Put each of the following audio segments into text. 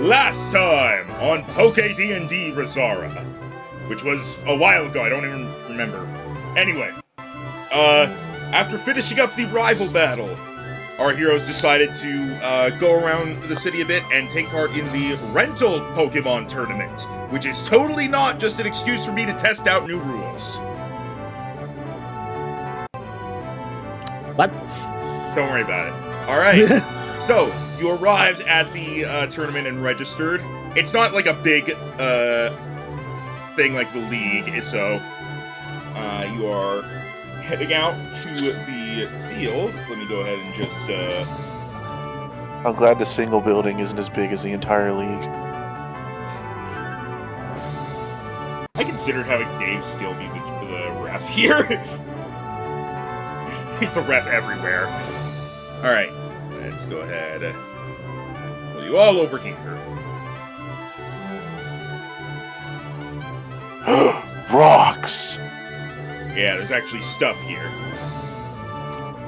Last time on PokéD&D Resara, which was a while ago, I don't even remember. Anyway, after finishing up the rival battle, our heroes decided to go around the city a bit and take part in the rental Pokemon tournament, which is totally not just an excuse for me to test out new rules. What? Don't worry about it. Alright, so you arrived at the tournament and registered. It's not like a big thing like the league, so you are heading out to the field. Let me go ahead and just... I'm glad the single building isn't as big as the entire league. I considered having Dave still be the ref here. He's a ref everywhere. Alright, let's go ahead. Pull you all over here. Rocks! Yeah, there's actually stuff here.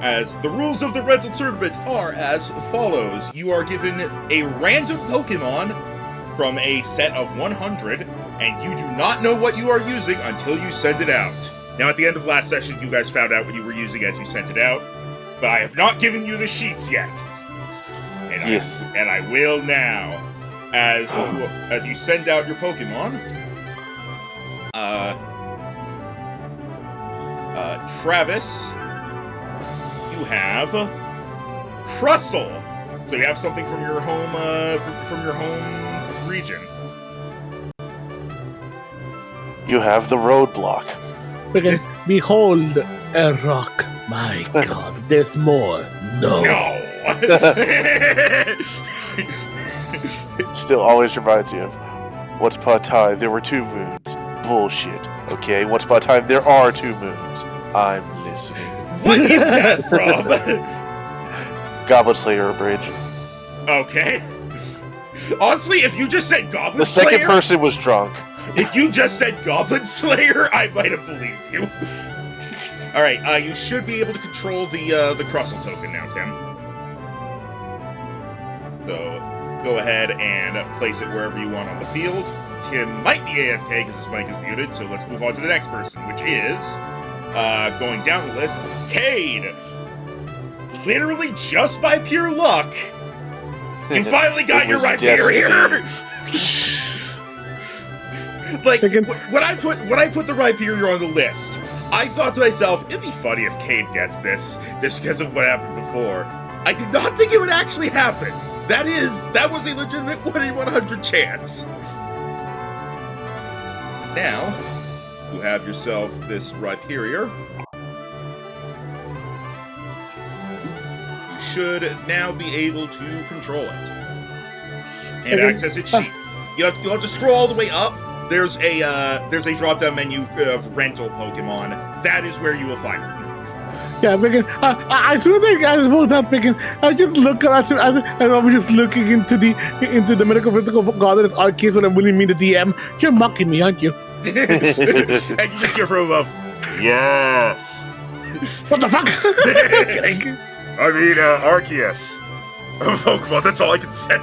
As the rules of the rental tournament are as follows. You are given a random Pokemon from a set of 100, and you do not know what you are using until you send it out. Now, at the end of last session, you guys found out what you were using as you sent it out, but I have not given you the sheets yet. And yes. I will now. As you send out your Pokemon, Travis, you have Crustle. So you have something from your home, from your home region. You have the roadblock. Behold a rock. My God, there's more. No. Still always reminds you of once upon a time there were 2 moons. Bullshit. Okay, once upon a time there are 2 moons. I'm listening. What is that from? Goblin Slayer Bridge. Okay. Honestly, if you just said Goblin The Slayer... second person was drunk. If you just said Goblin Slayer, I might have believed you. Alright, you should be able to control the Crustle token now, Tim. So, go ahead and place it wherever you want on the field. Tim might be AFK because his mic is muted, so let's move on to the next person, which is, going down the list, Cade. Literally just by pure luck, you finally got your Rhyperior. Like, when I put the Rhyperior on the list, I thought to myself, it'd be funny if Cade gets this because of what happened before. I did not think it would actually happen. That was a legitimate 1 in 100 chance. Now, you have yourself this Rhyperior. You should now be able to control it and access its sheet. You'll have to scroll all the way up. There's a drop-down menu of rental Pokemon. That is where you will find it. Yeah, because as soon as I was up thinking, I just look at I was just looking into the medical physical goddess Arceus when I really mean the DM. You're mocking me, aren't you? And you just hear from above, yes. What the fuck? I mean, Arceus. Pokemon, that's all I can say.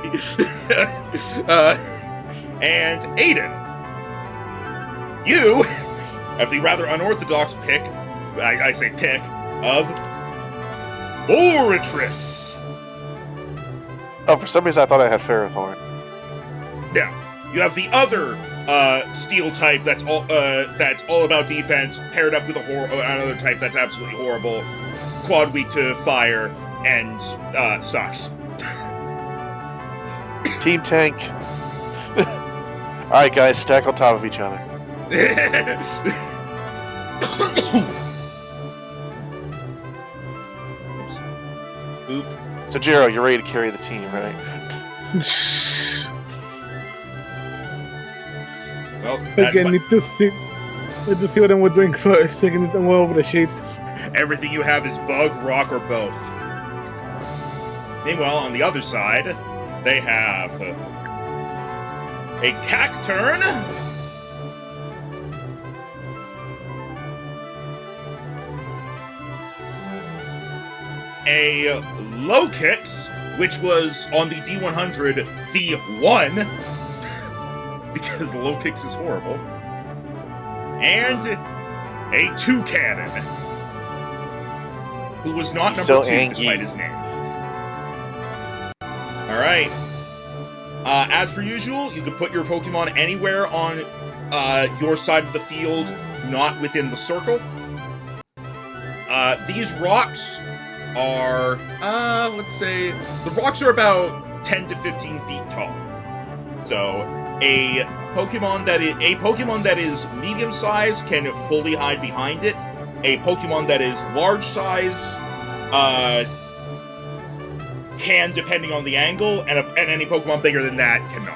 And Aiden, you have the rather unorthodox pick, I say pick, of Boratris. Oh, for some reason I thought I had Ferrothorn. Now, you have the other steel type that's all about defense, paired up with another type that's absolutely horrible, quad weak to fire, and sucks. Team Tank. Alright guys, stack on top of each other. Oops. Oop. So Jero, you're ready to carry the team, right? Well, I need to see what I'm doing first. I need to go over the sheet. Everything you have is bug, rock, or both. Meanwhile, on the other side, they have a Cacturn, a Lokix, which was on the D100 the 1, because low kicks is horrible, and a 2 cannon, who was not He's number so 2 angry. despite his name. Alright. As per usual, you can put your Pokemon anywhere on your side of the field, not within the circle. These rocks are, let's say, the rocks are about 10 to 15 feet tall. So, a Pokemon that is medium size can fully hide behind it. A Pokemon that is large size, can, depending on the angle, and any Pokemon bigger than that cannot.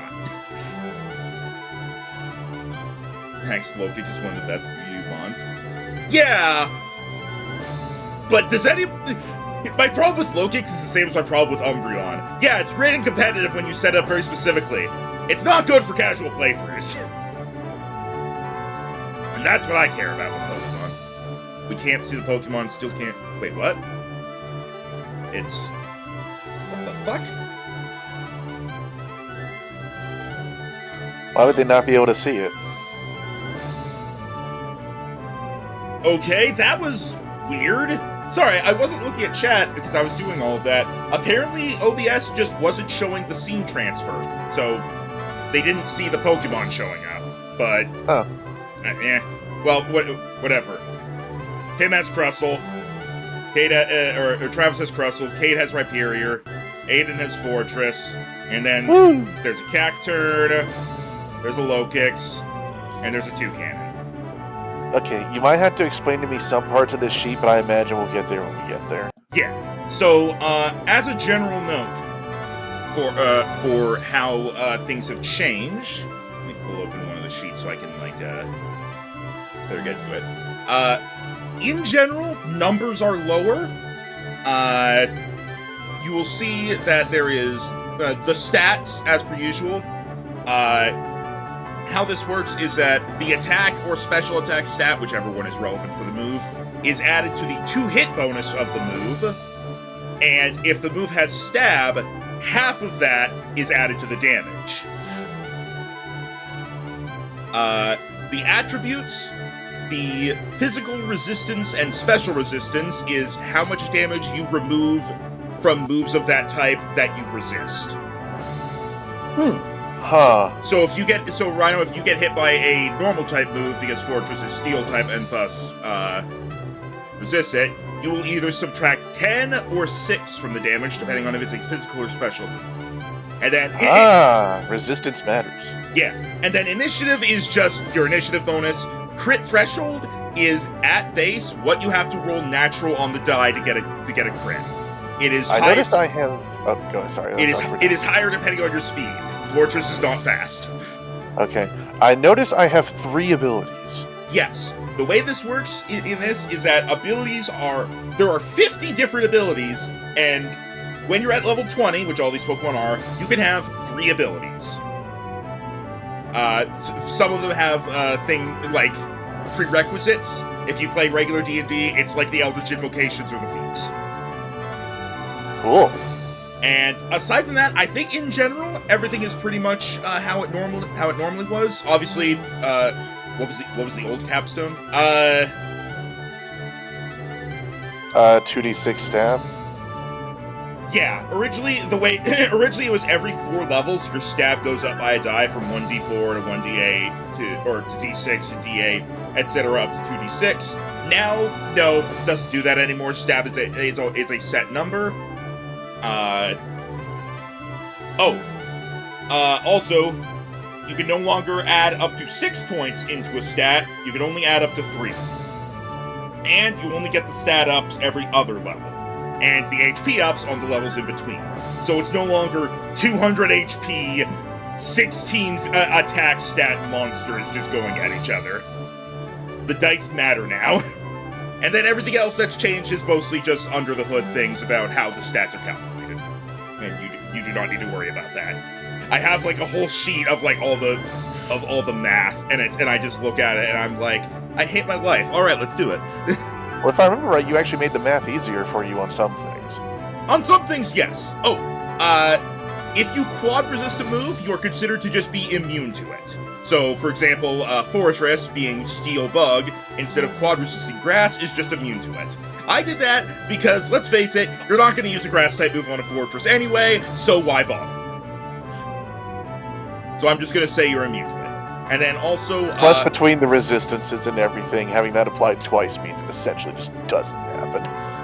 Thanks, Loki, just one of the best Ugons. Yeah! But does any... My problem with Lokix is the same as my problem with Umbreon. Yeah, it's great and competitive when you set it up very specifically. It's not good for casual playthroughs. And that's what I care about with Pokemon. We can't see the Pokemon, still can't... Wait, what? It's... What the fuck? Why would they not be able to see it? Okay, that was weird. Sorry, I wasn't looking at chat because I was doing all of that. Apparently, OBS just wasn't showing the scene transfer, so they didn't see the Pokemon showing up. But, well, whatever. Tim has Crustle, Cade, or Travis has Crustle, Cade has Rhyperior, Aiden has Fortress, and then there's a Cacturne, there's a Lokix, and there's a Toucannon. Okay, you might have to explain to me some parts of this sheet, but I imagine we'll get there when we get there. Yeah. So, as a general note for how things have changed, let me pull open one of the sheets so I can better get to it. In general, numbers are lower. You will see that there is the stats as per usual. How this works is that the attack or special attack stat, whichever one is relevant for the move, is added to the 2-hit bonus of the move, and if the move has stab, half of that is added to the damage. The attributes, the physical resistance and special resistance is how much damage you remove from moves of that type that you resist. Huh. So Rhino, if you get hit by a normal type move, because Fortress is steel type and thus resists it, you will either subtract 10 or 6 from the damage, depending on if it's a physical or special move. And then resistance matters. Yeah. And then initiative is just your initiative bonus. Crit threshold is at base what you have to roll natural on the die to get a crit. It is I noticed I have go ahead, sorry. It is higher depending on your speed. Fortress is not fast. Okay. I notice I have 3 abilities. Yes. The way this works in this is that there are 50 different abilities, and when you're at level 20, which all these Pokemon are, you can have 3 abilities. Some of them have like prerequisites. If you play regular D&D, it's like the Eldritch Invocations or the Feats. Cool. And aside from that, I think in general everything is pretty much how it normally was. Obviously, what was the old capstone? 2d6 stab. Yeah, originally it was every 4 levels your stab goes up by a die from 1d4 to 1d8 to d6 to d8, etc. up to 2d6. Now, no, it doesn't do that anymore. Stab is a set number. Also, you can no longer add up to 6 points into a stat. You can only add up to 3. And you only get the stat ups every other level. And the HP ups on the levels in between. So it's no longer 200 HP, 16 attack stat monsters just going at each other. The dice matter now. And then everything else that's changed is mostly just under the hood things about how the stats are calculated. And you do not need to worry about that. I have like a whole sheet of like all the math, and I just look at it and I'm like, I hate my life. All right, let's do it. Well, if I remember right, you actually made the math easier for you on some things. On some things, yes. Oh, If you quad resist a move, you're considered to just be immune to it. So, for example, Fortress, being Steel Bug, instead of quad resisting Grass, is just immune to it. I did that because, let's face it, you're not going to use a Grass-type move on a Fortress anyway, so why bother? So I'm just going to say you're immune to it. And then also... Plus, between the resistances and everything, having that applied twice means it essentially just doesn't happen.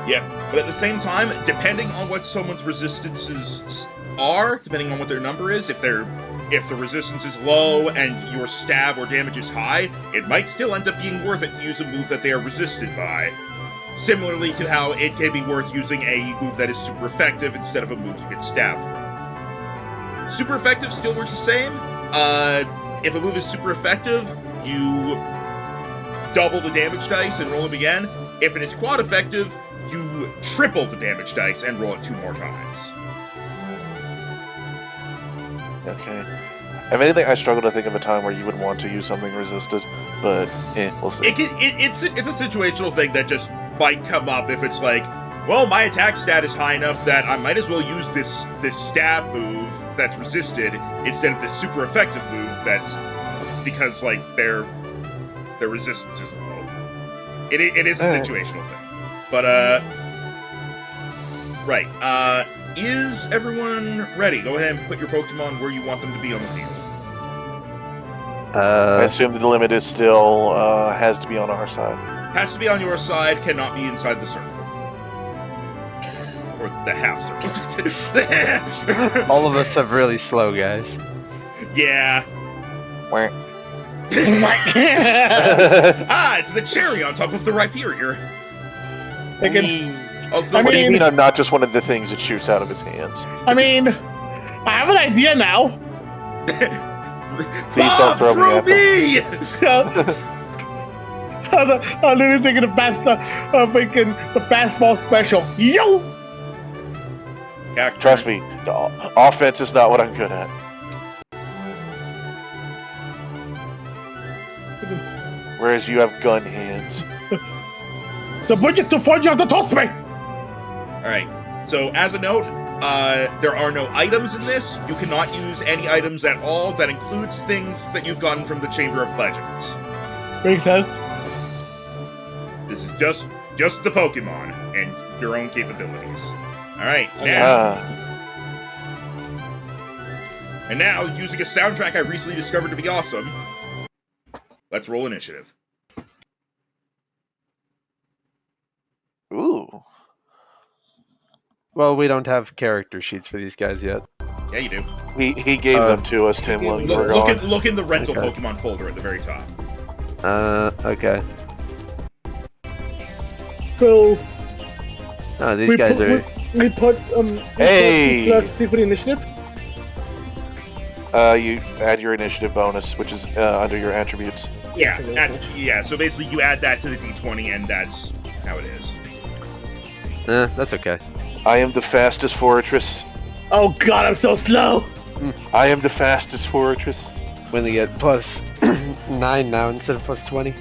Yeah, but at the same time, depending on what someone's resistances are, depending on what their number is, if the resistance is low and your stab or damage is high, it might still end up being worth it to use a move that they are resisted by. Similarly to how it can be worth using a move that is super effective instead of a move you get stabbed from. Super effective still works the same. If a move is super effective, you double the damage dice and roll them again. If it is quad effective, you triple the damage dice and roll it 2 more times. Okay. If anything, I struggle to think of a time where you would want to use something resisted, but we'll see. It's a situational thing that just might come up if it's like, well, my attack stat is high enough that I might as well use this stab move that's resisted instead of this super effective move that's because like their resistance is low. It is a situational thing. But right. Is everyone ready? Go ahead and put your Pokemon where you want them to be on the field. I assume the limit is still has to be on our side. Has to be on your side, cannot be inside the circle. Or the half circle. All of us have really slow guys. Yeah. Wah. It's the cherry on top of the Rhyperior. Also, What do you mean I'm not just one of the things that shoots out of his hands? I mean, I have an idea now. Please don't throw me at them. I'm literally thinking the fastball special. Yo! Trust me, the offense is not what I'm good at. Whereas you have gun hands. The budget's too far, you have to toss me! Alright, so as a note, there are no items in this. You cannot use any items at all. That includes things that you've gotten from the Chamber of Legends. Makes sense. This is just the Pokemon and your own capabilities. Alright, now... And now, using a soundtrack I recently discovered to be awesome, let's roll initiative. Ooh. Well, we don't have character sheets for these guys yet. Yeah, you do. He gave them to us, Tim, when we were gone. Look in the rental Pokemon folder at the very top. Okay. So... these guys are... We put, Hey! plus for the initiative? You add your initiative bonus, which is under your attributes. Yeah, so basically you add that to the D20 and that's how it is. That's okay. I am the fastest Fortress. Oh god, I'm so slow! I am the fastest Fortress. We only get plus 9 now instead of plus 20.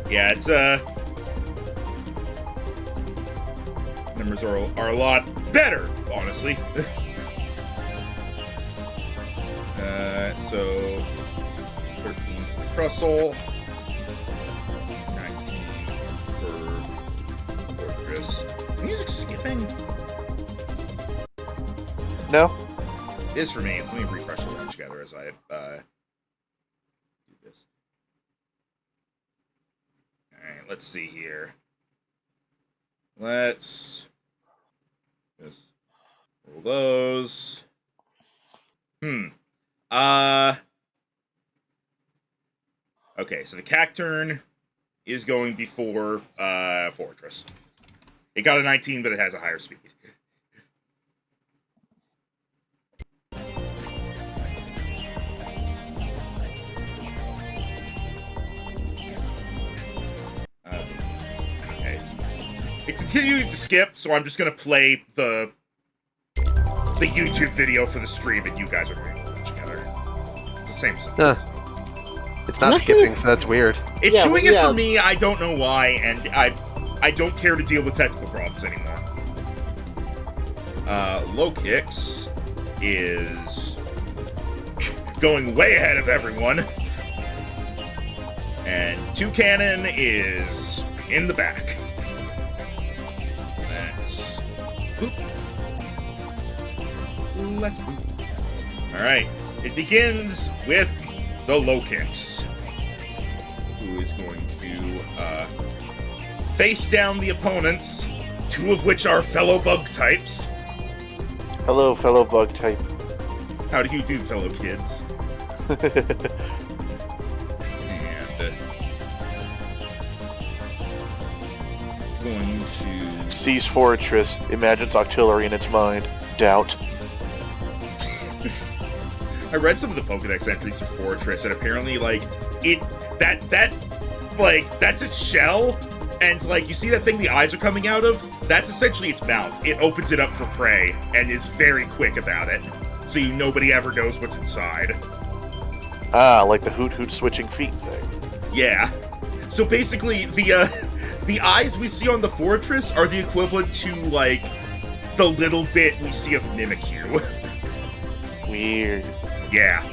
Yeah, it's numbers are a lot better, honestly. So 13 for Crustle, 19 for Fortress. Music skipping? No? It is for me. Let me refresh the one together as I do this. Alright, let's see here. Let's just roll those. Okay, so the Cacturn is going before Fortress. It got a 19, but it has a higher speed. Okay, it's continuing to skip, so I'm just gonna play the YouTube video for the stream, and you guys are going to put it together. It's the same stuff. It's not skipping, so that's weird. It's doing it for me. I don't know why, and I don't care to deal with technical problems anymore. Lokix is going way ahead of everyone. And Toucannon is in the back. Let's boop. Let's boop. Alright. It begins with the Lokix, who is going to face down the opponents, two of which are fellow bug types. Hello, fellow bug type. How do you do, fellow kids? And it's going to... Sees Fortress, imagines artillery in its mind. Doubt. I read some of the Pokédex entries for Fortress, and apparently, like, that's its shell, and, like, you see that thing the eyes are coming out of? That's essentially its mouth. It opens it up for prey, and is very quick about it, so nobody ever knows what's inside. Ah, like the hoot switching feet thing. Yeah. So basically, the eyes we see on the Fortress are the equivalent to, like, the little bit we see of Mimikyu. Weird. Yeah.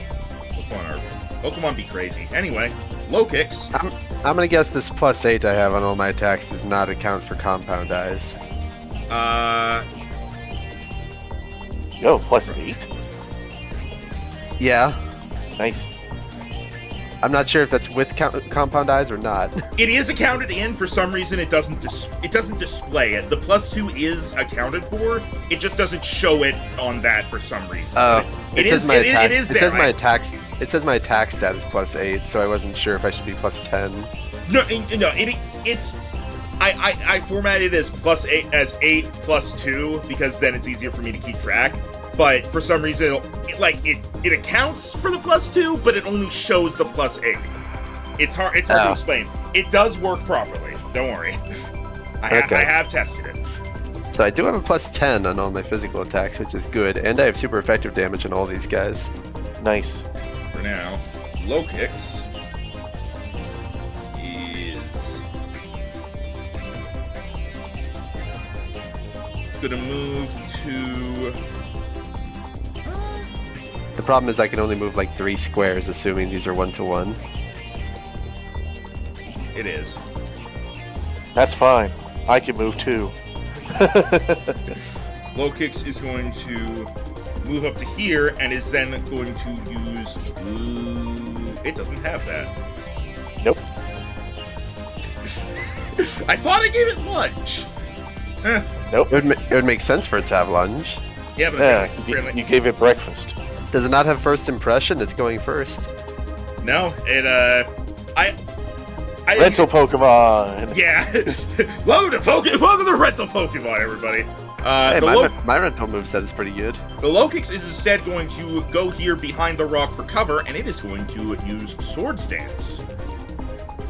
Pokemon be crazy. Anyway, Lokix. I'm gonna guess this +8 I have on all my attacks does not account for compound eyes. Yo, +8? Yeah. Nice. I'm not sure if that's with compound eyes or not. It is accounted in. For some reason, it doesn't display it. The +2 is accounted for. It just doesn't show it on that for some reason. Oh, it is there. It says my attack stat is +8, so I wasn't sure if I should be +10. No. It's. I formatted it as +8 as 8 +2 because then it's easier for me to keep track. But for some reason, it accounts for the +2, but it only shows the +8. It's hard to explain. It does work properly. Don't worry. I have tested it. So I do have a +10 on all my physical attacks, which is good, and I have super effective damage on all these guys. Nice. For now, Lokix is gonna move to... The problem is I can only move like 3 squares, assuming these are 1-to-1. It is. That's fine. I can move too. Lokix is going to move up to here and is then going to use... It doesn't have that. Nope. I thought I gave it lunge. Nope. It would make sense for it to have lunge. Yeah, but Yeah, you gave it breakfast. Does it not have first impression? It's going first. No, it Rental Pokemon! Yeah. Welcome to the rental Pokemon, everybody. Hey, my rental moveset is pretty good. The Lokix is instead going to go here behind the rock for cover, and it is going to use Swords Dance.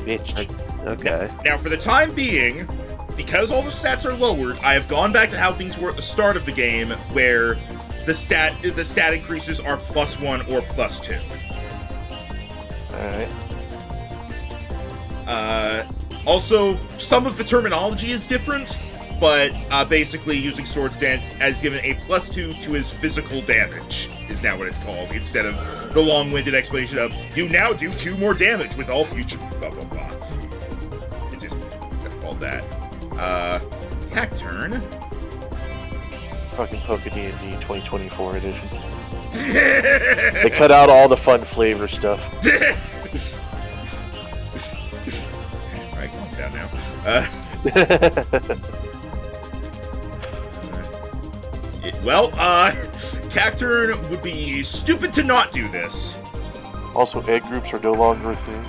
Bitch. Okay. Now, for the time being, because all the stats are lowered, I have gone back to how things were at the start of the game, where the stat increases are +1 or +2. Alright. Also, some of the terminology is different, but basically using Swords Dance has given a +2 to his physical damage, is now what it's called, instead of the long-winded explanation of, you now do 2 more damage with all future blah blah blah. It's just called that. Cacturn. Fucking PokéD&D 2024 edition. They cut out all the fun flavor stuff. Alright, calm down now. Cacturn would be stupid to not do this. Also, egg groups are no longer a thing.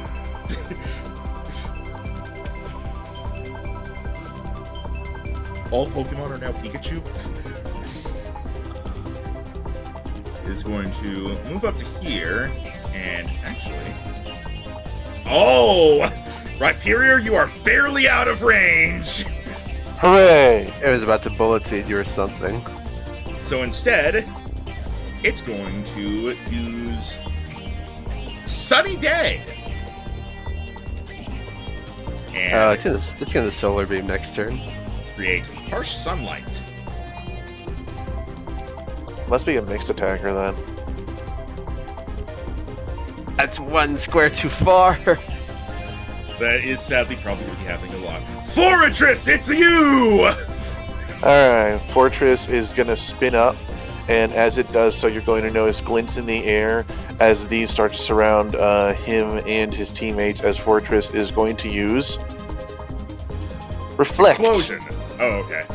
All Pokemon are now Pikachu. Is going to move up to here, and actually... Oh! Rhyperior, you are barely out of range! Hooray! It was about to bullet seed you or something. So instead, it's going to use Sunny Day. And it's gonna solar beam next turn. create harsh sunlight. Must be a mixed attacker then. That's one square too far. That is sadly probably going to be happening a lot. Fortress, it's you! Alright, Fortress is going to spin up, and as it does so, you're going to notice glints in the air as these start to surround him and his teammates, as Fortress is going to use Reflect. Explosion. Oh, okay.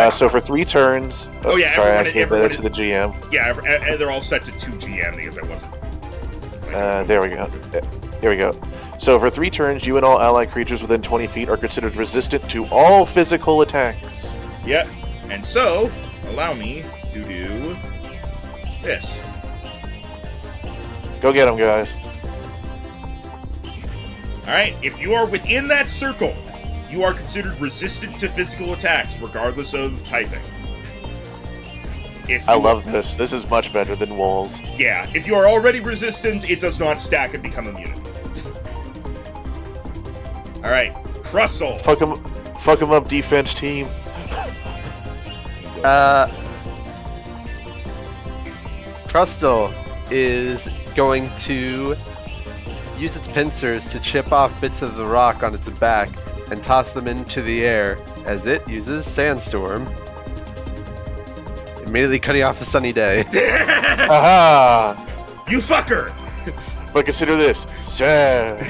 So for 3 turns... Oh, yeah, sorry, I everyone- gave that to the GM. Yeah, they're all set to 2 GM because I wasn't. There we go. Here we go. So for 3 turns, you and all allied creatures within 20 feet are considered resistant to all physical attacks. Yep. And so, allow me to do this. Go get them, guys. Alright, if you are within that circle, you are considered resistant to physical attacks, regardless of typing. I love this. This is much better than walls. Yeah, if you are already resistant, it does not stack and become immune. Alright, Crustle. Fuck him up, defense team. Crustle is going to use its pincers to chip off bits of the rock on its back and toss them into the air as it uses Sandstorm, immediately cutting off the sunny day. Aha! You fucker! But consider this, sand.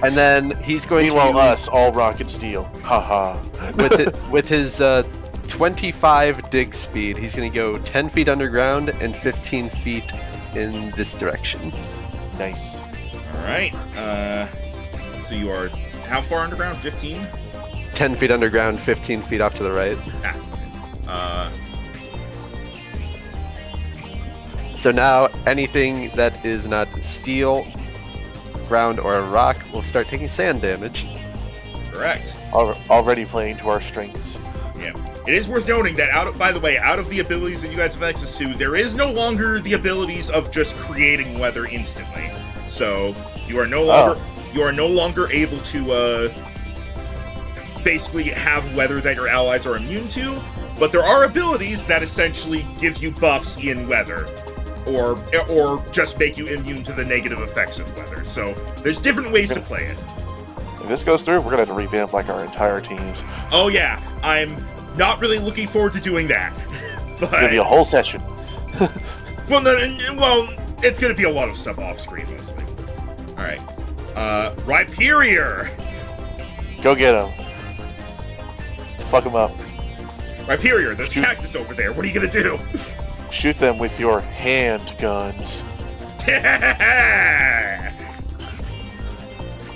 And then he's going Meanwhile, to us all rock and steel. Haha. with his 25 dig speed, he's going to go 10 feet underground and 15 feet in this direction. Nice. Alright, so you are how far underground? 15? 10 feet underground, 15 feet off to the right. So now anything that is not steel, ground, or a rock will start taking sand damage. Correct. Already playing to our strengths. Yeah. It is worth noting that out of the abilities that you guys have access to, there is no longer the abilities of just creating weather instantly. So you are no longer able to basically have weather that your allies are immune to, but there are abilities that essentially give you buffs in weather. Or just make you immune to the negative effects of weather. So there's different ways to play it. If this goes through, we're gonna have to revamp like our entire teams. Oh yeah, I'm not really looking forward to doing that. But, It's gonna be a whole session. well, it's gonna be a lot of stuff off screen mostly. All right, Rhyperior. Go get him. Fuck him up. Rhyperior, there's cactus over there. What are you gonna do? Shoot them with your handguns.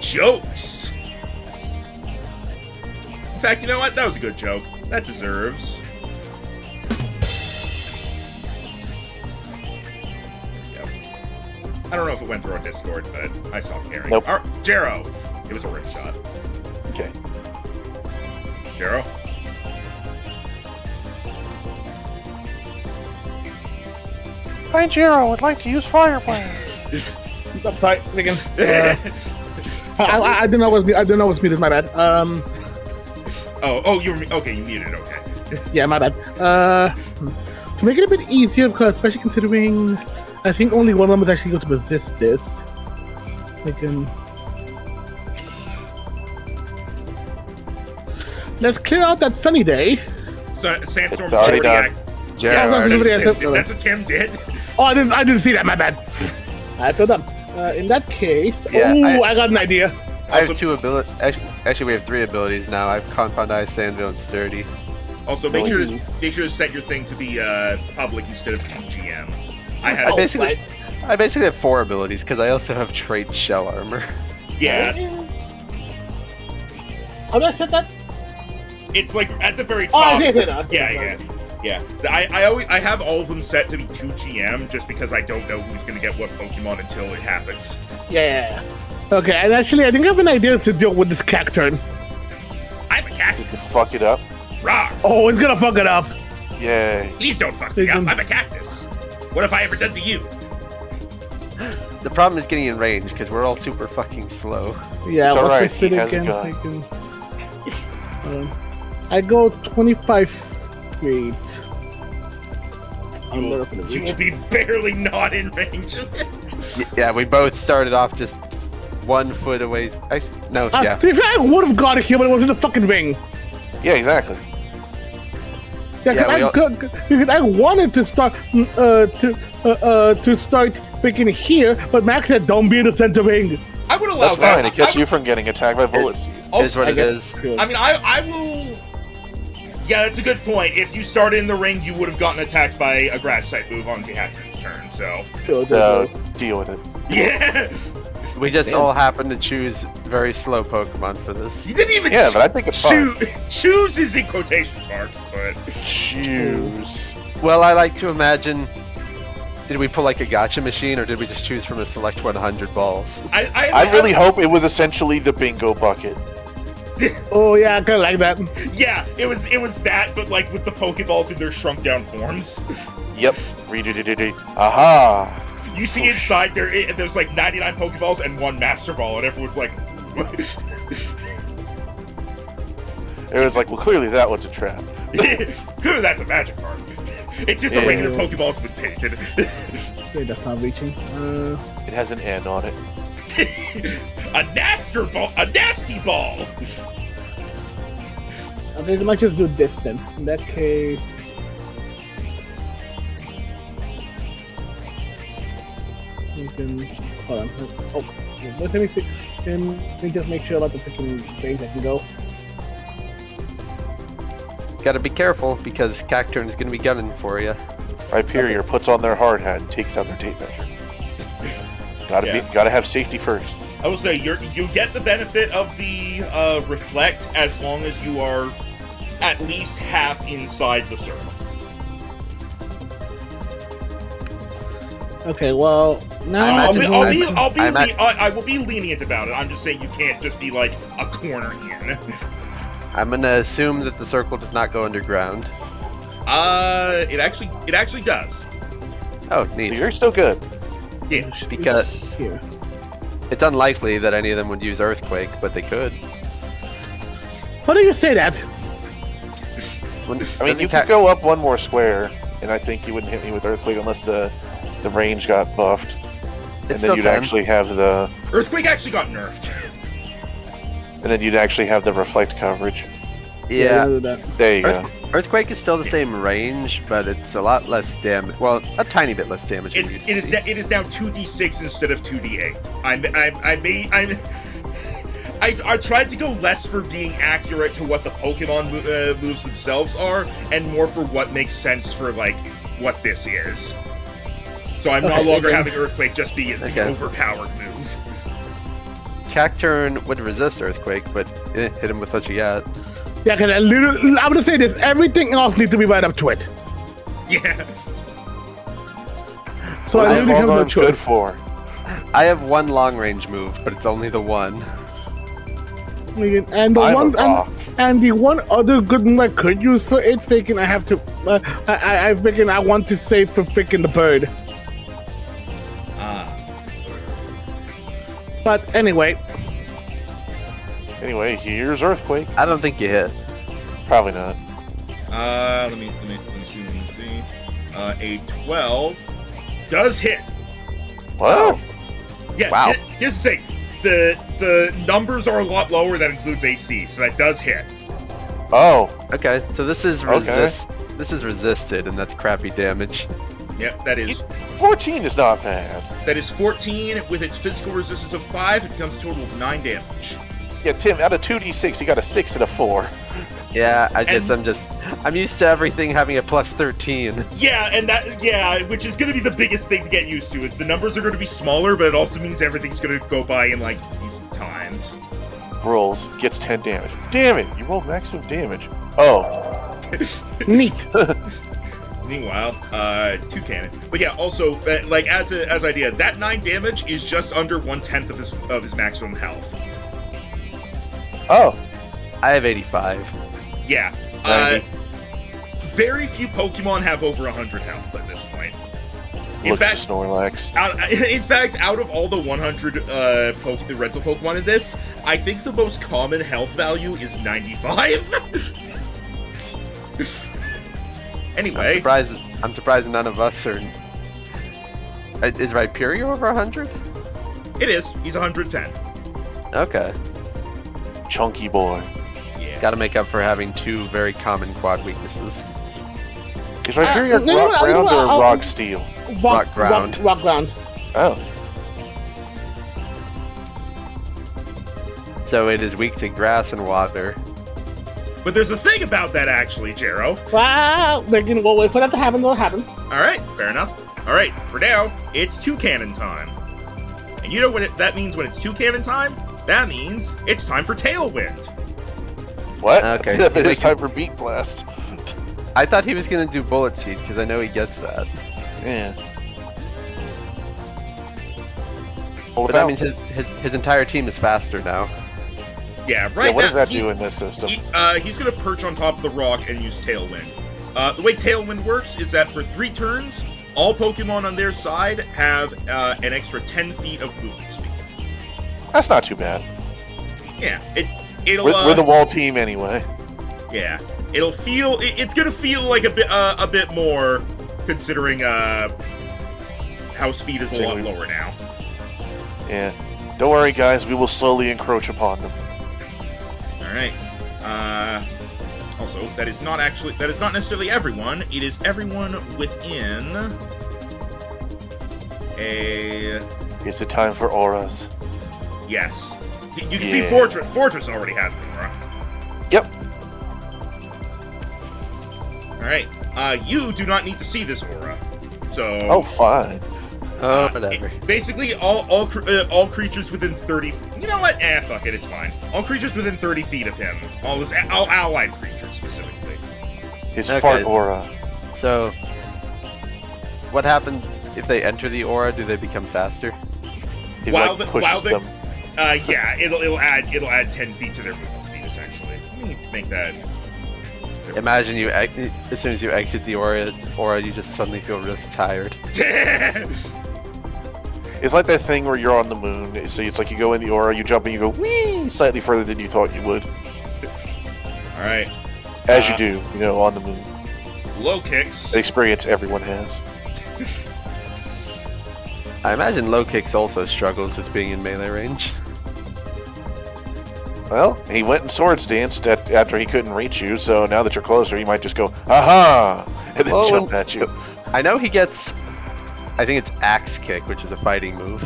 Jokes. In fact, you know what? That was a good joke. That deserves. Yep. I don't know if it went through on Discord, but I stopped caring. Nope. All right, Jero. It was a ring shot. Okay. Jero? Hi, Jiro. I'd like to use fire blast. I'm sorry, Megan. I didn't know it was me. I didn't know it was muted. My bad. Oh, you were okay. You muted. Okay. Yeah, my bad. To make it a bit easier, because especially considering I think only one of them is actually going to resist this. Let's clear out that sunny day. So, Sandstorm's already done. Yeah, Jared, that's what Tim did. Oh, I didn't see that. My bad. I feel dumb. In that case, Yeah, I got an idea. I have 2 abilities. Actually, we have 3 abilities now. I have Compound Eye, Sandville, and Sturdy. Also, make sure to set your thing to be public instead of PGM. I basically have 4 abilities because I also have trait Shell Armor. Yes. How did I set that? It's like at the very Oh, top. I see it. Yeah. I have all of them set to be 2 GM just because I don't know who's gonna get what Pokemon until it happens. Yeah. Okay, and actually, I think I have an idea to deal with this Cacturn. I'm a cactus. Fuck it up. Rock. Oh, it's gonna fuck it up. Yay. Please don't fuck me up. I'm a cactus. What have I ever done to you? The problem is getting in range because we're all super fucking slow. Yeah, It's what's alright, my he spin has a again? gun. I go 25 Wait. You will be barely not in range of it. Yeah, we both started off just 1 foot away. No, yeah. To be fair, I would have got it here, but it was in the fucking ring. Yeah, exactly. Yeah, because I wanted to start to start picking here, but Max said, "Don't be in the center ring." I would allow That's that. fine. It gets you from getting attacked by bullets. Is what it is. I mean, I will. Yeah, that's a good point. If you started in the ring, you would have gotten attacked by a grass type move on behalf of your turn. So Deal with it. yeah, We just all happen to choose very slow Pokemon for this. you didn't even. Yeah, but I think it's fun. Choose is in quotation marks, but Choose. Well, I like to imagine. Did we pull like a gotcha machine, or did we just choose from a select 100 balls? I really hope it was essentially the bingo bucket. Oh yeah, I kind of like that. Yeah, it was that, but like with the Pokeballs in their shrunk down forms. Yep. Aha. You see inside there's like 99 Pokeballs and 1 Master Ball, and everyone's like, It was like, well, clearly that one's a trap. clearly that's a magic card. It's just a regular Pokeball that's been painted. Okay, that's not reaching. It has an N on it. A nasty ball. Okay, I might just do this then. In that case, you can hold on. Oh, let me see. Let me just make sure about the freaking range I can go. Gotta be careful because Cacturn is gonna be gunning for you. Hyperior puts on their hard hat and takes out their tape measure. Gotta have safety first. I will say you get the benefit of the reflect as long as you are at least half inside the circle. Okay, well now I will be lenient about it. I'm just saying you can't just be like a corner in. I'm gonna assume that the circle does not go underground. It actually does. Oh, neat. You're still good. Yeah. Because here. it's unlikely that any of them would use Earthquake, but they could. Why do you say that? I mean, you could go up 1 more square, and I think you wouldn't hit me with Earthquake unless the range got buffed. And then you'd actually have the... Earthquake actually got nerfed. And then you'd actually have the reflect coverage. Yeah. There you go. Earthquake is still the same range, but it's a lot less damage. Well, a tiny bit less damage. It is now 2d6 instead of 2d8. I tried to go less for being accurate to what the Pokemon moves themselves are, and more for what makes sense for like what this is. So I'm no longer having Earthquake just be the overpowered move. Cacturn would resist Earthquake, but hit him with what you got. Yeah, because I'm gonna say this. Everything else needs to be right up to it. Yeah. So I literally have no choice. Good for. I have 1 long range move, but it's only the 1. And the one other good move I could use for it, thinking I have to, I want to save for freaking the bird. But anyway. Anyway, here's Earthquake. I don't think you hit. Probably not. Let me see. A 12 does hit. What? Yeah. Wow. Here's the thing. The numbers are a lot lower. That includes AC, so that does hit. Oh. Okay, so this is This is resisted, and that's crappy damage. Yep, that is. 14 is not bad. That is 14 with its physical resistance of 5. It becomes a total of 9 damage. Yeah, Tim, out of 2d6, you got a 6 and a 4. Yeah, I'm used to everything having a plus 13. Yeah, which is going to be the biggest thing to get used to. Is the numbers are going to be smaller, but it also means everything's going to go by in like decent times. Rolls, gets 10 damage. Damn it, you rolled maximum damage. Oh. Neat. Meanwhile, 2 cannon. But yeah, also, like as idea, that 9 damage is just under 1/10 of his maximum health. Oh. I have 85. Yeah. Very few Pokemon have over 100 health at this point. In fact, Snorlax. In fact, out of all the 100 rental Pokemon in this, I think the most common health value is 95. Anyway, I'm surprised none of us are. Is Rhyperior over 100? it is. He's 110. Okay. Chunky boy. Yeah. Got to make up for having two very common quad weaknesses. Is Rhyperior no, rock no, ground no, or I'll- rock steel? Rock ground. Rock ground. Oh. So it is weak to grass and water. But there's a thing about that, actually, Jero. Wow, we'll wait for that to happen. It'll happen. All right, fair enough. All right, for now, it's two cannon time. And you know what that means when it's two cannon time? That means it's time for Tailwind. What? Okay. It's time for Beak Blast. I thought he was gonna do Bullet Seed because I know he gets that. Yeah. But that means his entire team is faster now. Yeah, right. Yeah, what now, does that do in this system? He's gonna perch on top of the rock and use Tailwind. The way Tailwind works is that for 3 turns, all Pokemon on their side have an extra 10 feet of movement speed. That's not too bad. Yeah, it'll. We're the wall team anyway. Yeah, it'll feel. It's gonna feel like a bit more, considering how speed is a lot lower now. Yeah. Don't worry, guys. We will slowly encroach upon them. All right. Also, that is not necessarily everyone. It is everyone within a. Is it time for auras? Yes. You can see Fortress already has an aura. Yep. All right. You do not need to see this aura. So. Oh, fine. Oh, whatever. Basically, all creatures within 30. You know what? Fuck it. It's fine. All creatures within 30 feet of him. All allied creatures specifically. His Okay. fart aura. So, what happens if they enter the aura? Do they become faster? He While pushes the- them. Yeah. It'll add 10 feet to their movement speed essentially. Let me make that. Imagine you, as soon as you exit the aura, you just suddenly feel really tired. It's like that thing where you're on the moon. So it's like you go in the aura, you jump, and you go whee slightly further than you thought you would. All right. As you do, on the moon. Low kicks. An experience everyone has. I imagine Low Kicks also struggles with being in melee range. Well, he went and swords danced after he couldn't reach you, so now that you're closer, he might just go, aha! And then Well, jump at you. I know he gets, I think it's Axe Kick, which is a fighting move.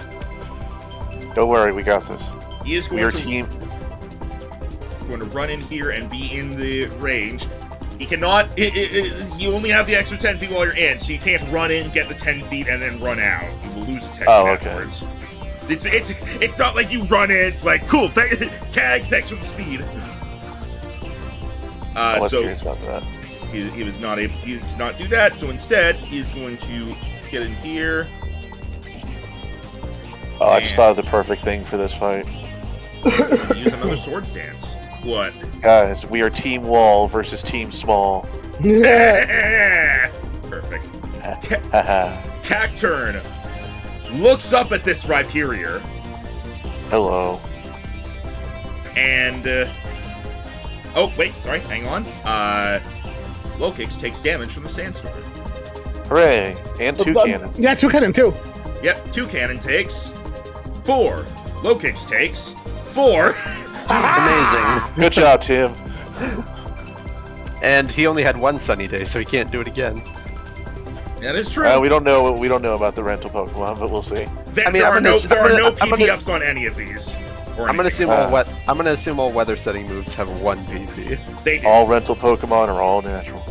Don't worry, we got this. He is going We're a to team. going to run in here and be in the range. He cannot. You only have the extra 10 feet while you're in, so you can't run in, get the 10 feet, and then run out. You will lose the 10 feet afterwards. It's not like you run in. It's like cool. Tag. Thanks for the speed. I was So curious about that. he was not able. He did not do that. So instead, he's going to get in here. Oh, I just thought of the perfect thing for this fight. Use another sword stance. What? Guys, we are Team Wall versus Team Small. Perfect. Haha. Cacturn looks up at this Rhyperior Hello. and oh wait, sorry, hang on. Low Kicks takes damage from the sandstorm. Hooray! And 2 cannon. Yeah, 2 cannon too. Yep, 2 cannon takes 4. Low Kicks takes 4. Amazing. Good job, Tim. And he only had one sunny day, so he can't do it again. That is true. We don't know about the rental Pokemon, but we'll see. There are no PP ups on any of these. I'm gonna assume all weather setting moves have 1 PP. They do. All rental Pokemon are all natural.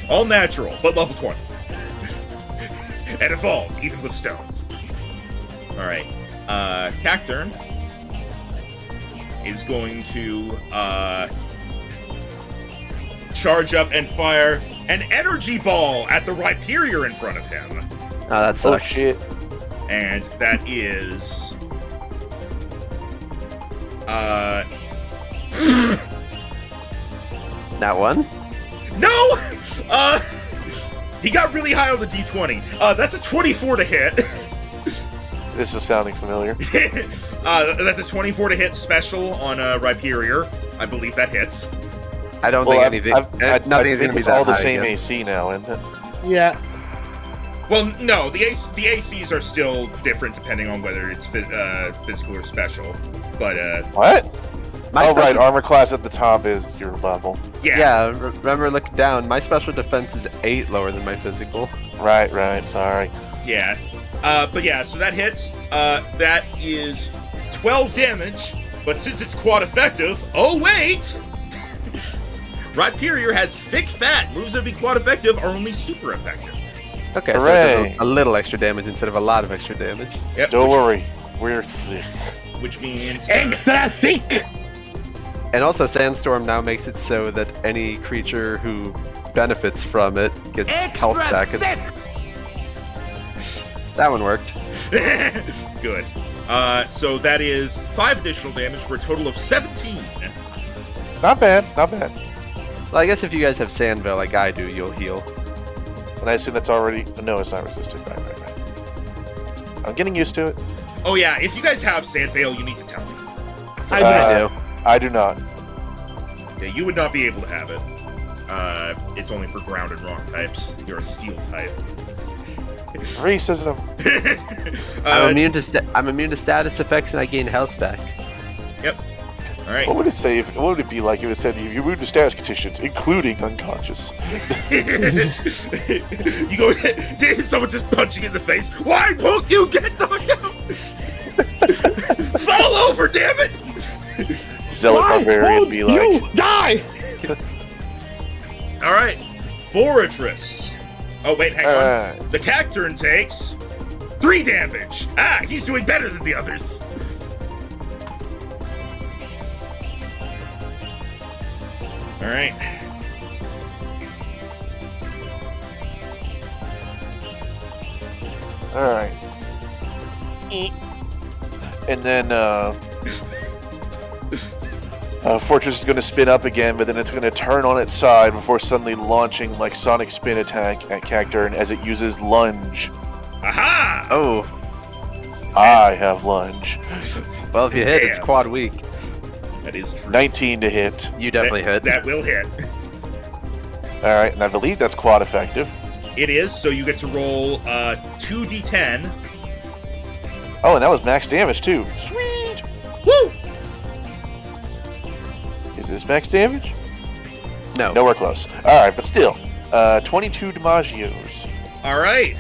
All natural, but level 20. And evolved, even with stones. Alright. Cacturn is going to charge up and fire an energy ball at the Rhyperior in front of him. Oh, that Oh sucks. shit. And that is Not one? no! He got really high on the D20. That's a 24 to hit. This is sounding familiar. That's a 24 to hit special on Rhyperior. I believe that hits. I don't think anything. Nothing is going to be it's that all the high same again. AC now, isn't it? Yeah. Well, no, the ACs are still different depending on whether it's physical or special. But What? My Oh, right. special- Armor class at the top is your level. yeah. Remember, look down. My special defense is 8 lower than my physical. Right. Sorry. Yeah. But yeah, so that hits. That is 12 damage. But since it's quad effective, oh wait! Rhyperior has thick fat. Moves that be quad effective are only super effective. Okay, so it Hooray. does a little extra damage instead of a lot of extra damage. Yep, Don't worry. We're thick. which means Extra sick. And also, Sandstorm now makes it so that any creature who benefits from it gets health back. That one worked. good. So that is 5 additional damage for a total of 17. Not bad. Well, I guess if you guys have Sandville like I do, you'll heal. And I assume that's already... No, it's not resisted. Right. I'm getting used to it. Oh yeah, if you guys have Sandvale, you need to tell me. I do. I do not. Yeah, you would not be able to have it. It's only for ground and rock types. You're a steel type. Racism. I'm immune to status effects and I gain health back. Yep. All right. What would it say? What would it be like if it said you're immune to status conditions, including unconscious? You go. Someone just punching you in the face. Why won't you get knocked out? Fall over, damn it! Zealot barbarian be like, You die. All right, Fortress. Oh wait, hang on. Alright. The Cacturn takes 3 damage. Ah, he's doing better than the others. All right. Alright. And then, Fortress is going to spin up again, but then it's going to turn on its side before suddenly launching like Sonic Spin attack at Cacturn as it uses Lunge. Aha! Oh, I have Lunge. well, if you hit, it's Damn. quad weak. That is true. 19 to hit. You definitely hit. That will hit. Alright, and I believe that's quad effective. It is, so you get to roll 2d10. Oh, and that was max damage too. Sweet! Woo! Is this max damage? No. Nowhere close. Alright, but still. 22 Damagios. All right.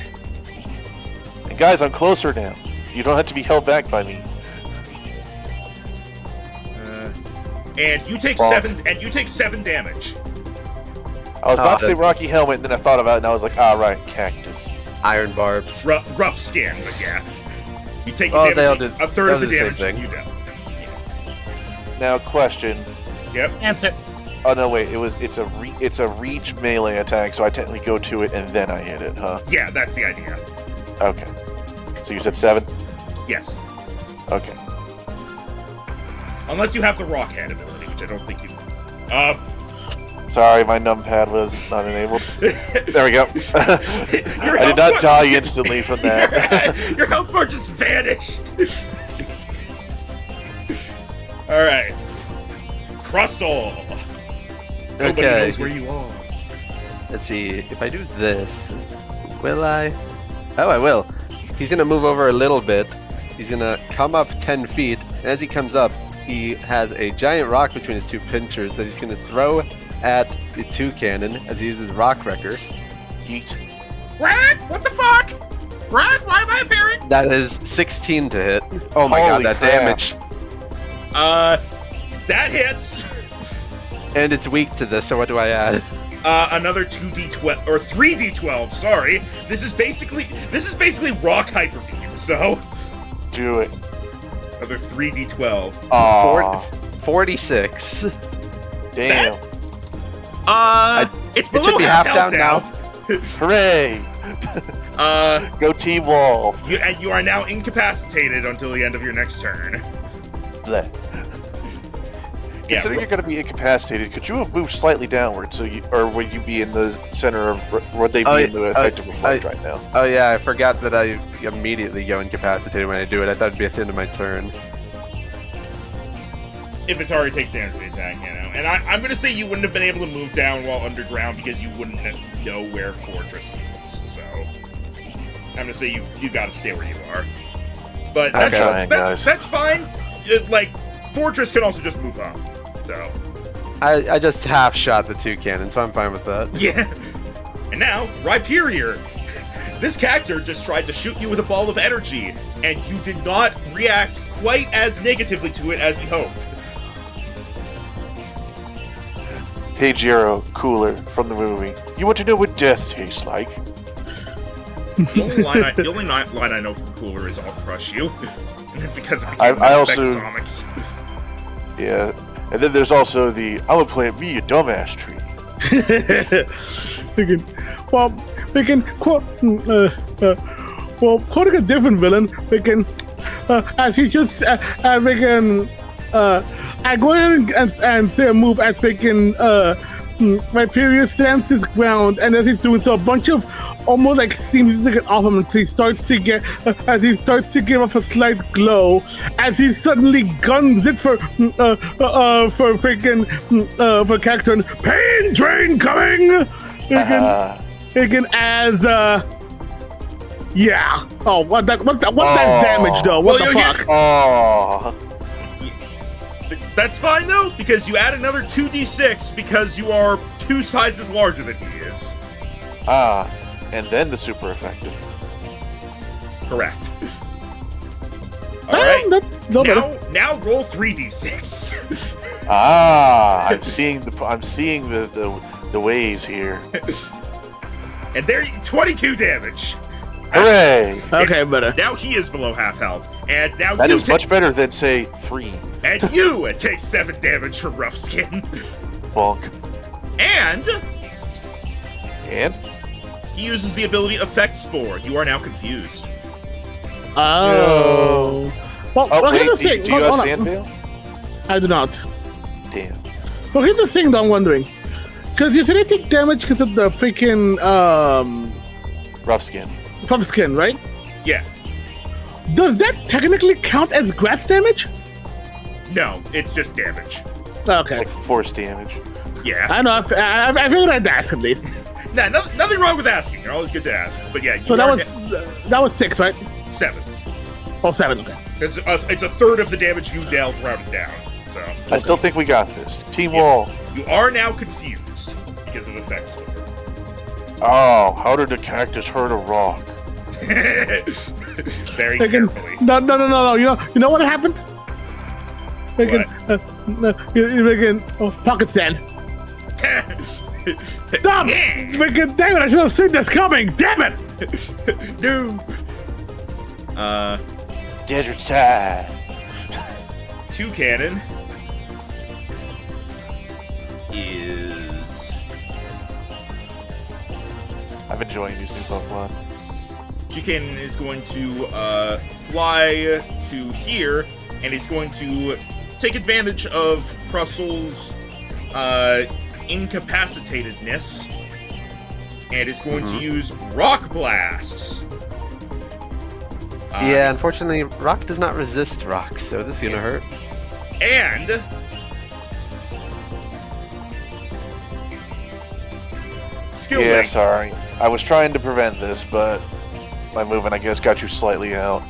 And guys, I'm closer now. You don't have to be held back by me. And you take Bonk. 7. And you take 7 damage. I was about to say that- Rocky Helmet, and then I thought about it, and I was like, right, Cactus. Iron barbs. Rough skin, but yeah. You take Oh, the they'll damage. do- A third of the they'll do the same damage. thing. You don't. Now, question. Yep. Answer. Oh no, wait. It's a reach melee attack, so I technically go to it and then I hit it, huh? Yeah, that's the idea. Okay. So you said 7? Yes. Okay. Unless you have the rock hand ability, which I don't think you. Sorry, my numpad was not enabled. There we go. Your I health did not bar- die instantly from that. Your health bar just vanished. All right. Crustle. Nobody Okay. knows where you are. Let's see. If I do this, will I? Oh, I will. He's gonna move over a little bit. He's gonna come up 10 feet. And as he comes up, he has a giant rock between his 2 pinchers that he's gonna throw at the 2 cannon as he uses Rock Wrecker. Yeet. Brad, what the fuck? Brad, why am I a parent? That is 16 to hit. Oh my Holy god, that crap. damage. That hits. And it's weak to this, so what do I add? Another 2d12 or 3d12. Sorry, this is basically rock hyper beam. So Do it. another 3d12. Aw. 46. Damn. It's It below should be half health down now. Hooray. Go T-Wall. You are now incapacitated until the end of your next turn. Bleh. Yeah, Considering you're going to be incapacitated, could you have moved slightly downward, or would you be in the center of? Would they be in the effective reflect right now? Oh yeah, I forgot that I immediately go incapacitated when I do it. I thought it'd be at the end of my turn. if it's already takes damage from the attack, you know. And I'm going to say you wouldn't have been able to move down while underground because you wouldn't know where Fortress is. So I'm going to say you got to stay where you are. But that's fine. Like, Fortress can also just move up. So I just half shot the toucan, so I'm fine with that. yeah. And now, Rhyperior. This character just tried to shoot you with a ball of energy, and you did not react quite as negatively to it as you hoped. Hey, Jiro, Cooler from the movie. You want to know what death tastes like? The only line I know from Cooler is "I'll crush you," because it became I also Comics. Yeah, and then there's also the "I would plant me a dumbass tree." We can quote. Quoting a different villain, we can, as he just, we can, I go ahead and say a move as we can, Rhyperior stands his ground, and as he's doing so, a bunch of almost like seems to get off him, as he starts to give off a slight glow, as he suddenly guns it for character, pain drain coming. Again, as yeah. Oh, what that's damage though? What the fuck? Oh. That's fine though, because you add another 2d6 because you are 2 sizes larger than he is. And then the super effective. Correct. All right. Now roll 3d6. I'm seeing the ways here. And there, 22 damage. Hooray! Okay, better. Now he is below half health, and now that is much better than say 3. And you take 7 damage from Rough Skin. Bonk. And And he uses the ability Effect Spore. You are now confused. Oh. Well, wait, here's the thing. do you have Sandvale? I do not. Damn. Well, here's the thing that I'm wondering. Because you said they take damage because of the freaking, Rough Skin. Rough Skin, right? Yeah. Does that technically count as grass damage? No, it's just damage. Okay. Like force damage. Yeah. I know. I figured I'd ask at least. Nah, nothing wrong with asking. You're always good to ask. But yeah. So that was 6, right? 7. Oh, 7. Okay. It's a third of the damage you dealt rounded down. So I still think we got this. Team Wall. You are now confused because of Effect Spore. Oh, how did the cactus hurt a rock? Very carefully. No. You know what happened? Pocket sand. Stop! Freaking damn it! I should have seen this coming. Damn it! No. Desert side. Toucannon is. I'm enjoying these new Pokemon. Toucannon is going to fly to here, and he's going to take advantage of Crustle's incapacitatedness, and is going to use Rock Blasts. Yeah, unfortunately, rock does not resist rock, so this is gonna hurt. And Skill Yeah, Link. sorry. I was trying to prevent this, but my movement, I guess, got you slightly out.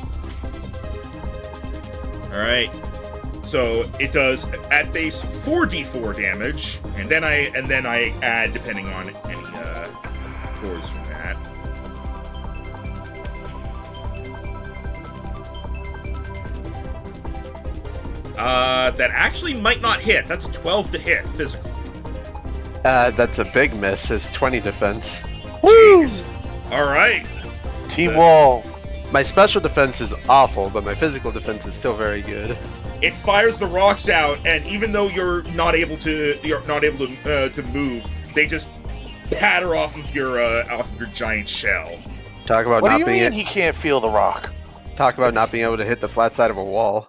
All right. So it does at base 4d4 damage, and then I add depending on any cores from that. That actually might not hit. That's a 12 to hit physical. That's a big miss. It's 20 defense. Woo! All right. Team Wall. My special defense is awful, but my physical defense is still very good. It fires the rocks out, and even though you're not able to move, they just patter off of your giant shell. Talk about What do not you being mean he can't feel the rock? Talk about not being able to hit the flat side of a wall.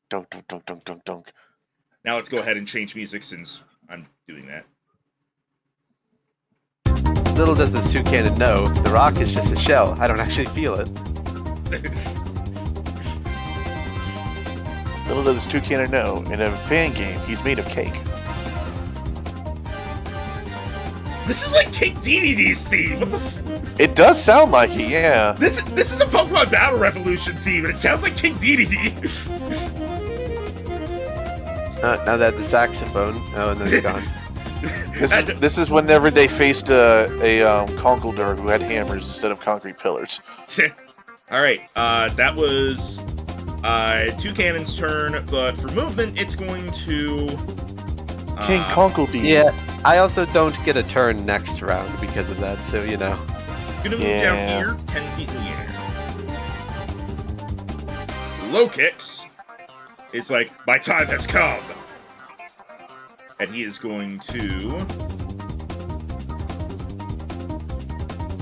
Dunk, dunk, dunk, dunk, dunk, dunk. Now let's go ahead and change music since I'm doing that. Little does the toucan know, the rock is just a shell. I don't actually feel it. Little does Toucannon know, in a fan game, he's made of cake. This is like King DDD's theme. What the It does sound like it, yeah. This is a Pokemon Battle Revolution theme, and it sounds like King DDD. Now that the saxophone. Oh, and then it's gone. This is whenever they faced a Conkeldurr who had hammers instead of concrete pillars. All right, that was Toucannon's turn, but for movement, it's going to King Conkeldurr. Yeah, I also don't get a turn next round because of that, so you know. Gonna move down here, 10 feet in the air. Low kicks. It's like, my time has come. And he is going to...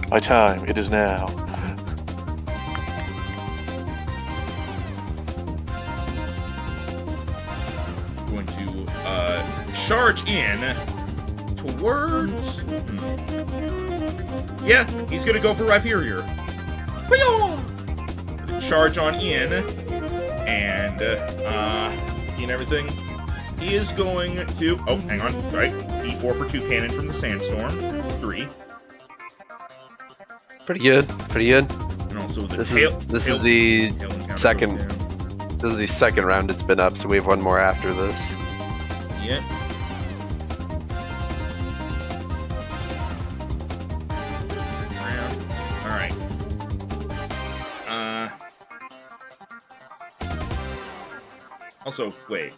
My time, it is now. Going to charge in towards... Yeah, he's gonna go for Rhyperior. Charge on in, and and everything. He is going to... Oh, hang on. Sorry. D4 for Toucannon from the Sandstorm. 3. Pretty good. Pretty good. And also the This tail... is tail- the tail encounter second. goes down. This is the second round it's been up, so we have one more after this. Yep. Alright. Also, wait.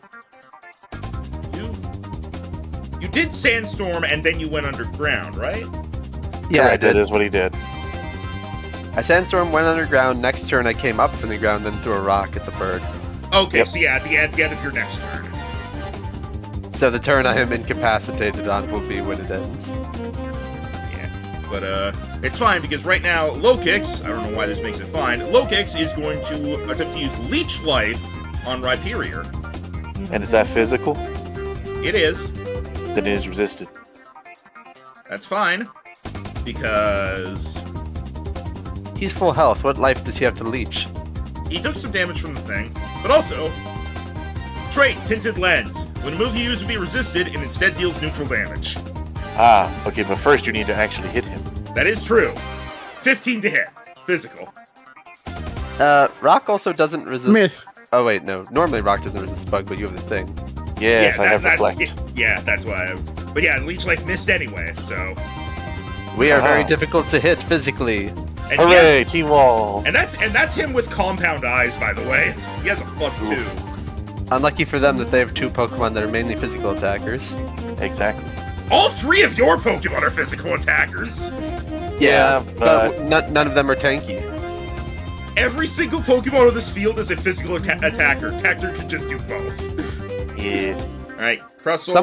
You did Sandstorm and then you went underground, right? Yeah, I That did. is what he did. I Sandstorm, went underground. Next turn, I came up from the ground, then threw a rock at the bird. Okay, Yep. so yeah, at the end of your next turn. So the turn I am incapacitated on will be when it ends. Yeah. But it's fine because right now, Low Kicks, I don't know why this makes it fine, Low Kicks is going to attempt to use Leech Life on Rhyperior. And is that physical? It is. Then it is resisted. That's fine. Because He's full health. What life does he have to leech? he took some damage from the thing, but also, trait, Tinted Lens. When a move you use will be resisted and instead deals neutral damage. Ah, okay, but first you need to actually hit him. That is true. 15 to hit. Physical. Rock also doesn't resist... Miss. Oh, wait, no. Normally Rock doesn't resist bug, but you have the thing. Yes, I have that- reflect. Yeah, that's why. But yeah, Leech Life missed anyway, so. We are very Wow. difficult to hit physically. And Hooray, Team Wall! And that's him with Compound Eyes, by the way. He has a +2. Unlucky for them that they have 2 Pokemon that are mainly physical attackers. Exactly. All 3 of your Pokemon are physical attackers. Yeah, but none of them are tanky. Every single Pokemon on this field is a physical attacker. Cacturn can just do both. yeah. Alright, Crustle.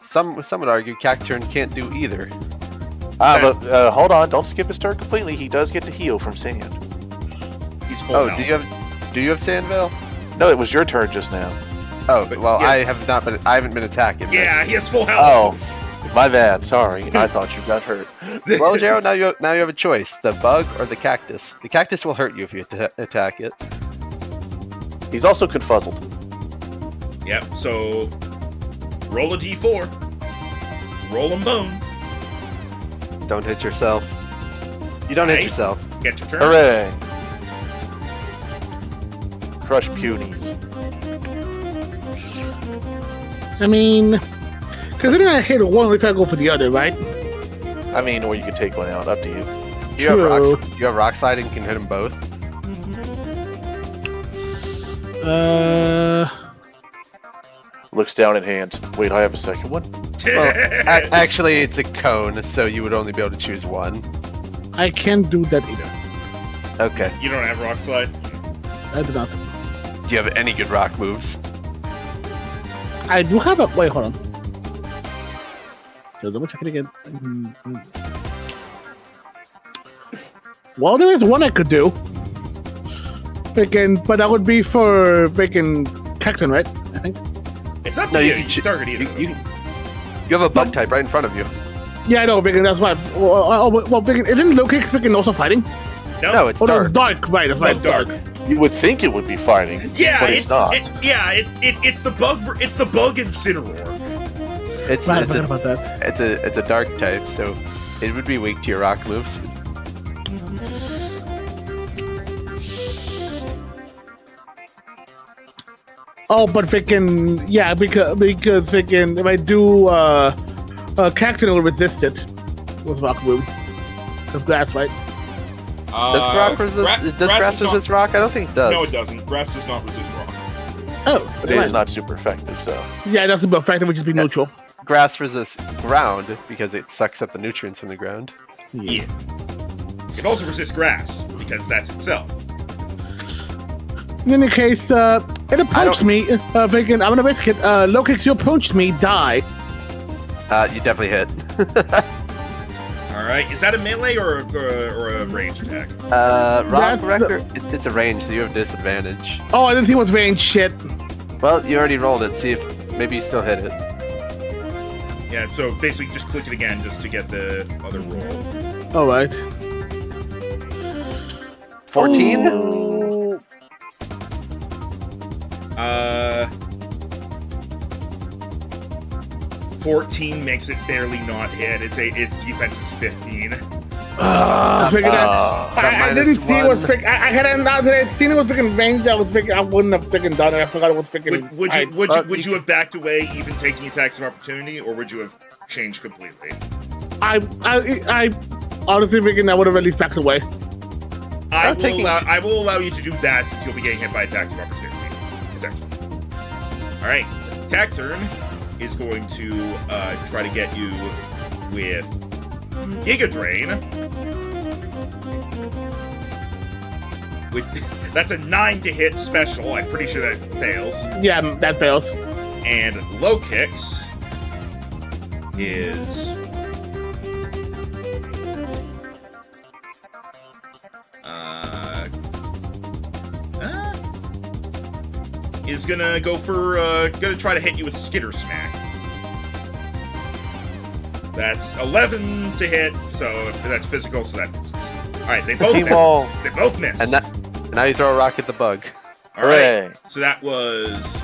Some would argue Cacturn can't do either. But hold on, don't skip his turn completely. He does get to heal from sand. He's full Oh, health. do you have Sandvale? No, it was your turn just now. Oh, But, well, yeah. I haven't been attacking. Yeah, he has full health. Oh, my bad. Sorry, I thought you got hurt. Well, Jero, now you have a choice: the bug or the cactus. The cactus will hurt you if you attack it. He's also confuzzled. Yep, so roll a d4. Roll 'em bone. Don't hit yourself. You don't hit Nice. yourself. Get your turn. Hooray! Crush punies. I mean, considering I hit one, if I go for the other, right? I mean, or you could take one out. Up to you. Do you True. have rock sliding? Can hit them both. Looks down at hands. Wait, I have a second one. Well, actually, it's a cone, so you would only be able to choose one. I can't do that either. Okay. You don't have Rock Slide? I do not. Do you have any good rock moves? I do have a. Wait, hold on. So double check it again. Well, there is one I could do. Freaking, but that would be for freaking Cacturn, right? I think. It's up to No, you. you You can can target either. You have a bug type right in front of you. Yeah, I know, freaking. That's why. Well, freaking, isn't Low Kicks freaking also fighting? No, No, it's Oh, no, dark. it's dark. Right, that's No, right. dark. You would think it would be fighting, Yeah, but it's not. it's the bug. It's the bug Incineroar. It's I it's forgot a, about that. it's a dark type, so it would be weak to your rock moves. Oh, but freaking yeah, because freaking if I do cactus will resist it with rock move. With grass, right? Does rock resist? Does grass resist rock? I don't think it does. No, it doesn't. Grass does not resist rock. Oh, But it is not super effective, so. Yeah, that's about fact. It would just be neutral. Grass resists ground because it sucks up the nutrients from the ground. Yeah. It can also resist grass because that's itself. In any case, it approached me. Freaking, I'm gonna risk it. Low kicks, you approached me. Die. You definitely hit. All right. Is that a melee or a range attack? Rock That's Wrecker, it's a range, so you have disadvantage. Oh, I didn't see what's range. Shit. Well, you already rolled it. See if maybe you still hit it. Yeah. So basically, just click it again just to get the other roll. All right. 14. Oh. 14 makes it barely not hit. Its defense is 15. I didn't see it was freaking. I had seen it was freaking range. I was freaking. I wouldn't have freaking done it. I forgot it was freaking. Would you have backed away, even taking attacks of opportunity, or would you have changed completely? I honestly freaking. I would have at least backed away. I will allow you to do that since you'll be getting hit by attacks of opportunity. Potentially. All right, Cacturn is going to try to get you with Giga Drain. That's a 9 to hit special. I'm pretty sure that fails. Yeah, that fails. And Low Kicks is is gonna go for gonna try to hit you with Skitter Smack. That's 11 to hit, so that's physical, so that misses. All right, they both miss. They both miss. And now you throw a rock at the bug. All right, so that was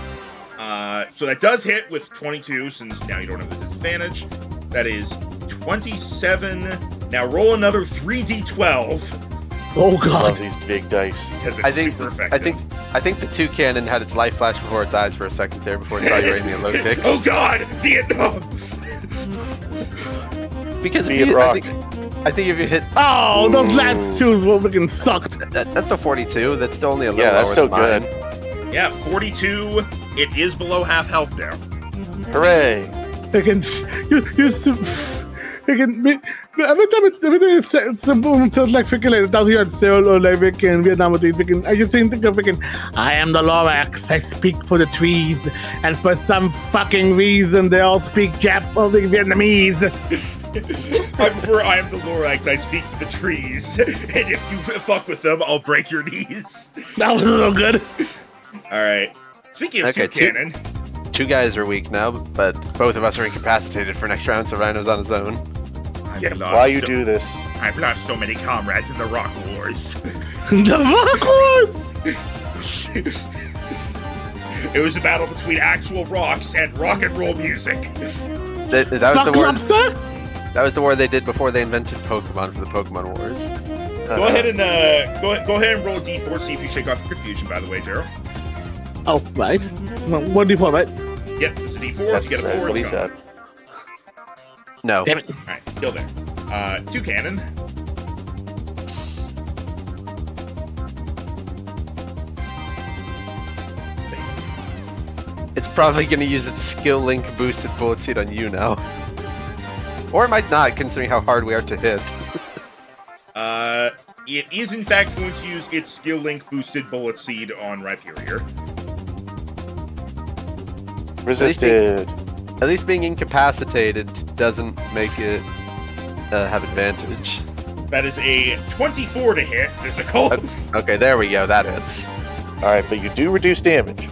so that does hit with 22, since now you don't have the disadvantage. That is 27. Now roll another 3d12. Oh I god. love these big dice. Because it's super effective. I think the toucan had its life flash before its eyes for a second there before it saw you aiming at low kicks. Oh god, Vietnam! Because I think if you hit, Oh, those last two freaking sucked. that's a 42. That's still only a little Yeah, that's lower still than good. mine. Yeah, 42. It is below half health now. Hooray! Freaking, freaking, every time it's someone feels like freaking like 1,000 yards still or like freaking Vietnam with these freaking, I just think of freaking, I am the Lorax, I speak for the trees, and for some fucking reason they all speak Vietnamese. I am the Lorax, I speak for the trees, and if you fuck with them, I'll break your knees. That was a little good. Alright, speaking of Toucanon. Two guys are weak now, but both of us are incapacitated for next round, so Rhino's on his own. Why you do this? I've lost so many comrades in the Rock Wars. The Rock Wars! It was a battle between actual rocks and rock and roll music. That was the war. Lobster? That was the war they did before they invented Pokemon for the Pokemon Wars. Go ahead and go ahead and roll a d4. See if you shake off your confusion. By the way, Gerald. Oh, right. No, 1d4, right? Yep, it's a d4. That's If you get a 4, what he it's said. gone. No. Damn it. Alright, still there. Toucanon. It's probably going to use its skill link boosted bullet seed on you now. Or it might not, considering how hard we are to hit. It is in fact going to use its skill link boosted bullet seed on Rhyperior. Resisted. At least being incapacitated doesn't make it have advantage. That is a 24 to hit physical. Okay, there we go. That hits. Alright, but you do reduce damage.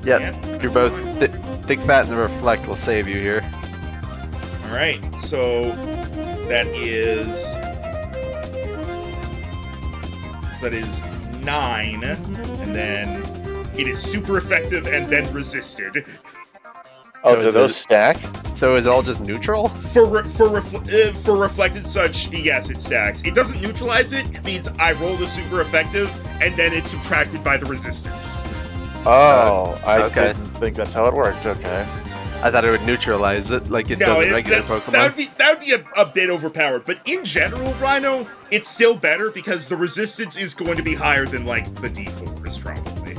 Yep. Yeah, You're both thick, fat, and reflect will save you here. Alright, so that is 9, and then it is super effective and then resisted. Oh, So do is those it- stack? So is it all just neutral? For reflected such, yes, it stacks. It doesn't neutralize it. It means I roll the super effective, and then it's subtracted by the resistance. Oh, I okay. didn't think that's how it worked. Okay. I thought it would neutralize it like it does in regular Pokemon. That would be a bit overpowered. But in general, Rhino, it's still better because the resistance is going to be higher than like the D4s probably.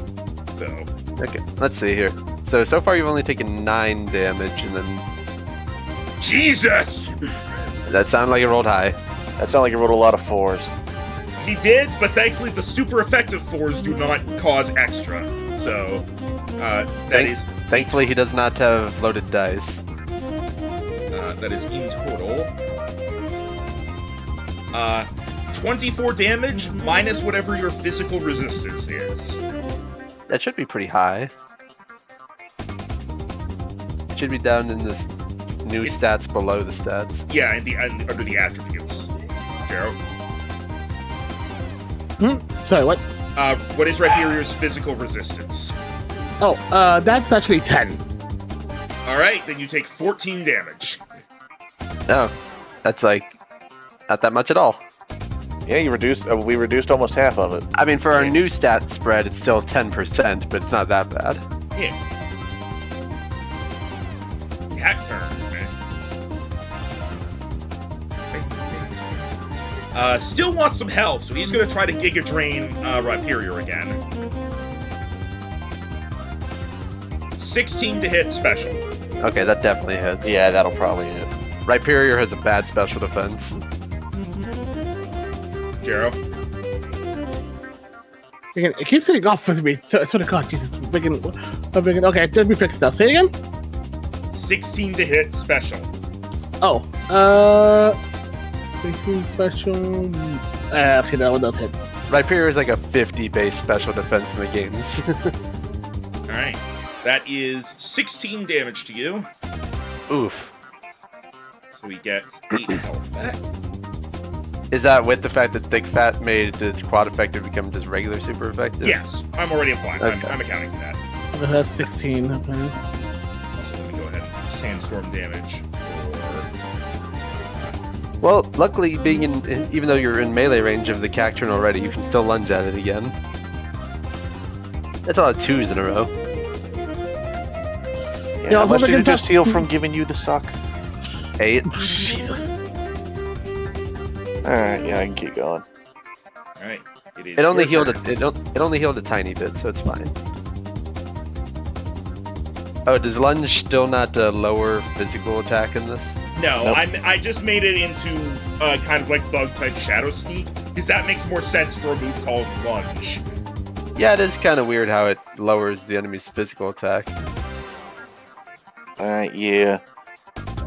So Okay, let's see here. So far you've only taken 9 damage, and then Jesus, that sounded like it rolled high. That sounded like you rolled a lot of 4s. he did, but thankfully the super effective 4s do not cause extra. So Thankfully, he does not have loaded dice. that is in total 24 damage minus whatever your physical resistance is. That should be pretty high. Should be down in this new stats below the stats. Yeah, and under the attributes. Gerald, Sorry, what? what is Rhyperior's physical resistance? Oh, that's actually 10. All right, then you take 14 damage. Oh, that's like not that much at all. Yeah, you reduced. We reduced almost half of it. I mean, for our new stat spread, it's still 10%, but it's not that bad. Yeah. Cat turn. Still wants some health, so he's gonna try to Giga Drain Rhyperior again. 16 to hit special. Okay, that definitely hits. Yeah, that'll probably hit. Rhyperior has a bad special defense. Jero. Again, it keeps getting off with me. So the god, Jesus. Okay, let me fix now. Say it again? 16 to hit special. Oh, 16 special. Okay, that one does hit. Rhyperior is like a 50 base special defense in the games. Alright. That is 16 damage to you. Oof. So we get 8 health back. Is that with the fact that Thick Fat made the quad effective become just regular super effective? Yes, I'm already applying. Okay. I'm accounting for that. That's 16. Okay. Also, let me go ahead and sandstorm damage for... Well, luckily, being even though you're in melee range of the Cacturn already, you can still lunge at it again. That's a lot of 2s in a row. Yeah, Yeah, how much also did it against just that- heal from giving you the suck? 8. Jesus. Alright, yeah, I can keep going. Alright. It is It only your healed turn. it only healed a tiny bit, so it's fine. Oh, does lunge still not lower physical attack in this? No, Nope. I just made it into kind of like bug type Shadow Sneak, because that makes more sense for a move called Lunge. Yeah, it is kind of weird how it lowers the enemy's physical attack. Alright, yeah.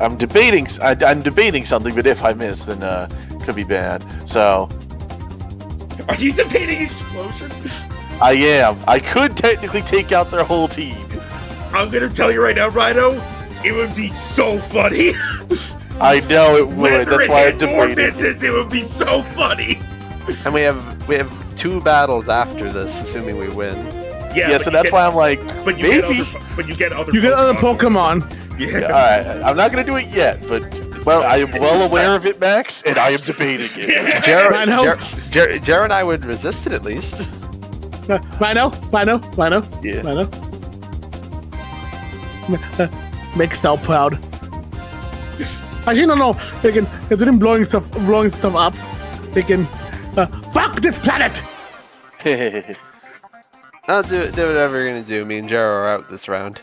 I'm debating something, but if I miss, then could be bad. So Are you debating Explosion? I am. I could technically take out their whole team. I'm gonna tell you right now, Rhino, it would be so funny. I know it would. Whether That's it why I'm hits or debating. misses, it would be so funny. And we have 2 battles after this, assuming we win. Yeah, but so you that's get- why I'm like, But you maybe. get other. You get other Pokemon. Yeah. Alright, I'm not gonna do it yet, but well, I am well aware of it, Max, and I am debating it. I know. Jer and I would resist it at least. Rhino. Yeah. Rhino. Make Cell proud. Actually, no. They can. They're doing blowing stuff up. They can. Fuck this planet. I'll do whatever you're gonna do. Me and Jero are out this round.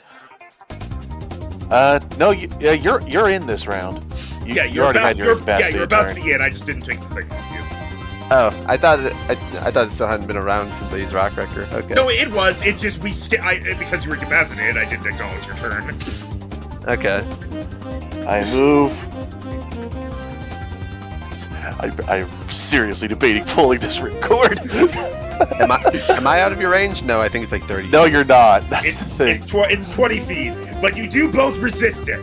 No, you're in this round. You already had your capacity you're about turn. to be in. I just didn't take the thing off you. Oh, I thought it still hadn't been around since I used Rock Wrecker. Okay. No, it was. It's just because you were incapacitated, I didn't acknowledge your turn. Okay. I move. I'm seriously debating pulling this record. Am I out of your range? No, I think it's like 30. No, you're not. That's the thing. It's 20 feet, but you do both resist it.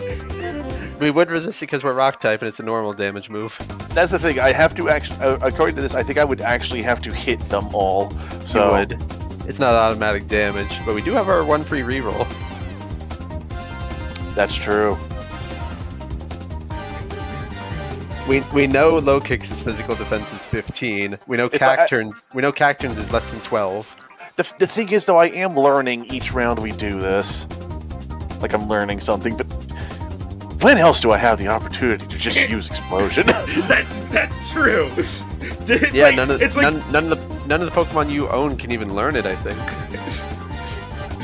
We would resist it because we're rock type and it's a normal damage move. That's the thing. I have to actually, according to this, I think I would actually have to hit them all. So You would. It's not automatic damage, but we do have our 1 free reroll. that's true. We know low kicks' physical defense is 15. We know It's Cacturns is less than 12. The thing is, though, I am learning each round we do this. Like I'm learning something, but when else do I have the opportunity to just use explosion? That's true. It's Yeah, like, none of it's like the Pokemon you own can even learn it, I think.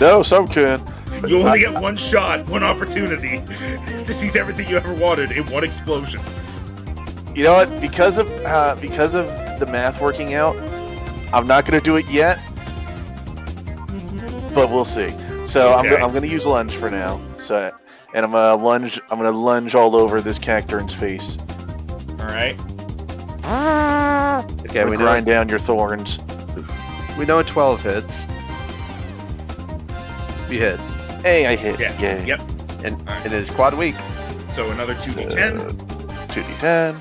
No, some can. you only get one shot, one opportunity to seize everything you ever wanted in one explosion. You know what? Because of the math working out, I'm not going to do it yet, but we'll see. So Okay. I'm going to use lunge for now. So, and I'm going to lunge all over this Cacturn's face. All right. Okay, I'm gonna grind down your thorns. we know a 12 hits. We hit, Hey, I hit. Yeah. Yay. Yep. and Alright. it is quad weak. So another 2d10. 2d10.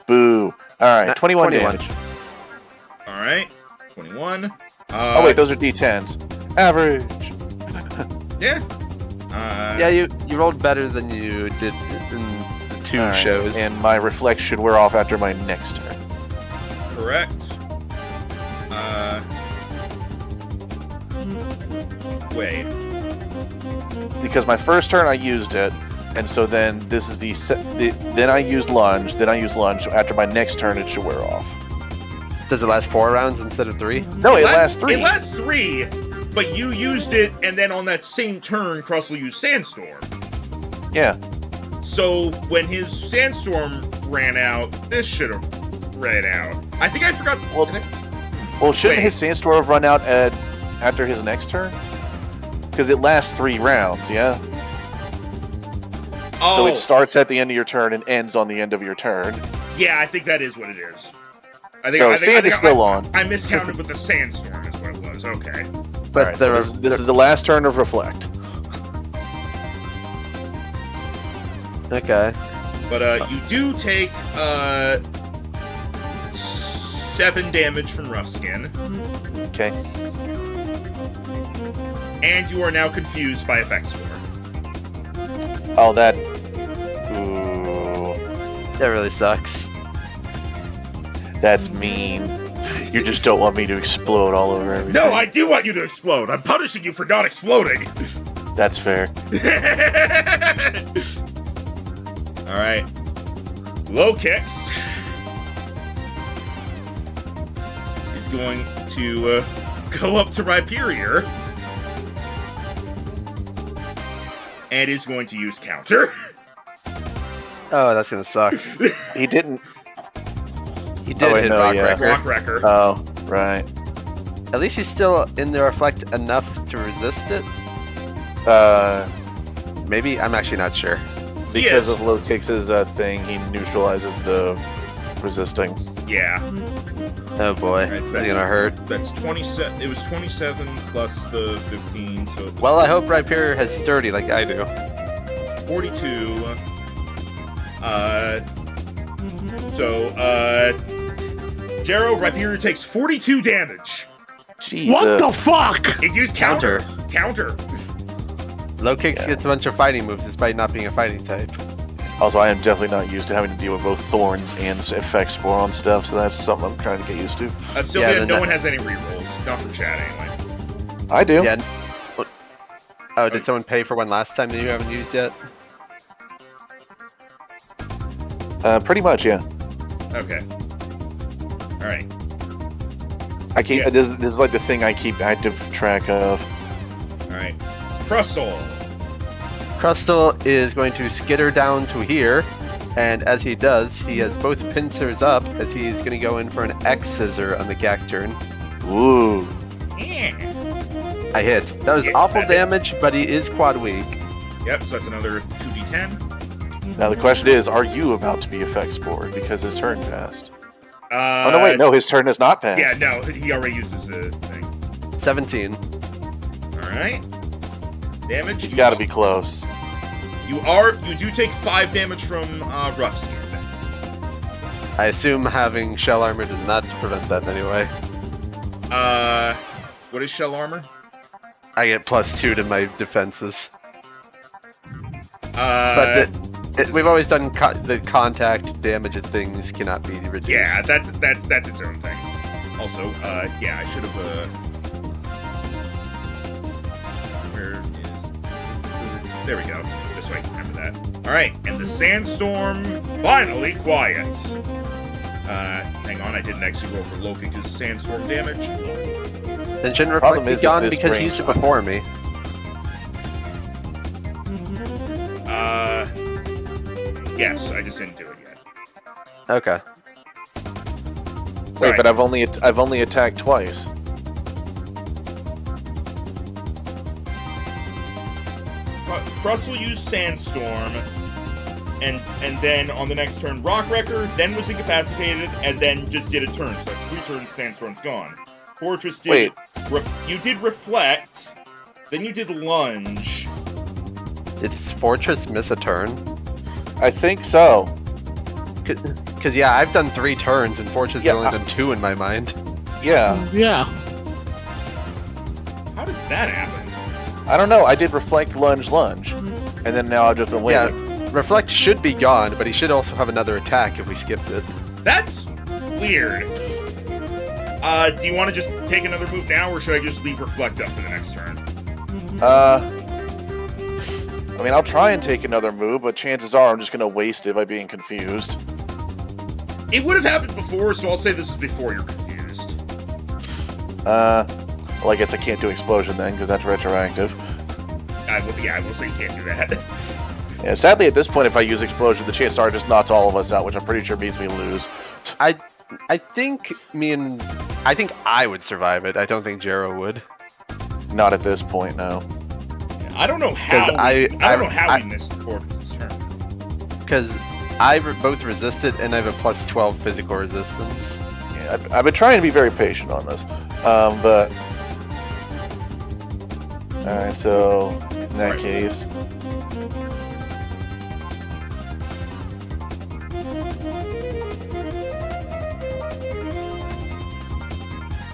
Boo. All right, 21 damage. All right. 21. Oh wait, those are d10s. Average. Yeah. Yeah, you rolled better than you did in the 2 All right, shows. and my reflex should wear off after my next turn. Correct. Wait. Because my first turn I used it, and so then this is then I used lunge. Then I used lunge. After my next turn, it should wear off. Does it last 4 rounds instead of 3? No, it lasts 3. It lasts 3, but you used it, and then on that same turn, Crustle used Sandstorm. Yeah. So when his Sandstorm ran out, this should have ran out. I think I forgot. Well, shouldn't Wait. his sandstorm run out after his next turn? Because it lasts 3 rounds. Yeah. Oh, So it starts at the end of your turn and ends on the end of your turn. yeah, I think that is what it is. I So sand is still on. I miscounted with the Sandstorm is what it was. Okay. But Alright, so this is the last turn of reflect. Okay. But you do take 7 damage from Rough Skin, Okay. and you are now confused by Effect Score. Oh, that. Ooh, That really sucks. that's mean. You just don't want me to explode all over everything. No, I do want you to explode. I'm punishing you for not exploding. That's fair. All right. Low kicks. He's going to go up to Rhyperior. And is going to use counter. Oh, that's gonna suck. He didn't. He did wait, hit no, Rock yeah. Wrecker. Rock Wrecker. Oh, right. At least he's still in the reflect enough to resist it. Maybe, I'm actually not sure. Because Yes. of low kicks' thing, he neutralizes the resisting. Yeah. Oh boy, Right, it's gonna hurt. That's 27. It was 27 plus the 15. So it's Well, I hope Rhyperior has sturdy like I do. 42. Jero, Rhyperior takes 42 damage. Jesus. What the fuck? It used counter. Counter. Low kicks Yeah. gets a bunch of fighting moves despite not being a fighting type. Also, I am definitely not used to having to deal with both thorns and effect spore on stuff, so that's something I'm trying to get used to. Sylvia, then no that- one has any rerolls. Not for chat, anyway. I do. Yeah. Oh, did someone pay for one last time that you haven't used yet? Pretty much, yeah. Okay. Alright. I keep Yeah. this is like the thing I keep active track of. Alright. Crustle. Crustle is going to skitter down to here, and as he does, he has both pincers up as he's going to go in for an X scissor on the Cacturn. Ooh. Yeah. I hit. That was Yeah, awful that hits. damage, but he is quad weak. Yep, so that's another 2d10. Now the question is, are you about to be effect spored because his turn passed? Oh Oh no, wait, no, his turn has not passed. Yeah, no, he already uses the thing. 17. Alright. Damage. He's got to be close. You do take 5 damage from rough skin. I assume having shell armor does not prevent that in any way. What is shell armor? I get +2 to my defenses. But we've always done the contact damage of things cannot be reduced. Yeah, that's its own thing. Also, yeah, I should have. Where is? There we go. This way. Remember that. All right, and the sandstorm finally quiets. Hang on, I didn't actually go over Loki's sandstorm damage. Then shouldn't Problem reflect is be at gone this because range- you used it before me. Yes, I just didn't do it yet. Okay. Wait, Sorry. but I've only attacked twice. Russ will use Sandstorm, and then on the next turn, Rock Wrecker, then was incapacitated, and then just did a turn. So that's 3 turns, Sandstorm's gone. Fortress did... Wait. You did Reflect, then you did Lunge. Did Fortress miss a turn? I think so. Because, yeah, I've done 3 turns, and Fortress Yeah, has only done 2 in my mind. Yeah. Yeah. How did that happen? I don't know. I did reflect, lunge, and then now I've just been waiting. Yeah, Reflect should be gone, but he should also have another attack if we skipped it. That's weird. Do you want to just take another move now, or should I just leave Reflect up for the next turn? I mean, I'll try and take another move, but chances are I'm just going to waste it by being confused. It would have happened before, so I'll say this is before you're confused. Well, I guess I can't do explosion then, because that's retroactive. I will say you can't do that. Yeah, sadly, at this point, if I use explosion, the chances are it just knocks all of us out, which I'm pretty sure means we lose. I think I would survive it. I don't think Jero would. Not at this point, no. I don't know how. I don't know how we missed Fortress's turn. Because I both resist it, and I have a +12 physical resistance. Yeah, I've been trying to be very patient on this, but... Alright, so, in that case...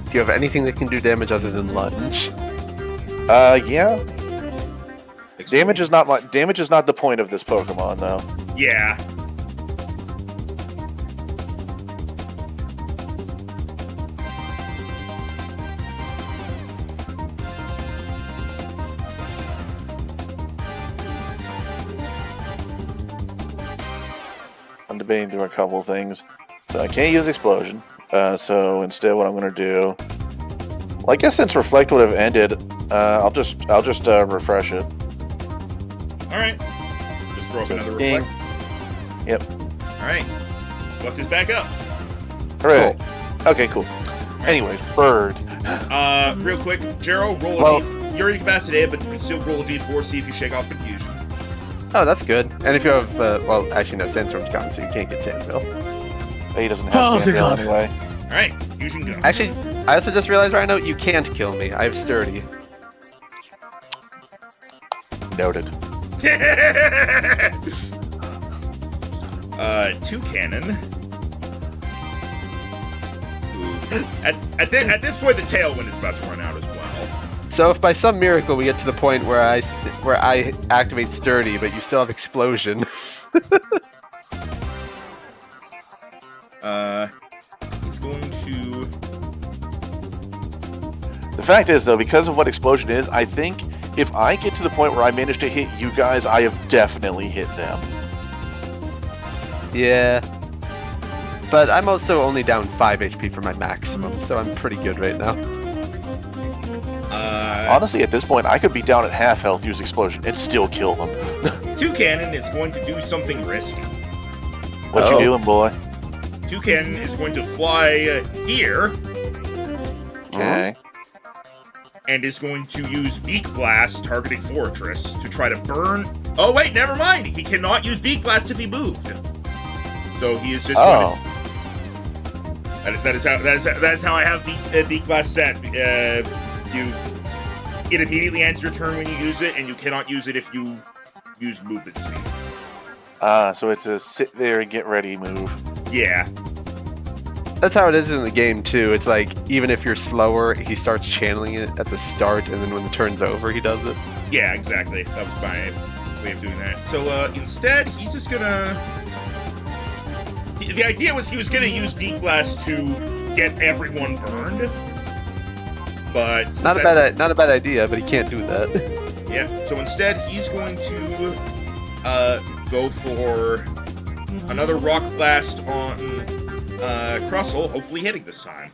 Do you have anything that can do damage other than lunge? Yeah. Damage is not the point of this Pokemon, though. Yeah. I'm debating through a couple things. So I can't use Explosion. So instead what I'm going to do... Well, I guess since Reflect would have ended, I'll just refresh it. Alright. Just throw up So another ding. Reflect. Yep. Alright. Reflect is back up. Hooray. Okay, cool. Anyways, Bird. Real quick, Jero, roll a D. You're incapacitated, but you can still roll a D4, see if you shake off confusion. Oh, that's good. And if you have, well, actually no, Sandstorm's gone, so you can't get Sandville. He doesn't have Oh, dear Sandville God. anyway. Alright, fusion go. Actually, I also just realized right now, you can't kill me. I have Sturdy. Noted. Toucannon. At this point, the Tailwind is about to run out as well. So if by some miracle we get to the point where I activate Sturdy, but you still have Explosion, He's going to... The fact is, though, because of what Explosion is, I think if I get to the point where I manage to hit you guys, I have definitely hit them. yeah. But I'm also only down 5 HP for my maximum, so I'm pretty good right now. Honestly, at this point, I could be down at half health, use Explosion, and still kill them. Toucannon is going to do something risky. What you doing, boy? Toucannon is going to fly here Okay. and is going to use Beak Blast targeting Fortress to try to burn... Oh, wait, never mind. He cannot use Beak Blast if he moved. So he is just going to... That is how I have Beak Blast set. It immediately ends your turn when you use it, and you cannot use it if you use movement speed. So it's a sit there and get ready move. Yeah. That's how it is in the game too. It's like even if you're slower, he starts channeling it at the start, and then when the turn's over, he does it. Yeah, exactly. That was my way of doing that. So instead, he's just gonna. The idea was he was gonna use Deep Blast to get everyone burned, but Not a bad idea, but he can't do that. Yeah. So instead, he's going to go for another Rock Blast on Crustle, hopefully hitting this time.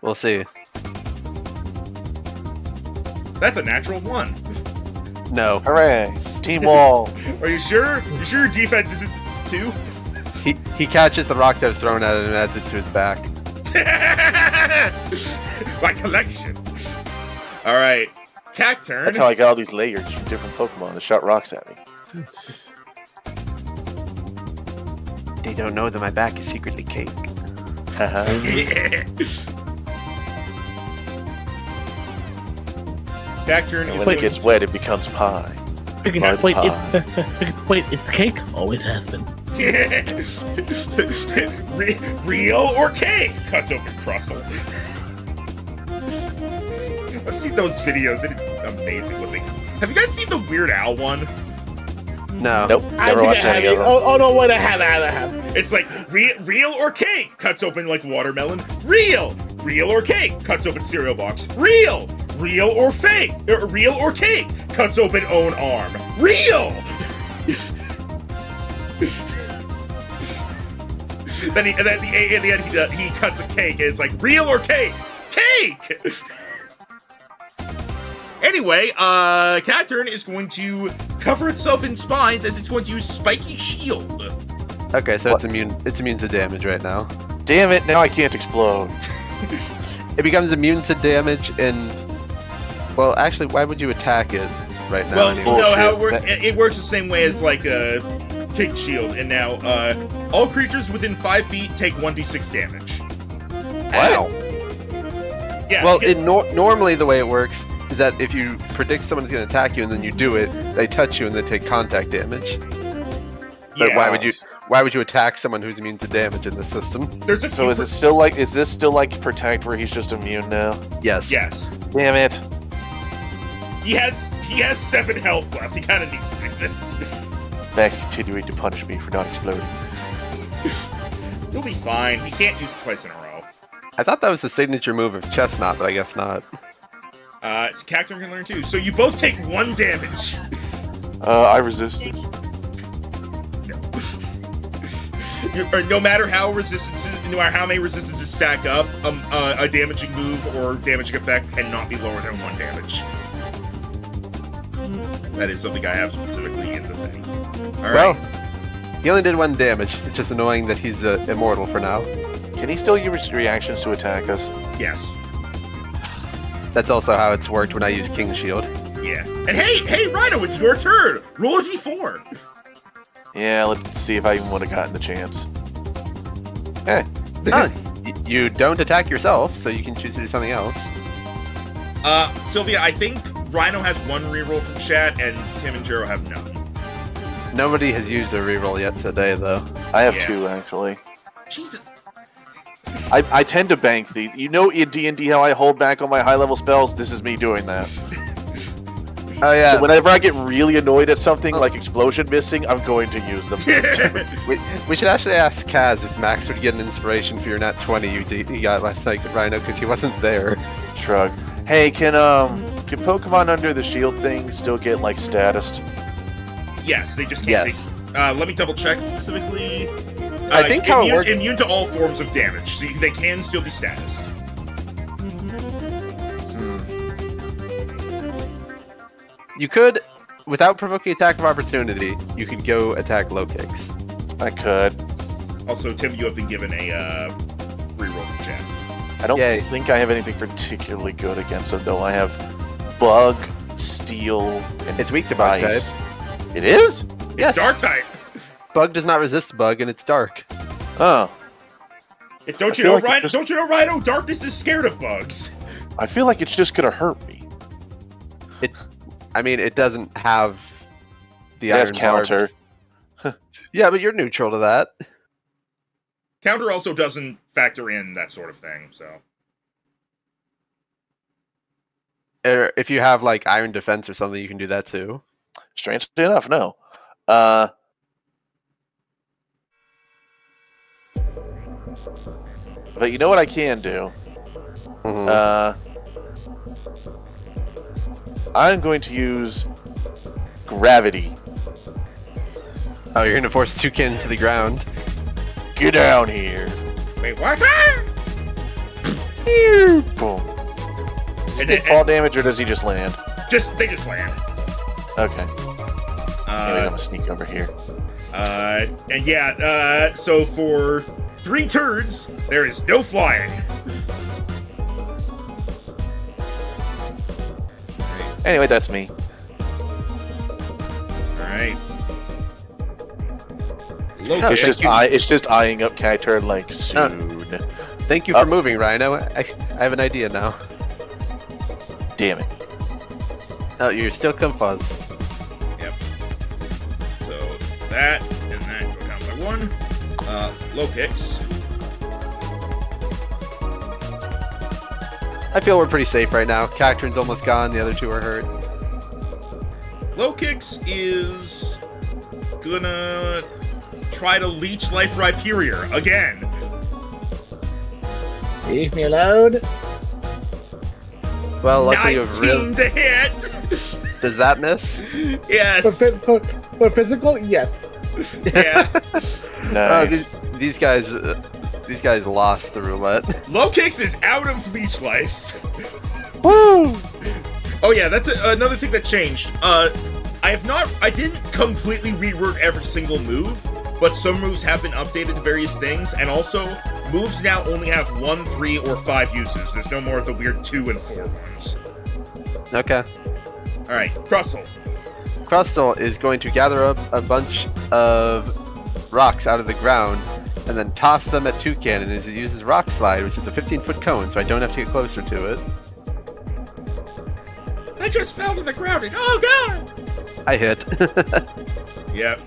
We'll see. That's a natural 1. No. Hooray! Team wall. Are you sure? You sure your defense isn't 2? He catches the rock that was thrown at him and adds it to his back. My collection. All right, Cacturn. That's how I got all these layers from different Pokemon that shot rocks at me. They don't know that my back is secretly cake. Cacturn And is when it gets wet, it becomes pie. Mud Wait, pie. wait, it's cake? Always has been. Real or cake? Cuts open Crustle. I've seen those videos. It's amazing what they. Have you guys seen the Weird Al one? No. Nope, never watched any of them. Oh no, what I have. It's like real or cake? Cuts open like watermelon. Real or cake? Cuts open cereal box. Real or fake? Real or cake? Cuts open own arm. Real. then in the end he cuts a cake and it's like real or cake? Cake. Anyway, Cacturn is going to cover itself in spines as it's going to use Spiky Shield. Okay, so What? it's immune to damage right now. Damn it! Now I can't explode. It becomes immune to damage and well, actually, why would you attack it right now? Well, anyway? you know how it Bullshit. works. It works the same way as like a Cake Shield, and now all creatures within 5 feet take 1d6 damage. Wow. Yeah. Well, because- normally the way it works is that if you predict someone's going to attack you and then you do it, they touch you and they take contact damage. But yeah. why would you attack someone who's immune to damage in this system? There's a So few is this still like Protect where he's just immune now? Yes. Yes. Damn it. He has 7 health left. He kind of needs to do this. Max continuing to punish me for not exploding. He'll be fine. He can't use it twice in a row. I thought that was the signature move of Chestnut, but I guess not. So Cacturn can learn too. So you both take 1 damage. I resist. No matter how no matter how many resistances stack up, a damaging move or damaging effect cannot be lower than 1 damage. That is something I have specifically in the thing. All right. Well, he only did 1 damage. It's just annoying that he's immortal for now. Can he still use reactions to attack us? Yes. That's also how it's worked when I use King Shield. Yeah. And hey, Rhino, it's your turn. Roll a d4. Yeah, let's see if I even would have gotten the chance. Hey, You don't attack yourself, so you can choose to do something else. Sylvia, I think Rhino has 1 reroll from chat, and Tim and Jero have none. Nobody has used a reroll yet today, though. I have Yeah. 2 actually. Jesus. I tend to bank these. You know in D&D how I hold back on my high-level spells? This is me doing that. Oh yeah. So whenever I get really annoyed at something like explosion missing, I'm going to use them. we should actually ask Kaz if Max would get an inspiration for your nat 20 you got last night at Rhino, because he wasn't there. Shrug. Hey, can Pokemon under the shield thing still get like statused? Yes, they just can't Yes. take... let me double check specifically. I think how it works... Immune to all forms of damage, so they can still be statused. You could, without provoking attack of opportunity, you could go attack low kicks. I could. Also, Tim, you have been given a reroll from chat. I don't Yay. think I have anything particularly good against it, though. I have Bug, Steel, and It's weak to bug Ice. type. It is? Yes. Dark type. Bug does not resist bug, and it's dark. Oh. Don't you feel know, like it Rhino? just- Don't you know, Rhino? Darkness is scared of bugs. I feel like it's just gonna hurt me. I mean, it doesn't have the That's iron counter. barbs. Yeah, but you're neutral to that. Counter also doesn't factor in that sort of thing, so. Or if you have like iron defense or something, you can do that too. Strangely enough, no. But you know what I can do? Mhm. I'm going to use gravity. Oh, you're gonna force Toucan to the ground. Get down here. Wait, what? Boom. Does he And take then- fall damage or does he just land? They just land. Okay. Anyway, I'm gonna sneak over here. And yeah, so for 3 turns, there is no flying. Anyway, that's me. Alright. It's just eyeing up Can I turn like soon. Thank you for moving, Rhino. I have an idea now. Damn it. Oh, you're still confused. Yep. So that and that go down by 1. Low kicks. I feel we're pretty safe right now. Cactrin's almost gone. The other 2 are hurt. Low kicks is gonna try to leech life Rhyperior again. Leave me alone. Well, luckily you 19 to hit. Does that miss? Yes. For physical, yes. Yeah. Nice. These guys lost the roulette. Low kicks is out of leech lives. Woo! Oh yeah, that's another thing that changed. I didn't completely rework every single move, but some moves have been updated to various things, and also, moves now only have 1, 3, or 5 uses. There's no more of the weird 2 and 4 ones. Okay. Alright, Crustle. Crustle is going to gather up a bunch of rocks out of the ground and then toss them at Toucan, and it uses Rock Slide, which is a 15-foot cone, so I don't have to get closer to it. I just fell to the ground and oh god! I hit. Yep.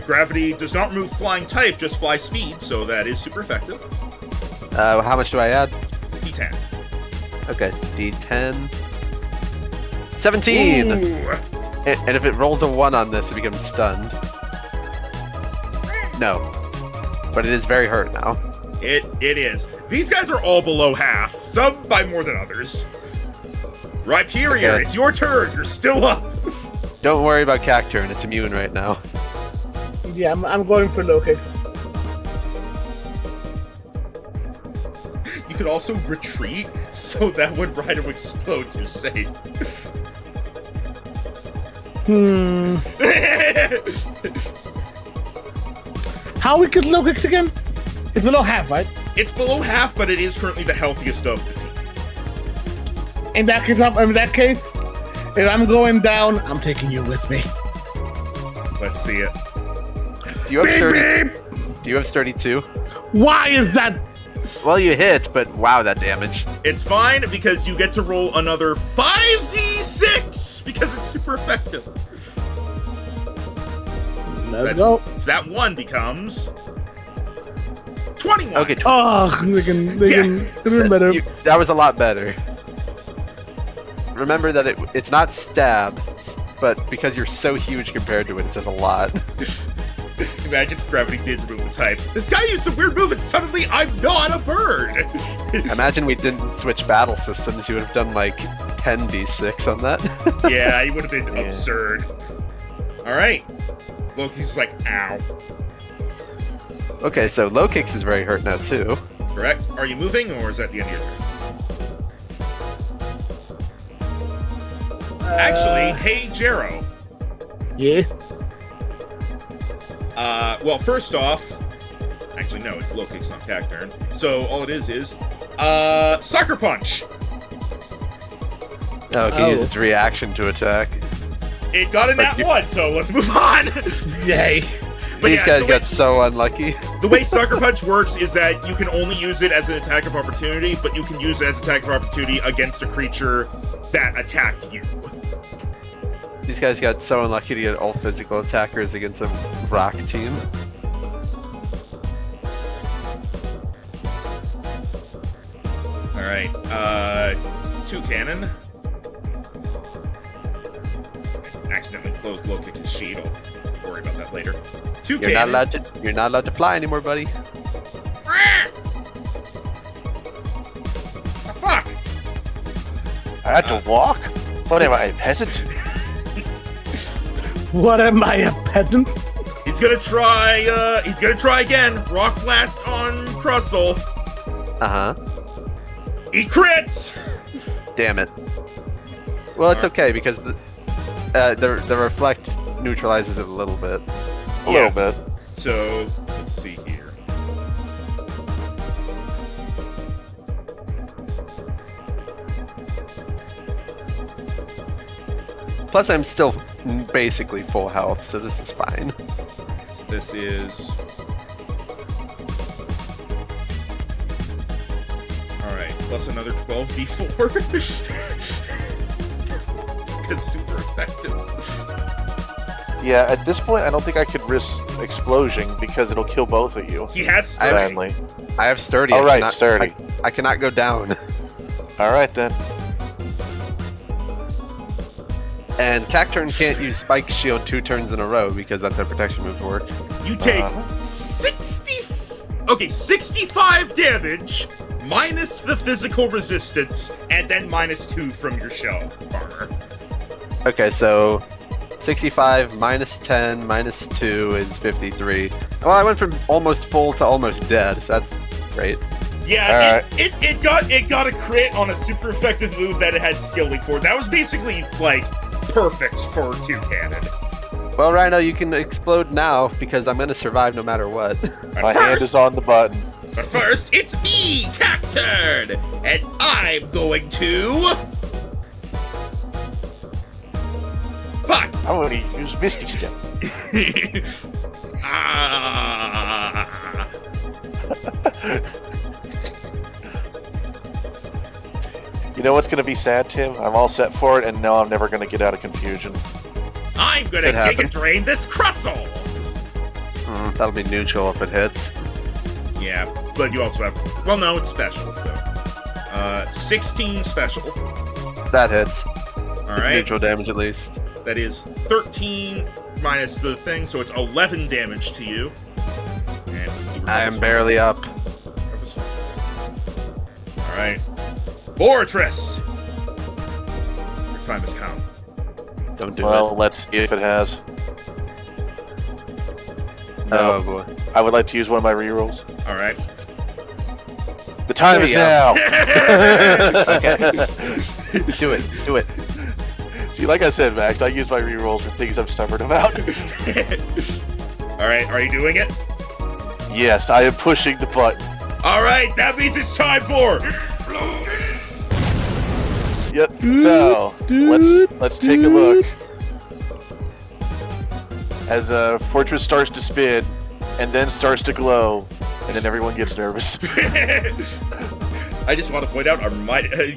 Gravity does not remove flying type, just fly speed, so that is super effective. How much do I add? D10. Okay, D10. 17! Ooh. And if it rolls a 1 on this, it becomes stunned. No. But it is very hurt now. It is. These guys are all below half, some by more than others. Rhyperior, Okay. it's your turn. You're still up. Don't worry about Cacturn, it's immune right now. Yeah, I'm going for low kicks. You could also retreat, so that when Rhino explodes, you're safe. How weak is low kicks again? It's below half, right? It's below half, but it is currently the healthiest of the team. In that case, if I'm going down, I'm taking you with me. Let's see it. Do you have Beep, sturdy? beep. Do you have sturdy too? Why is that? Well, you hit, but wow, that damage. It's fine because you get to roll another 5d6 because it's super effective. Let's go. So that 1 becomes 21. Okay, Oh, they can do better. that was a lot better. Remember that it's not stab, but because you're so huge compared to it, it does a lot. Imagine if Gravity did remove the type. This guy used some weird move and suddenly I'm not a bird! Imagine we didn't switch battle systems, you would have done like 10d6 on that. Yeah, he would have been absurd. Alright. Loki's like, ow. Okay, so low kicks is very hurt now too. Correct? Are you moving or is that the end of your turn? Actually, hey, Jero. Yeah. Well, first off, actually, no, it's low kicks, not Cacturn. So all it is, Sucker Punch! Oh, it can use its reaction to attack. It got a nat 1, so let's move on! Yay. But These yeah, guys the got way- so unlucky. The way Sucker Punch works is that you can only use it as an attack of opportunity, but you can use it as an attack of opportunity against a creature that attacked you. These guys got so unlucky to get all physical attackers against a rock team. Alright, two cannon. Accidentally closed low kick his sheet. I'll worry about that later. Two You're cannon. not allowed to fly anymore, buddy. Oh, fuck! I had to walk? What am I, a peasant? What am I, a peasant? He's gonna try again. Rock blast on Crustle. Uh-huh. He crits! Damn it. Well, it's okay because the reflect neutralizes it a little bit. A little bit. So, let's see here. Plus, I'm still basically full health, so this is fine. So this is... Alright, plus another 12d4. It's super effective. Yeah, at this point, I don't think I could risk explosion because it'll kill both of you. He has I have- Sadly. I have sturdy. All I right, cannot- sturdy. I cannot go down. All right then. And Cacturn can't use Spike Shield 2 turns in a row because that's how protection moves work. You take Uh-huh. 65 damage minus the physical resistance, and then minus 2 from your shell armor. Okay, so 65 minus 10 minus 2 is 53. Well, I went from almost full to almost dead, so that's great. Yeah, Alright. it got a crit on a super effective move that it had skilling for. That was basically like perfect for two cannon. Well, Rhino, you can explode now because I'm gonna survive no matter what. But My hand is on the button. But first, it's me, Cacturn, and I'm going to. Fuck. I'm going to use Misty Step. Ah. You know what's going to be sad, Tim? I'm all set for it, and now I'm never going to get out of confusion. I'm gonna Could happen. Giga Drain this Crustle! That'll be neutral if it hits. Yeah, but you also have. Well, no, it's special, so. 16 special. That hits. Alright. Neutral damage at least. That is 13 minus the thing, so it's 11 damage to you. And I am barely up. Alright. Fortress! Your time has come. Don't do Well, it. let's see if it has. No, Oh boy. I would like to use one of my rerolls. Alright. The time There is you now! Do it. Do it. See, like I said, Max, I use my rerolls for things I'm stubborn about. Alright, are you doing it? Yes, I am pushing the button. Alright, that means it's time for. Yep. So let's take a look as Fortress starts to spin, and then starts to glow, and then everyone gets nervous. I just want to point out,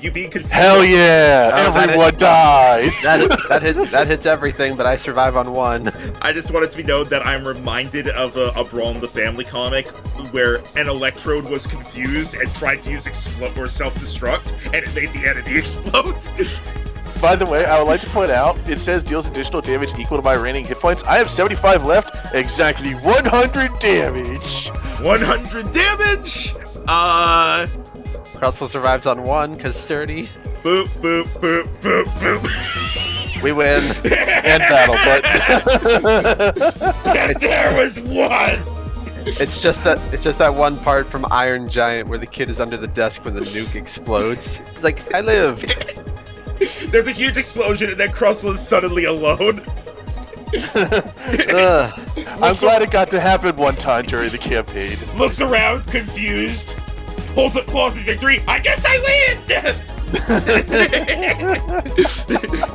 you being confused. Hell yeah! Oh, that Everyone dies. That hits everything, but I survive on one. I just want it to be known that I'm reminded of a Brawl in the Family comic where an Electrode was confused and tried to use explode or self-destruct, and it made the enemy explode. By the way, I would like to point out, it says deals additional damage equal to my remaining hit points. I have 75 left, exactly 100 damage. 100 damage. Crustle survives on one because sturdy. Boop boop boop boop boop. We win. And battle, but And there was one. It's just that one part from Iron Giant where the kid is under the desk when the nuke explodes. It's like, I lived. There's a huge explosion, and then Crustle is suddenly alone. Ugh. I'm glad it got to happen one time during the campaign. Looks around, confused. Holds up claws in victory. I guess I win.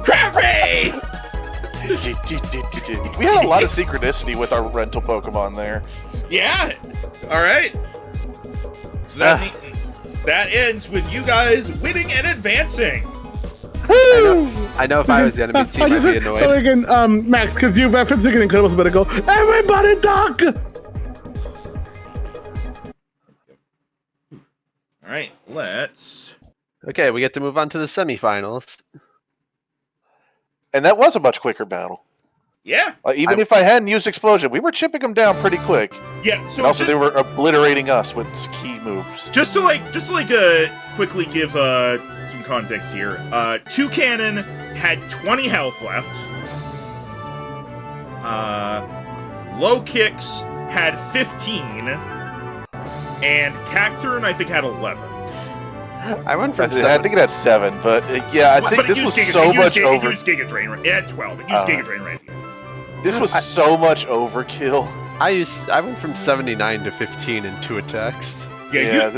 Crab Ray. We had a lot of synchronicity with our rental Pokemon there. Yeah. All right. So that means that ends with you guys winning and advancing. I I know if I was the enemy team, I'd be annoyed. So again, Max, because you referenced an Incredibles a minute ago. Everybody talk! Alright, let's... Okay, we get to move on to the semifinals. And that was a much quicker battle. Yeah. Even if I hadn't used Explosion, we were chipping them down pretty quick. Yeah, so and also, they were obliterating us with key moves. Just to quickly give some context here. Toucannon had 20 health left. Low Kicks had 15. And Cacturn, I think, had 11. I went for I think it had 7, but yeah, I think this was so much over. It used Giga Drain Ray. It had 12. It used Giga Drain Ray. This was so much overkill. I went from 79 to 15 in 2 attacks. Yeah,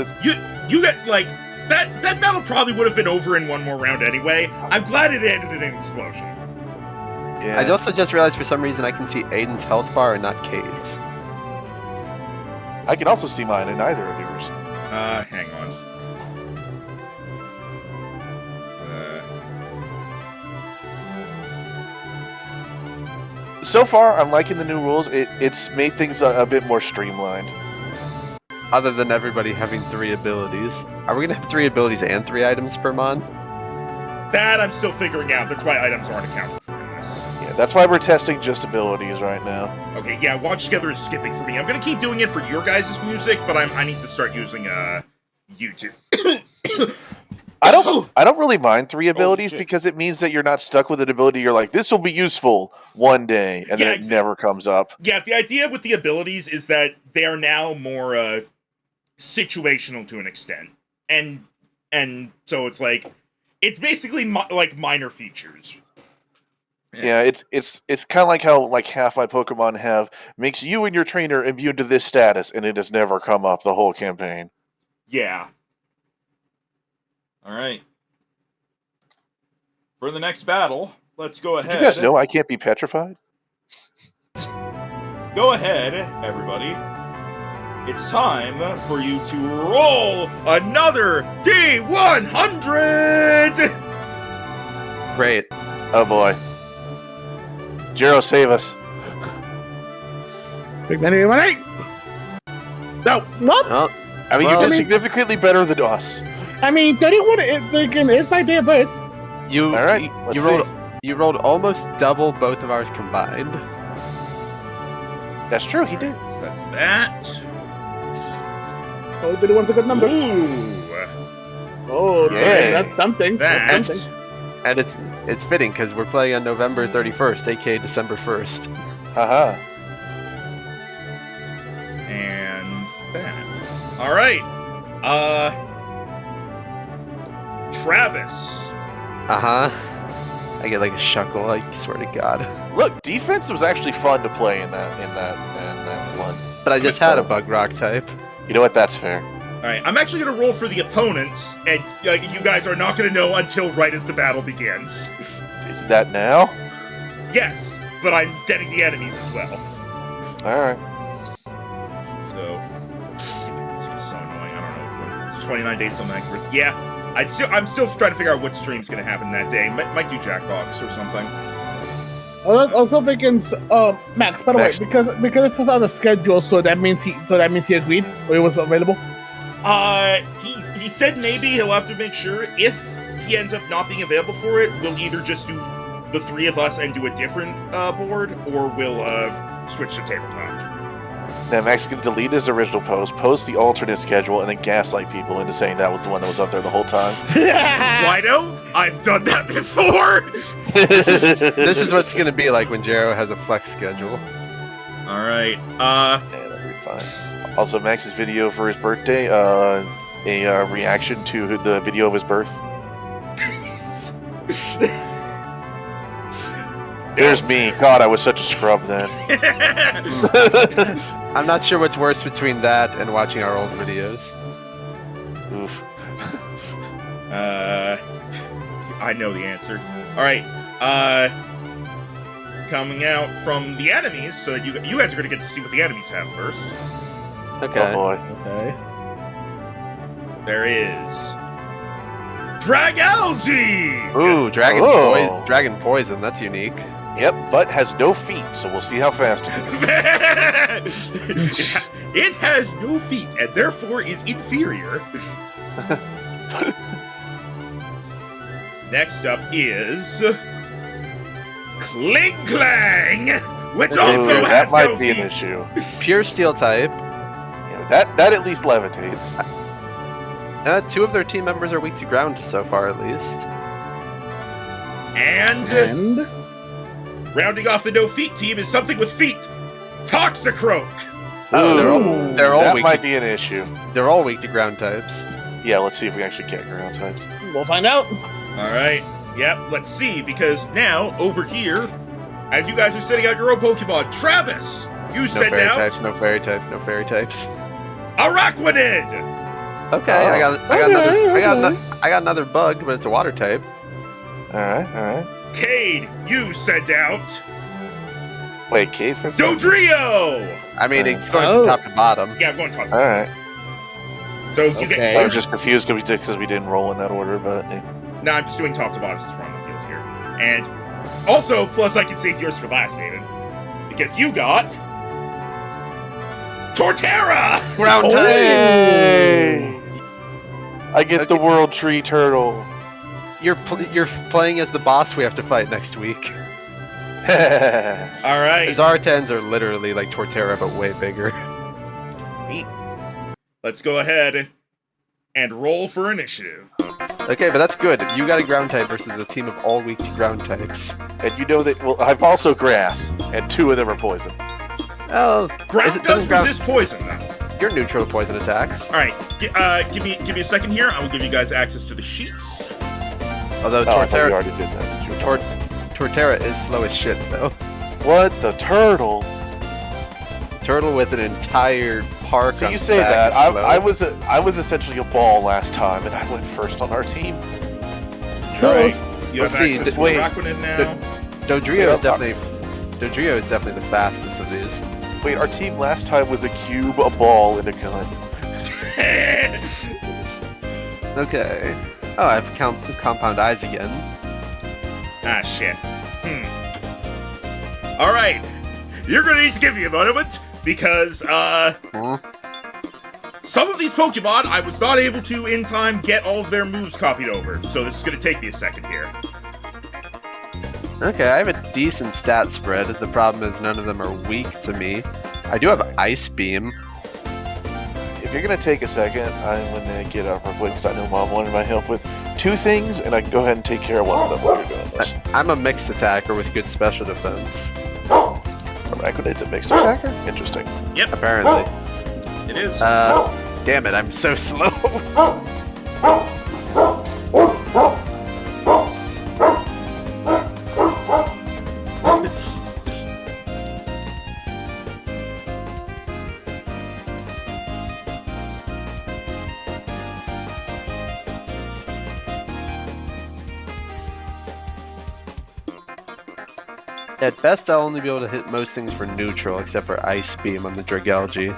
you get like that battle probably would have been over in one more round anyway. I'm glad it ended in an explosion. Yeah. I also just realized for some reason I can see Aiden's health bar and not Cade's. I can also see mine in either of yours. Hang on. So far, I'm liking the new rules. It's made things a bit more streamlined. Other than everybody having 3 abilities. Are we going to have 3 abilities and 3 items per mon? That I'm still figuring out. That's why items aren't accounted for in this. Yeah, that's why we're testing just abilities right now. Okay, yeah, Watch Together is skipping for me. I'm going to keep doing it for your guys' music, but I need to start using YouTube. I don't really mind 3 abilities because it means that you're not stuck with an ability. You're like, this will be useful one day, and then it never comes up. Yeah, the idea with the abilities is that they are now more situational to an extent, and so it's like it's basically like minor features. Yeah, it's kind of like how like half my Pokemon makes you and your trainer immune to this status, and it has never come up the whole campaign. Yeah. All right. For the next battle, let's go ahead. Did you guys know I can't be petrified? Go ahead, everybody. It's time for you to roll another D100! Great. Oh boy. Jiro, save us. Big man, right? No, what? Oh, I mean, you did significantly better than us. I mean, 31 is my day of birth. All right, you rolled almost double both of ours combined. That's true, he did. So that's that. Oh, 31's a good number. Ooh. Oh, yeah. That's something. That. That's something. And it's fitting because we're playing on November 31st, aka December 1st. Haha. And that. All right. Travis. I get like a chuckle, I swear to God. Look, defense was actually fun to play in that one. But I just had a bug rock type. You know what? That's fair. All right, I'm actually going to roll for the opponents, and you guys are not going to know until right as the battle begins. Is that now? Yes, but I'm getting the enemies as well. All right. So, skipping music is so annoying. I don't know what's going on. It's 29 days till my next birthday. Yeah, I'm still trying to figure out what stream's going to happen that day. Might do Jackbox or something. Also thinking, Max. By the way, because it's on the schedule, so that means he agreed or he was available. He said maybe he'll have to make sure. If he ends up not being available for it, we'll either just do the 3 of us and do a different board, or we'll switch to tabletop. Now Max can delete his original post the alternate schedule, and then gaslight people into saying that was the one that was up there the whole time. Lido, I've done that before. This is what's gonna be like when Jero has a flex schedule. All right. Yeah, that'll be fine. Also, Max's video for his birthday, a reaction to the video of his birth. There's me. God, I was such a scrub then. I'm not sure what's worse between that and watching our old videos. Oof. I know the answer. All right. Coming out from the enemies, so you guys are going to get to see what the enemies have first. Okay. Oh boy. Okay. There is Dragalge! Ooh, Oh. dragon poison. That's unique. Yep, but has no feet, so we'll see how fast it is. It has no feet and therefore is inferior. Next up is Cling Clang, which also Ooh, has that might no be feet. an issue. Pure steel type. Yeah, that at least levitates. 2 of their team members are weak to ground so far, at least. And rounding off the no feet team is something with feet. Toxicroak. Oh, they're all that weak. might be an issue. They're all weak to ground types. Yeah, let's see if we actually get ground types. We'll find out. All right. Yep, let's see, because now, over here, as you guys are setting out your own Pokemon, Travis, you No sent fairy out types, no fairy types, no fairy types. Araquanid! Okay, Oh. I got another bug, but it's a water type. Alright. Cade, you sent out Wait, cave? Dodrio! I mean, Right. it's going Oh. from top to bottom. Yeah, I'm going to talk to Alright. So you Okay. get. I was just confused because we didn't roll in that order, but yeah. No, I'm just doing top to bottom since we're on the field here. And also, plus I can save yours for last, Aiden. Because you got Torterra! Ground type! Hey! I get the Okay. World Tree Turtle. You're playing as the boss we have to fight next week. All right, His R10s are literally like Torterra, but way bigger. let's go ahead and roll for initiative. Okay, but that's good. You got a ground type versus a team of all weak to ground types. And you know that, well, I'm also grass, and 2 of them are poison. Oh, Ground doesn't does ground- resist poison, though. You're neutral to poison attacks. All right, give me a second here. I will give you guys access to the sheets. Although Oh, I thought you Torterra, already did that since you were Torterra is slow as shit, though. What? The turtle? Turtle with an entire park. So on you its say back that. is slow. I was essentially a ball last time, and I went first on our team. All right, you Let's have see, access to wait. Araquanid now. Dodrio is definitely the fastest of these. Wait, our team last time was a cube, a ball, and a gun. Okay. Oh, I have compound eyes again. Ah, shit. All right, you're gonna need to give me a moment because some of these Pokemon I was not able to in time get all of their moves copied over, so this is gonna take me a second here. Okay, I have a decent stat spread. The problem is none of them are weak to me. I do have Ice Beam. If you're gonna take a second, I'm gonna get up real quick because I know Mom wanted my help with 2 things, and I can go ahead and take care of one of them while you're doing this. I'm a mixed attacker with good special defense. Araquanid's a mixed attacker? Interesting. Apparently. It is. Damn it, I'm so slow. At best, I'll only be able to hit most things for neutral, except for Ice Beam on the Dragalge.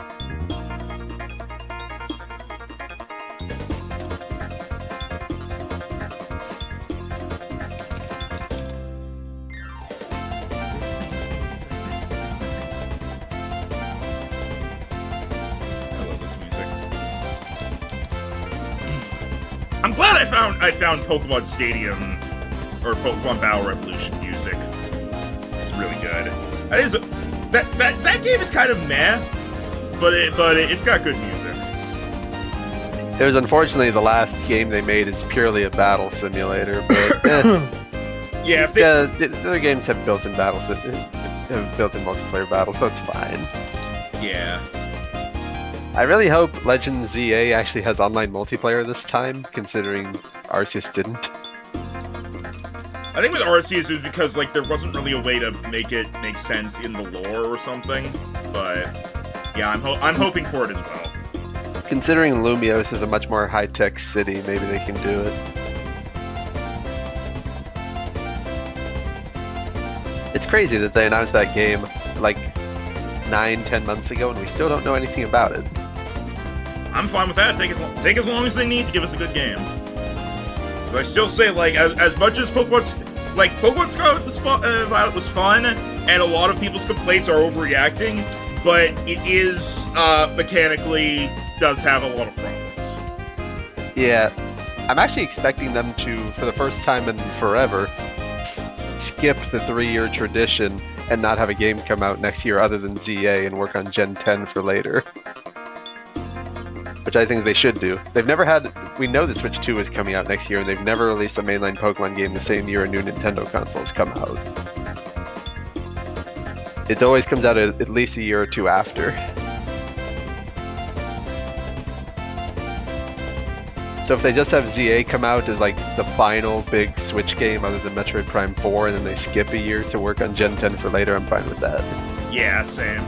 I love this music. I'm glad I found Pokemon Stadium or Pokemon Battle Revolution music. It's really good. That game is kind of meh, but it's got good music. It was unfortunately the last game they made is purely a battle simulator, but Yeah, if they, the other games have built-in have built-in multiplayer battles, so it's fine. yeah. I really hope Legends ZA actually has online multiplayer this time, considering Arceus didn't. I think with Arceus it was because like there wasn't really a way to make it make sense in the lore or something. But yeah, I'm hoping for it as well. Considering Lumios is a much more high-tech city, maybe they can do it. It's crazy that they announced that game like 9-10 months ago and we still don't know anything about it. I'm fine with that. Take as long as they need to give us a good game. But I still say, like, as much as Pokemon Scarlet was Violet was fun, and a lot of people's complaints are overreacting, but it is, mechanically, does have a lot of problems. Yeah, I'm actually expecting them to, for the first time in forever, skip the 3-year tradition and not have a game come out next year other than ZA and work on Gen 10 for later. Which I think they should do. They've never had... We know the Switch 2 is coming out next year, and they've never released a mainline Pokemon game the same year a new Nintendo consoles come out. It always comes out at least a year or two after. So if they just have ZA come out as like the final big Switch game other than Metroid Prime 4, and then they skip a year to work on Gen 10 for later, I'm fine with that. Yeah, same.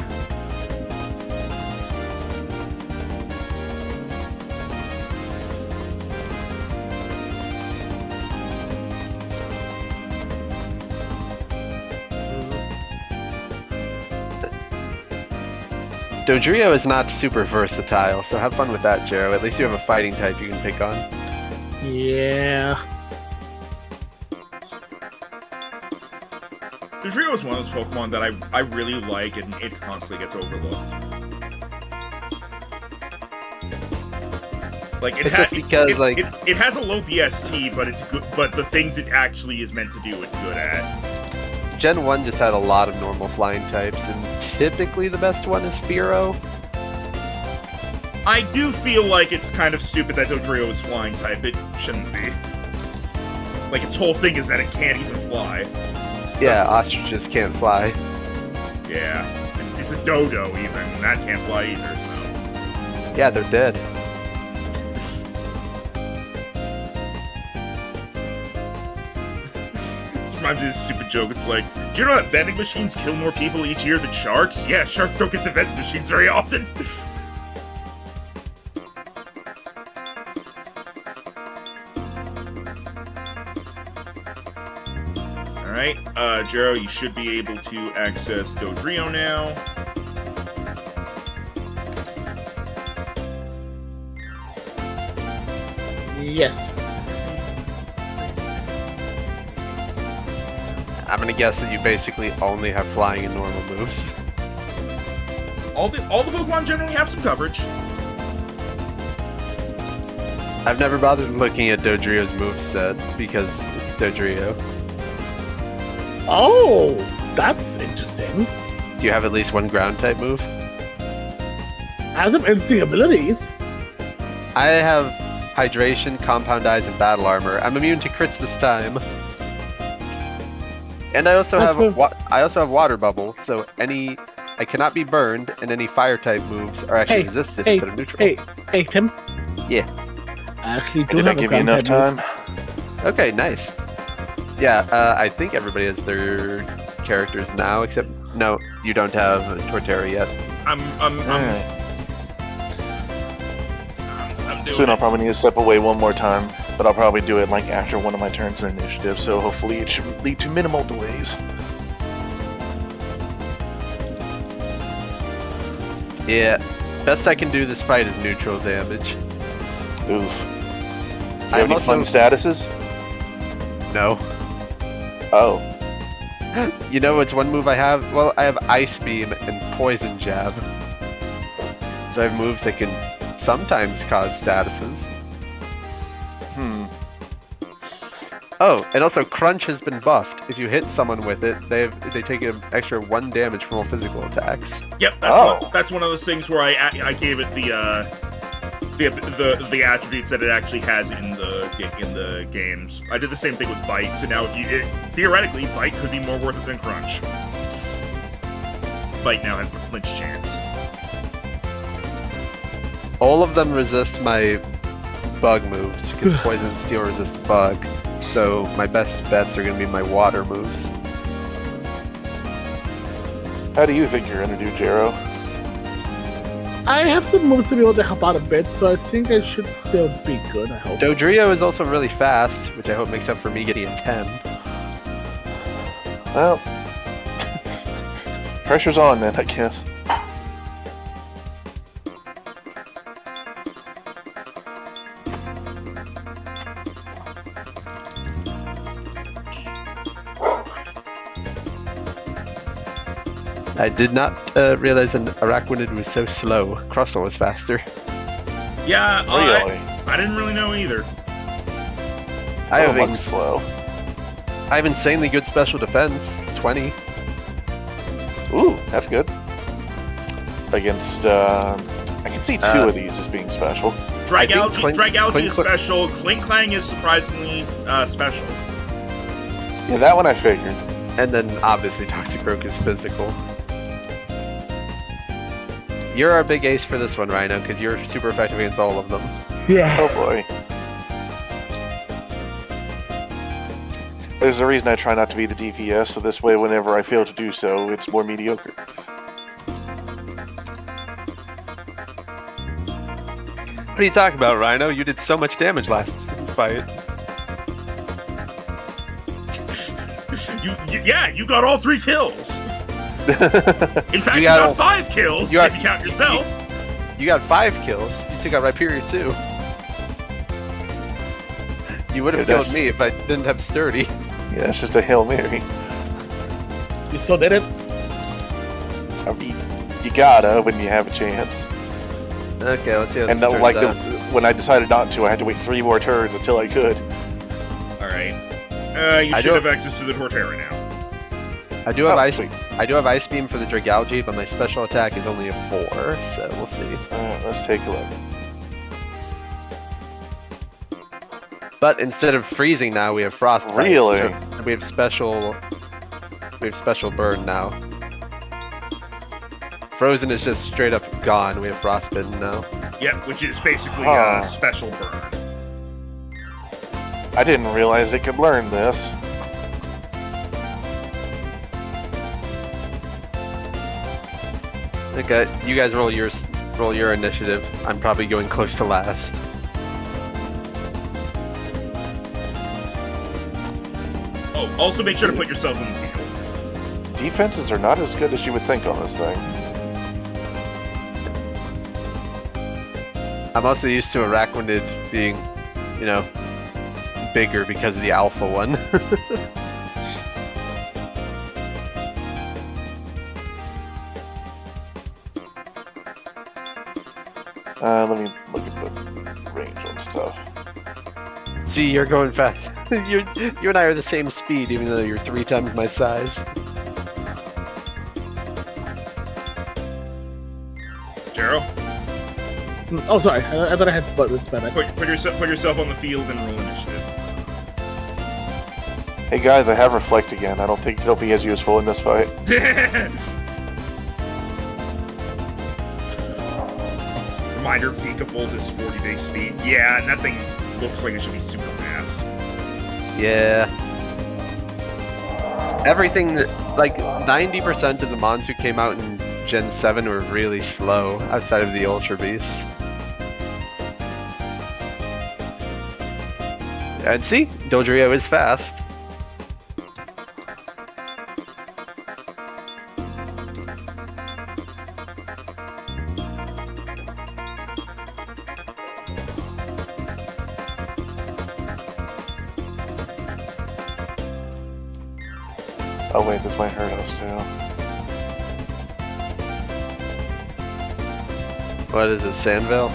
Dodrio is not super versatile, so have fun with that, Jero. At least you have a fighting type you can pick on. Yeah. Dodrio is one of those Pokemon that I really like, and it constantly gets overlooked. Like it has because it has a low BST, but it's good. But the things it actually is meant to do, it's good at. Gen 1 just had a lot of normal flying types, and typically the best one is Fearow. I do feel like it's kind of stupid that Dodrio is flying type. It shouldn't be. Like, its whole thing is that it can't even fly. Yeah, ostriches can't fly. Yeah. And it's a dodo, even. And that can't fly either, so... Yeah, they're dead. Reminds me of this stupid joke. It's like, do you know that vending machines kill more people each year than sharks? Yeah, sharks don't get to vending machines very often. Alright, Jero, you should be able to access Dodrio now. Yes. I'm gonna guess that you basically only have flying and normal moves. All the Pokemon generally have some coverage. I've never bothered looking at Dodrio's moveset because it's Dodrio. Oh, that's interesting. Do you have at least one ground type move? I have some interesting abilities. I have Hydration, Compound Eyes, and Battle Armor. I'm immune to crits this time. And I also have Water Bubble, so I cannot be burned, and any fire type moves are actually resisted instead of neutral. Hey, Tim. Yeah. I actually do Did have I give you enough time? Okay, nice. Yeah, I think everybody has their characters now, except no, you don't have Torterra yet. I'm doing Soon it. I'll probably need to step away one more time, but I'll probably do it like after one of my turns in initiative, so hopefully it should lead to minimal delays. Yeah, best I can do this fight is neutral damage. Oof. Do you have any fun statuses? No. Oh. You know what's one move I have? Well, I have Ice Beam and Poison Jab. So I have moves that can sometimes cause statuses. Oh, and also Crunch has been buffed. If you hit someone with it, they take an extra 1 damage from all physical attacks. Yep, that's one of those things where I gave it the attributes that it actually has in the games. I did the same thing with Bite, so now theoretically Bite could be more worth it than Crunch. Bite now has the flinch chance. All of them resist my bug moves, because Poison and Steel resist bug. So my best bets are going to be my water moves. How do you think you're going to do, Jero? I have some moves to be able to help out a bit, so I think I should still be good, I hope. Dodrio is also really fast, which I hope makes up for me getting a 10. Well, pressure's on then, I guess. I did not realize an Araquanid was so slow. Crustle was faster. Yeah, Really? I didn't really know either. I have, Looks slow. I have insanely good special defense. 20. Ooh, that's good. Against, I can see two of these as being special. Dragalge is special. Clink Clang is surprisingly special. Yeah, that one I figured. And then obviously Toxicroak is physical. You're our big ace for this one, Rhino, because you're super effective against all of them. Yeah. Oh boy. There's a reason I try not to be the DPS, so this way whenever I fail to do so, it's more mediocre. What are you talking about, Rhino? You did so much damage last fight. You got all 3 kills. In fact, you got 5 kills if you count yourself. You got 5 kills. You took out Rhyperior too. You would have killed me if I didn't have Sturdy. Yeah, it's just a Hail Mary. You still did it? I mean, you gotta when you have a chance. Okay, let's see how And this turns out. when I decided not to, I had to wait 3 more turns until I could. Alright. You should have access to the Torterra now. I do have Sweet. I do have Ice Beam for the Dragalge, but my special attack is only a 4, so we'll see. Alright, let's take a look. But instead of freezing now, we have Frostbite. Really? So we have special burn now. Frozen is just straight up gone. We have Frostbitten now. Yeah, which is basically special burn. I didn't realize it could learn this. Okay, you guys roll your initiative. I'm probably going close to last. Oh, also make sure to put yourselves in the field. Defenses are not as good as you would think on this thing. I'm also used to Araquanid being, you know, bigger because of the alpha one. Let me look at the range on stuff. See, you're going fast. you and I are the same speed, even though you're 3 times my size. Jero? Oh, sorry. I thought I had buttons. Put yourself on the field and roll initiative. Hey guys, I have Reflect again. I don't think it'll be as useful in this fight. Reminder, Vikavolt is 40 base speed. Yeah, and that thing looks like it should be super fast. Yeah. Everything, like 90% of the mons who came out in Gen 7 were really slow, outside of the Ultra Beasts. And see, Dodrio is fast. Oh wait, this might hurt us too. What is it, Sandville?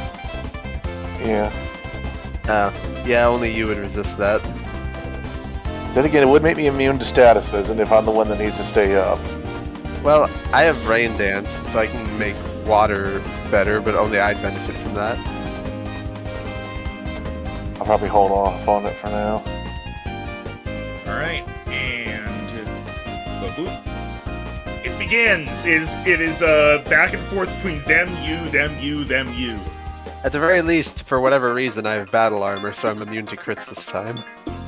Yeah. Oh, yeah, only you would resist that. Then again, it would make me immune to statuses, and if I'm the one that needs to stay up. Well, I have Rain Dance, so I can make water better, but only I'd benefit from that. I'll probably hold off on it for now. Alright, and it begins. It is back and forth between them, you. At the very least, for whatever reason, I have Battle Armor, so I'm immune to crits this time.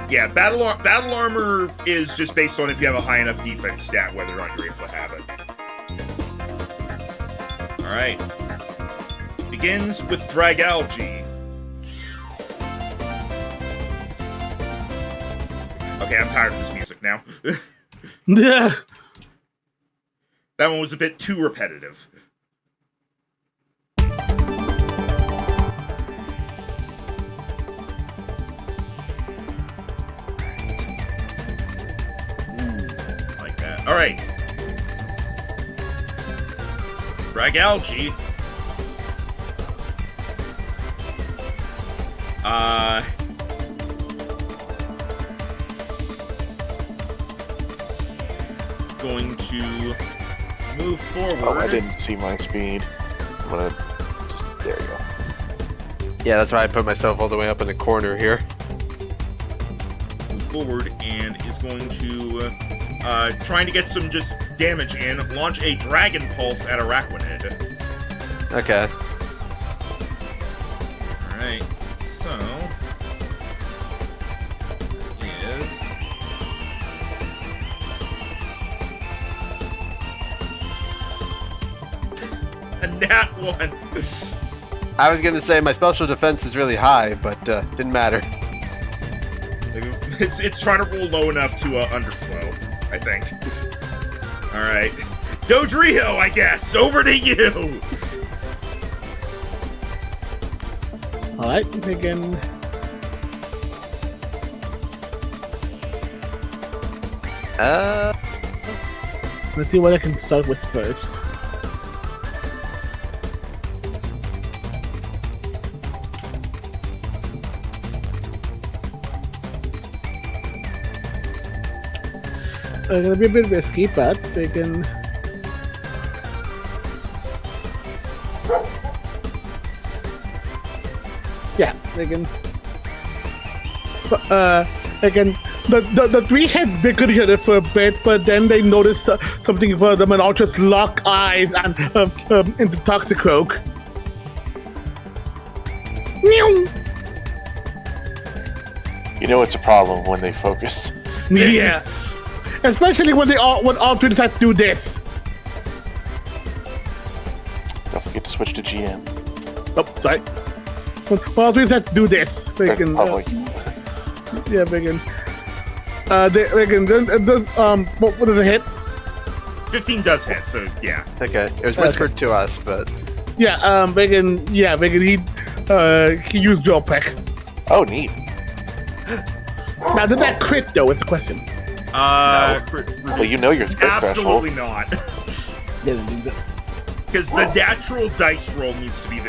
Yeah, battle armor is just based on if you have a high enough defense stat, whether or not you're able to have it. Alright. Begins with Dragalge. Okay, I'm tired of this music now. Yeah. That one was a bit too repetitive. Like that. Alright. Bragalge. Going to move forward. Oh, I didn't see my speed. I'm gonna just there you go. Yeah, that's why I put myself all the way up in the corner here. Move forward and is going to trying to get some just damage in. Launch a Dragon Pulse at Araquanid. Okay. All right. So is a nat 1. I was gonna say my special defense is really high, but didn't matter. It's trying to roll low enough to underflow, I think. All right, Dodrio, I guess over to you. All right, begin. Let's see what I can start with first. Gonna be a bit risky, but they can. Yeah, they can. Again, the three heads bickered each other for a bit, but then they noticed something for them and all just lock eyes and into Toxicroak. Meow. You know it's a problem when they focus. Yeah, especially when all three decide to do this. Don't forget to switch to GM. Oh, sorry. When all three decide to do this, they can. Yeah, they can. They can. What does it hit? 15 does hit, so yeah. Okay, it was whispered to us, but Yeah, they can. Yeah, they can. He used Dual Peck. Oh, neat. Now, did that crit though? Is the question. Well, you know your crit Absolutely threshold. not. Because the natural dice roll needs to be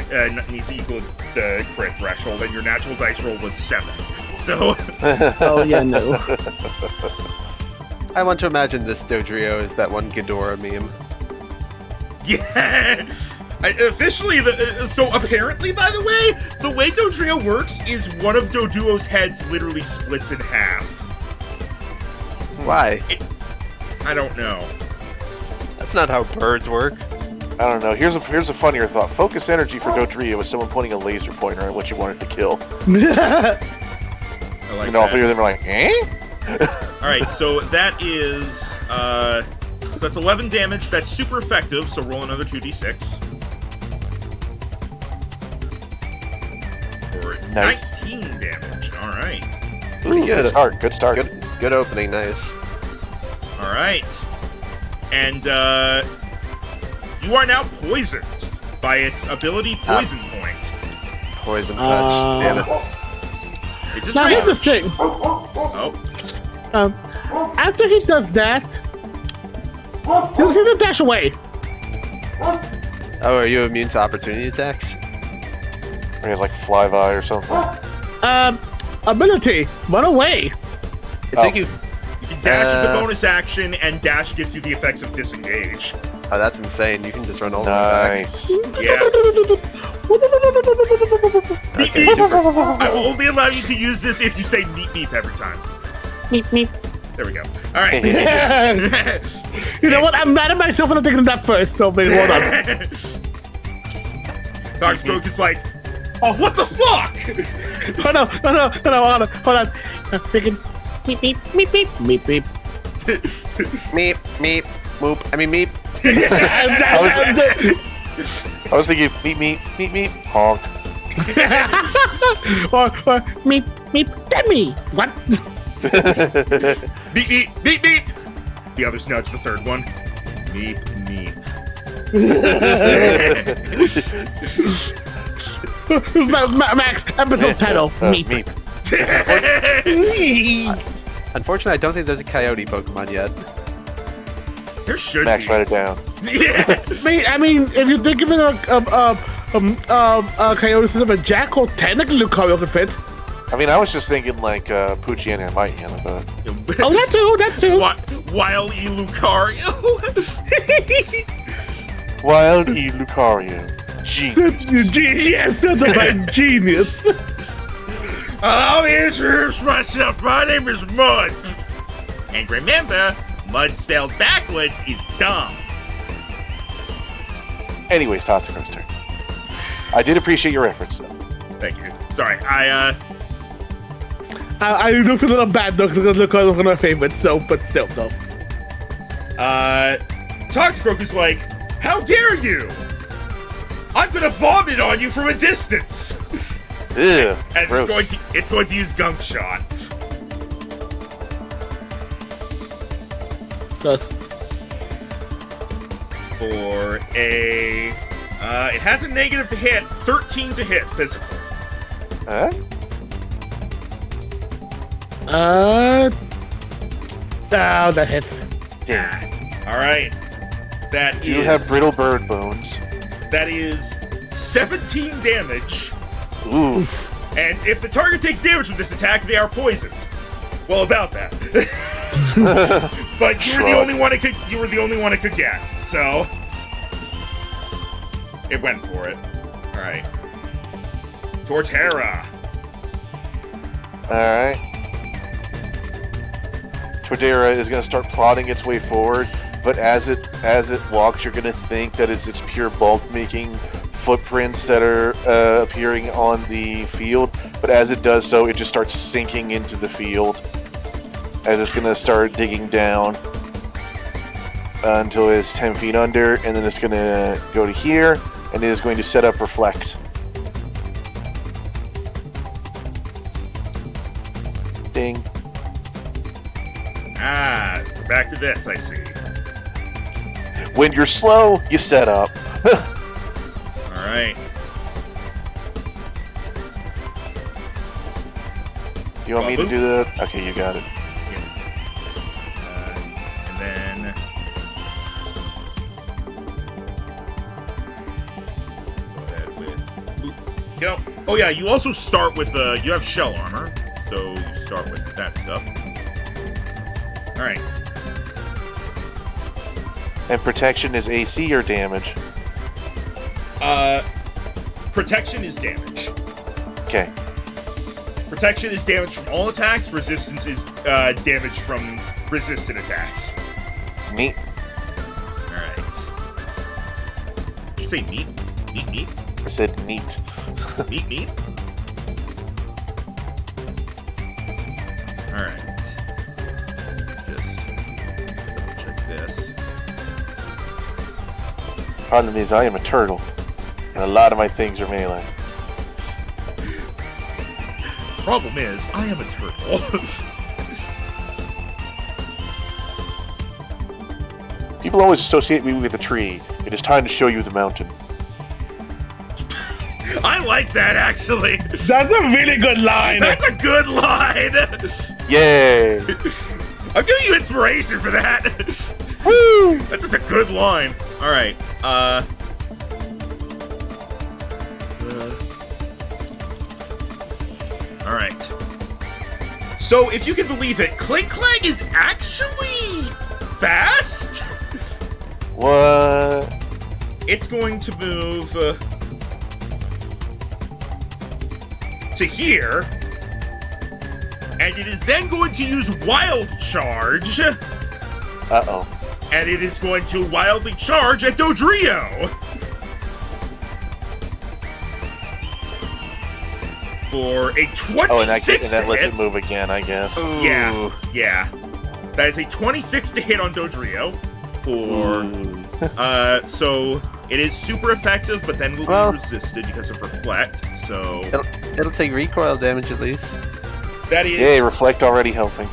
needs to equal the crit threshold, and your natural dice roll was 7. So. Oh yeah, no. I want to imagine this Dodrio is that one Ghidorah meme. Yeah. Officially, so apparently, by the way Dodrio works is one of Doduo's heads literally splits in half. Why? I don't know. That's not how birds work. I don't know. Here's a funnier thought. Focus energy for Dodrio is someone pointing a laser pointer at what you wanted to kill. I like And all that. three of them are like, eh? All right, so that is that's 11 damage. That's super effective. So roll another 2d6. For Nice. 19 damage. All right. Ooh, good. good start. Good start. Good opening, nice. All right. And you are now poisoned by its ability Poison Point. Poison touch. Damn it. It's just Now here's the range. thing. Oh, After he does that, he'll see the dash away. Oh, are you immune to opportunity attacks? Or he has like Flyby or something. Ability, run away. It's like you. you can dash as a bonus action, and dash gives you the effects of disengage. Oh, that's insane. You can just run all the way back. Nice. Yeah. Okay, super. I will only allow you to use this if you say meep meep every time. Meep meep. There we go. All right. You know what? I'm mad at myself for not thinking of that first. So wait, hold on. Toxicroak is like, oh, what the fuck? Hold on. Thinking. Meep meep meep meep meep meep. Meep, meep, moop. I mean, meep. I was thinking, meep, honk. or meep meep demi. What? Meep meep meep meep. The others nudge the third one. Meep meep. Max, episode title. Meep. Meep. Unfortunately, I don't think there's a coyote Pokemon yet. There should Max, be. write it down. Yeah. I mean, if you think of it coyote instead of a jackal, technically Lucario could fit. I mean, I was just thinking like Poochyena and Mightyena, but Oh, that too. Wild Lucario. Wild E. Lucario. Genius. Yes, certified genius. I'll introduce myself. My name is Mud. And remember, Mud spelled backwards is dumb. Anyways, Tatsuko's turn. I did appreciate your efforts, though. Thank you. Sorry, I do feel a little bad though because Lucario is one of my favorites. So, but still, though. Toxicroak like, how dare you? I'm gonna vomit on you from a distance. Ew, As gross. it's going to use Gunk Shot. Does. For a, it has a negative to hit, 13 to hit physical. Huh? Oh, that hits. Damn. All right, that You is have brittle bird bones. that is 17 damage. Oof. And if the target takes damage from this attack, they are poisoned. Well, about that. But you were the only one it could. You were the only one it could get. So it went for it. All right. Torterra. Alright. Tordera is going to start plodding its way forward, but as it walks, you're going to think that it's its pure bulk making footprints that are appearing on the field, but as it does so, it just starts sinking into the field as it's going to start digging down until it's 10 feet under, and then it's going to go to here, and it is going to set up Reflect. Ding. Ah, we're back to this. I see. When you're slow, you set up. All right. You want me to do that? Okay, you got it. And then go ahead with. You know, oh yeah, you also start with you have shell armor, so you start with that stuff. All right. And protection is AC or damage? Protection is damage. Okay. Protection is damage from all attacks. Resistance is damage from resistant attacks. Neat. All right. Did you say meat? Meat? I said neat. Meat? All right. Just double check this. Problem is, I am a turtle, and a lot of my things are melee. Problem is, I am a turtle. People always associate me with a tree. It is time to show you the mountain. I like that, actually. That's a really good line. That's a good line. Yay! I'm giving you inspiration for that. Woo! That's just a good line. All right. All right. So, if you can believe it, Clink Clang is actually fast. What? It's going to move to here, and it is then going to use Wild Charge, Uh-oh. and it is going to wildly charge at Dodrio. For a 26 Oh, and that to lets hit. it move again, I guess. Yeah. That is a 26 to hit on Dodrio. For Ooh. so it is super effective, but then will be resisted because of Reflect. So It'll take recoil damage at least. that is Yay, Reflect already helping.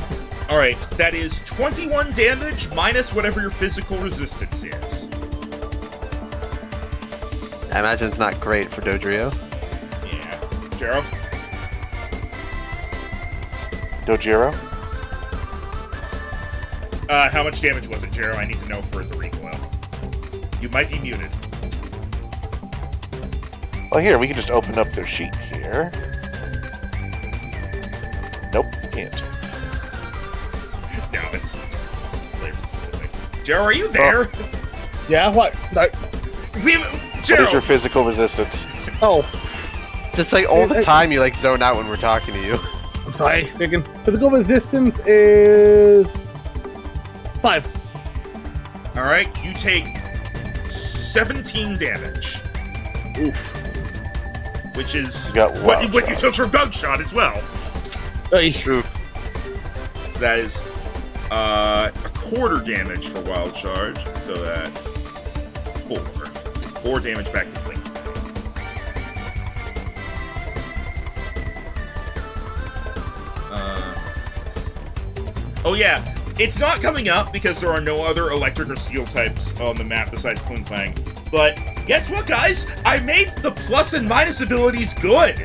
all right. That is 21 damage minus whatever your physical resistance is. I imagine it's not great for Dodrio. Yeah, Jero. How much damage was it, Jero? I need to know for the recoil. You might be muted. Well, here, we can just open up their sheet here. Nope, can't. No, it's flavor specific. Jero, are you there? Yeah, what? No. We have... What is your Jero! physical resistance? Oh, Just like all the time you like zone out when we're talking to you. I'm sorry. Freaking physical resistance is 5. Alright, you take 17 damage. Oof. Which is You got what wild you took from Bug Shot as well. Hey. So that is a quarter damage for Wild Charge, so that's 4. 4 damage back to Clink. Oh yeah, it's not coming up because there are no other electric or steel types on the map besides Kling Klang. But guess what, guys? I made the plus and minus abilities good.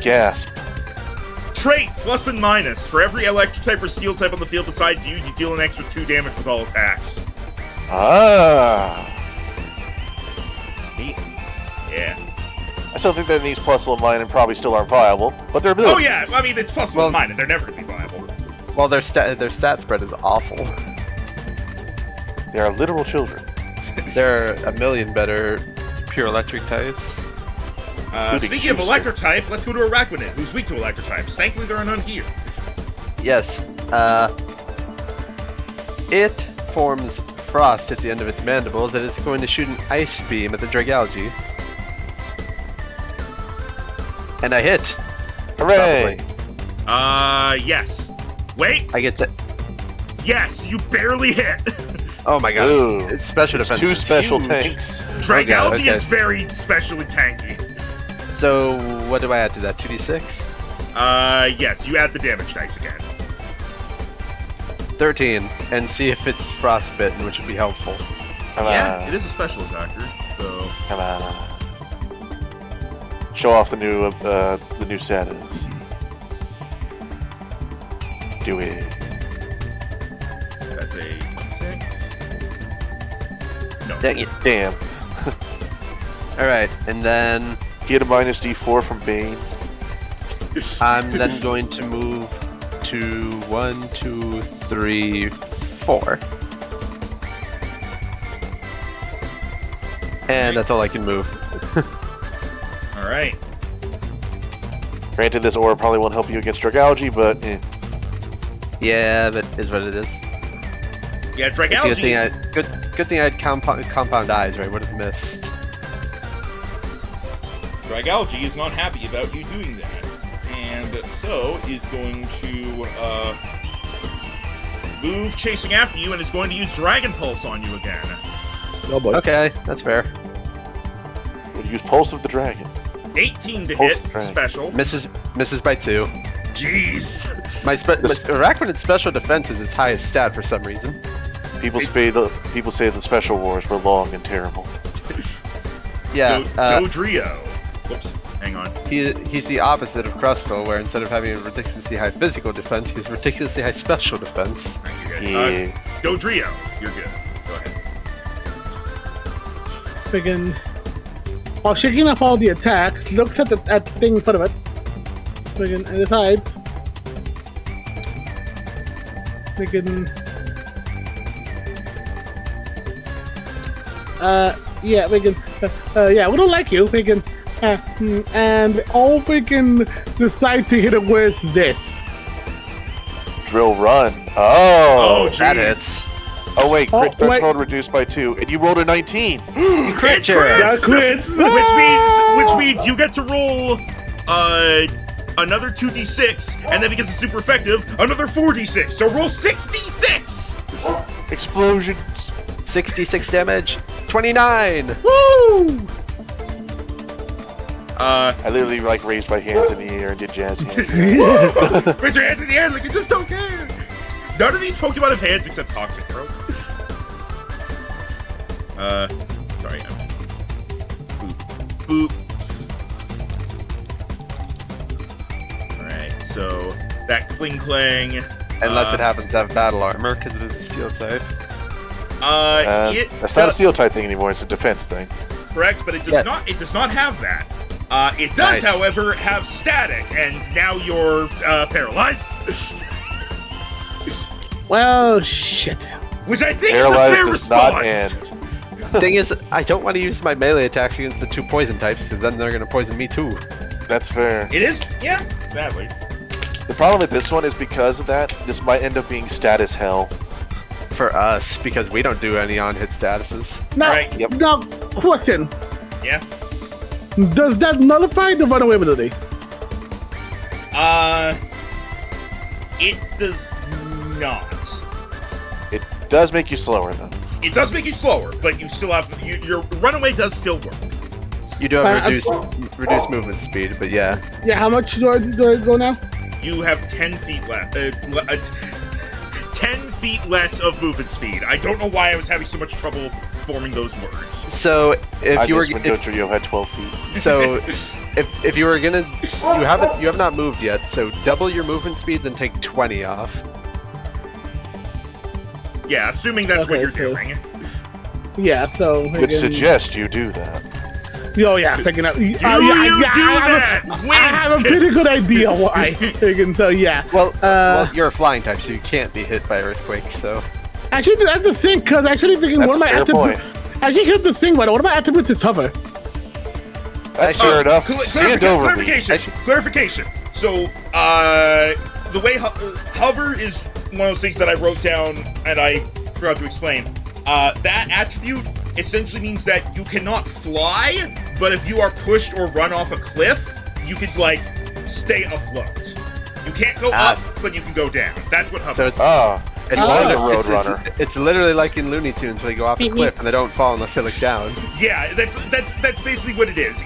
Gasp. Trait, plus and minus. For every electric type or steel type on the field besides you, you deal an extra 2 damage with all attacks. Ah. Neat. Yeah. I still think that these plus and minus probably still aren't viable, but they're abilities. Oh yeah, I mean, it's plus Well- and minus. They're never going to be viable. Well, their stat spread is awful. They are literal children. They're a million better pure electric types. Speaking of electric type, let's go to Araquanid, who's weak to electric types. Thankfully, there are none here. Yes. It forms frost at the end of its mandibles that is going to shoot an ice beam at the Dragalge. And I hit. Hooray! Yes. Wait, I get to. yes, you barely hit. Oh my god! Ooh, It's special it's defense. 2 is special huge. tanks. Dragalge okay. is very specially tanky. So what do I add to that? 2d6. Yes, you add the damage dice again. 13, and see if it's frostbitten, which would be helpful. Come Yeah, on. it is a special attacker, so... Come on. Show off the new status. Do it. That's a 6. No. Dang it! Damn. All right, and then Get a minus D4 from Bane. I'm then going to move to 1, 2, 3, 4. And that's all I can move. Alright. Granted, this aura probably won't help you against Dragalge, but Yeah, that is what it is. Yeah, It's a Dragalge good thing I had compound eyes, right? Would have missed. Dragalge is not happy about you doing that. And so is going to move chasing after you and is going to use Dragon Pulse on you again. Oh boy. Okay, that's fair. we'll use Pulse of the Dragon. 18 to Pulse hit, Dragon. special. Misses by 2. Jeez. My Araquanid special defense is its highest stat for some reason. People say the special wars were long and terrible. Yeah, Dodrio. Whoops, hang on. he's the opposite of Crustle, where instead of having a ridiculously high physical defense, he has ridiculously high special defense. Alright, you're good. Yeah. Dodrio, you're good. Go ahead. Friggin'. While shaking off all the attacks, looks at the thing in front of it. Friggin' and decides. Friggin'. Yeah, friggin'. Yeah, we don't like you, friggin'. And all friggin' decide to hit it with this. Drill run. Oh, Oh. That jeez. is. Oh wait, Oh, crit wait. roll reduced by 2, and you rolled a 19. You crit, It Jared. That crits! crits. Which means you get to roll another 2d6, and then because it's super effective, another 4d6. So roll 6d6. Explosions. 66 damage. 29. Woo! I literally raised my hands in the air and did jazz hands. Raise your hands in the air like you just don't care. None of these Pokemon have hands except Toxic Croak. Sorry, I'm just... Boop. Alright, so that Kling Klang Unless it happens to have battle armor, because it is a steel type. That's not a steel type thing anymore. It's a defense thing. Correct, but it does not. It does not have that. It does, however, have static, and now you're paralyzed. Well, shit. Which I think Paralyzed is a fair response. not end. Thing is, I don't want to use my melee attacks against the 2 poison types, because then they're going to poison me too. That's fair. It is, yeah, sadly. The problem with this one is because of that, this might end up being status hell. For us, because we don't do any on-hit statuses. Now, Right. Yep. now, question. Yeah. Does that nullify the runaway ability? It does not. It does make you slower though. It does make you slower, but you still have your runaway does still work. You do have reduced movement speed, but yeah. Yeah, how much do I go now? You have 10 feet left. 10 feet less of movement speed. I don't know why I was having so much trouble forming those words. So if you were, Trio had 12 feet. so if you were gonna, you have not moved yet. So double your movement speed, then take 20 off. Yeah, assuming that's what you're doing. Yeah, so... Would suggest you do that. Oh, yeah, picking up... that? I have a pretty good idea why. So, yeah. Well, you're a flying type, so you can't be hit by earthquake. So actually, that's the thing, because actually thinking That's one of my a fair point. attributes... Actually, here's the thing, but one of my attributes is hover. That's fair enough. Stand over me. Clarification. So, the way hover is one of those things that I wrote down and I forgot to explain. That attribute essentially means that you cannot fly, but if you are pushed or run off a cliff, you could, like, stay afloat. You can't go up, but you can go down. That's what hover is. It's It's literally like in Looney Tunes where they go off a cliff and they don't fall unless they look down. Yeah, that's basically what it is.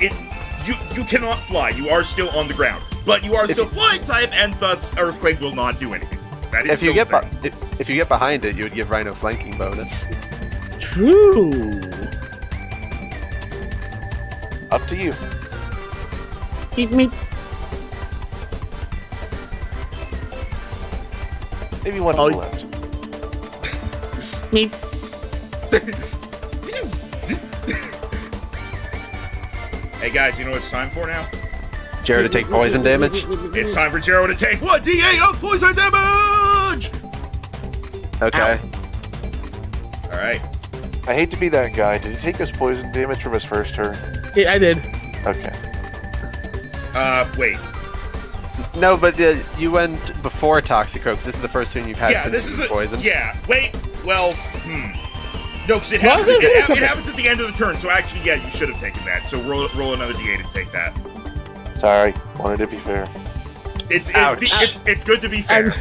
You cannot fly. You are still on the ground, but you are still flying type, and thus earthquake will not do anything. That is if you get if you get behind it, you would give Rhino flanking bonus. True. Up to you. Eat me. Maybe one to the left. Me. Hey guys, you know what it's time for now? Jared to take poison damage. It's time for Jero to take 1d8 of poison damage! Okay. Alright. I hate to be that guy. Did he take his poison damage from his first turn? Yeah, I did. Okay. Wait. No, but you went before Toxicroak. This is the first turn you've had since this is poison. Yeah, wait. Well, No, because it happens at the end of the turn, so actually, yeah, you should have taken that. So roll another d8 and take that. Sorry. Wanted to be fair. It's good to be fair.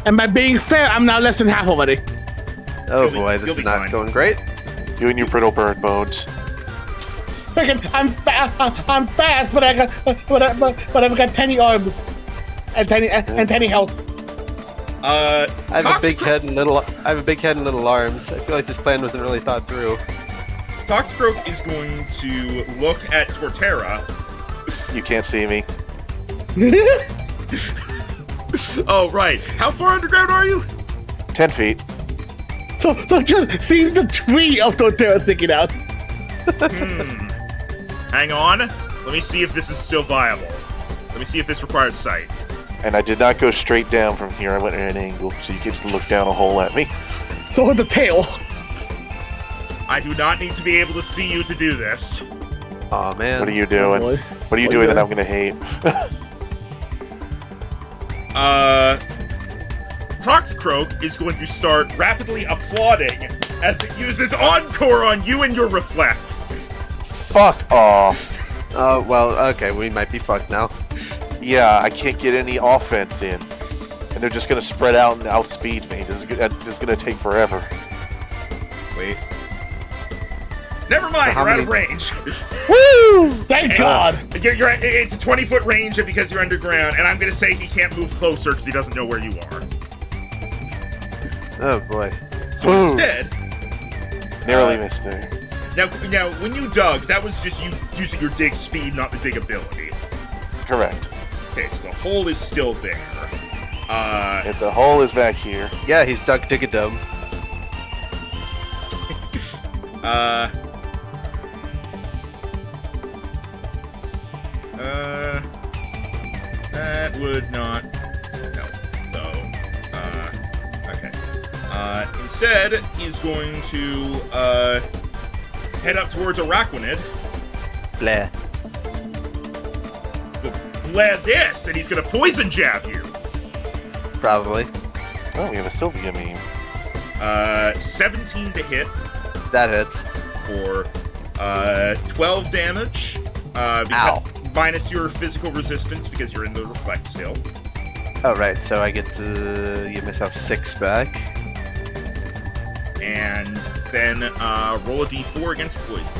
And by being fair, I'm now less than half already. Oh boy, this is not going great. You and your brittle bird bones. I'm fast, but I've got tiny arms and tiny health. I have a big head and little arms. I feel like this plan wasn't really thought through. Toxicroak is going to look at Torterra. You can't see me. Oh right. How far underground are you? 10 feet. So just sees the tree of Torterra sticking out. Hang on. Let me see if this is still viable. Let me see if this requires sight. And I did not go straight down from here. I went at an angle, so you get to look down a hole at me. So with the tail. I do not need to be able to see you to do this. Aw, man. What are you doing? Oh, What are you doing that I'm gonna hate? Toxicroak is going to start rapidly applauding as it uses Encore on you and your Reflect. Fuck off. Oh, well, okay, we might be fucked now. Yeah, I can't get any offense in. And they're just gonna spread out and outspeed me. This is gonna take forever. Wait. Never mind, you're out of range. Woo! Thank God. It's a 20-foot range because you're underground, and I'm going to say he can't move closer because he doesn't know where you are. Oh boy. So instead... Narrowly missed there. Now, when you dug, that was just you using your dig speed, not the dig ability. Correct. Okay, so the hole is still there. And the hole is back here. Yeah, he's dug Digadome. That would not help, though. Okay. Instead, he's going to, head up towards Araquanid. Blah. Glad this, and he's gonna poison jab you. Probably. Oh, we have a Sylvia meme. 17 to hit That hits. for 12 damage. Ow. Minus your physical resistance because you're in the reflect still. Oh, right. So I get to give myself 6 back. And then roll a d4 against poison.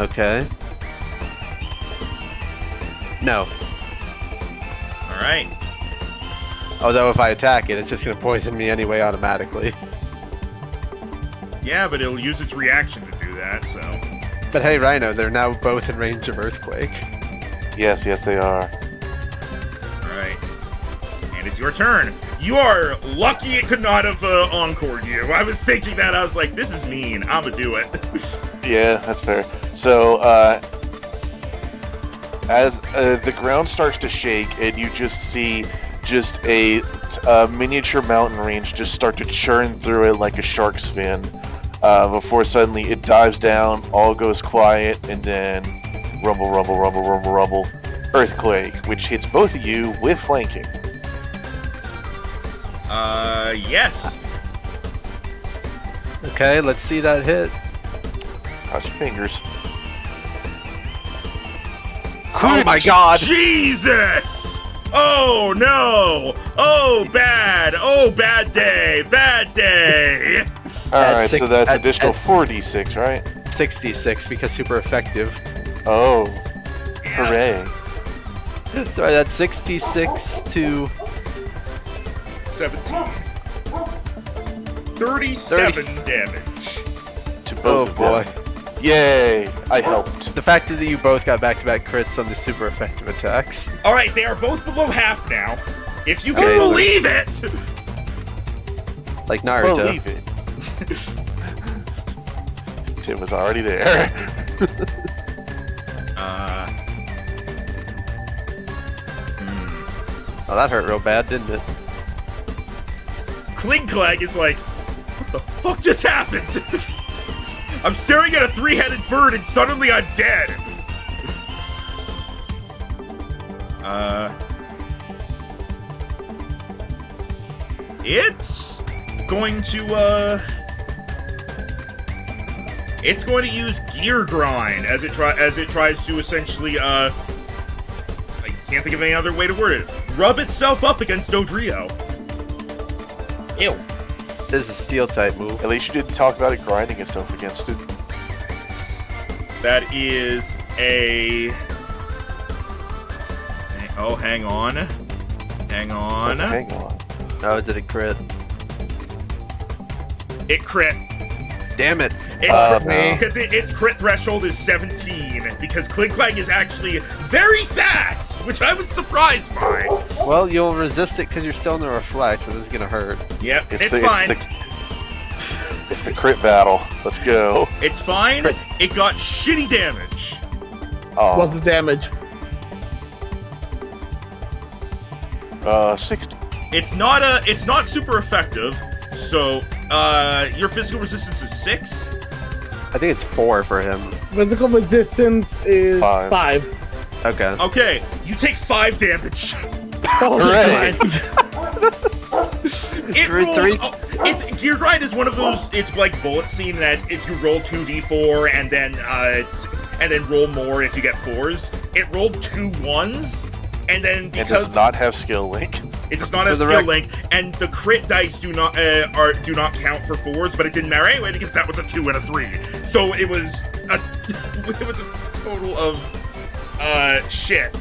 Okay. No. Alright. Although if I attack it, it's just going to poison me anyway automatically. Yeah, but it'll use its reaction to do that, so. But hey, Rhino, they're now both in range of Earthquake. Yes, they are. Alright. And it's your turn. You are lucky it could not have encored you. I was thinking that. I was like, this is mean. I'ma do it. Yeah, that's fair. So, as the ground starts to shake and you just see just a miniature mountain range just start to churn through it like a shark's fin, before suddenly it dives down, all goes quiet, and then rumble, rumble, rumble, rumble, rumble, earthquake, which hits both of you with flanking. Yes. Okay, let's see that hit. Cross your fingers. Oh my god! Jesus! Oh no! Oh bad! Oh bad day! Bad day! Alright, so that's at- additional at- 4d6, right? 66 because super effective. Oh, hooray. So that's 66 to 17. 37 damage. To oh both of boy. them. Yay, I helped. The fact that you both got back-to-back crits on the super effective attacks. Alright, they are both below half now. If you can Okay. believe it! Like Naruto. Believe it. Tim was already there. Oh, that hurt real bad, didn't it? Klinklag is like, what the fuck just happened? I'm staring at a 3-headed bird and suddenly I'm dead. It's going to it's going to use Gear Grind as it tries to essentially I can't think of any other way to word it. Rub itself up against Dodrio. Ew. This is a steel type move. At least you didn't talk about it grinding itself against it. That is a... Oh, hang on. Hang on. Let's hang on. Oh, did it crit? It crit. Damn it. It Oh, crit no. because its crit threshold is 17. Because Klinklang is actually very fast, which I was surprised by. Well, you'll resist it because you're still in the reflect, but this is gonna hurt. Yep, it's the, fine. It's the crit battle. Let's go. It's fine. Crit. It got shitty damage. Oh, What's the damage? 60. It's not super effective. So, your physical resistance is 6. I think it's 4 for him. Physical resistance is 5. 5. Okay. Okay, you take 5 damage. Oh, Hooray. Christ. It rolled. Three- It's Gear Grind is one of those. It's like bullet scene that if you roll 2d4 and then roll more if you get 4s. It rolled 2 1s, and then It because does not have skill link. it does not have For the skill rec- link, and the crit dice do not count for 4s, but it didn't matter anyway because that was a 2 and a 3. So it was a total of shit.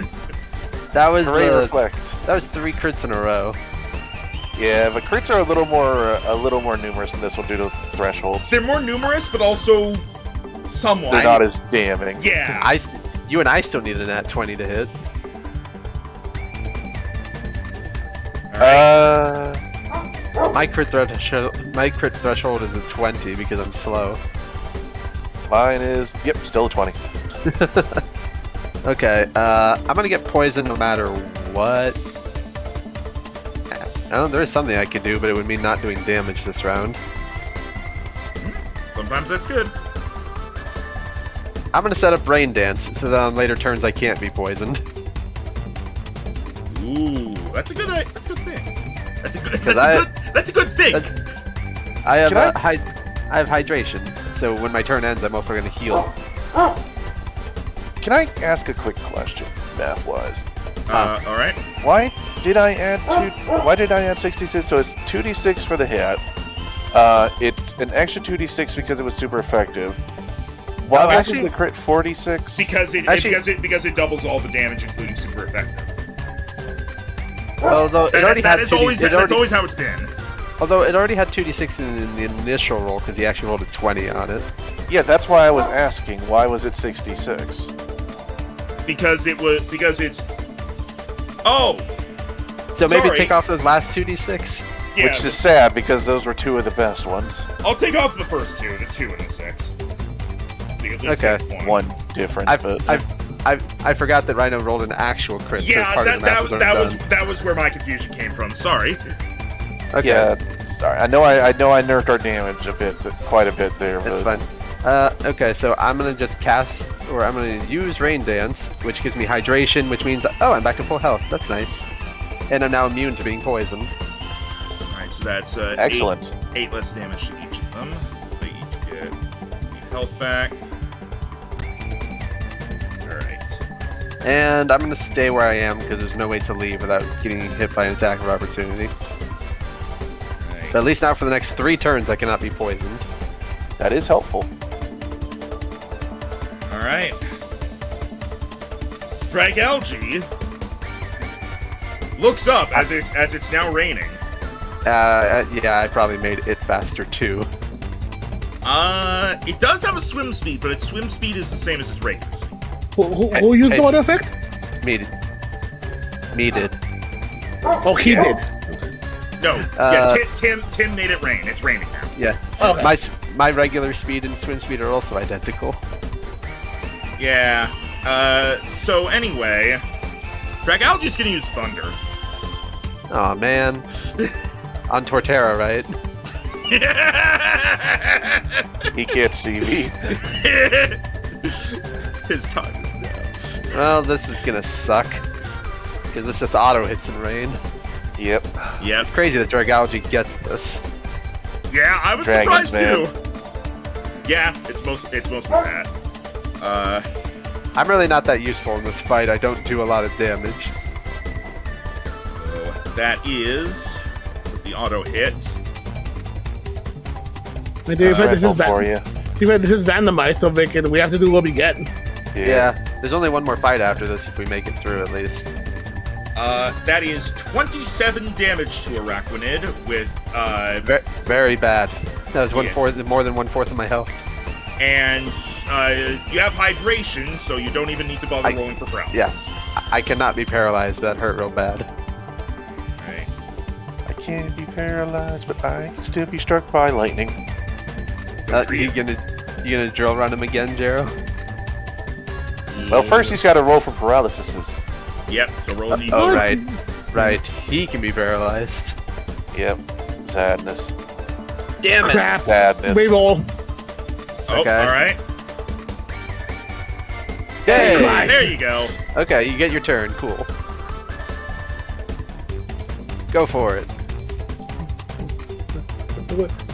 That was Hooray, reflect. that was 3 crits in a row. Yeah, but crits are a little more numerous than this one due to thresholds. They're more numerous, but also somewhat. They're not as damning. Yeah. You and I still need a nat 20 to hit. Alright. My crit threshold is a 20 because I'm slow. Mine is, yep, still a 20. Okay, I'm gonna get poisoned no matter what. I don't know, there is something I could do, but it would mean not doing damage this round. Sometimes that's good. I'm gonna set up Rain Dance so that on later turns I can't be poisoned. Ooh, that's a good thing. That's a good thing. I have I have hydration, so when my turn ends, I'm also gonna heal. Can I ask a quick question, math-wise? All right. Why did I add 66? So it's 2d6 for the hit. It's an extra 2d6 because it was super effective. Why wasn't the crit 46? Because it doubles all the damage, including super effective. Although it already had that's always how it's been. Although it already had 2d6 in the initial roll because he actually rolled a 20 on it. Yeah, that's why I was asking. Why was it 66? Because it's. Oh. So maybe Sorry. take off those last 2d6. Yeah, Which is sad because those were two of the best ones. I'll take off the first two, the 2 and the 6. Okay. One difference, but I forgot that Rhino rolled an actual crit. so Yeah, part of the math was already done. that was where my confusion came from. Sorry. Okay. yeah, sorry. I know I nerfed our damage a bit, but quite a bit there. It's but fine. Okay, so I'm gonna just cast, or I'm gonna use Rain Dance, which gives me hydration, which means, oh, I'm back to full health. That's nice. And I'm now immune to being poisoned. Alright, so that's Excellent. 8 less damage to each of them. They each get health back. Alright. And I'm gonna stay where I am because there's no way to leave without getting hit by an attack of opportunity. But at least now for the next 3 turns I cannot be poisoned. that is helpful. Alright. Dragalge looks up as it's now raining. Yeah, I probably made it faster too. It does have a swim speed, but its swim speed is the same as its regular speed. Who used the auto effect? Me did. Oh, he did. No, yeah, Tim made it rain. It's raining now. Yeah. Okay. My regular speed and swim speed are also identical. Yeah. So anyway, Dragalge's gonna use Thunder. Oh man. On Torterra, right? He can't see me. His time is now. Well, this is gonna suck. Because this just auto hits in rain. Yep. Yep. Crazy that Dragalge gets this. Yeah, I was Dragons, surprised too. Yeah, it's mostly that. I'm really not that useful in this fight. I don't do a lot of damage. So that is the auto hit. My dear friend, Rifle for you. this is randomized, so we have to do what we get. Yeah. There's only one more fight after this if we make it through at least. That is 27 damage to Araquanid with Very bad. That was Yeah. more than 1/4 of my health. and you have hydration, so you don't even need to bother rolling for paralysis. Yeah. I cannot be paralyzed, but that hurt real bad. Right. I can't be paralyzed, but I can still be struck by lightning. You gonna drill run him again, Jero? Well, first he's got to roll for paralysis. Yep. So roll d4. Oh right. He can be paralyzed. Yep. Sadness. Damn it! Crap. Sadness. Reroll. Oh, Okay. all right. Yay! There you go. Okay, you get your turn. Cool. Go for it.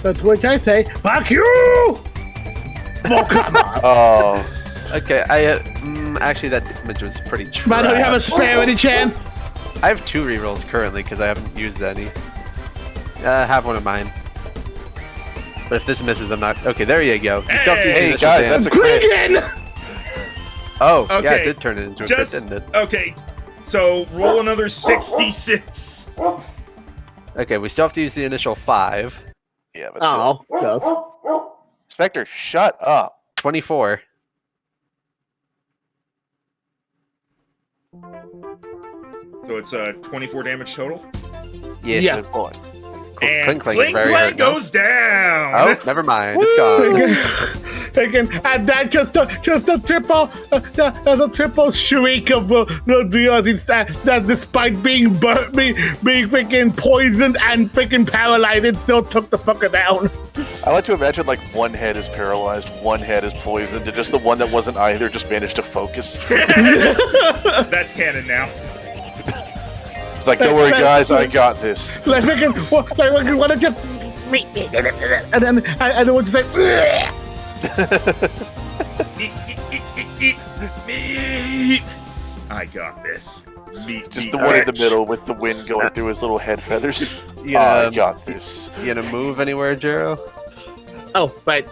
That's what I say. Fuck you! Oh, come on. Oh, Okay, actually that damage was pretty trash. Man, do you have a spare any chance? I have 2 rerolls currently because I haven't used any. Have one of mine. But if this misses, I'm not. Okay, there you go. You still have to use Hey, initial guys, damage. that's a crit. Quicken! Oh, yeah, Okay, it did turn it into a crit, Just didn't it? okay. So roll another 66. Okay, we still have to use the initial 5. Yeah, but still. Oh, close. Spectre, shut up. 24. So it's 24 damage total. Yeah. Good boy. And Clink Clink is very Clank hurt now. goes down. Oh, never mind. It's gone. Again, and that just a triple shriek of that despite being burnt, being freaking poisoned and freaking paralyzed, it still took the fucker down. I like to imagine like one head is paralyzed, one head is poisoned, and just the one that wasn't either just managed to focus. That's canon now. It's like, don't worry, guys, I got this. Like freaking, what just and then what to say? Meat. I got this. Meat. Just the one in the middle with the wind going through his little head feathers. Yeah. I got this. You gonna move anywhere, Jero? Oh, right.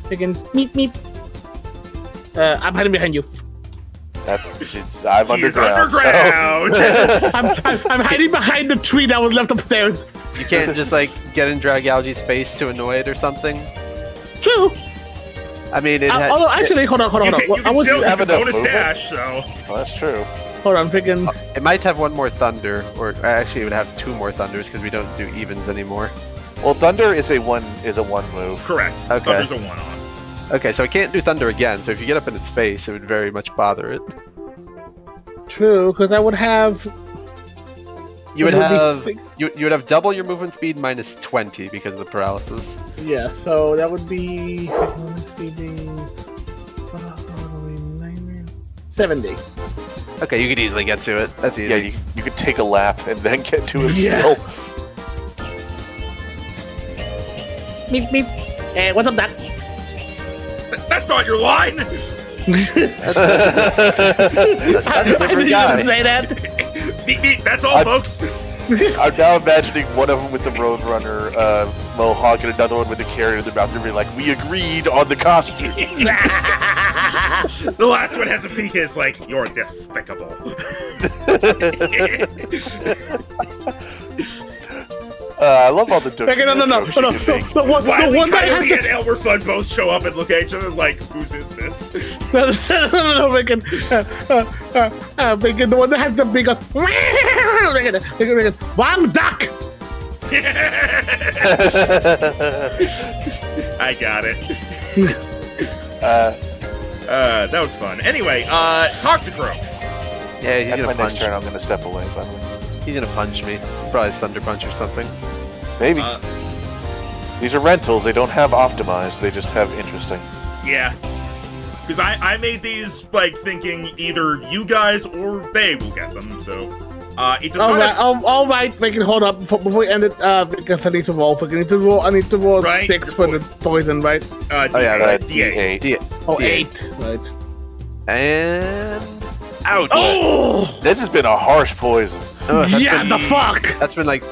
Freaking meep. I'm hiding behind you. I'm He's underground. underground. I'm hiding behind the tree that was left upstairs. You can't just like get in Drag Algae's face to annoy it or something. True. I mean, it Although, actually, hold on. You can still have have a enough bonus movement. dash, so. Well, that's true. Hold on, freaking. it might have one more thunder, or actually, it would have two more thunders because we don't do evens anymore. Well, thunder is a one move. Correct. Okay. Thunder's a one-off. Okay, so it can't do thunder again. So if you get up in its face, it would very much bother it. True, because I would have. You would It would be have six. you would have double your movement speed minus 20 because of the paralysis. Yeah, so that would be 70. Okay, you could easily get to it. That's easy. Yeah, you could take a lap and then get to him Yeah. still. Meep. What's up, Doc? That's not your line. That's a different guy. Say that. Meat. That's all, folks. I'm now imagining one of them with the Roadrunner mohawk and another one with the carrot in their mouth. They're be like, we agreed on the costume. The last one has a peek. It's like, you're despicable. I love all the jokes. Okay, no. The Why one that Coyote has and Elmer Fudd both show up and look at each other like, whose is this? no, freaking, freaking the one that has the biggest. Wrong duck. I got it. That was fun. Anyway, Toxicroak. Yeah, he's At gonna my next punch. turn, I'm going to step away, by the way. He's gonna punch me. Probably Thunder Punch or something. Maybe. These are rentals. They don't have optimized. They just have interesting. Yeah. Because I made these, like, thinking either you guys or they will get them, so... it does not have... All right. Freaking hold up before we end it. Because I need to roll. I need to roll Right, 6 good for point. the poison, right? D8. Right, D8. D8. Oh, D8. 8. Right. And ouch! Oh! This has been a harsh poison. Oh, that's Yeah, been- the fuck! That's been like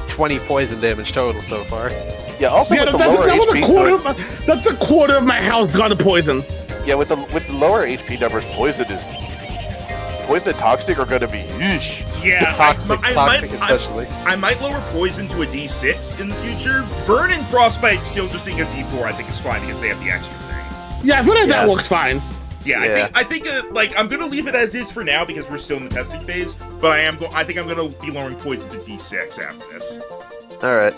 20 poison damage total so far. Yeah, also Yeah, with the that lower was a HP... quarter. That's a quarter of my health gone to poison. Yeah, with the lower HP numbers, poison and toxic are going to be yeesh. Yeah, Toxic I especially. might lower poison to a D6 in the future. Burn and frostbite still just being a D4 I think is fine because they have the extra thing. Yeah, I feel like that Yeah. works fine. So yeah, Yeah. I think like I'm gonna leave it as is for now because we're still in the testing phase. But I think I'm gonna be lowering poison to D6 after this. All right.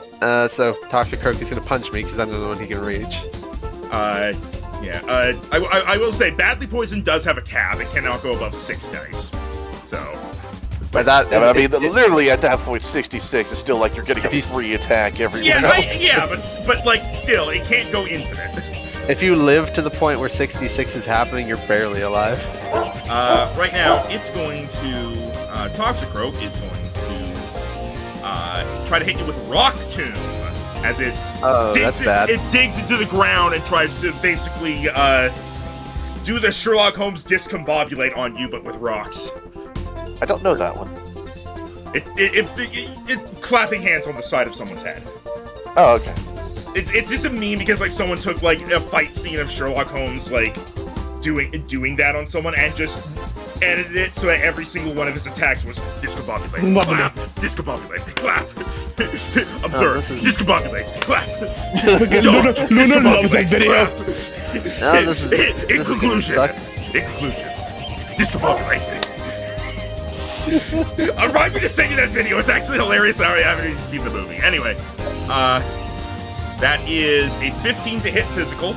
So Toxic Croak is gonna punch me because I'm the one he can reach. Yeah. I will say, badly poisoned does have a cap. It cannot go above 6 dice. So. By that, Yeah, but I mean, literally at that point, 66 is still like you're getting a He's- free attack every Yeah, round. but like still, it can't go infinite. if you live to the point where 66 is happening, you're barely alive. Right now, it's going to Toxicroak is going to try to hit you with Rock Tomb as it Oh, that's bad. it digs into the ground and tries to basically do the Sherlock Holmes discombobulate on you, but with rocks. I don't know that one. It clapping hands on the side of someone's head. Oh, okay. It's just a meme because like someone took like a fight scene of Sherlock Holmes like doing that on someone and just edited it so that every single one of his attacks was discombobulate, clap, discombobulate, clap, observe, this is- discombobulate, clap, Luna loves that video. No, this is in this is gonna conclusion, suck. discombobulate. Remind me to send you that video. It's actually hilarious. I haven't even seen the movie. Anyway, that is a 15 to hit physical.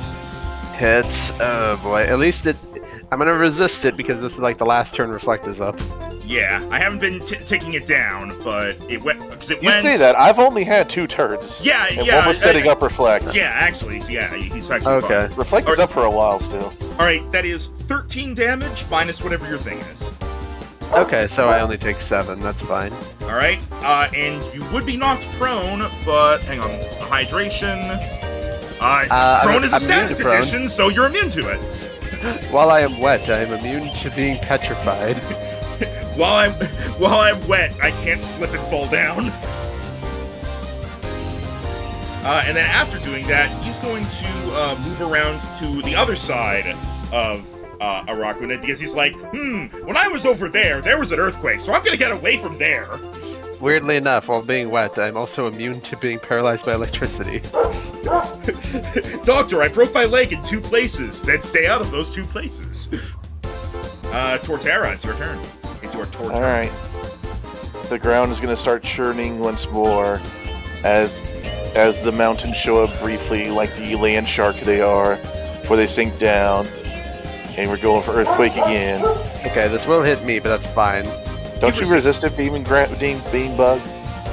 Hits. Oh boy. At least I'm gonna resist it because this is like the last turn Reflect is up. Yeah, I haven't been taking it down, but it went because it You went. say that. I've only had 2 turns. Yeah, and yeah. one was setting up Reflect. Yeah, actually, yeah, he's actually Okay. fine. Reflect is up for a while still. All right, that is 13 damage minus whatever your thing is. Okay, so I only take 7. That's fine. All right, and you would be knocked prone, but hang on, hydration. Prone is a I'm immune status to prone. condition, so you're immune to it. While I am wet, I am immune to being petrified. While I'm wet, I can't slip and fall down. And then after doing that, he's going to move around to the other side of Araquanid because he's like, when I was over there, there was an earthquake, so I'm gonna get away from there. Weirdly enough, while being wet, I'm also immune to being paralyzed by electricity. Doctor, I broke my leg in 2 places. Then stay out of those 2 places. Torterra, it's your turn. It's your turn. All right. The ground is going to start churning once more as the mountains show up briefly, like the land shark they are, before they sink down. And we're going for earthquake again. Okay, this will hit me, but that's fine. Don't you resist it, beam bug?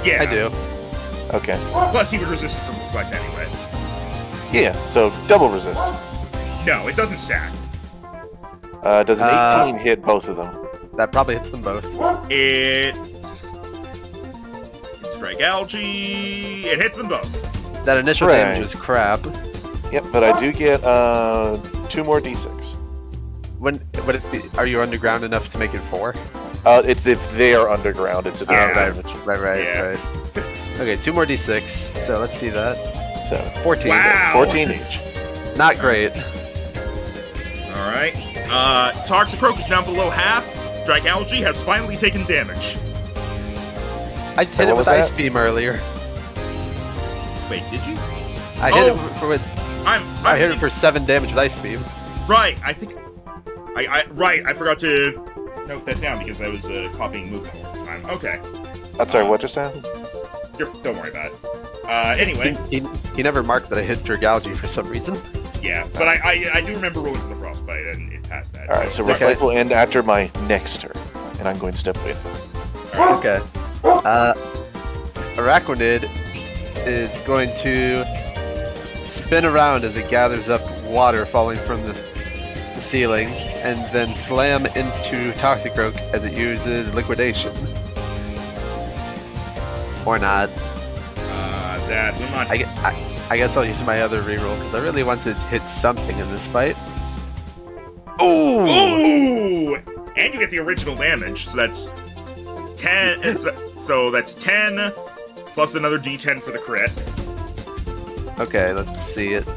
Yeah, I do. Okay. Plus, he would resist it from Reflect anyway. Yeah. So double resist. No, it doesn't stack. Does an 18 hit both of them? That probably hits them both. It's Strike Algae. It hits them both. That initial Right. damage was crap. Yep. But I do get 2 more d6. Are you underground enough to make it 4? It's if they are underground. It's a Yeah. damage. Right. Yeah. Okay, 2 more d6. So let's see that. So 14. Wow. 14 each. Not great. All right. Toxicroak is now below half. Strike Algae has finally taken damage. I hit what it was with Ice that? Beam earlier. Wait, did you? I hit Oh. it I hit it for 7 damage with Ice Beam. Right. I think. I forgot to note that down because I was copying moves all the time. Okay. I'm sorry. What just happened? Don't worry about it. Anyway, He never marked that I hit Dragalge for some reason. yeah, but I do remember rolling for the frostbite and it passed that. All right. So Okay. reflect will end after my next turn, and I'm going to step away. Okay. Araquanid is going to spin around as it gathers up water falling from the ceiling, and then slam into Toxicroak as it uses Liquidation. Or not. That will not. I guess I'll use my other reroll because I really want to hit something in this fight. Ooh! And you get the original damage, so that's 10. So that's 10 plus another D10 for the crit. Okay, let's see it.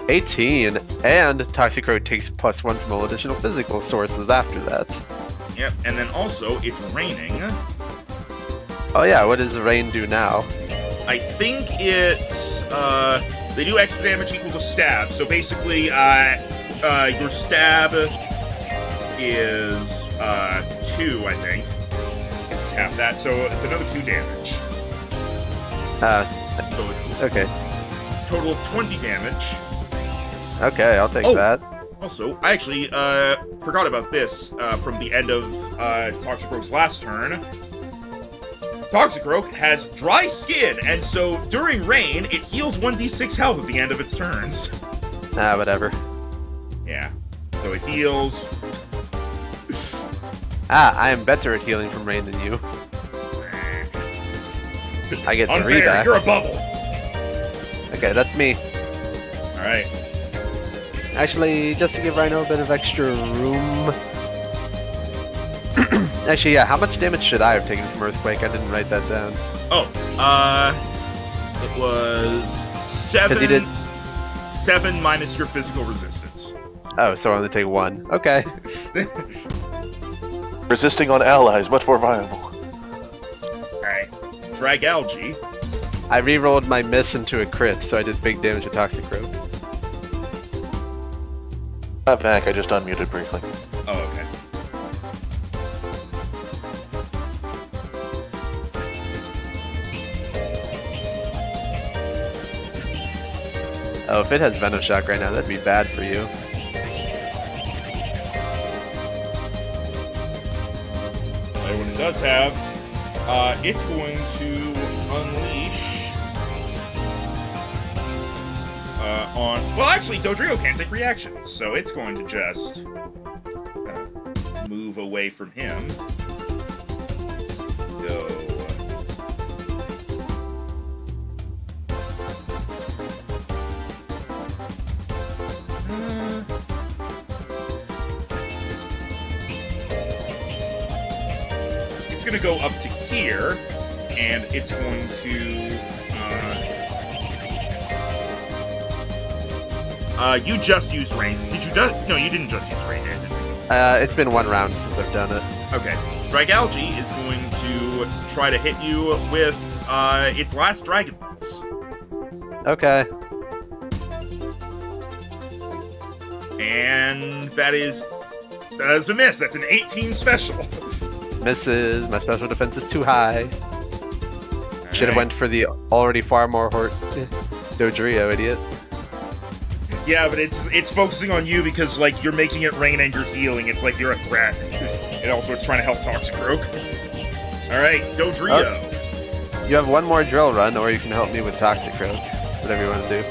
18, and Toxicroak takes +1 from all additional physical sources after that. Yep, and then also it's raining. Oh yeah, what does rain do now? I think it's they do extra damage equal to stab. So basically, your stab is 2, I think. It's half that, so it's another 2 damage. So it's Okay. total of 20 damage. Okay, I'll take Oh. that. Also, I actually forgot about this from the end of Toxicroak's last turn. Toxicroak has dry skin, and so during rain, it heals 1d6 health at the end of its turns. Whatever. Yeah. So it heals. I am better at healing from rain than you. I get 3 Unfair, back. you're a bubble. Okay, that's me. Alright. Actually, just to give Rhino a bit of extra room. Actually, yeah, how much damage should I have taken from Earthquake? I didn't write that down. Oh, it was 7. 'Cause you did- 7 minus your physical resistance. Oh, so I only take 1. Okay. Resisting on allies, much more viable. Alright. Drag Algae. I re-rolled my miss into a crit, so I did big damage to Toxicroak. Not back, I just unmuted briefly. Oh, okay. Oh, if it has Venom Shock right now, that'd be bad for you. And when it does have, it's going to unleash on. Well, actually, Dodrio can't take reactions, so it's going to just move away from him. Go. It's going to go up to here, and it's going to. You just used rain. Did you just? No, you didn't just use rain, did you? It's been 1 round since I've done it. Okay. Dragalge is going to try to hit you with its last Dragon Pulse. Okay. And that is a miss. That's an 18 special. Misses. My special defense is too high. Should have Alright. went for the already far more Dodrio, idiot. Yeah, but it's focusing on you because like you're making it rain and you're healing. It's like you're a threat. And also it's trying to help Toxicroak. Alright, Dodrio. You have 1 more drill run, or you can help me with Toxicroak. Whatever you want to do.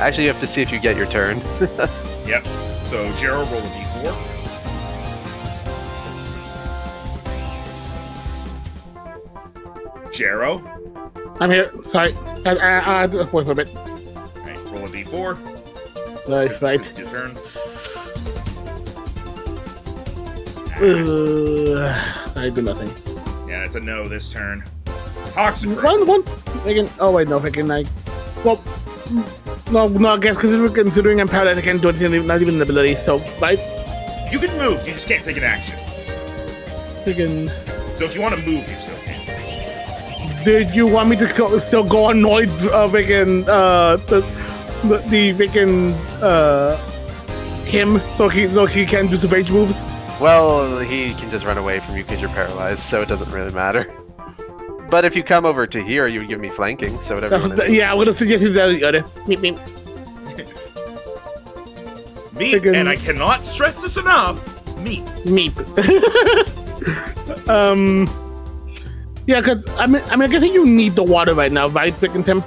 Actually, you have to see if you get your turn. Yep. So Jero, roll a d4. Jero. I'm here. Sorry. I wait for a bit. Alright, roll a d4. Right. Your turn. I do nothing. Yeah, it's a no this turn. Toxicroak. One. Again. Oh wait, no. Again, well, no. I guess because we're considering I'm paralyzed, I can't do anything. Not even an ability. So, right. You can move, you just can't take an action. Again. So if you want to move, you still can. Did you want me to still go annoyed? Freaking the freaking him, so he can do some rage moves. Well, he can just run away from you because you're paralyzed, so it doesn't really matter. But if you come over to here, you would give me flanking, so whatever you want to do. Yeah, I would have suggested that the other. Meep. Meep, Friggin- and I cannot stress this enough, meep. Yeah, because I mean, I guess you need the water right now, right, freaking Tim?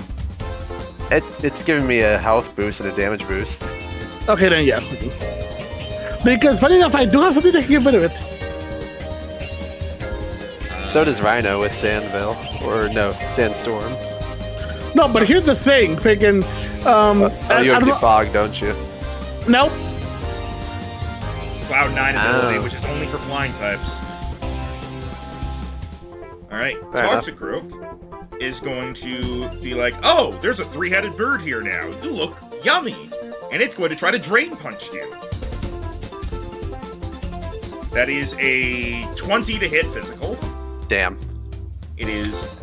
It's giving me a health boost and a damage boost. Okay, then yeah. Because funny enough, I do have something that can get rid of it. So does Rhino with Sandville, or no, Sandstorm. No, but here's the thing, freaking. Oh, you I have don't know- Defog, don't you? Nope. Cloud 9 ability, Oh. which is only for flying types. Alright, Fair enough. Toxicroak is going to be like, oh, there's a 3-headed bird here now. You look yummy. And it's going to try to Drain Punch you. That is a 20 to hit physical. Damn. It is,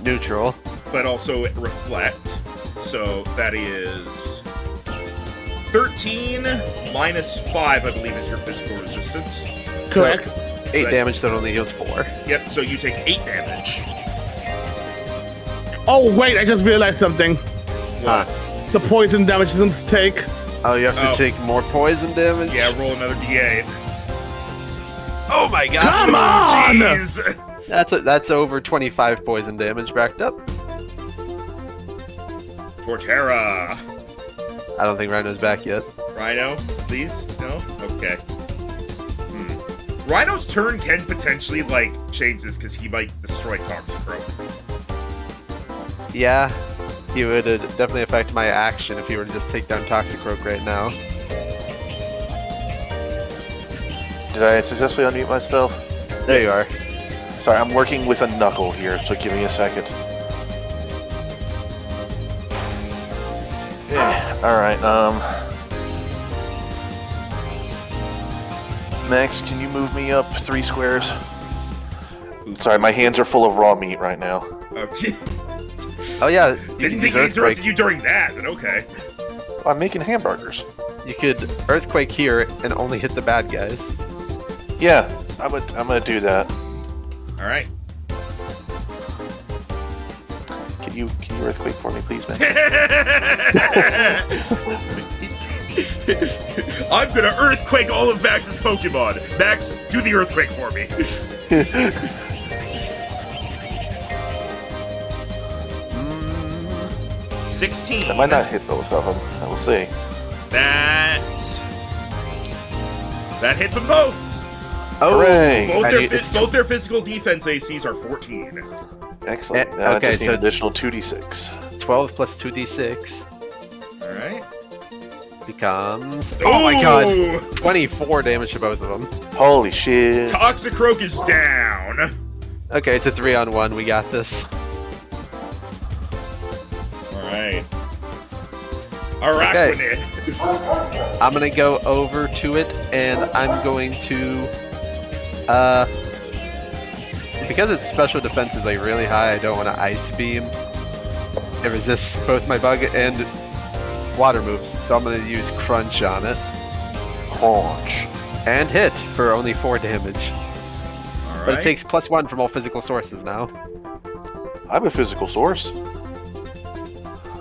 Neutral. but also reflect. So that is 13 minus 5, I believe, is your physical resistance. Correct. 8 that's- damage, so it only heals 4. Yep, so you take 8 damage. Oh wait, I just realized something. What? The poison damage is a mistake. Oh, you have to Oh. take more poison damage? Yeah, roll another d8. Oh my god! Come on! Jeez! That's over 25 poison damage racked up. Torterra. I don't think Rhino's back yet. Rhino, please? No? Okay. Rhino's turn can potentially, like, change this because he might destroy Toxicroak. Yeah, he would definitely affect my action if he were to just take down Toxicroak right now. Did I successfully unmute myself? There you are. Sorry, I'm working with a knuckle here, so give me a second. Yeah, alright, Max, can you move me up 3 squares? Sorry, my hands are full of raw meat right now. Okay. Oh yeah, you Didn't could think use we interrupted Earthquake. you during that, but okay. I'm making hamburgers. You could Earthquake here and only hit the bad guys. Yeah, I'm gonna do that. Alright. Can you earthquake for me, please, man? I'm gonna earthquake all of Max's Pokemon. Max, do the earthquake for me. 16. I might not hit both of them. I will see. That hits them both. Oh, Hooray! Both their physical defense ACs are 14. Excellent. Now okay, I just need so- an additional 2d6. 12 plus 2d6 All right. becomes. Oh my god! Ooh! 24 damage to both of them. Holy shit! Toxicroak is down. Okay, it's a 3-on-1. We got this. All right. Araquanid. I'm gonna go over to it, and I'm going to, because its special defense is like really high, I don't want to Ice Beam. It resists both my bug and water moves, so I'm gonna use Crunch on it Crunch. and hit for only 4 damage. All But right. it takes +1 from all physical sources now. I'm a physical source.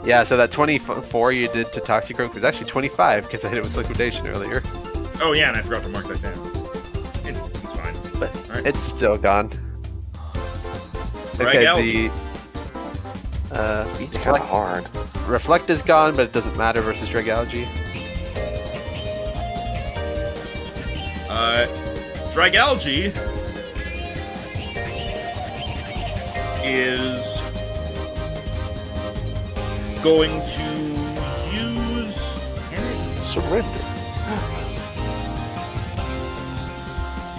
Yeah, so that 24 you did to Toxicroak was actually 25 because I hit it with Liquidation earlier. Oh yeah, and I forgot to mark that down. It's fine. But All right. it's still gone. Dragalge. It's kind of hard. Reflect is gone, but it doesn't matter versus Dragalge. Dragalge is going to use. Surrender.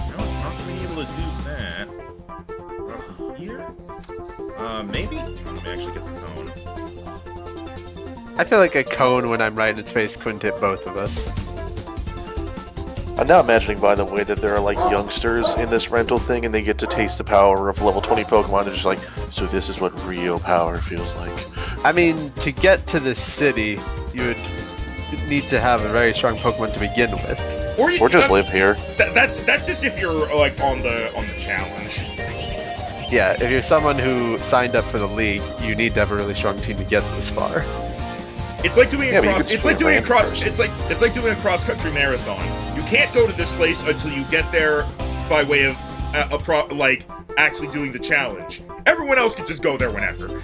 No, it's not going to be able to do that. Here? Maybe? Let me actually get the cone. I feel like a cone when I'm right in its face couldn't hit both of us. I'm now imagining, by the way, that there are like youngsters in this rental thing, and they get to taste the power of level 20 Pokemon. They're just like, so this is what real power feels like. I mean, to get to this city, you would need to have a very strong Pokemon to begin with. Or just live here. That's just if you're like on the challenge. Yeah, if you're someone who signed up for the league, you need to have a really strong team to get this far. It's like doing Yeah, a but you cross. could It's like still doing a random cross. person. It's like doing a cross country marathon. You can't go to this place until you get there by way of actually doing the challenge. Everyone else can just go there whenever.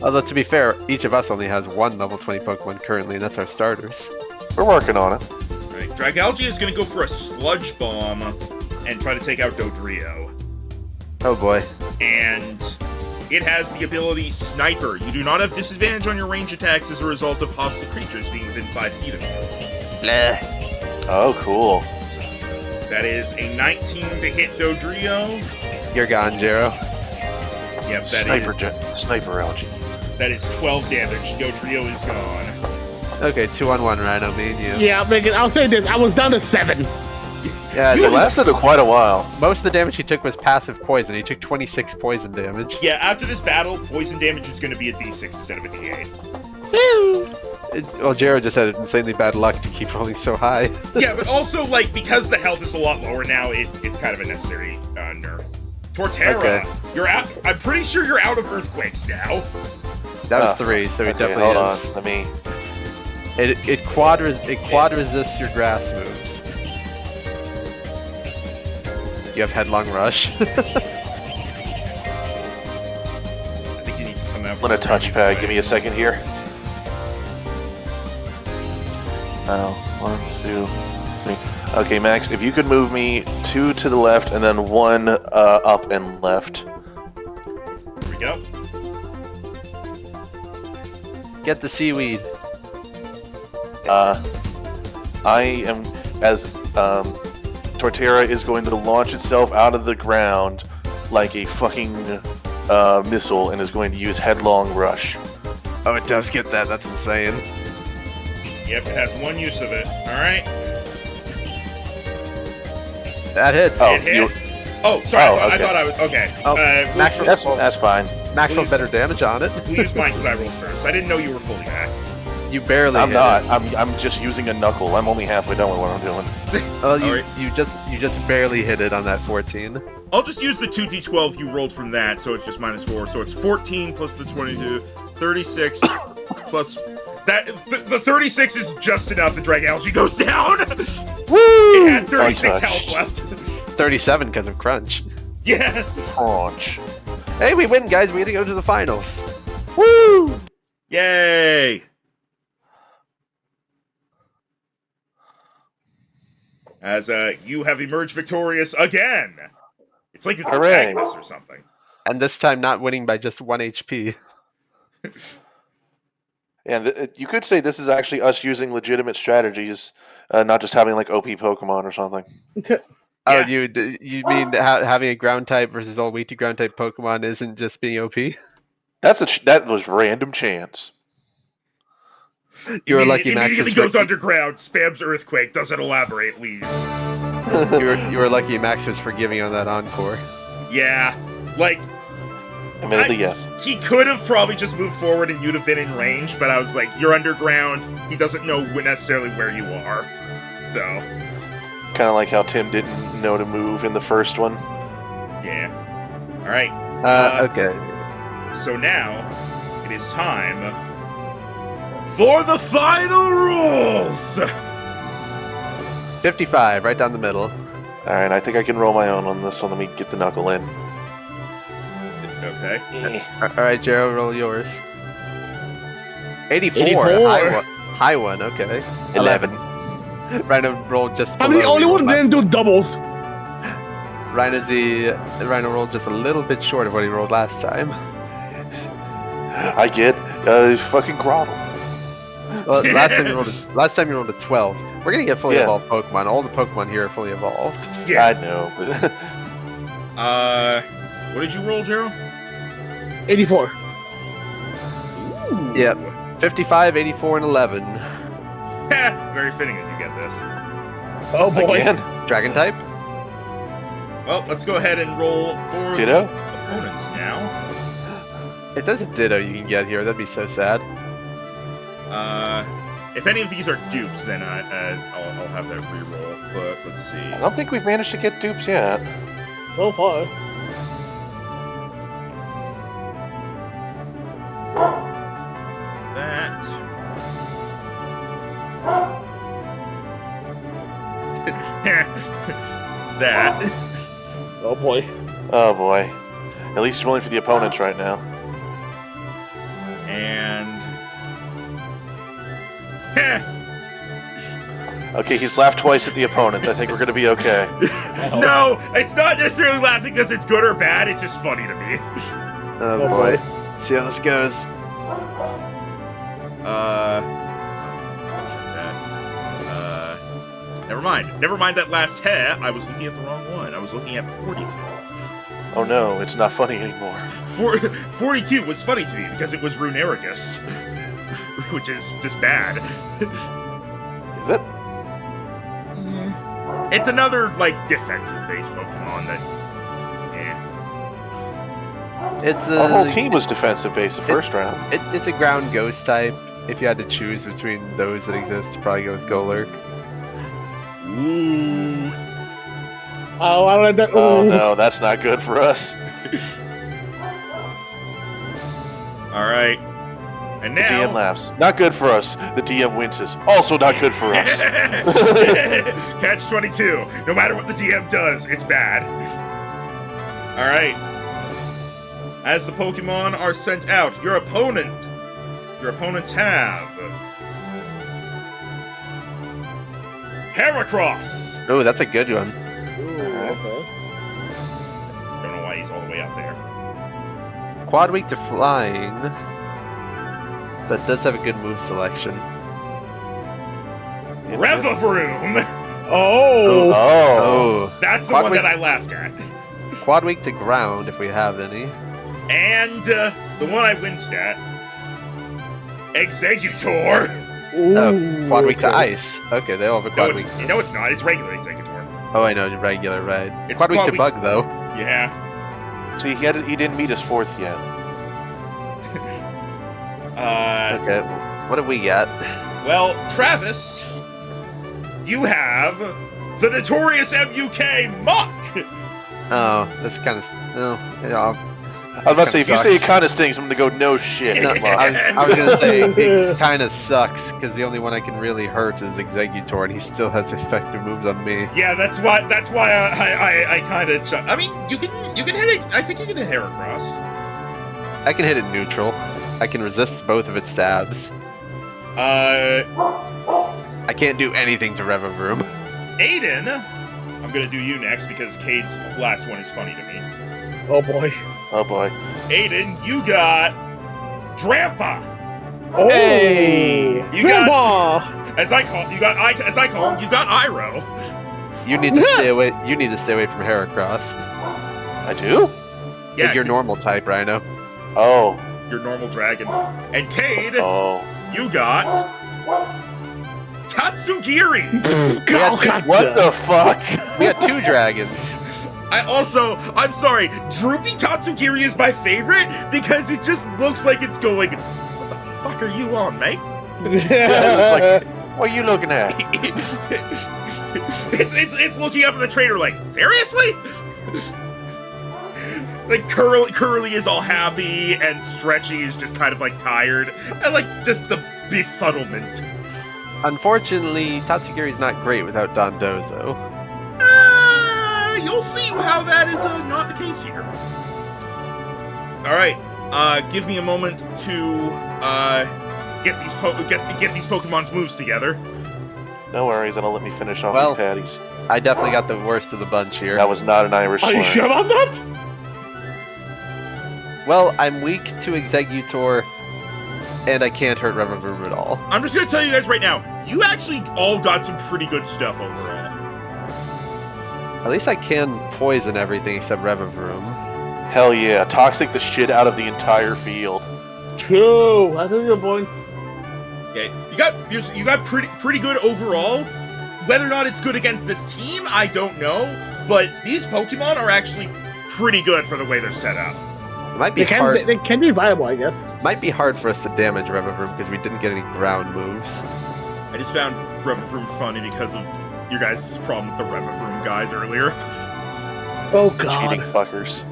Although, to be fair, each of us only has 1 level 20 Pokemon currently, and that's our starters. We're working on it. Right. Dragalge is going to go for a Sludge Bomb and try to take out Dodrio. Oh boy. And it has the ability Sniper. You do not have disadvantage on your range attacks as a result of hostile creatures being within 5 feet of you. Bleh. Oh, cool. That is a 19 to hit Dodrio. You're gone, Jero. Yep, Sniper algae. that is 12 damage. Dodrio is gone. Okay, 2-on-1, Rhino, me and you. Yeah, Megan, I'll say this. I was down to 7. Yeah, It lasted quite a while. most of the damage he took was passive poison. He took 26 poison damage. Yeah, after this battle, poison damage is going to be a d6 instead of a d8. Woo! Well, Jero just had insanely bad luck to keep rolling so high. Yeah, but also, like, because the health is a lot lower now, it's kind of a necessary nerf. Torterra, Okay. you're out. I'm pretty sure you're out of earthquakes now. That was Ah, 3, so he Okay, definitely hold is. on. Let me. It quad resists your grass moves. You have Headlong Rush. I think you need to come out. I'm gonna touchpad. Give me a second here. Oh, 1, 2, 3. Okay, Max, if you could move me 2 to the left and then 1 up and left. Here we go. Get the seaweed. I am as Torterra is going to launch itself out of the ground like a fucking missile and is going to use Headlong Rush. Oh, it does get that. That's insane. Yep, it has 1 use of it. All right. That hits. Oh, It hit. you, Oh, sorry. Oh, I okay. thought I was okay. Oh, We'll, that's fine. Max rolled better damage on it. we'll use mine because I rolled first. I didn't know you were fully back. You barely. I'm hit not. It. I'm just using a knuckle. I'm only halfway done with what I'm doing. You just barely hit it on that 14. I'll just use the 2d12 you rolled from that, so it's just -4. So it's 14 plus the 22, 36 plus that. The 36 is just enough to drag Algae goes down. Woo! It had 36 Untouched. health left. 37 because of crunch. Yeah. Crunch. Hey, we win, guys. We get to go to the finals. Woo! Yay. As you have emerged victorious again. It's like you're Hooray. Agnes or something. And this time not winning by just 1 HP. And you could say this is actually us using legitimate strategies, not just having like OP Pokemon or something. Oh, Yeah. you mean having a ground type versus all weak to ground type Pokemon isn't just being OP? That was random chance. You're lucky Max immediately is goes underground, spams Earthquake, doesn't elaborate, leaves. you were lucky Max was forgiving on that encore. Yeah, like, Admittedly, yes. he could have probably just moved forward and you'd have been in range, but I was like, you're underground, he doesn't know necessarily where you are. So, Kind of like how Tim didn't know to move in the first one. yeah. Alright, Okay. so now, it is time for the final rules! 55, right down the middle. All right, I think I can roll my own on this one. Let me get the knuckle in. Okay. Eh. All right, Jero, roll yours. 84. 84. High one, okay. 11. Rhino rolled just I'm the below only you one that last- didn't do doubles. Rhino rolled just a little bit short of what he rolled last time. I get fucking Groddle. Well, last time you rolled a 12. We're gonna get fully Yeah. evolved Pokemon. All the Pokemon here are fully evolved. Yeah. I know. But What did you roll, Jero? 84. Ooh. Yep. 55, 84, and 11. Very fitting that you get this. Oh boy. again, Dragon type? Well, let's go ahead and roll for Ditto. opponents now. If there's a Ditto you can get here, that'd be so sad. If any of these are dupes, then I'll have that reroll. But let's see. I don't think we've managed to get dupes yet. So far. That. That. Oh boy. Oh boy. At least he's rolling for the opponents right now. And. Okay, he's laughed twice at the opponents. I think we're gonna be okay. No, it's not necessarily laughing because it's good or bad. It's just funny to me. Oh, Oh, boy. boy. See how this goes. Never mind. Never mind that last hair. I was looking at the wrong one. I was looking at 42. Oh no, it's not funny anymore. 42 was funny to me because it was Runerigus, which is just bad. Is it? It's another, like, defensive-based Pokemon that... It's Our whole a team was defensive base the first round. it's a ground ghost type. If you had to choose between those that exist, probably go with Golurk. Ooh. Oh, I don't like that. Oh Ooh. no, that's not good for us. Alright. And The DM now... laughs. Not good for us. The DM winces. Also not good for us. Catch-22. No matter what the DM does, it's bad. Alright. As the Pokemon are sent out, your opponents have... Heracross! Oh, that's a good one. Ooh, okay. Don't know why he's all the way out there. Quad weak to flying, but does have a good move selection. Revavroom! Oh. Oh. That's the Quad one weak- that I laughed at. Quad weak to ground if we have any. And the one I winced at. Executor! Ooh, Oh, quad weak to okay. ice. Okay, they all have a No, quad weak. it's not. It's regular Executor. Oh, I know, regular, right? It's Quad weak quad to weak- bug though. Yeah. See, he didn't meet his fourth yet. Okay. What do we got? Well, Travis, you have the notorious MUK Muck! Oh, that's kind of... No, yeah, I was about to say, if you say it sucks. kind of stinks, I'm going to go, no shit. no, Come on. I was gonna say it kind of sucks because the only one I can really hurt is Executor, and he still has effective moves on me. Yeah, that's why I kind of... I mean, you can hit it... I think you can hit Heracross. I can hit it neutral. I can resist both of its stabs. I can't do anything to Revavroom. Aiden, I'm gonna do you next because Cade's last one is funny to me. Oh boy. Oh boy. Aiden, you got Drampa. Oh. Hey! You got, Grandpa. as I call him, you got Iroh. You need to stay away. You need to stay away from Heracross. I do? Yeah, Your normal type, Rhino. Oh. your normal dragon. And Cade, Oh. you got Tatsugiri. God, What the fuck? We got 2 dragons. I'm sorry, Droopy Tatsugiri is my favorite because it just looks like it's going, what the fuck are you on, mate? Yeah, it's like, what are you looking at? it's looking up at the trainer like, seriously? Like Curly is all happy and Stretchy is just kind of like tired and like just the befuddlement. Unfortunately, Tatsugiri's not great without Dondozo. You'll see how that is not the case here. All right, give me a moment to get these Pokemon's moves together. No worries, that'll let me finish off Well- these patties. I definitely got the worst of the bunch here. That was not an Irish Are you slang. sure about that? Well, I'm weak to Executor, and I can't hurt Revavroom at all. I'm just gonna tell you guys right now, you actually all got some pretty good stuff overall. At least I can poison everything except Revavroom. Hell yeah, toxic the shit out of the entire field. True. I think you're point. Okay, you got pretty good overall. Whether or not it's good against this team, I don't know. But these Pokemon are actually pretty good for the way they're set up. It might be They hard. can be viable, I guess. Might be hard for us to damage Revavroom because we didn't get any ground moves. I just found Revavroom funny because of your guys' problem with the Revavroom guys earlier. Oh Cheating god. fuckers.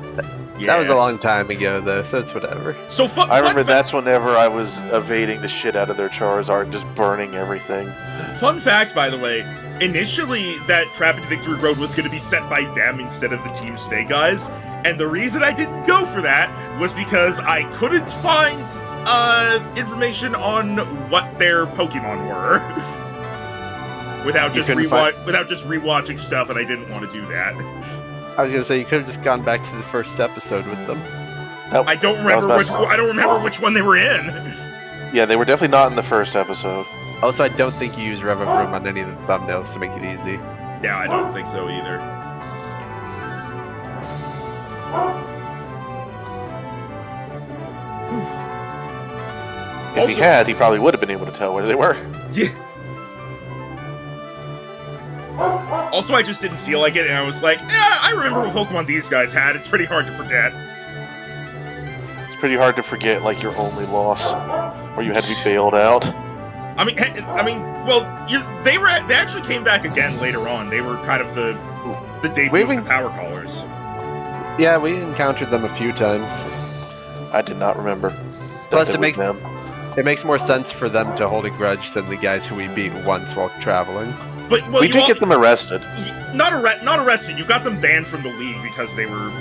Yeah. That was a long time ago, though, so it's whatever. So I remember that's whenever I was evading the shit out of their Charizard, just burning everything. Fun fact, by the way, initially that Trap into Victory Road was going to be set by them instead of the Team Stay guys, and the reason I didn't go for that was because I couldn't find information on what their Pokemon were without just rewatching stuff, and I didn't want to do that. I was gonna say you could have just gone back to the first episode with them. That- I don't that was remember which one they were in. Yeah, they were definitely not in the first episode. Also, I don't think you use Revavroom on any of the thumbnails to make it easy. Yeah, I don't think so either. If he had, he probably would have been able to tell where they were. Yeah. Also, I just didn't feel like it, and I was like, I remember what Pokemon these guys had. It's pretty hard to forget. It's pretty hard to forget, like, your only loss, where you had to be bailed out. Well, they actually came back again later on. They were kind of the debut of the Power Callers. Yeah, we encountered them a few times. I did not remember. Plus, that was them. It makes more sense for them to hold a grudge than the guys who we beat once while traveling. But well, We did get them arrested. Not arrested. You got them banned from the league because they were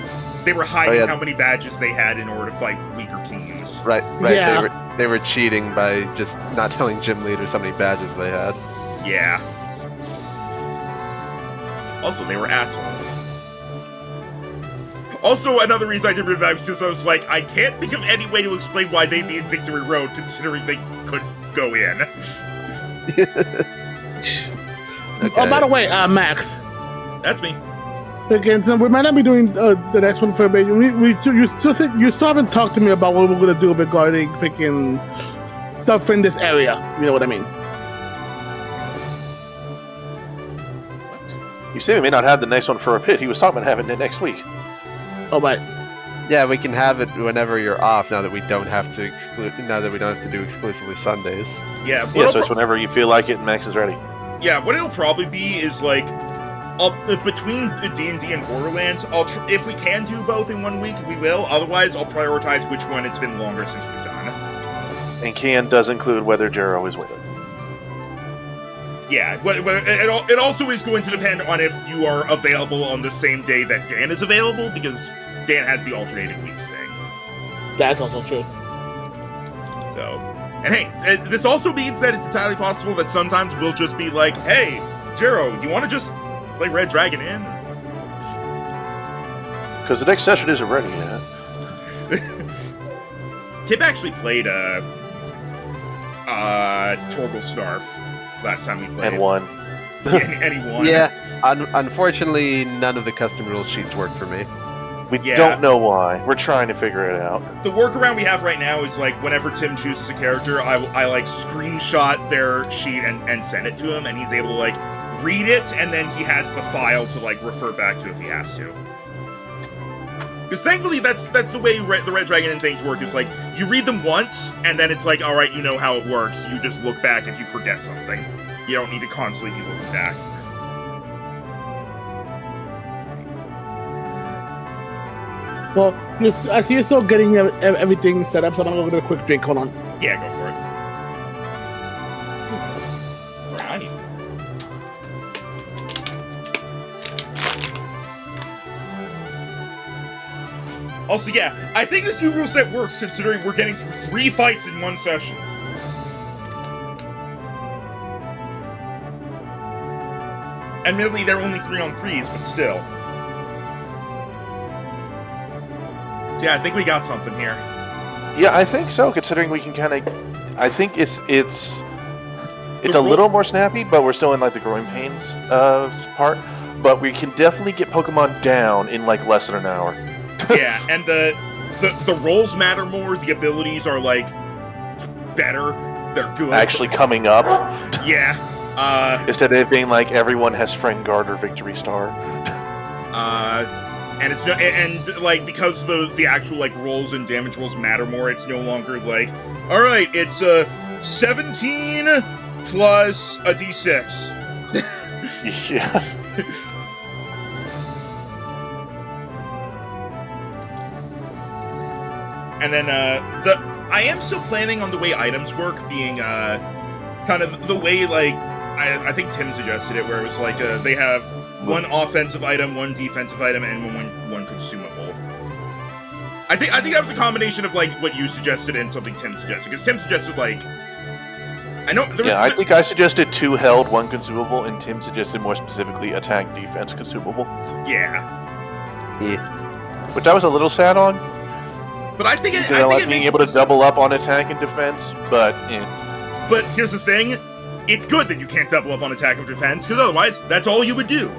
hiding how many badges they had in order to fight weaker teams. Right. Yeah. They were cheating by just not telling gym leaders how many badges they had. Yeah. Also, they were assholes. Also, another reason I did really bad was because I was like, I can't think of any way to explain why they'd be in Victory Road, considering they could go in. Okay. Oh, by the way, Max. That's me. Again, so we might not be doing the next one for a bit. You still haven't talked to me about what we're gonna do regarding freaking stuff in this area. You know what I mean? You say we may not have the next one for a pit. He was talking about having it next week. Oh, right. Yeah, we can have it whenever you're off. Now that we don't have to do exclusively Sundays. Yeah, Yeah, so it's whenever you feel like it and Max is ready. yeah. What it'll probably be is like, between D&D and Borderlands, if we can do both in 1 week, we will. Otherwise, I'll prioritize which one it's been longer since we've done. And can does include whether Jero is with it. Yeah, it also is going to depend on if you are available on the same day that Dan is available, because Dan has the alternating weeks thing. That's also true. So, and hey, this also means that it's entirely possible that sometimes we'll just be like, hey, Jero, you want to just play Red Dragon in? Because the next session isn't ready yet. Tip actually played Torgal Snarf last time we played. And won. And he won. Yeah, unfortunately, none of the custom rule sheets work for me. We don't know why. We're trying to figure it out. The workaround we have right now is like whenever Tim chooses a character, I like screenshot their sheet and send it to him, and he's able to like read it, and then he has the file to like refer back to if he has to. Because thankfully, that's the way the Red Dragon and things work. Is like you read them once, and then it's like, all right, you know how it works. You just look back if you forget something. You don't need to constantly be looking back. Well, I see you're still getting everything set up, so I'm going to go get a quick drink. Hold on. Yeah, go for it. Sorry, I need. Also, yeah, I think this new rule set works considering we're getting 3 fights in one session. Admittedly, they're only 3-on-3s, but still. So yeah, I think we got something here. Yeah, I think so, considering we can kind of... I think it's a little more snappy, but we're still in like the growing pains part. But we can definitely get Pokemon down in like less than an hour. Yeah, and the rolls matter more. The abilities are like better. They're good. Actually coming up. Yeah. Instead of it being like everyone has Friend Guard or Victory Star. And it's no, and like because the actual like rolls and damage rolls matter more. It's no longer like, all right, it's 17 plus a d6. Yeah. And then I am still planning on the way items work being kind of the way like I think Tim suggested it, where it was like they have one offensive item, one defensive item, and one consumable. I think that was a combination of like what you suggested and something Tim suggested, because Tim suggested like I know there was I think I suggested 2 held, 1 consumable, and Tim suggested more specifically attack, defense, consumable. Yeah. Which I was a little sad on. But I think because I like being able to double up on attack and defense, but But here's the thing, it's good that you can't double up on attack or defense, because otherwise, that's all you would do.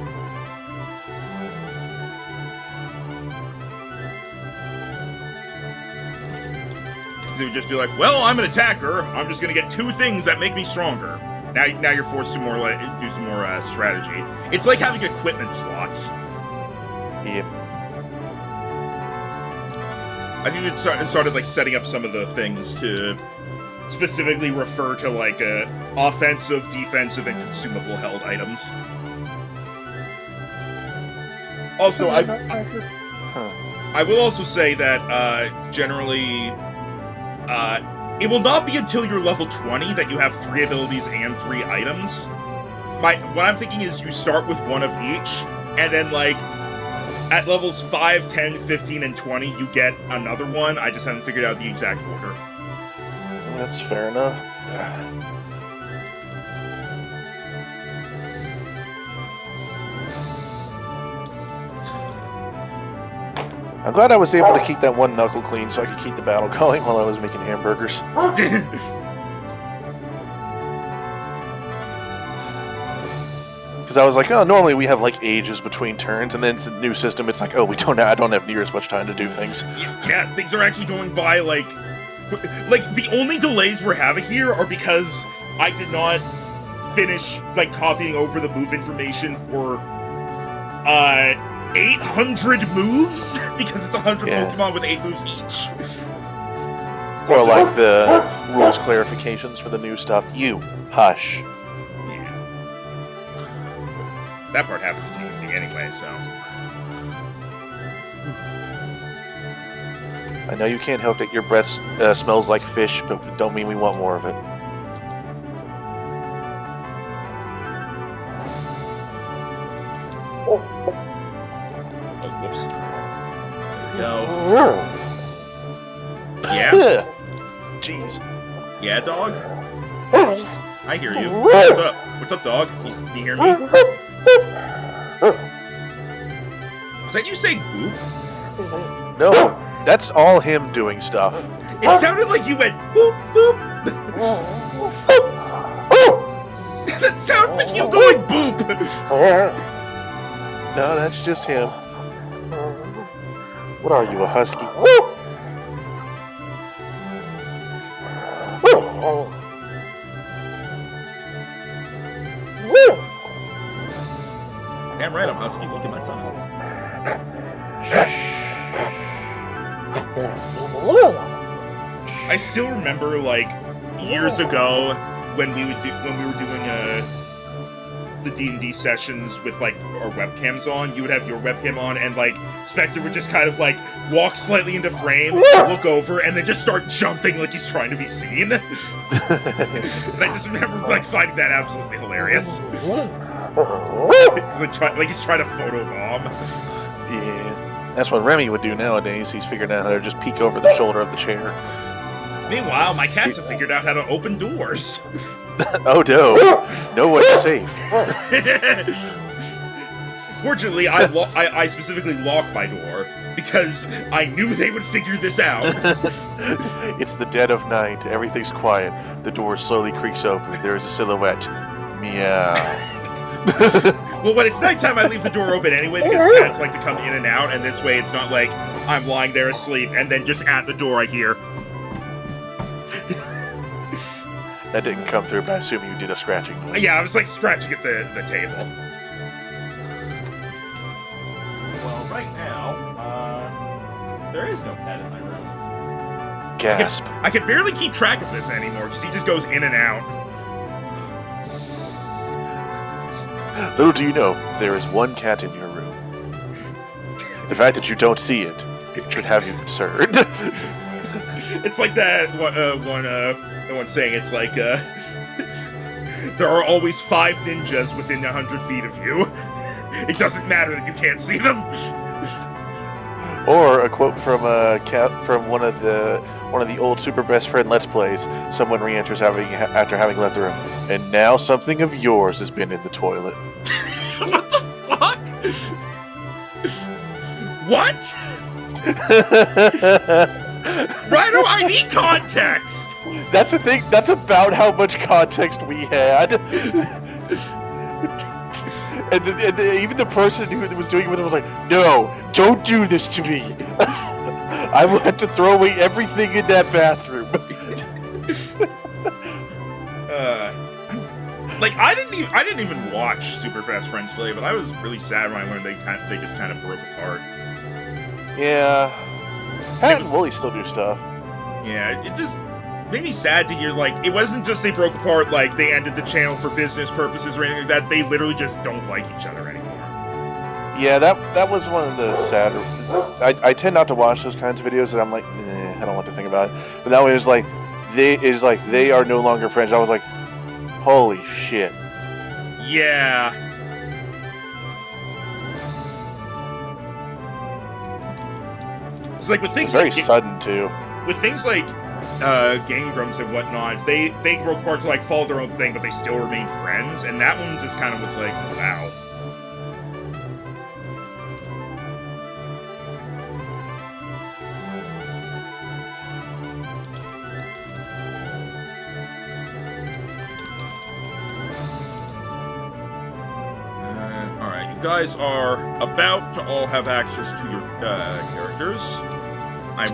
It would just be like, well, I'm an attacker, I'm just gonna get 2 things that make me stronger. Now you're forced to do some more strategy. It's like having equipment slots. Yep. I think it started like setting up some of the things to specifically refer to like offensive, defensive, and consumable held items. Also, I will also say that generally, it will not be until you're level 20 that you have 3 abilities and 3 items. What I'm thinking is you start with 1 of each, and then like at levels 5, 10, 15, and 20, you get another one. I just haven't figured out the exact order. That's fair enough. I'm glad I was able to keep that 1 knuckle clean so I could keep the battle going while I was making hamburgers. Because I was like, oh, normally we have like ages between turns, and then it's a new system. It's like, oh, I don't have near as much time to do things. Yeah, things are actually going by like the only delays we're having here are because I did not finish like copying over the move information for 800 moves? Because it's 100 Yeah. Pokemon with 8 moves each. Or like the rules clarifications for the new stuff. You hush. Yeah. That part happens in D&D anyway, so. I know you can't help that your breath smells like fish, but don't mean we want more of it. Oh, whoops. There we go. Yeah? Jeez. Yeah, dog? I hear you. What's up? What's up, dog? Can you hear me? Was that you saying boop? No, that's all him doing stuff. It sounded like you went boop, boop. That sounds like you going boop. No, that's just him. What are you, a husky? Damn right, I'm husky. Look at my sons. I still remember, like, years ago when we were doing the D&D sessions with, like, our webcams on. You would have your webcam on, and, like, Spectre would just kind of, like, walk slightly into frame, look over, and then just start jumping like he's trying to be seen. And I just remember, like, finding that absolutely hilarious. Like he's trying to photobomb. Yeah, that's what Remy would do nowadays. He's figured out how to just peek over the shoulder of the chair. Meanwhile, my cats have figured out how to open doors. Oh no, no one's safe. Fortunately, I specifically locked my door because I knew they would figure this out. It's the dead of night. Everything's quiet. The door slowly creaks open. There is a silhouette. Meow. Well, when it's nighttime, I leave the door open anyway because cats like to come in and out, and this way it's not like I'm lying there asleep and then just at the door I hear. That didn't come through, but I assume you did a scratching noise. Yeah, I was like scratching at the table. Well, right now, there is no cat in my room. Gasp. I can barely keep track of this anymore because he just goes in and out. Little do you know, there is one cat in your room. The fact that you don't see it should have you concerned. It's like that one saying, it's like, there are always 5 ninjas within 100 feet of you. It doesn't matter that you can't see them. Or a quote from a cat from one of the old Super Best Friend Let's Plays. Someone re-enters after having left the room, and now something of yours has been in the toilet. What the fuck? What? Rhino, I need context! That's the thing. That's about how much context we had. And even the person who was doing it with him was like, "No, don't do this to me. I will have to throw away everything in that bathroom." Like I didn't even watch Super Fast Friends play, but I was really sad when I learned they just kind of broke apart. Yeah, Pat and Wooly still do stuff. Yeah, it just made me sad to hear, like, it wasn't just they broke apart, like, they ended the channel for business purposes or anything like that. They literally just don't like each other anymore. Yeah, that was one of the sadder. I tend not to watch those kinds of videos, and I'm like, I don't want to think about it. But that one is like, they are no longer friends. I was like, holy shit. Yeah. It's like with things very like sudden too. With things like Game Grumps and whatnot, they broke apart to like follow their own thing, but they still remain friends. And that one just kind of was like, wow. All right, you guys are about to all have access to your characters.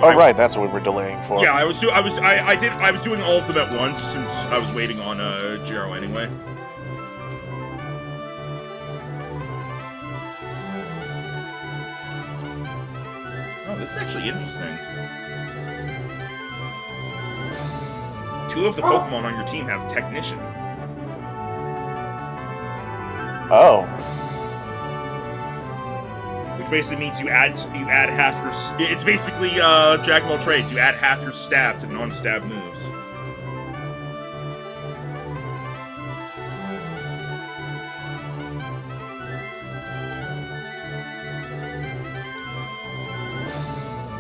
Right, that's what we're delaying for. Yeah, I was doing all of them at once since I was waiting on Jiro anyway. this is actually interesting. 2 of the Pokemon on your team have Technician. Oh. Which basically means you add half your... It's basically Jack of all trades. You add half your stab to non-stab moves.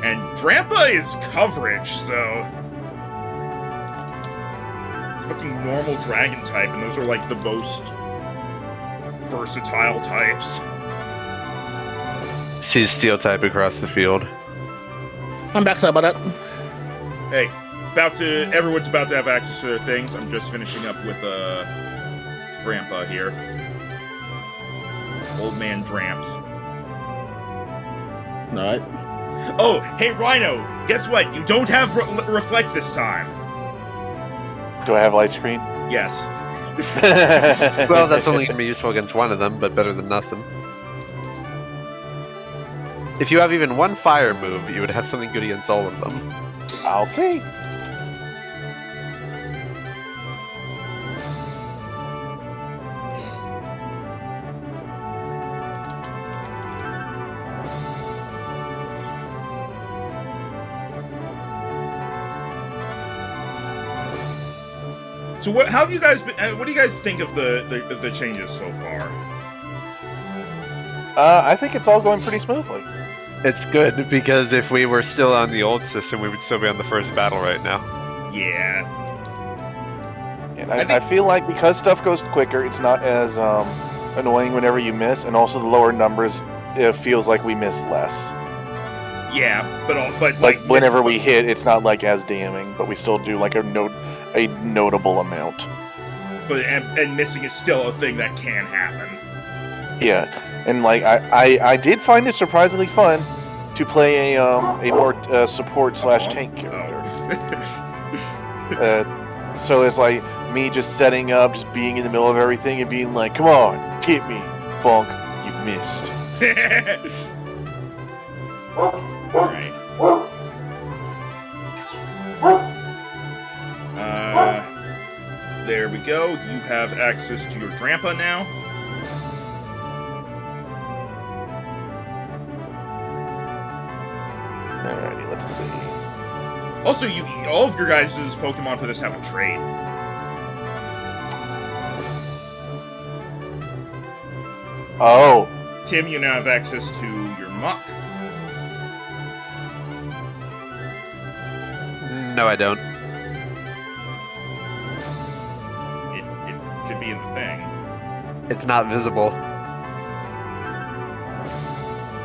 And Drampa is coverage, so... Fucking normal dragon type, and those are like the most versatile types. Sees steel type across the field. I'm back, sorry about that. Hey, everyone's about to have access to their things. I'm just finishing up with Drampa here. Old man Dramps. Alright. Oh, hey Rhino, guess what? You don't have Reflect this time. Do I have light screen? Yes. Well, that's only going to be useful against one of them, but better than nothing. If you have even one fire move, you would have something good against all of them. I'll see. So how have you guys been? What do you guys think of the changes so far? I think it's all going pretty smoothly. It's good, because if we were still on the old system, we would still be on the first battle right now. Yeah. And I feel like because stuff goes quicker, it's not as annoying whenever you miss, and also the lower numbers, it feels like we miss less. Yeah, but Like whenever we hit, it's not like as damning, but we still do like a notable amount. But and missing is still a thing that can happen. Yeah, and like I did find it surprisingly fun to play a more support / tank character. Oh. So it's like me just setting up, just being in the middle of everything and being like, "Come on, hit me, bonk, you missed." Alright. There we go. You have access to your Drampa now. Alrighty, let's see. Also, all of your guys' Pokemon for this have a trait. Oh. Tim, you now have access to your Muck. No, I don't. It should be in the thing. It's not visible.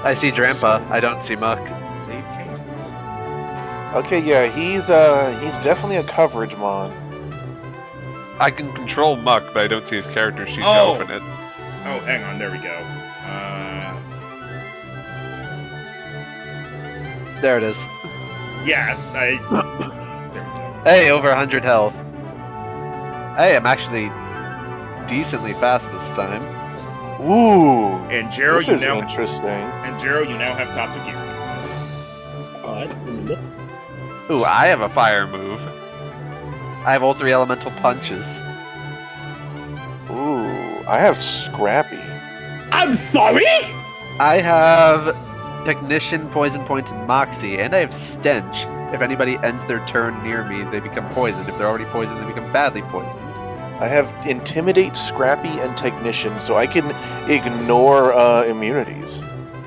I see Drampa. I don't see Muck. Save changes. Okay, yeah, he's definitely a coverage mon. I can control Muck, but I don't see his character sheet to Oh. open it. Oh, hang on. There we go. There it is. Yeah, there we go. Hey, over 100 health. Hey, I'm actually decently fast this time. Ooh. And Jero, This is interesting. you now have Tatsugiri. Alright, let me look. Ooh, I have a fire move. I have all 3 elemental punches. Ooh, I have Scrappy. I'm sorry? I have Technician, Poison Point, and Moxie, and I have Stench. If anybody ends their turn near me, they become poisoned. If they're already poisoned, they become badly poisoned. I have Intimidate, Scrappy, and Technician, so I can ignore immunities.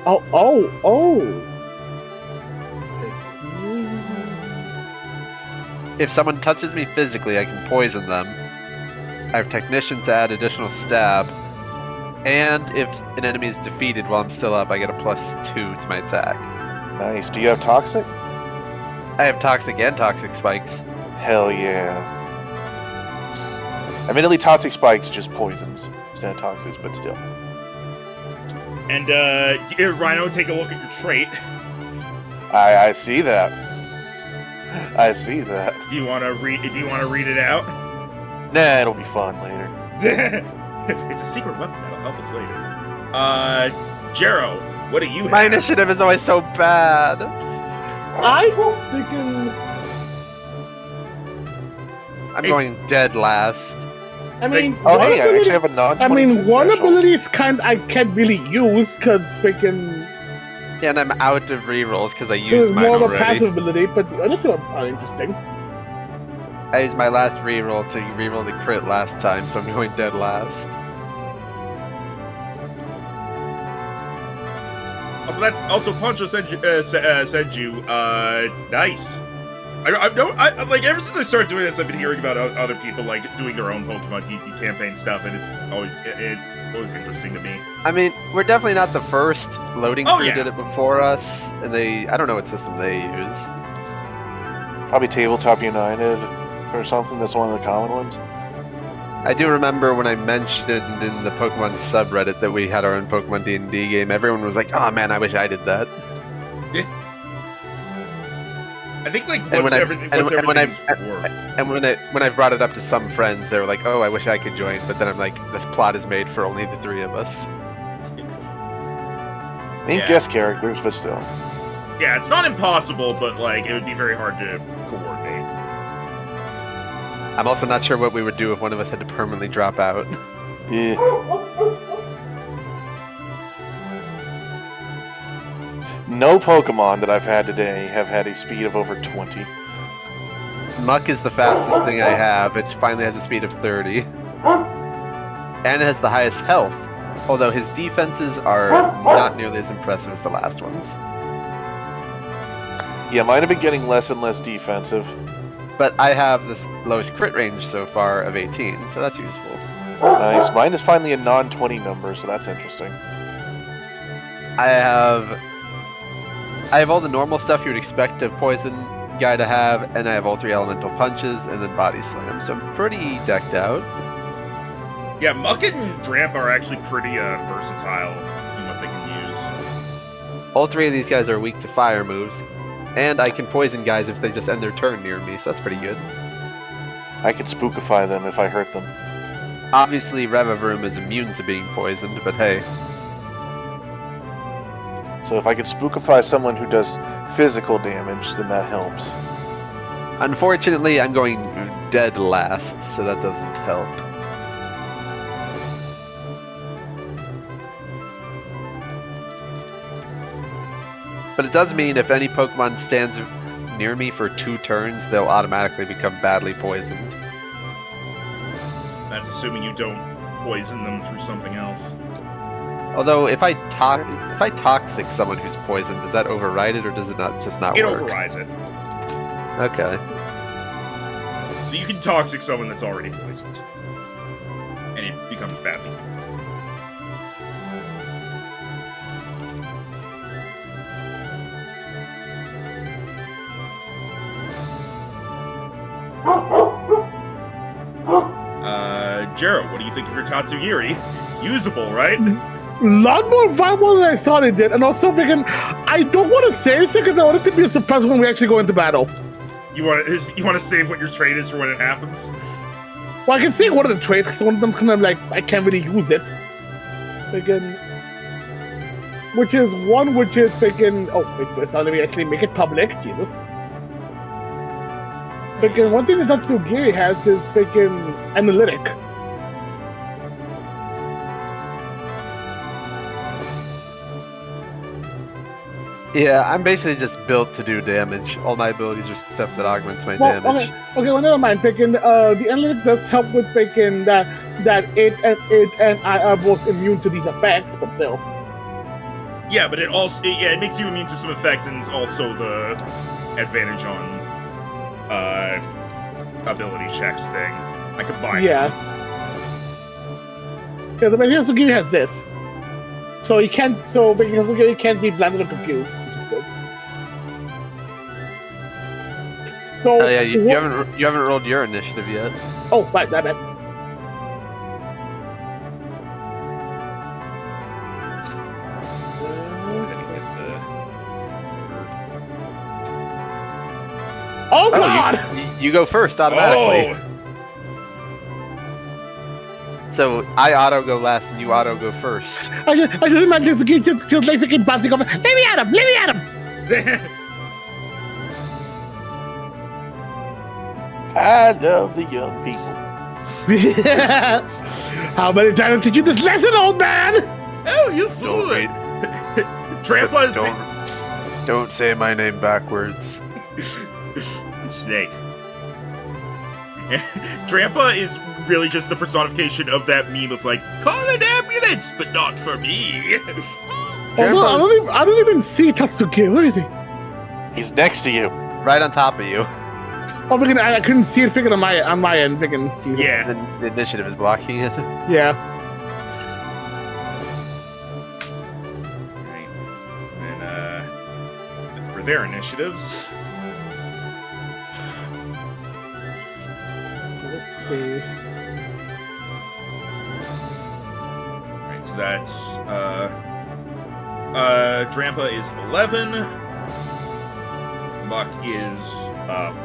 Oh. If someone touches me physically, I can poison them. I have Technician to add additional stab. And if an enemy is defeated while I'm still up, I get a +2 to my attack. Nice. Do you have Toxic? I have Toxic and Toxic Spikes. Hell yeah. Admittedly, Toxic Spikes just poisons instead of Toxics, but still. And Rhino, take a look at your trait. I see that. I see that. Do you want to read it out? Nah, it'll be fun later. It's a secret weapon that'll help us later. Jero, what do you have? My initiative is always so bad. I thinking. I'm going dead last. I mean, Oh, hey, I actually have a non-20. I mean, one threshold. ability is I can't really use because freaking. Yeah, and I'm out of rerolls because I It used was mine more of a already. passive ability, but the other two are interesting. I used my last reroll to reroll the crit last time, so I'm going dead last. Also, that's also Poncho sent you. Nice. I like ever since I started doing this, I've been hearing about other people like doing their own Pokemon DD campaign stuff, and it's always interesting to me. I mean, we're definitely not the first. Loading Oh, crew yeah. did it before us, and I don't know what system they use. Probably Tabletop United or something. That's one of the common ones. I do remember when I mentioned in the Pokemon subreddit that we had our own Pokemon D&D game, everyone was like, oh man, I wish I did that. Yeah. I think like And once when everything's And when I brought it up to some friends, they were like, "Oh, I wish I could join," but then I'm like, "This plot is made for only the three of us." Ain't Yeah. guest characters, but still. Yeah, it's not impossible, but like it would be very hard to coordinate. I'm also not sure what we would do if one of us had to permanently drop out. Yeah. No Pokemon that I've had today have had a speed of over 20. Muck is the fastest thing I have. It finally has a speed of 30. And it has the highest health, although his defenses are not nearly as impressive as the last ones. Yeah, mine have been getting less and less defensive. But I have the lowest crit range so far of 18, so that's useful. Nice. Mine is finally a non-20 number, so that's interesting. I have all the normal stuff you would expect a poison guy to have, and I have all 3 elemental punches and then body slam, so I'm pretty decked out. Yeah, Muck and Dramp are actually pretty versatile in what they can use. All 3 of these guys are weak to fire moves, and I can poison guys if they just end their turn near me, so that's pretty good. I could spookify them if I hurt them. Obviously, Revavroom is immune to being poisoned, but hey. So if I could spookify someone who does physical damage, then that helps. Unfortunately, I'm going dead last, so that doesn't help. But it does mean if any Pokemon stands near me for 2 turns, they'll automatically become badly poisoned. That's assuming you don't poison them through something else. Although, if I toxic someone who's poisoned, does that override it, or does it not work? It overrides it. Okay. So you can toxic someone that's already poisoned. And it becomes badly poisoned. Jero, what do you think of your Tatsugiri? Usable, right? A lot more viable than I thought it did, and also freaking, I don't want to say anything because I want it to be a surprise when we actually go into battle. You want to save what your trade is for when it happens? Well, I can say one of the traits because one of them's kind of like I can't really use it. Freaking, which is freaking. Oh, wait first, let me actually make it public. Jesus. Freaking, one thing that Tatsugiri has is freaking analytic. Yeah, I'm basically just built to do damage. All my abilities are stuff that augments my damage. Okay, well, never mind. Freaking, the analytic does help with freaking that it and I are both immune to these effects, but still. Yeah, but it makes you immune to some effects and also the advantage on ability checks thing. I combine. Yeah. Yeah, the Tatsugiri has this. So he can't. So Tatsugiri can't be blinded or confused, which is good. So Oh yeah, you haven't rolled your initiative yet. Oh, right, that bad. Oh God! You go first automatically. Oh! So I auto go last and you auto go first. I just imagine Tatsugiri just feels like freaking bouncing off. Let me at him! I love the young people. How many times did you this lesson, old man? Oh, you fool! Trampa is Don't say my name backwards. Snake. Trampa is really just the personification of that meme of like, call an ambulance, but not for me. Also, I don't even see Tatsuki. Where is he? He's next to you. Right on top of you. Oh, I couldn't see it figured on my end. Freaking. Yeah. The initiative is blocking it. Yeah. Right. And for their initiatives. Let's see. Right, so that's Drampa is 11. Muck is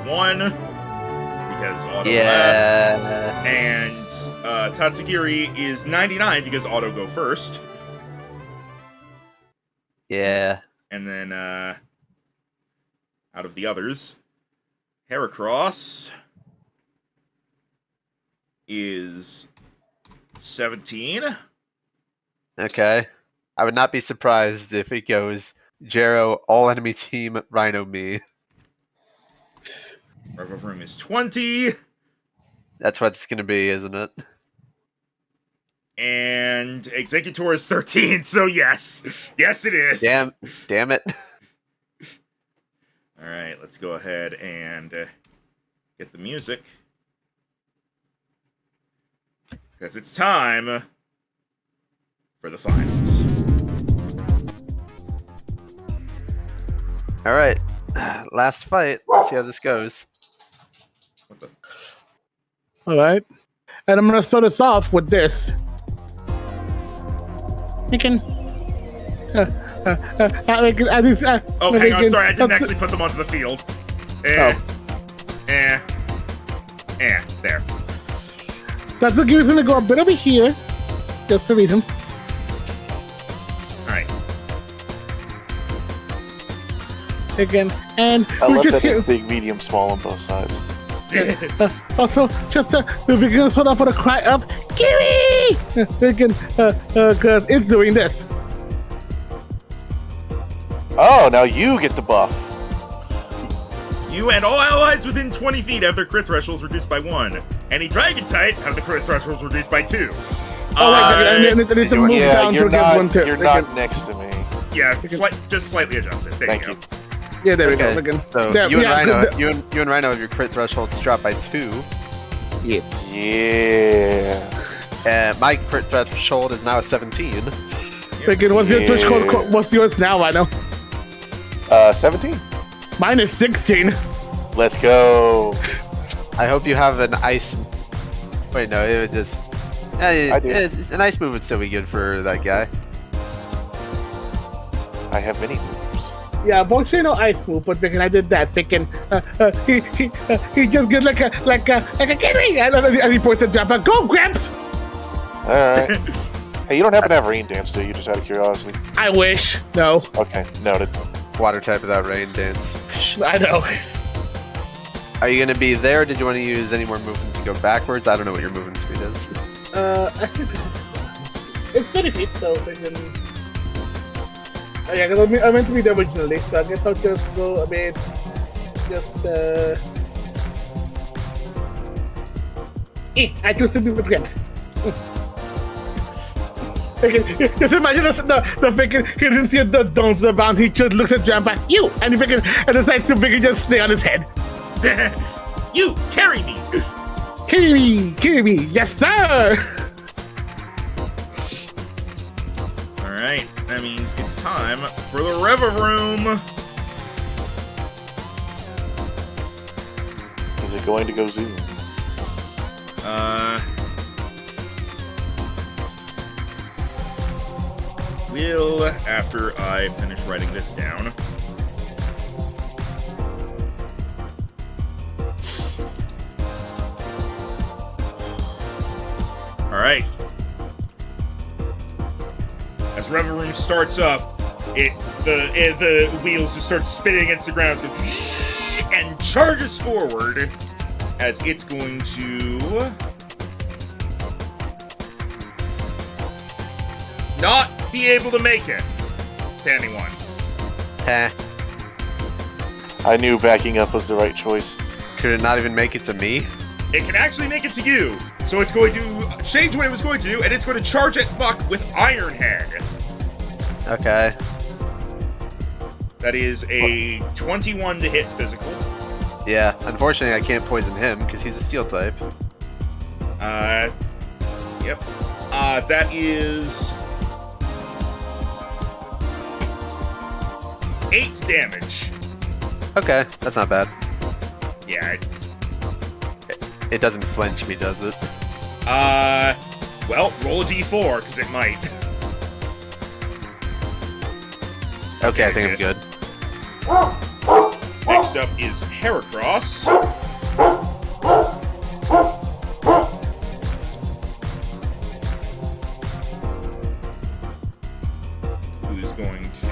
1 because Auto last. And Tatsugiri is 99 because Auto go first. Yeah. And then out of the others, Heracross is 17. Okay. I would not be surprised if it goes Jero, all enemy team, Rhino, me. Room is 20. That's what it's going to be, isn't it? And Executor is 13, so yes. Yes, it is. Damn it. All right, let's go ahead and get the music. Because it's time for the finals. All right. Last fight. Let's see how this goes. What the? All right. And I'm going to start us off with this. We can. Oh, hang on, sorry, I didn't actually put them onto the field. There. That's what gives him to go a bit over here. Just for reasons. Alright. Again, and I love that here. it's big, medium, small on both sides. Also, just we're gonna start off with a cry of "Kiwi!" Because it's doing this. Oh, now you get the buff. You and all allies within 20 feet have their crit thresholds reduced by 1. Any dragon type have the crit thresholds reduced by 2. I need to move down to get one tip. You're not next to me. Yeah, just slightly adjusted. There Thank you go. you. Yeah, there we Okay, go. Again. so There, you and yeah, Rhino, good. you and Rhino have your crit thresholds dropped by 2. Yeah. Yeah. My crit threshold is now a 17. Again, what's your Twitch code? What's yours now? I know. 17. Mine is 16. Let's go. I hope you have an ice. Wait, no, it would just. I do. It's an ice move would still be good for that guy. I have many moves. Yeah, Volcano ice move, but freaking I did that. Freaking he just get like a kiwi, and he points at Jumper. Go, Gramps! All right. Hey, you don't happen to have rain dance, do you? Just out of curiosity. I wish. No, Okay, noted. Water type without rain dance. I know. Are you gonna be there? Or did you want to use any more movement to go backwards? I don't know what your movement speed is. I think it's 30 feet, so freaking. Oh yeah, because I meant to be there originally, so I guess I'll just go a bit. I choose to do with Gramps. Just imagine the freaking he didn't see the dons around, he just looks at Jumper, you, and he freaking and decides to freaking just stay on his head. You carry me. Carry me, yes sir. All right, that means it's time for the Reva Room. Is it going to go zoom? Will, after I finish writing this down. Alright. As Reva Room starts up, the wheels just start spinning against the ground and charges forward as it's going to not be able to make it to anyone. Heh. I knew backing up was the right choice. Could it not even make it to me? It can actually make it to you, so it's going to change what it was going to do, and it's going to charge at Buck with Iron Head. Okay. That is a 21 to hit physical. Yeah, unfortunately I can't poison him because he's a steel type. Yep. That is 8 damage. Okay, that's not bad. Yeah. It doesn't flinch me, does it? Well, roll a d4, because it might. Okay, I think I'm good. Next up is Heracross. Who's going to,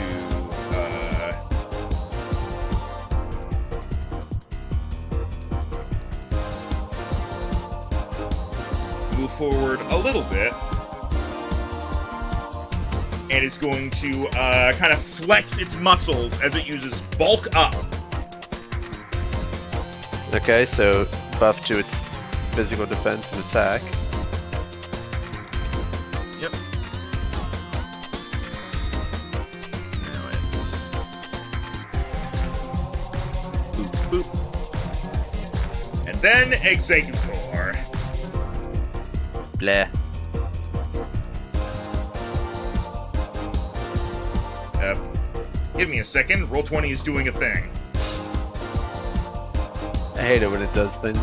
move forward a little bit. And is going to kind of flex its muscles as it uses Bulk Up. Okay, so buff to its physical defense and attack. Yep. Now it's boop, boop. And then Executor. Bleh. Give me a second. Roll20 is doing a thing. I hate it when it does things.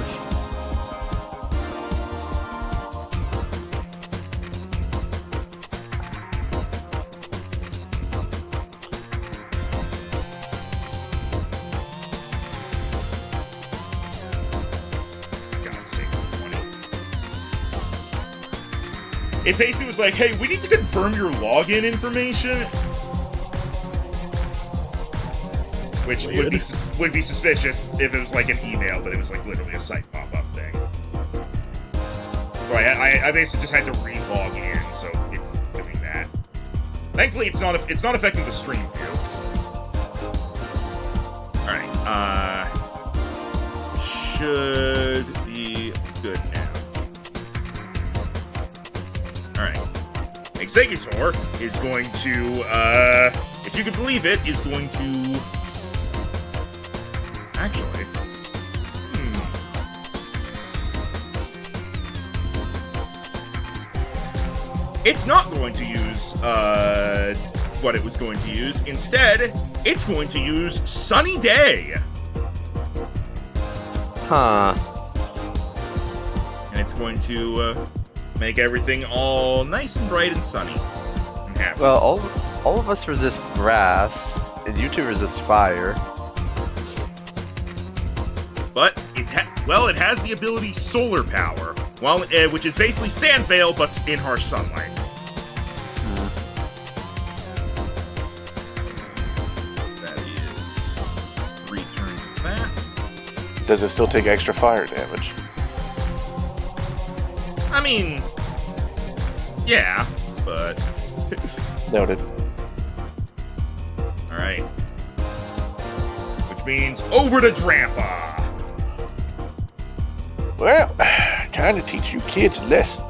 God sake, 20. It basically was like, hey, we need to confirm your login information. Which would be suspicious if it was like an email, but it was like literally a site pop-up thing. So I basically just had to re-log in, so it's doing that. Thankfully, it's not affecting the stream view. All right, should be good now. All right, Executor is going to, if you could believe it, is going to. Actually, it's not going to use what it was going to use. Instead, it's going to use Sunny Day. Huh. And it's going to make everything all nice and bright and sunny and happy. Well, all of us resist grass, and you two resist fire. But it has the ability Solar Power, which is basically Sand Veil, but in harsh sunlight. That is 3 turns of that. Does it still take extra fire damage? I mean, yeah, but Noted. all right. Which means over to Drampa. Well, time to teach you kids a lesson.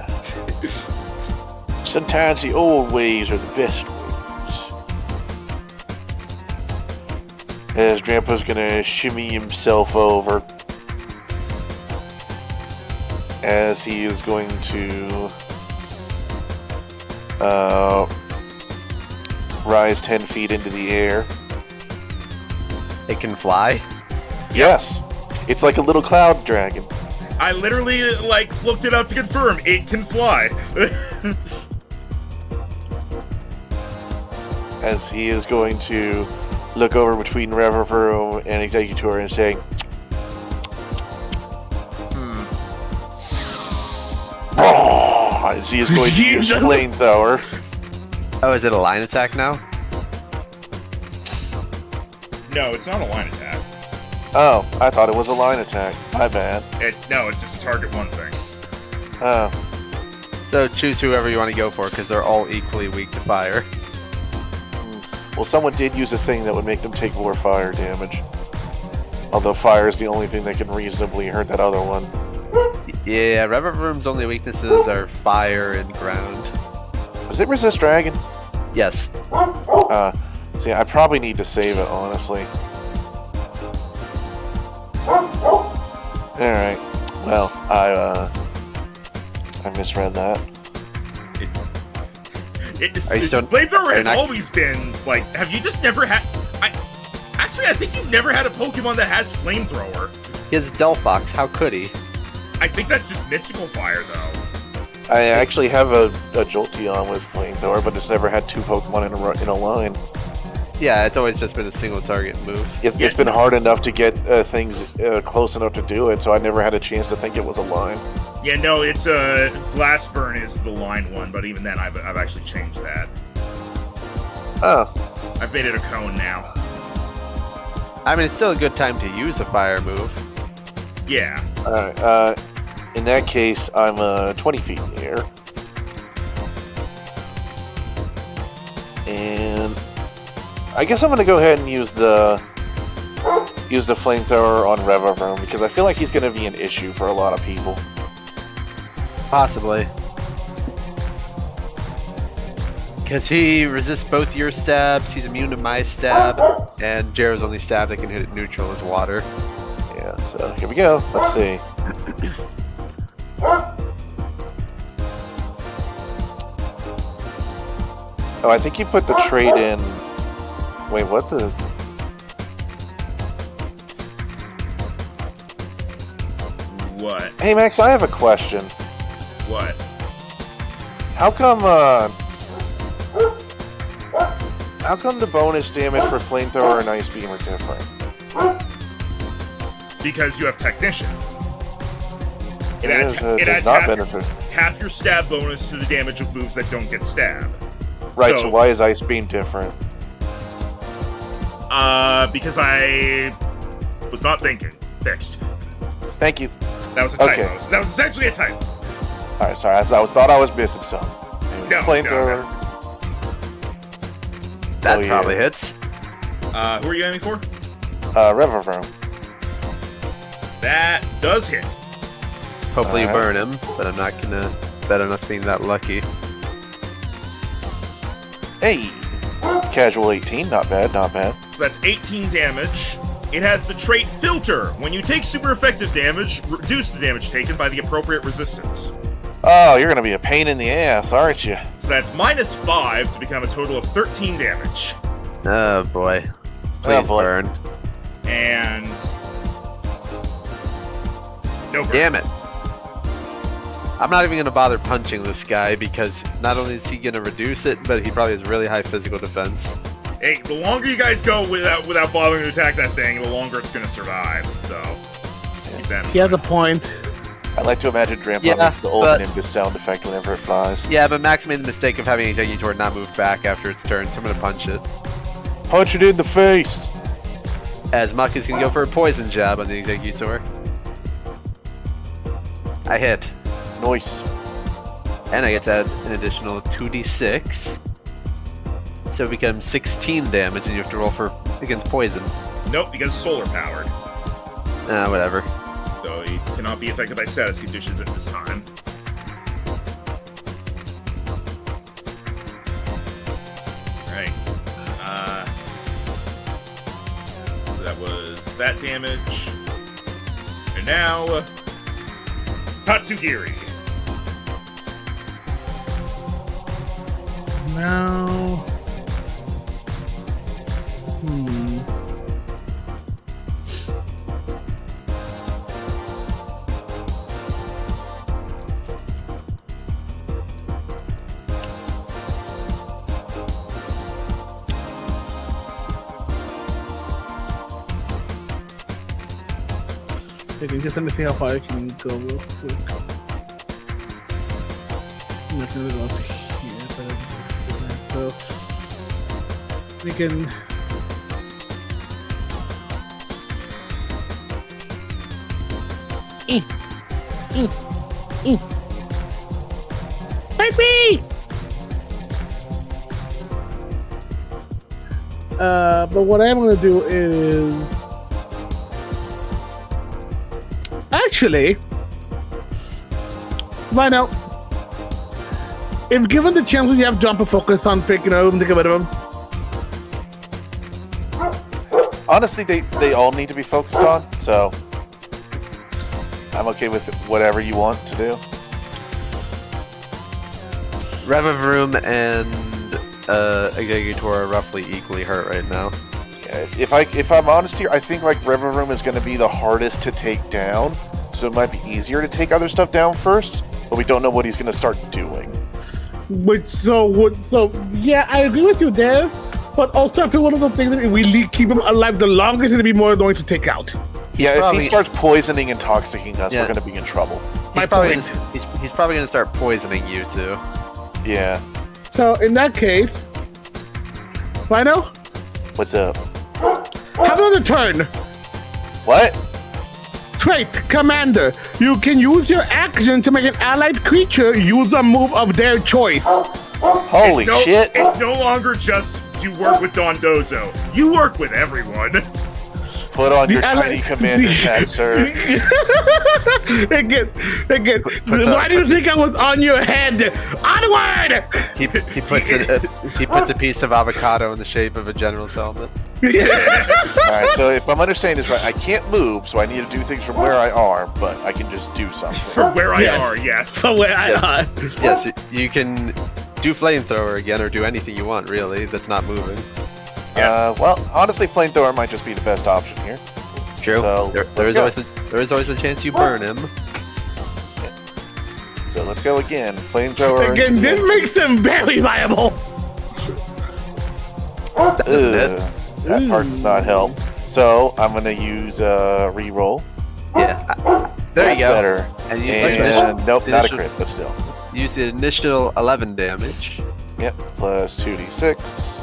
Sometimes the old ways are the best ways. As Grandpa's gonna shimmy himself over, as he is going to rise 10 feet into the air. It can fly? Yes, it's like a little cloud dragon. I literally, looked it up to confirm. It can fly. As he is going to look over between Reververum and Executor and say, as he is going to use Flamethrower. Oh, is it a line attack now? No, it's not a line attack. Oh, I thought it was a line attack. My bad. No, it's just a target one thing. Oh, So choose whoever you want to go for, because they're all equally weak to fire. well, someone did use a thing that would make them take more fire damage. Although fire is the only thing that can reasonably hurt that other one. Yeah, Reververum's only weaknesses are fire and ground. Does it resist dragon? Yes. See, I probably need to save it, honestly. Alright. Well, I misread that. Flamethrower has not- always been, like, have you just never had... Actually, I think you've never had a Pokemon that has Flamethrower. He has Delphox, how could he? I think that's just Mystical Fire, though. I actually have a Jolteon with Flamethrower, but it's never had two Pokemon in a line. Yeah, it's always just been a single target move. It's been hard enough to get things close enough to do it, so I never had a chance to think it was a line. Yeah, no, it's Glass Burn is the line one, but even then I've actually changed that. Oh. I've made it a cone now. I mean, it's still a good time to use a fire move. Yeah. Alright, in that case, I'm 20 feet in the air. And I guess I'm gonna go ahead and use the flamethrower on Reververm because I feel like he's gonna be an issue for a lot of people. Possibly. Because he resists both your stabs, he's immune to my stab, and Jaro's only stab that can hit it neutral is water. Yeah, so here we go. Let's see. Oh, I think you put the trait in... Wait, what the... What? Hey, Max, I have a question. What? How come the bonus damage for Flamethrower and Ice Beam are different? Because you have Technician. It does adds not benefit. half your stab bonus to the damage of moves that don't get stabbed. Right, so why is Ice Beam different? Because I was not thinking. Fixed. Thank you. That was a typo. Okay. That was essentially a typo. Alright, sorry, I thought I was missing something. No, Flamethrower. That probably hits. Who are you aiming for? Reververm. That does hit. Hopefully you burn him, but I'm not gonna bet on us being that lucky. Hey! Casual 18, not bad, not bad. So that's 18 damage. It has the trait Filter. When you take super effective damage, reduce the damage taken by the appropriate resistance. Oh, you're gonna be a pain in the ass, aren't you? So that's -5 to become a total of 13 damage. Oh boy. Please burn. And... no burn. Damn it. I'm not even going to bother punching this guy because not only is he going to reduce it, but he probably has really high physical defense. Hey, the longer you guys go without bothering to attack that thing, the longer it's going to survive. So, keep that in mind. He has a point. I like to imagine Drampa makes the old Nimbus sound effect whenever it flies. Yeah, but Max made the mistake of having Exeggutor not move back after its turn, so I'm going to punch it. Punch it in the face! As Muck is going to go for a poison jab on the Exeggutor. I hit. Nice. And I get to add an additional 2d6. So it becomes 16 damage, and you have to roll for against poison. Nope, because solar powered. Whatever. So he cannot be affected by status conditions at this time. Right. So that was that damage. And now... Tatsugiri. Now... Just let me see how far I can go real quick. I'm not gonna go up to here, but I can do that. So we can Take me! But what I'm gonna do is actually find out if given the chance, you have jumper focus on freaking him to get rid of him. Honestly, they all need to be focused on, so I'm okay with whatever you want to do. Revavroom and Exeggutor are roughly equally hurt right now. Yeah, if I'm honest here, I think like Revavroom is going to be the hardest to take down, so it might be easier to take other stuff down first, but we don't know what he's going to start doing. So yeah, I agree with you there. But also, I feel one of the things that if we keep him alive the longest, it'll be more annoying to take out. Yeah, if he starts poisoning and toxicking us, we're going to be in trouble. He's probably going to start poisoning you too. Yeah. So in that case, Rhino? What's up? Have another turn. What? Trait, Commander. You can use your action to make an allied creature use a move of their choice. Holy shit. It's no longer just you work with Dondozo. You work with everyone. Put on your tiny commander tag, sir. Again. Why do you think I was on your head? Onward! He puts a piece of avocado in the shape of a general's helmet. Alright, so if I'm understanding this right, I can't move, so I need to do things from where I are, but I can just do something. From where I are, yes. From where I are. Yes, you can do flamethrower again or do anything you want, really, that's not moving. Yeah. Well, honestly, flamethrower might just be the best option here. True. So, there is always a chance you burn him. So let's go again. Flamethrower. Again, this makes him very viable. That part does not help. So I'm gonna use reroll. Yeah. There you go. Better. And nope, not a crit, but still. Use the initial 11 damage. Yep, plus 2d6.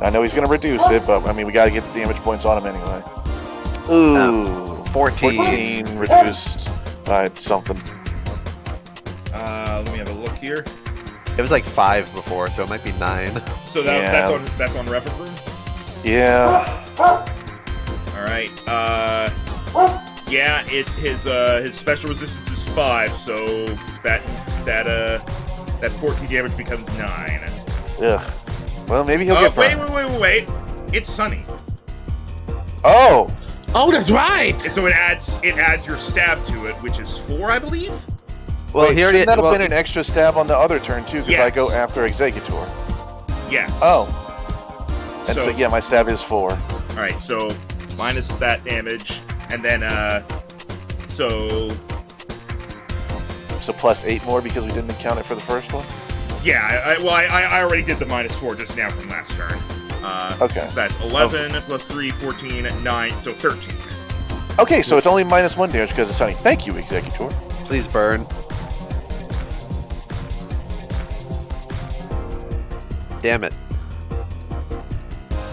I know he's gonna reduce it, but I mean we gotta get the damage points on him anyway. Ooh, 14 reduced by something. Let me have a look here. It was like 5 before, so it might be 9. So that's on Revavroom? Yeah. All right. Yeah, his special resistance is 5, so that 14 damage becomes 9. Ugh. Well, maybe he'll get burned. Wait. It's Sunny. Oh, that's right. And so it adds your stab to it, which is 4, I believe. Well, wait, shouldn't that have been an extra stab on the other turn too? Because I go after Exeggutor. Yes. Oh. And so yeah, my stab is 4. All right, so minus that damage, and then so plus 8 more because we didn't count it for the first one. Yeah, I already did the minus 4 just now from last turn. Okay. That's 11 plus 3, 14, 9, so 13. Okay, so it's only minus 1 damage because of Sunny. Thank you, Exeggutor. Please burn. Damn it.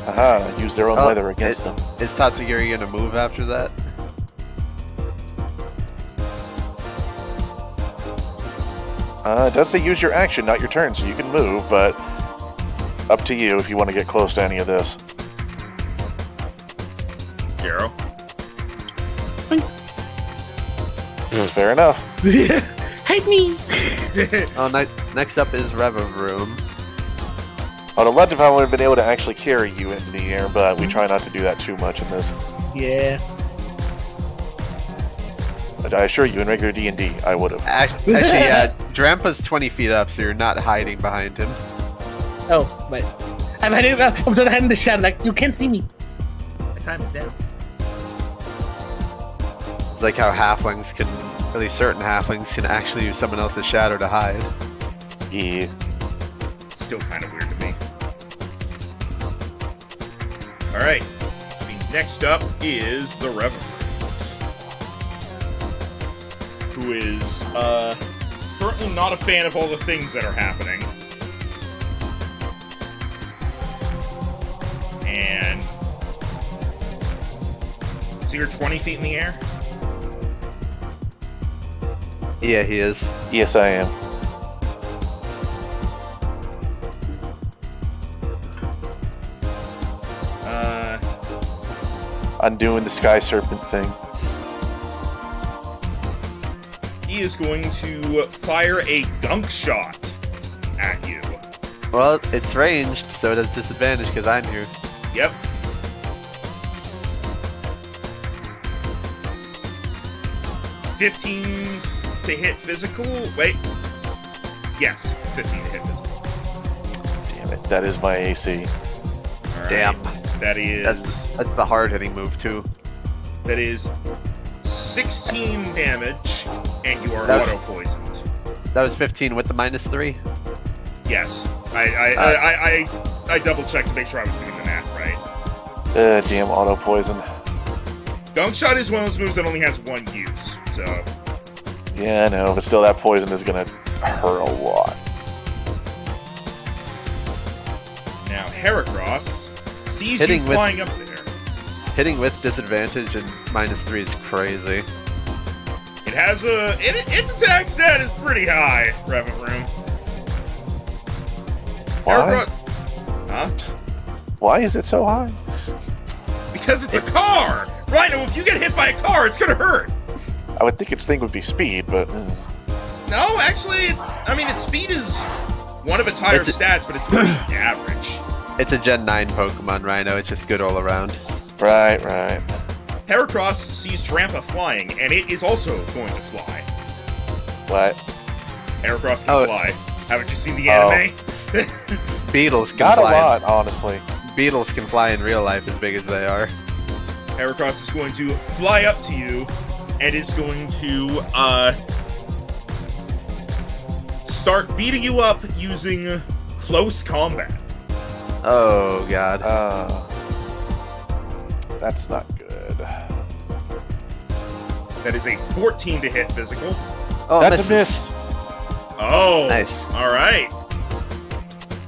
Aha, use their own weather against them. Is Tatsugiri gonna move after that? It does say use your action, not your turn, so you can move, but up to you if you want to get close to any of this. Garo. That's fair enough. Hate me. Next up is Revavroom. I would love if I would have been able to actually carry you into the air, but we try not to do that too much in this. Yeah. But I assure you, in regular D&D, I would have. Actually, yeah, Drampa's 20 feet up, so you're not hiding behind him. Oh, but I'm hiding in the shadow, like you can't see me. My time is down. It's like how halflings can, at least certain halflings can actually use someone else's shadow to hide. Yeah. Still kind of weird to me. Alright, which means next up is the Revavroom, who is currently not a fan of all the things that are happening. And so you're 20 feet in the air? Yeah, he is. Yes, I am. I'm doing the Sky Serpent thing. He is going to fire a gunk shot at you. Well, it's ranged, so it has disadvantage because I'm here. Yep. $15 to hit physical. Wait. Yes, 15 to hit physical. Damn it, that is my AC. All right. Damn. That is That's the hard hitting move too. 16 damage, and you are That's- auto poisoned. That was 15 with the -3. Yes, I double checked to make sure I was doing the math right. Damn auto poison. Gunk shot is one of those moves that only has one use, so Yeah, I know, but still, that poison is gonna hurt a lot. now Heracross sees Hitting you with- flying up there. Hitting with disadvantage and -3 is crazy. It has its attack stat is pretty high, Revenant Room. Why? Heracross, huh? Why is it so high? Because it's a car! Rhino, if you get hit by a car, it's gonna hurt! I would think its thing would be speed, but No, actually, its speed is one of its higher stats, but it's pretty average. It's a Gen 9 Pokemon, Rhino. It's just good all around. right. Heracross sees Drampa flying, and it is also going to fly. What? Heracross can Oh. fly. Haven't you seen the Oh. anime? Beetles can Not a fly. lot, honestly. Beetles can fly in real life as big as they are. Heracross is going to fly up to you, and is going to, start beating you up using close combat. Oh god. That's not good. That is a 14 to hit physical. Oh, That's misses. a miss. Oh! Nice. Alright.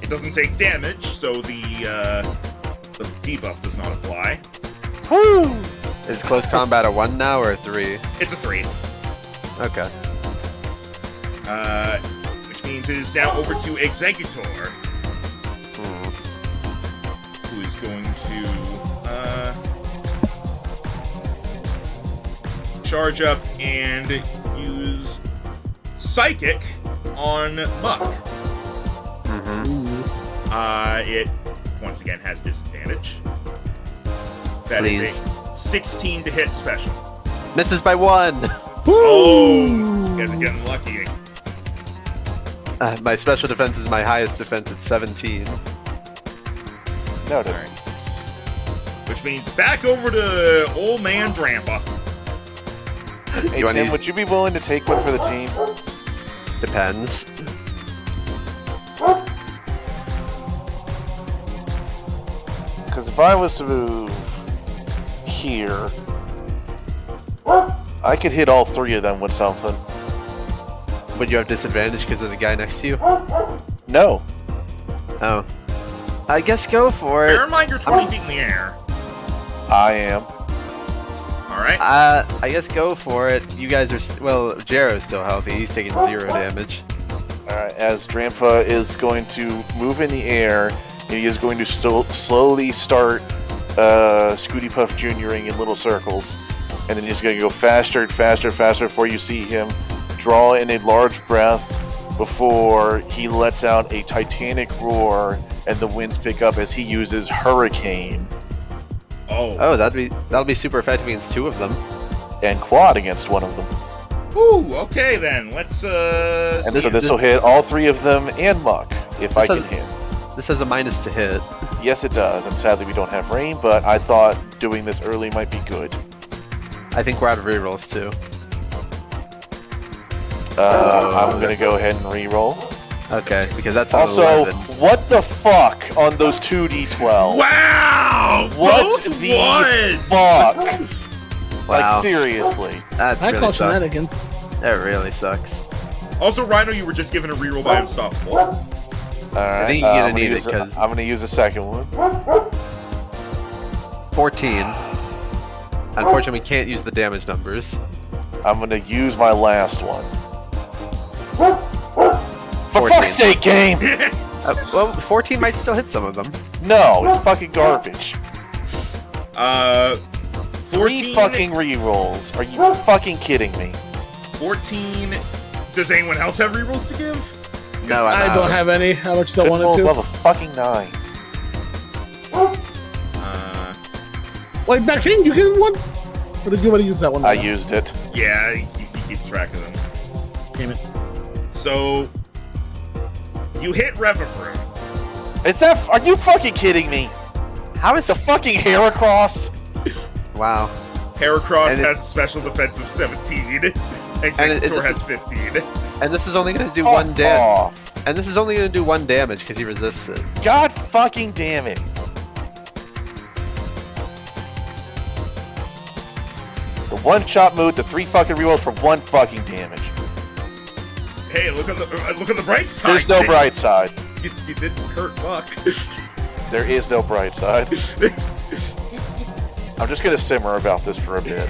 It doesn't take damage, so the debuff does not apply. Woo! Is close combat a 1 now or a 3? It's a 3. Okay. Which means it is now over to Executor, who is going to charge up and use Psychic on Muck. It once again has disadvantage. That is Please. a 16 to hit special. Misses by 1! Oh, you guys are getting lucky. My special defense is my highest defense at 17. Noted. Alright. Which means back over to old man Drampa. Hey, You wanna Tim, use- would you be willing to take one for the team? Depends. Because if I was to move here, I could hit all 3 of them with something. Would you have disadvantage because there's a guy next to you? No. Oh. I guess go for Bear it. in mind you're 20 feet in the air. I am. Alright? I guess go for it. You guys are... Well, Jero's still healthy. He's taking 0 damage. Alright, as Drampa is going to move in the air, he is going to slowly start Scooty Puff Jr.ing in little circles. And then he's going to go faster and faster and faster before you see him draw in a large breath before he lets out a titanic roar and the winds pick up as he uses Hurricane Oh, that'll be super effective against 2 of them. and Quad against one of them. Ooh, okay then. Let's, And see. so this will hit all 3 of them and Muck, if I can has- hit. This has a minus to hit. Yes, it does, and sadly we don't have rain, but I thought doing this early might be good. I think we're out of rerolls too. I'm gonna go ahead and re-roll. Okay, because that's an Also, 11. what the fuck on those 2d12? Wow! What Both the ones! fuck? Like, Wow. seriously. That I really call sucks. shenanigans. That really sucks. Also, Rhino, you were just given a reroll by Unstoppable. Alright, think you're gonna I'm need it, use a- 'cause- I'm gonna use a second one. 14. Unfortunately, we can't use the damage numbers. I'm gonna use my last one. For 14. fuck's sake, game! Well, 14 might still hit some of them. No, it's fucking garbage. 3 14. fucking rerolls. Are you fucking kidding me? 14. Does anyone else have rerolls to give? No, I don't have any. I much still Couldn't wanted roll to. above a fucking 9. Wait, Maxine, you get one? Or did you want to use that one? I used it. Yeah, he keeps track of them. Damn it. So, you hit Revavroom. Is that? Are you fucking kidding me? How is The fucking Heracross? Wow. Heracross And has a special defense of 17. Executor has 15. And this is only going to do Fuck 1 damage. off. And this is only going to do 1 damage because he resists it. God fucking damn it. The one-shot move, the 3 fucking rerolls for 1 fucking damage. Hey, look on the bright side. There's no bright side. You didn't hurt Buck. There is no bright side. I'm just gonna simmer about this for a bit.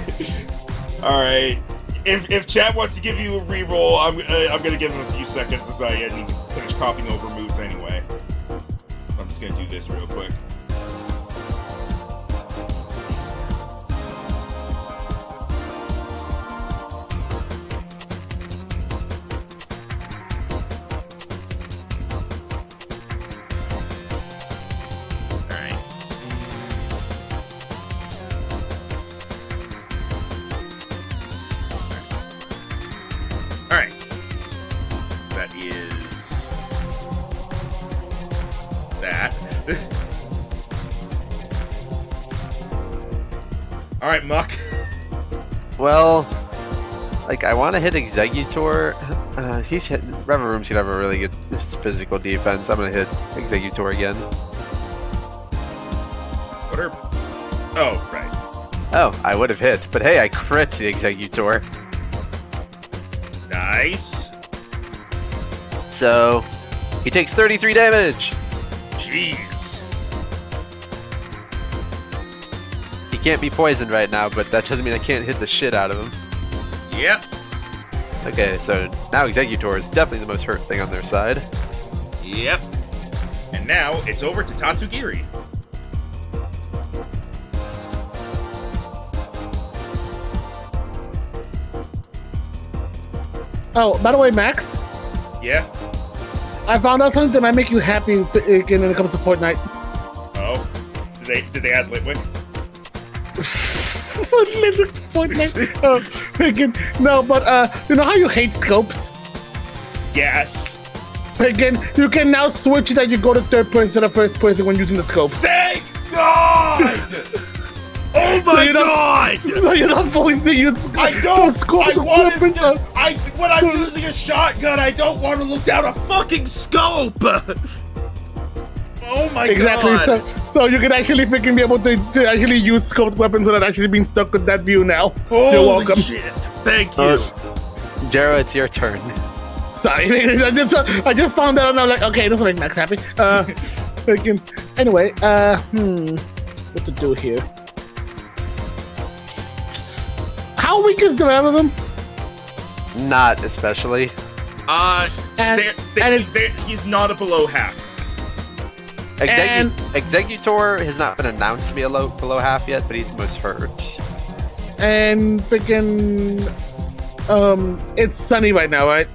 All right. If chat wants to give you a reroll, I'm gonna give him a few seconds as I need to finish copying over moves anyway. I'm just gonna do this real quick. Alright. That is... that. Alright, Muck. Well, like, I want to hit Executor. He's hit... Revavroom's gonna have a really good physical defense. I'm gonna hit Executor again. What are... oh, right. Oh, I would have hit, but hey, I crit the Executor. Nice. So, he takes 33 damage. Jeez. He can't be poisoned right now, but that doesn't mean I can't hit the shit out of him. Yep. Okay, so now Executor is definitely the most hurt thing on their side. Yep. And now it's over to Tatsugiri. Oh, by the way, Max, Yeah? I found out something that might make you happy when it comes to Fortnite. Oh? Did they add Litwick? Fortnite? No, but you know how you hate scopes? Yes. Again, you can now switch that you go to third person instead of first person when using the scopes. Thank God! Oh my God! So you're not forced to use I don't. scopes I of want weapons. to. When I'm using a shotgun, I don't want to look down a fucking scope. Oh my Exactly. God! So you can actually freaking be able to actually use scoped weapons without actually being stuck with that view now. Holy You're welcome. shit! Thank you. Jero, it's your turn. Sorry, I just found out and I'm like, okay, this will make Max happy. Freaking. Anyway, what to do here? How weak is the rest of them? Not especially. He's not a below half. Executor has not been announced to be below half yet, but he's most hurt. And freaking, it's sunny right now, right?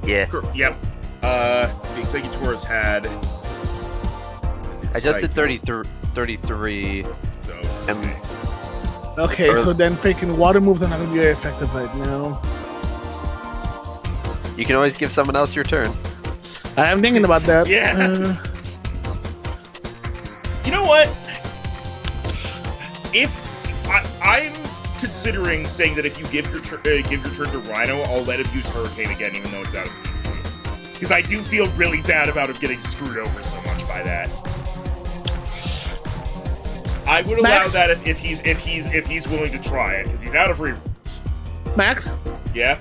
Yeah. Yep. The Executor's had. I just did 33. So, And Okay, so then freaking water moves are not gonna be very effective right now. you can always give someone else your turn. I'm thinking about that. Yeah. You know what? If I'm considering saying that if you give your turn to Rhino, I'll let him use Hurricane again, even though it's out of PvP. Because I do feel really bad about him getting screwed over so much by that. I would allow Max? that if he's willing to try it, because he's out of rerolls. Max, Yeah.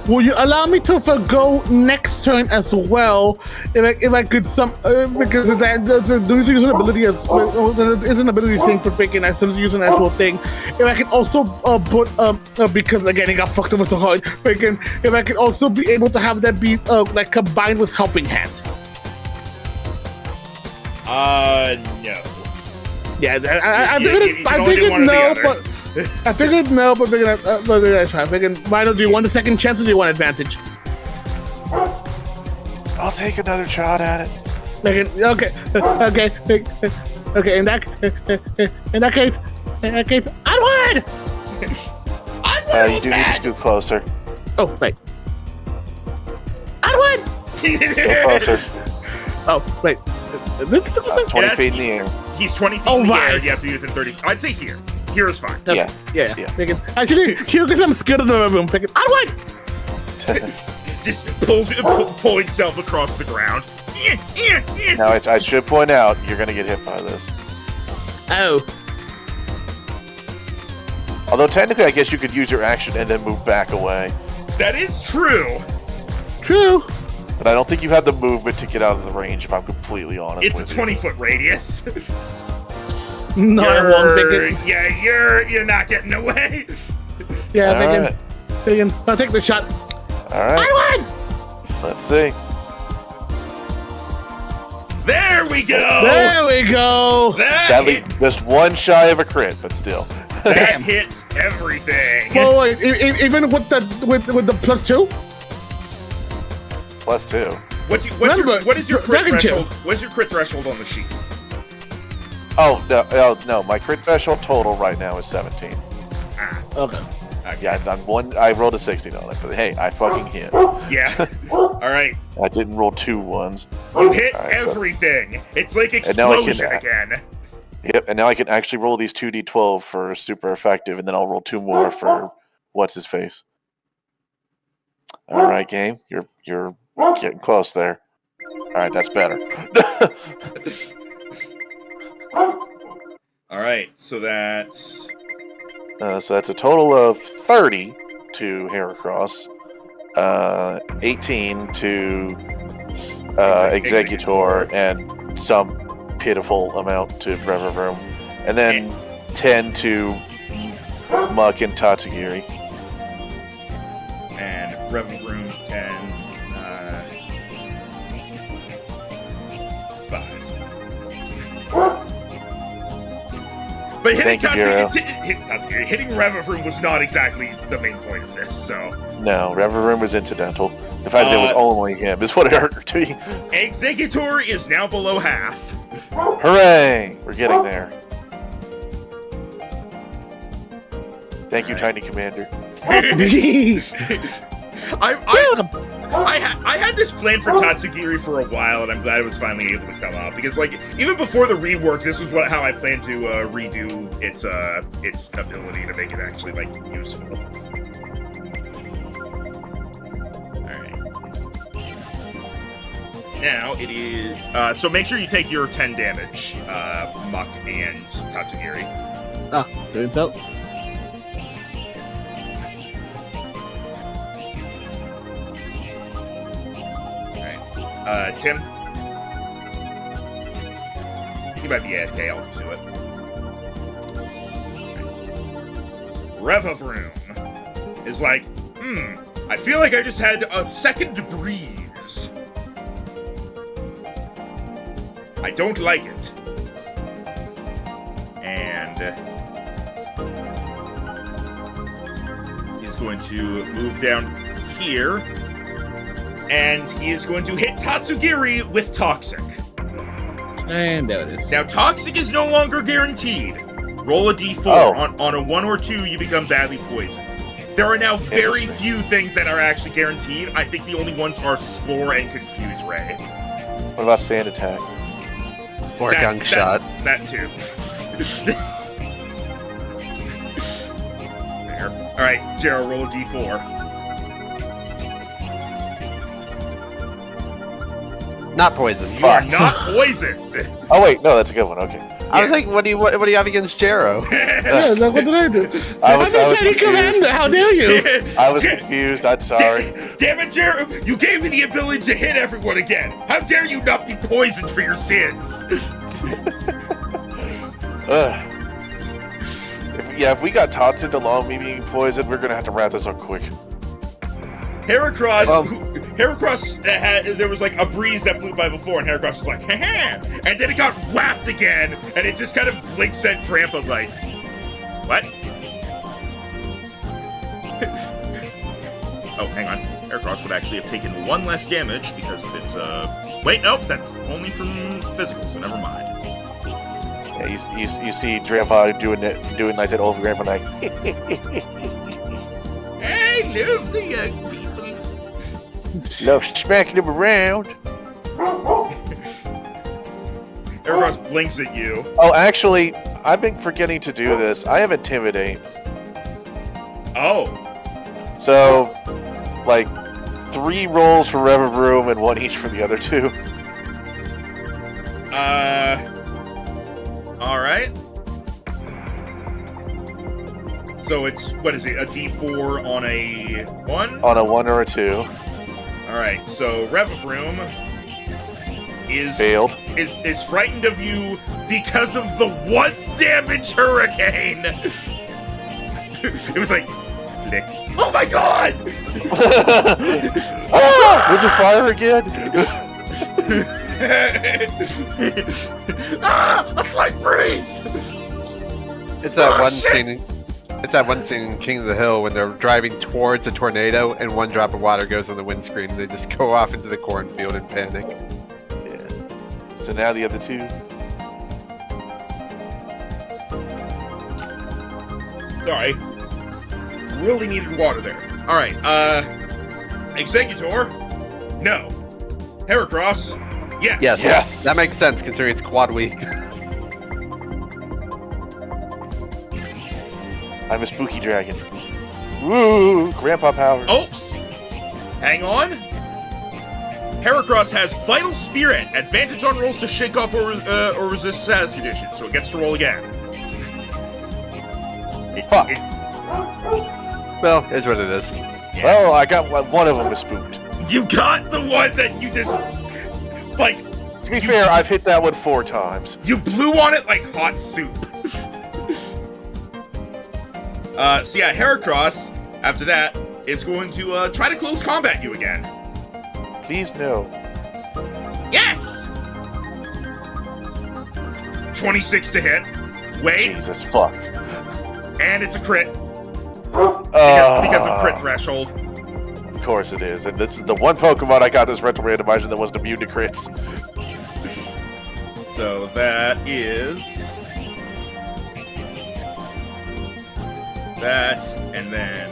will you allow me to forgo next turn as well? If I could because that's use an ability as is an ability thing for freaking. I still use an actual thing. If I can also put because again it got fucked over so hard. Freaking, if I could also be able to have that be like combined with helping hand. No. Yeah, I figured no, but I figured no, but figured I try. Figured, Rhino, do you want a second chance or do you want advantage? I'll take another shot at it. Okay. In that case, onward! You do need to scoot closer. Oh, wait. Onward! Still closer. Oh, wait. 20 feet in the air. He's 20 feet in the air. You have to be within 30. I'd say here. Here is fine. Yeah. Actually, here because I'm scared of the room. Onward! Just pull himself across the ground. Now, I should point out, you're going to get hit by this. Oh. Although, technically, I guess you could use your action and then move back away. That is true. True. But I don't think you have the movement to get out of the range, if I'm completely honest it's with you. It's a 20-foot radius. No, I won't pick it. Yeah, you're not getting away. Yeah, thinking. I'll take the shot. All right. I won! Let's see. There we go. There we go. Sadly, just one shy of a crit, but still. That hits everything. Well, wait, even with the +2? +2. What is your crit threshold? What is your crit threshold on the sheet? Oh no! My crit threshold total right now is 17. Okay. Yeah, I rolled a 16 on it, but hey, I fucking hit. Yeah. All right. I didn't roll 2 ones. You hit everything. It's like explosion again. Yep, and now I can actually roll these 2d12 for super effective, and then I'll roll 2 more for what's his face. All right, game, you're getting close there. All right, that's better. All right, so that's a total of 30 to Heracross, 18 to Executor, and some pitiful amount to Revavroom, and then 10 to Muck and Tatsugiri. And Revavroom 10, 5. But hitting Revavroom was not exactly the main point of this, so... No, Revavroom was incidental. The fact that it was only him is what hurt me. Executor is now below half. Hooray! We're getting there. Thank you, Tiny Commander. I had this plan for Tatsugiri for a while, and I'm glad it was finally able to come out. Because, like, even before the rework, this was how I planned to redo its ability to make it actually, like, useful. Alright. Now, it is... so make sure you take your 10 damage, Muck and Tatsugiri. Ah, good so. Tim? You might be AFK, I'll do it. Revavroom is like, I feel like I just had a second to breathe. I don't like it. And he's going to move down here. And he is going to hit Tatsugiri with Toxic. And there it is. Now, Toxic is no longer guaranteed. Roll a d4. Oh. On a 1 or 2, you become badly poisoned. There are now very few things that are actually guaranteed. I think the only ones are Spore and Confuse Ray. What about Sand Attack? Or Gunk Shot. That too. There. Alright, Jero, roll a d4. Not poisoned. You are not poisoned. Oh wait, no, that's a good one. Okay. I was like, what do you have against Jero? Yeah, like, what did I do? I was I'm Teddy confused. Commander. How dare you? I was confused. I'm sorry. Damn it, Jero! You gave me the ability to hit everyone again. How dare you not be poisoned for your sins? If we got taunted along me being poisoned, we're gonna have to wrap this up quick. Heracross, there was like a breeze that blew by before, and Heracross was like, ha-ha! And then it got whapped again, and it just kind of blinks at Trampa like, what? Oh, hang on. Heracross would actually have taken 1 less damage because of its, wait, nope, that's only from physical, so never mind. Yeah, you see Grandpa doing like that old grandpa like. I love the young people. Love smacking them around. Heracross blinks at you. Oh, actually, I've been forgetting to do this. I have Intimidate. Oh. So, like, 3 rolls for Revavroom and 1 each for the other 2. Alright. So it's, what is it, a D4 on a 1? On a 1 or a 2. Alright, so Revavroom is Failed. Is frightened of you because of the 1 damage hurricane. It was like, flick. Oh my god! Was it fire again? A slight breeze! It's that Oh, one shit! scene. It's that one scene in King of the Hill when they're driving towards a tornado and 1 drop of water goes on the windscreen and they just go off into the cornfield in panic. Yeah. So now the other 2. Sorry. Really needed water there. Alright, Executor? No. Heracross? Yes. Yes. That makes sense considering it's quad week. I'm a spooky dragon. Woo! Grandpa power. Oh! Hang on. Heracross has Vital Spirit. Advantage on rolls to shake off or resist status conditions, so it gets to roll again. Fuck. Well, it's what it is. Yeah. Well, I got one of them is spooked. You got the one that you just... Like, To be fair, I've hit that one 4 times. you blew on it like hot soup. So yeah, Heracross, after that, is going to try to close combat you again. Please no. Yes! 26 to hit. Wait, Jesus fuck. and it's a crit. Because of crit threshold. Of course it is. And this is the one Pokemon I got this rental randomizer that wasn't immune to crits. So that is... that, and then...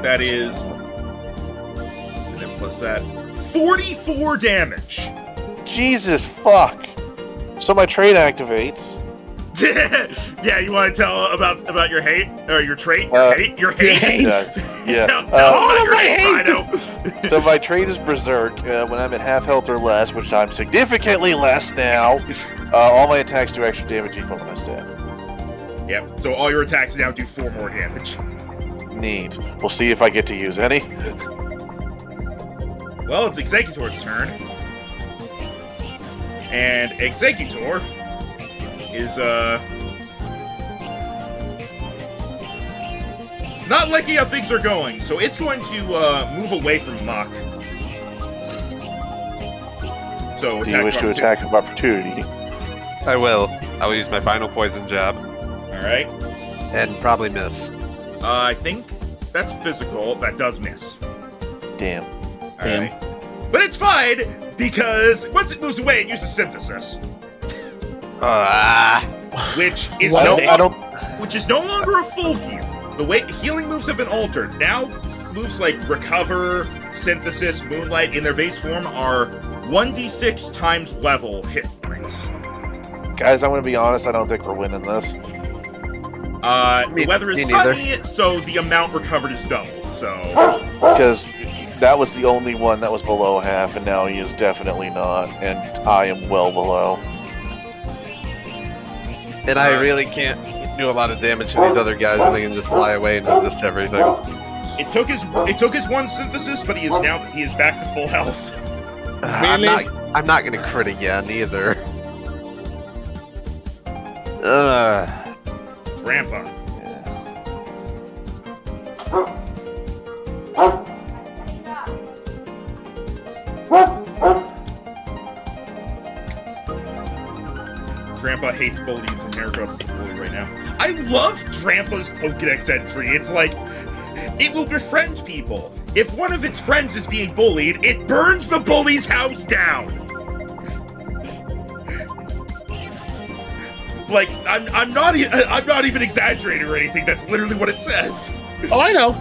that is... and then plus that... 44 damage! Jesus fuck. So my trait activates. Yeah, you want to tell about your hate? Or your trait? Your hate? Yes. Yeah. Tell us about your my hate, hate! Rhino. So my trait is Berserk. When I'm at half health or less, which I'm significantly less now, all my attacks do extra damage equal to my stat. Yep, so all your attacks now do 4 more damage. Neat. We'll see if I get to use any. Well, it's Executor's turn. And Executor is, not liking how things are going, so it's going to, move away from Mach. So, Do you wish to attack of opportunity? I will. I will use my final poison jab Alright. and probably miss. I think that's physical. That does miss. Damn. Alright. But it's fine, because once it moves away, it uses Synthesis. Which is which is no longer a full heal. The way healing moves have been altered. Now, moves like Recover, Synthesis, Moonlight, in their base form are 1d6 times level hit points. Guys, I'm going to be honest. I don't think we're winning this. The weather is me neither. sunny, so the amount recovered is double. So Because that was the only one that was below half, and now he is definitely not, and I am well below. And I really can't do a lot of damage to these other guys, and they can just fly away and resist everything. it took his one synthesis, but he is back to full health. I'm not gonna crit again either. Grandpa. Grandpa hates bullies, and Heracross is a bully right now. I love Grandpa's Pokédex entry. It's like, it will befriend people. If one of its friends is being bullied, it burns the bully's house down. Like, I'm not even exaggerating or anything. That's literally what it says. Oh, I know.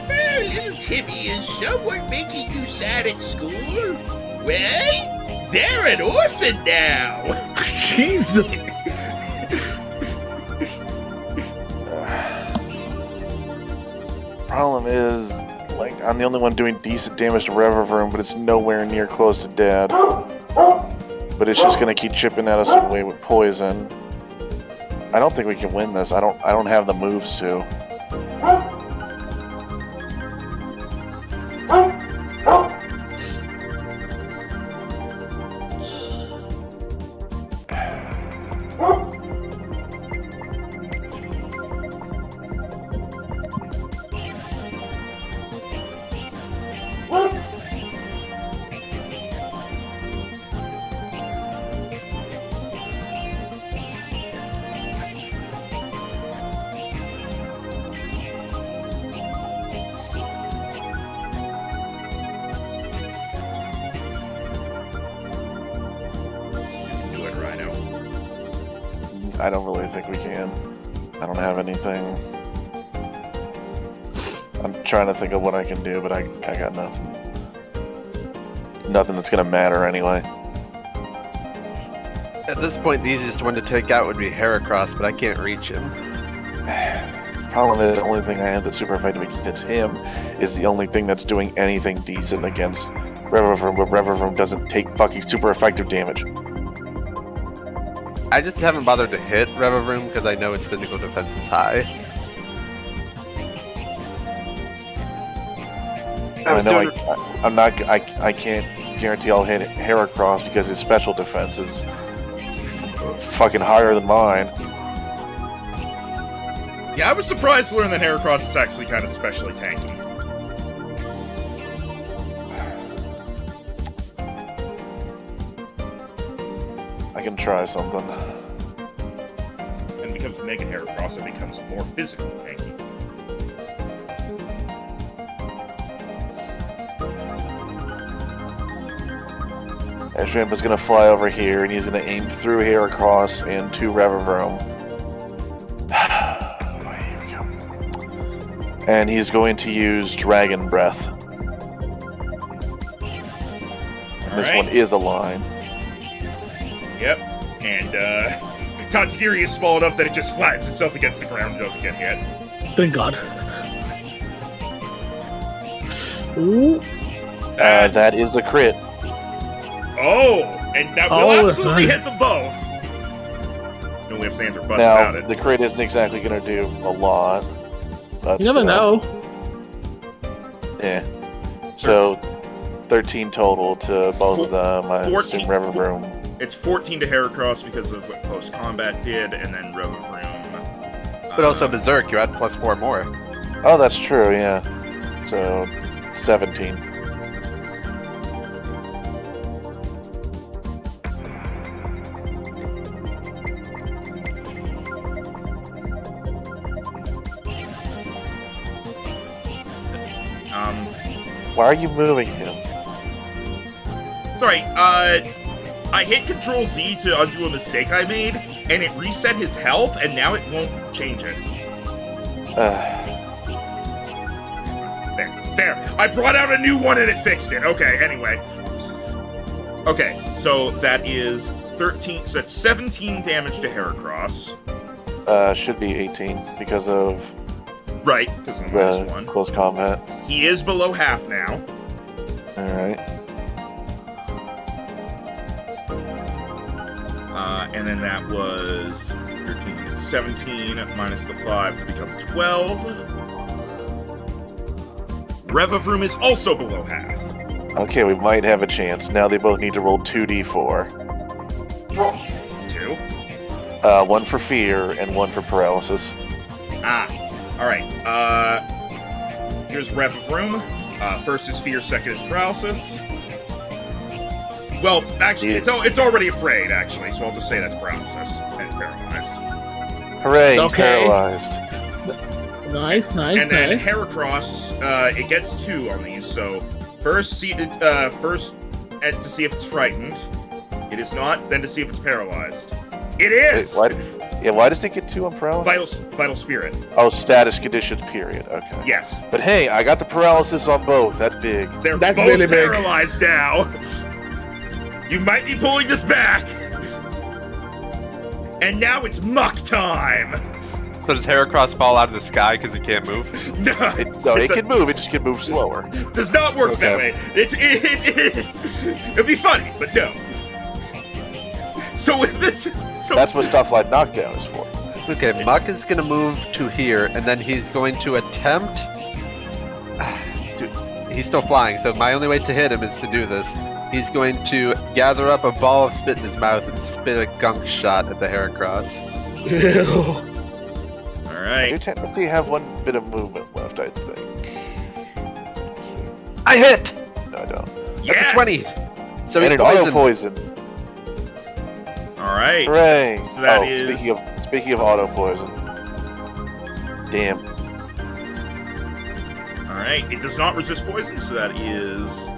Well, little Timmy, is someone making you sad at school? Well, they're an orphan now. Jesus. Problem is, like, I'm the only one doing decent damage to Revavroom, but it's nowhere near close to dead. But it's just gonna keep chipping at us away with poison. I don't think we can win this. I don't have the moves to. Do it, Rhino. I don't really think we can. I don't have anything. I'm trying to think of what I can do, but I got nothing. Nothing that's gonna matter anyway. At this point, the easiest one to take out would be Heracross, but I can't reach him. Problem is, the only thing I have that's super effective against him is the only thing that's doing anything decent against Revavroom, but Revavroom doesn't take fucking super effective damage. I just haven't bothered to hit Revavroom because I know its physical defense is high. I can't guarantee I'll hit Heracross because his special defense is fucking higher than mine. Yeah, I was surprised to learn that Heracross is actually kind of especially tanky. I can try something. And becomes Mega Heracross, it becomes more physical tanky. Shrimp is gonna fly over here and he's gonna aim through Heracross and to Revavroom. Here we go. And he's going to use Dragon Breath. And this one is a line. Yep. And, Tatsugiri is small enough that it just flattens itself against the ground and doesn't get hit. Thank God. Ooh. That is a crit. Oh! And that will Oh, absolutely that's hit them both! No way of saying or buts Now, about it. the crit isn't exactly going to do a lot. But You never still, know. Yeah. So, 13 total to both of them. I 14. assume Revavroom. It's 14 to Heracross because of what post-combat did, and then Revavroom. But also Berserk, you add +4 more. Oh, that's true, yeah. So, 17. Why are you moving him? Sorry, I hit Control Z to undo a mistake I made, and it reset his health, and now it won't change it. There. I brought out a new one and it fixed it. Okay, anyway. Okay, so that is 13, so that's 17 damage to Heracross. Should be 18 because of Right, because of the minus 1. close combat. He is below half now. Alright. And then that was 13, 17 minus the 5 to become 12. Revavroom is also below half. Okay, we might have a chance. Now they both need to roll 2d4. 2. One for fear and one for paralysis. Alright. Here's Revavroom. First is fear, second is paralysis. Well, actually, it's already afraid, actually, so I'll just say that's paralysis. And it's paralyzed. Hooray, he's Okay. paralyzed. Nice. And then Heracross, it gets 2 on these, so first to see if it's frightened. It is not, then to see if it's paralyzed. It is! Wait, why does it get 2 on paralysis? Vital Spirit. Oh, status conditions, period. Okay. Yes. But hey, I got the paralysis on both. That's big. That's both really big. paralyzed now. You might be pulling this back. And now it's muck time. So does Heracross fall out of the sky because it can't move? No, It can move. It just can move slower. does not work that way. It'd be funny, but no. So with this, That's what stuff like knockdown is for. Okay, Muck is going to move to here, and then he's going to attempt... Dude, he's still flying, so my only way to hit him is to do this. He's going to gather up a ball of spit in his mouth and spit a gunk shot at the Heracross. all You right. technically have one bit of movement left, I think. I hit! No, I don't. Yes. That's a 20. So And he's an auto poisoned. poison. All right. Hooray! So that is- Speaking of auto poison. Damn. All right. It does not resist poison, so that is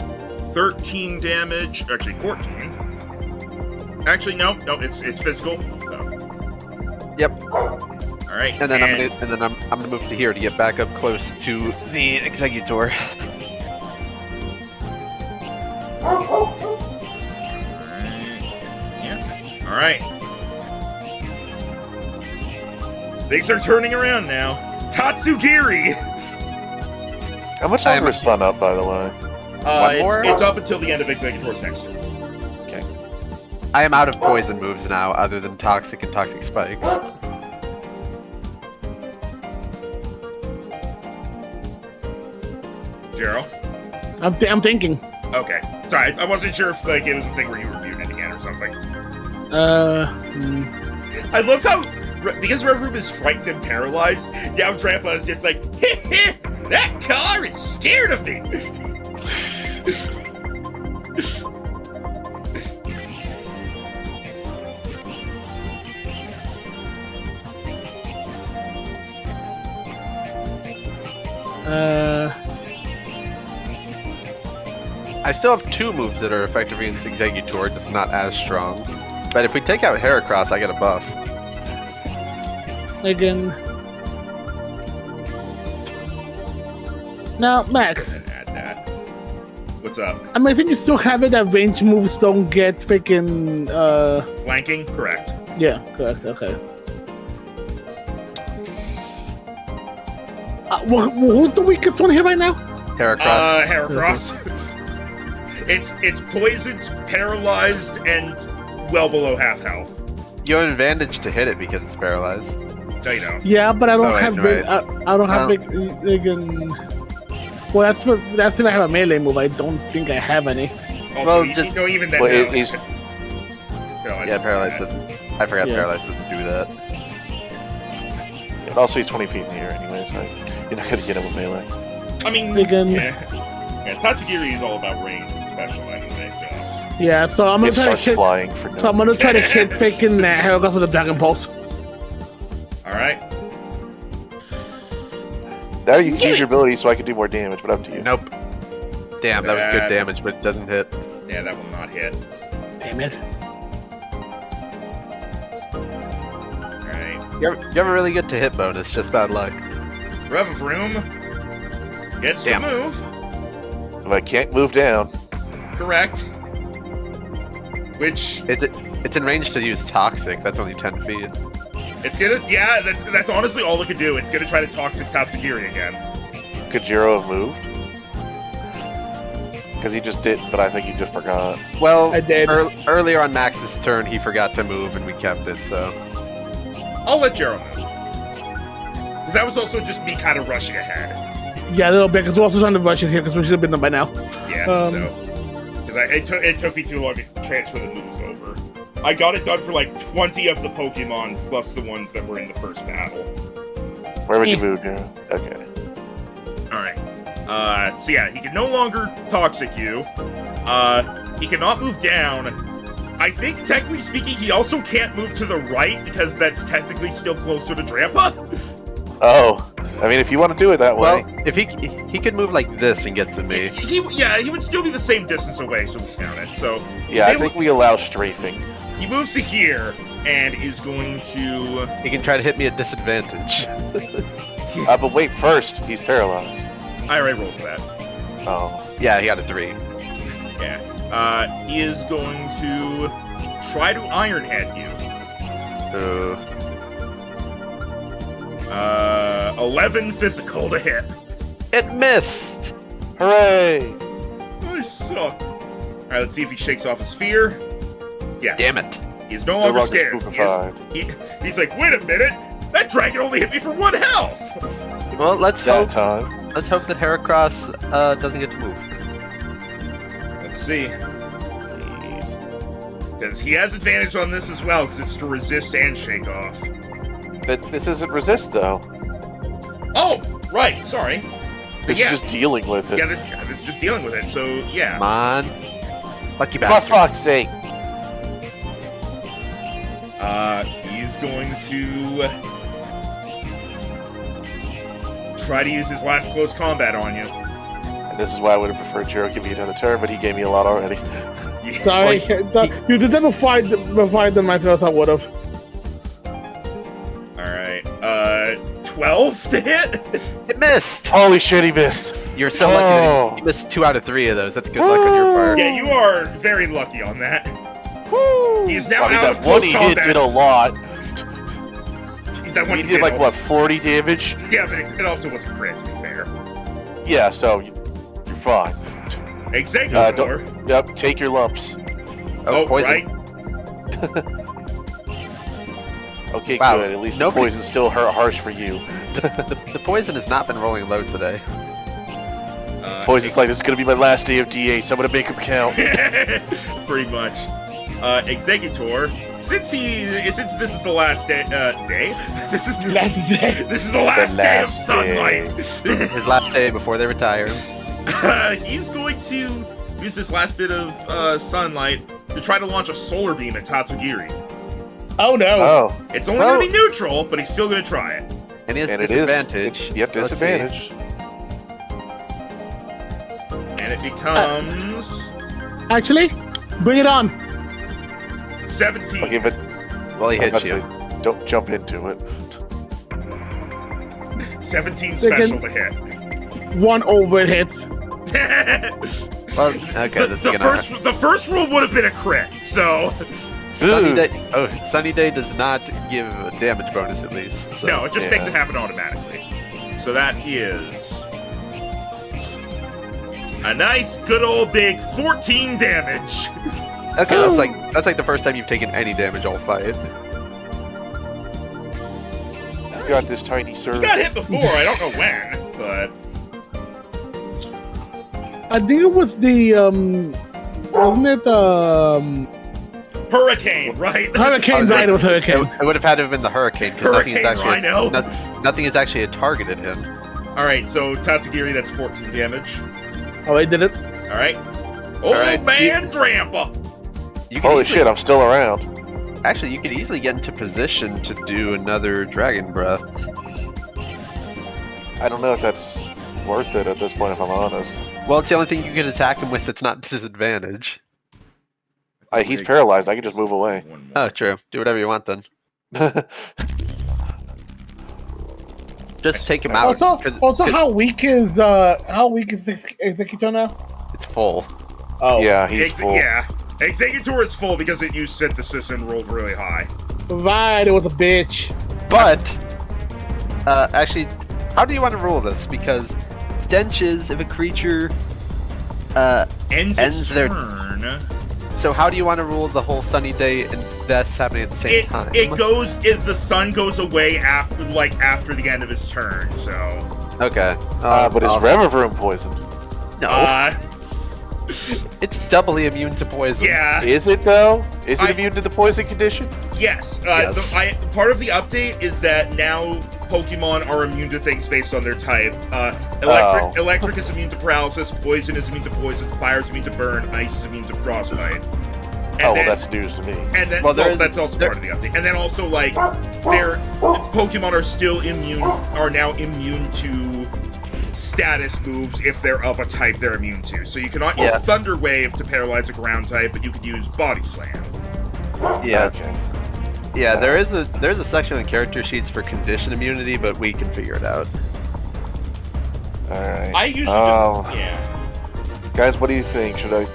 13 damage. Actually, 14. Actually, no, it's physical. So. Yep. All right. And then I'm gonna move to here to get back up close to the Executor. Yeah. All right. Things are turning around now. Tatsugiri. How much I am longer is sun up, by the way? One more? It's up until the end of Executor's next turn. Okay. I am out of poison moves now, other than Toxic and Toxic Spikes. Gerald? I'm thinking. Okay. Sorry, I wasn't sure if it was a thing where you were muted again or something. I loved how, because Revavroom is frightened and paralyzed, now Trampa is just like, heh, that car is scared of me. I still have 2 moves that are effective against Executor, just not as strong. But if we take out Heracross, I get a buff. Again. Now, Max. And add that. What's up? I mean, I think you still have it that range moves don't get freaking, Flanking? Correct. yeah, correct, okay. Who's the weakest one here right now? Heracross. Heracross. It's poisoned, paralyzed, and well below half health. You have an advantage to hit it because it's paralyzed. No, you don't. Yeah, but I don't Oh, wait, have no, big, right. I don't have big, well, that's if I have a melee move. I don't think I have any. Also, Well, you know, even then, Well, paralyzed. he's Yeah, paralyzed doesn't. doesn't. I forgot Yeah. paralyzed doesn't do that. and also he's 20 feet in the air anyway, so you're not gonna get him with melee. I mean, Again. yeah, Tatsugiri is all about range and special anyway, so. Yeah, so I'm gonna It try to starts hit. flying for no So I'm gonna try to hit freaking Heracross with a Dragon Pulse. Alright. That or you can use your ability so I can do more damage, but up to you. Nope. Damn, that was Bad. good damage, but it doesn't hit. Yeah, that will not hit. Damn it. Alright. You have a really good to hit bonus, just bad luck. Revavroom gets Damn. to move. If I can't move down, Correct. Which, It's in range to use Toxic. That's only 10 feet. It's gonna, yeah, that's honestly all it could do. It's gonna try to Toxic Tatsugiri again. Could Jiro have moved? Because he just didn't, but I think he just forgot. Well, I did. Earlier on Max's turn, he forgot to move, and we kept it, so... I'll let Jero move. Because that was also just me kind of rushing ahead. Yeah, a little bit, because we're also trying to rush it here, because we should have been done by now. Yeah, Because it took me too long to transfer the moves over. I got it done for like 20 of the Pokemon, plus the ones that were in the first battle. Where would you move, Jiro? Okay. Alright. So yeah, he can no longer Toxic you. He cannot move down. I think, technically speaking, he also can't move to the right, because that's technically still closer to Drampa. Oh, I mean, if you want to do it that way. Well, if he could move like this and get to me. He would still be the same distance away, so we count it. So Yeah, I think we allow strafing. he moves to here and is going to. He can try to hit me at disadvantage. But wait, first, he's paralyzed. I already rolled for that. Oh. Yeah, he got a 3. Yeah. He is going to try to Iron Head you. 11 physical to hit. It missed! Hooray! I suck. Alright, let's see if he shakes off his fear. Yes. Damn it. He's no longer longer scared. He's like, wait a minute! That dragon only hit me for 1 health! Well, let's That hope time. that Heracross doesn't get to move. Let's see. Because he has advantage on this as well, because it's to resist and shake off. This isn't resist, though. Oh, right, sorry. This is just dealing with it. Yeah, this is just dealing with it, so yeah. Come on. Lucky For bastard. fuck's sake. He's going to try to use his last close combat on you. And this is why I would have preferred Jiro give me another turn, but he gave me a lot already. Sorry, you did that before I did my turn, I would have. Alright, 12 to hit? It missed! Holy shit, he missed. You're so lucky that you missed 2 out of 3 of those. That's good luck on your part. Yeah, you are very lucky on that. Woo! He's now out that of one close he hit combat. did a lot. That one He did like, what, 40 damage? Yeah, but it also was a crit, to be fair. Yeah, so you're fine. Executor. Yep, take your lumps. Oh, poison. right. Okay, Wow, good. At least nobody- the poison's still harsh for you. The poison has not been rolling low today. Poison's like, this is going to be my last day of D8, so I'm going to make him count. Pretty much. Executor, since this is the last day, this is Last day. this is the last day of last sunlight. His last day before they retire. He's going to use this last bit of sunlight to try to launch a solar beam at Tatsugiri. Oh no. Oh, It's only going to be neutral, but he's still going to try it. And he has and it is. disadvantage. Yep, So let's see. disadvantage. And it becomes Actually, bring it on. 17. Okay, but Well, he hits you. don't jump into it. 17 special to hit. 1 over hits. Well, okay, this is gonna... The first roll would have been a crit, so Sunny Day... Oh, Sunny Day does not give a damage bonus at least. So. no, it just makes it Yeah. happen automatically. So that is a nice, good old big 14 damage. Okay, that's like the first time you've taken any damage all fight. You got this, tiny sir. You got hit before, I don't know when, but I think it was the wasn't it hurricane, right? hurricane? Right, it was hurricane. It would have had to have been the hurricane because nothing is Hurricane actually Rhino. nothing is actually targeted him. All right, so Tatsugiri, that's 14 damage. Oh, I did it. All right, old right, man Drampa. You can Holy easily- shit, I'm still around. Actually, you could easily get into position to do another Dragon Breath. I don't know if that's worth it at this point, if I'm honest. Well, it's the only thing you can attack him with that's not disadvantage. He's paralyzed. I can just move away. One more. Oh, true. Do whatever you want then. Just take him out. Also, 'cause how weak is Executor now? it's full. Oh, Yeah, he's full. Yeah, Executor is full because it used synthesis and rolled really high. Right, it was a bitch. But, actually, how do you want to rule this? Because stenches, if a creature Ends its their turn. So how do you want to rule the whole sunny day and deaths happening at the same time? The sun goes away after the end of his turn, so. Okay. But is Revivroom poisoned? No. It's doubly immune to poison. Yeah. Is it though? Is it immune to the poison condition? Yes. Yes. Part of the update is that now Pokemon are immune to things based on their type. Electric is immune to paralysis, poison is immune to poison, fire is immune to burn, ice is immune to frostbite. Well, that's news to me. And then, that's also part of the update. And then also, like, their Pokemon are now immune to status moves if they're of a type they're immune to. So you cannot use Thunder Wave to paralyze a ground type, but you could use Body Slam. Yeah. Okay. Yeah, there's a section in character sheets for condition immunity, but we can figure it out. Alright. I usually Guys, what do you think? Should I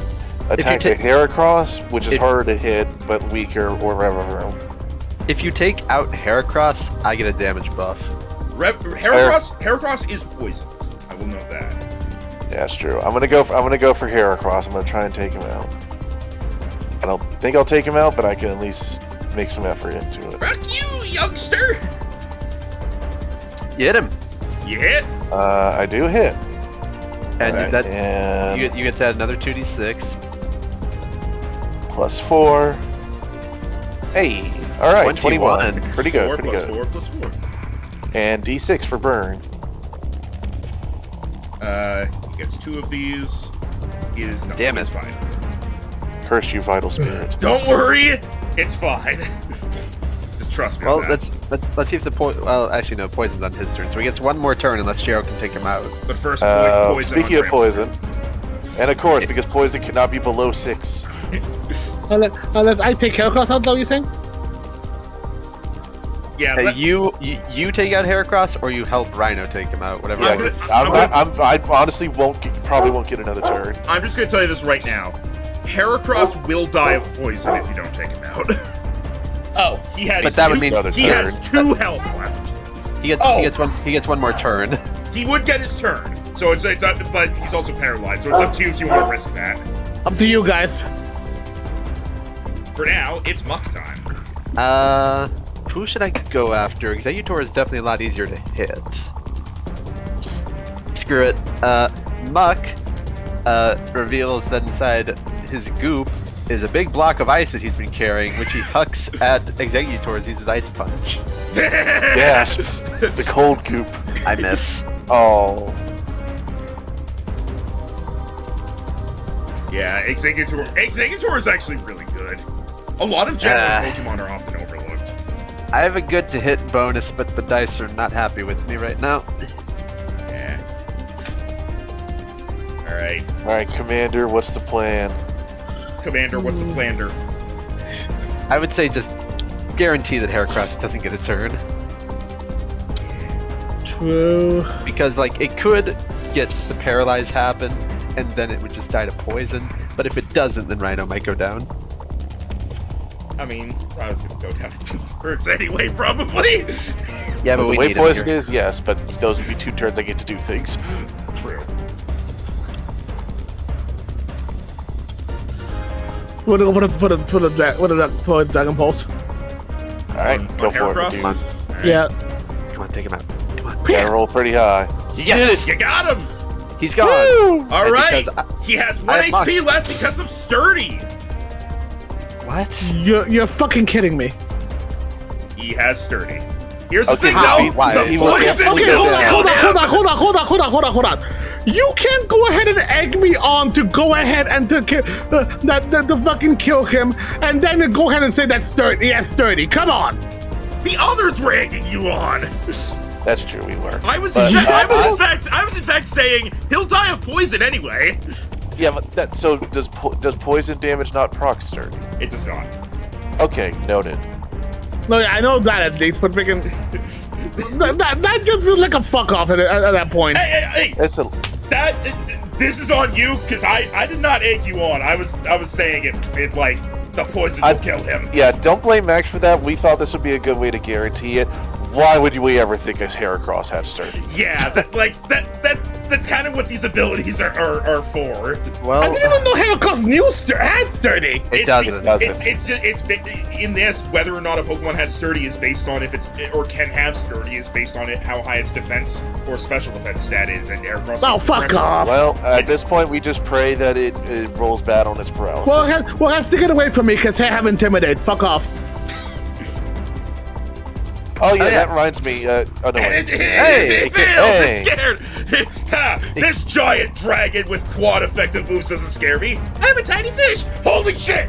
attack the Heracross, which is harder to hit but weaker, or Revivroom? If you take out Heracross, I get a damage buff. Heracross is poisoned. I will note that. Yeah, that's true. I'm gonna go for Heracross. I'm gonna try and take him out. I don't think I'll take him out, but I can at least make some effort into it. Fuck you, youngster! You hit him, You hit. I do hit. and Alright, that and you get to add another 2d6. +4. Hey, all right, 21. Pretty good, 4 pretty plus good. 4 plus 4. And D6 for burn. He gets 2 of these. He is not. Damn It's it. fine. Curse you, vital spirit. Don't worry, it's fine. Just trust me. Well, on that. let's see if the actually no, poison's on his turn, so he gets one more turn unless Jero can take him out. But first, poison. Speaking of poison, and of course, because poison cannot be below 6. Unless I take Heracross out, though, you think? Yeah. You take out Heracross, or you help Rhino take him out, whatever. Yeah, I'm 'cause gonna- I honestly probably won't get another turn. I'm just gonna tell you this right now. Heracross will die of poison if you don't take him out. Oh. He has. But that would mean another he has turn. 2 health left. He gets one more turn. He would get his turn. So it's but he's also paralyzed. So it's up to you if you want to risk that. Up to you guys. For now, it's Muck time. Who should I go after? Executor is definitely a lot easier to hit. Screw it. Muck reveals that inside his goop is a big block of ice that he's been carrying, which he hucks at Executor as he uses Ice Punch. Gasp. The cold goop. I miss. Oh. Yeah, Executor is actually really good. A lot of general Pokemon are often overlooked. I have a good to hit bonus, but the dice are not happy with me right now. Yeah. Alright. Alright, Commander, what's the plan? Commander, what's the plander? I would say just guarantee that Heracross doesn't get a turn. True. Because, like, it could get the paralyze happen, and then it would just die to poison. But if it doesn't, then Rhino might go down. I mean, I was gonna go down to 2 turns anyway, probably. Yeah, but The we way need him poison here. is, yes, but those would be 2 turns I get to do things. True. For the Dragon Pulse. Alright, go for it, Heracross? dude. Alright. Yeah. Come on, take him out. Come on. Gotta roll pretty high. You did it! You got him! He's gone. All And right. because He has 1 I have HP left because of Sturdy. What? You're fucking kidding me. He has Sturdy. Here's the Okay, thing, how? though. Why? The He will poison definitely Okay, go will down. hold on. You can't go ahead and egg me on to go ahead and to to fucking kill him, and then go ahead and say that's sturdy. Yeah, sturdy. Come on. The others were egging you on. That's true, we were. I was But, in fact saying he'll die of poison anyway. Yeah, but does poison damage not proc sturdy? It does not. Okay, noted. No, I know that at least, but freaking that just feels like a fuck off at that point. Hey, That's a that This is on you, because I did not egg you on. I was saying it like the poison will kill him. Yeah, don't blame Max for that. We thought this would be a good way to guarantee it. Why would we ever think a Heracross had sturdy? Yeah, that's kind of what these abilities are for. Well, I didn't even know Heracross had sturdy. it doesn't. It's in this, whether or not a Pokemon has sturdy is based on if it's or can have sturdy is based on it how high its defense or special defense stat is, and Heracross. Oh, fuck off. Well, at this point, we just pray that it rolls bad on its paralysis. Well, have to get away from me because I have Intimidate. Fuck off. Oh yeah, that reminds me. Oh no, wait. Hey, it's scared. Ha, this giant dragon with quad effective moves doesn't scare me. I'm a tiny fish. Holy shit!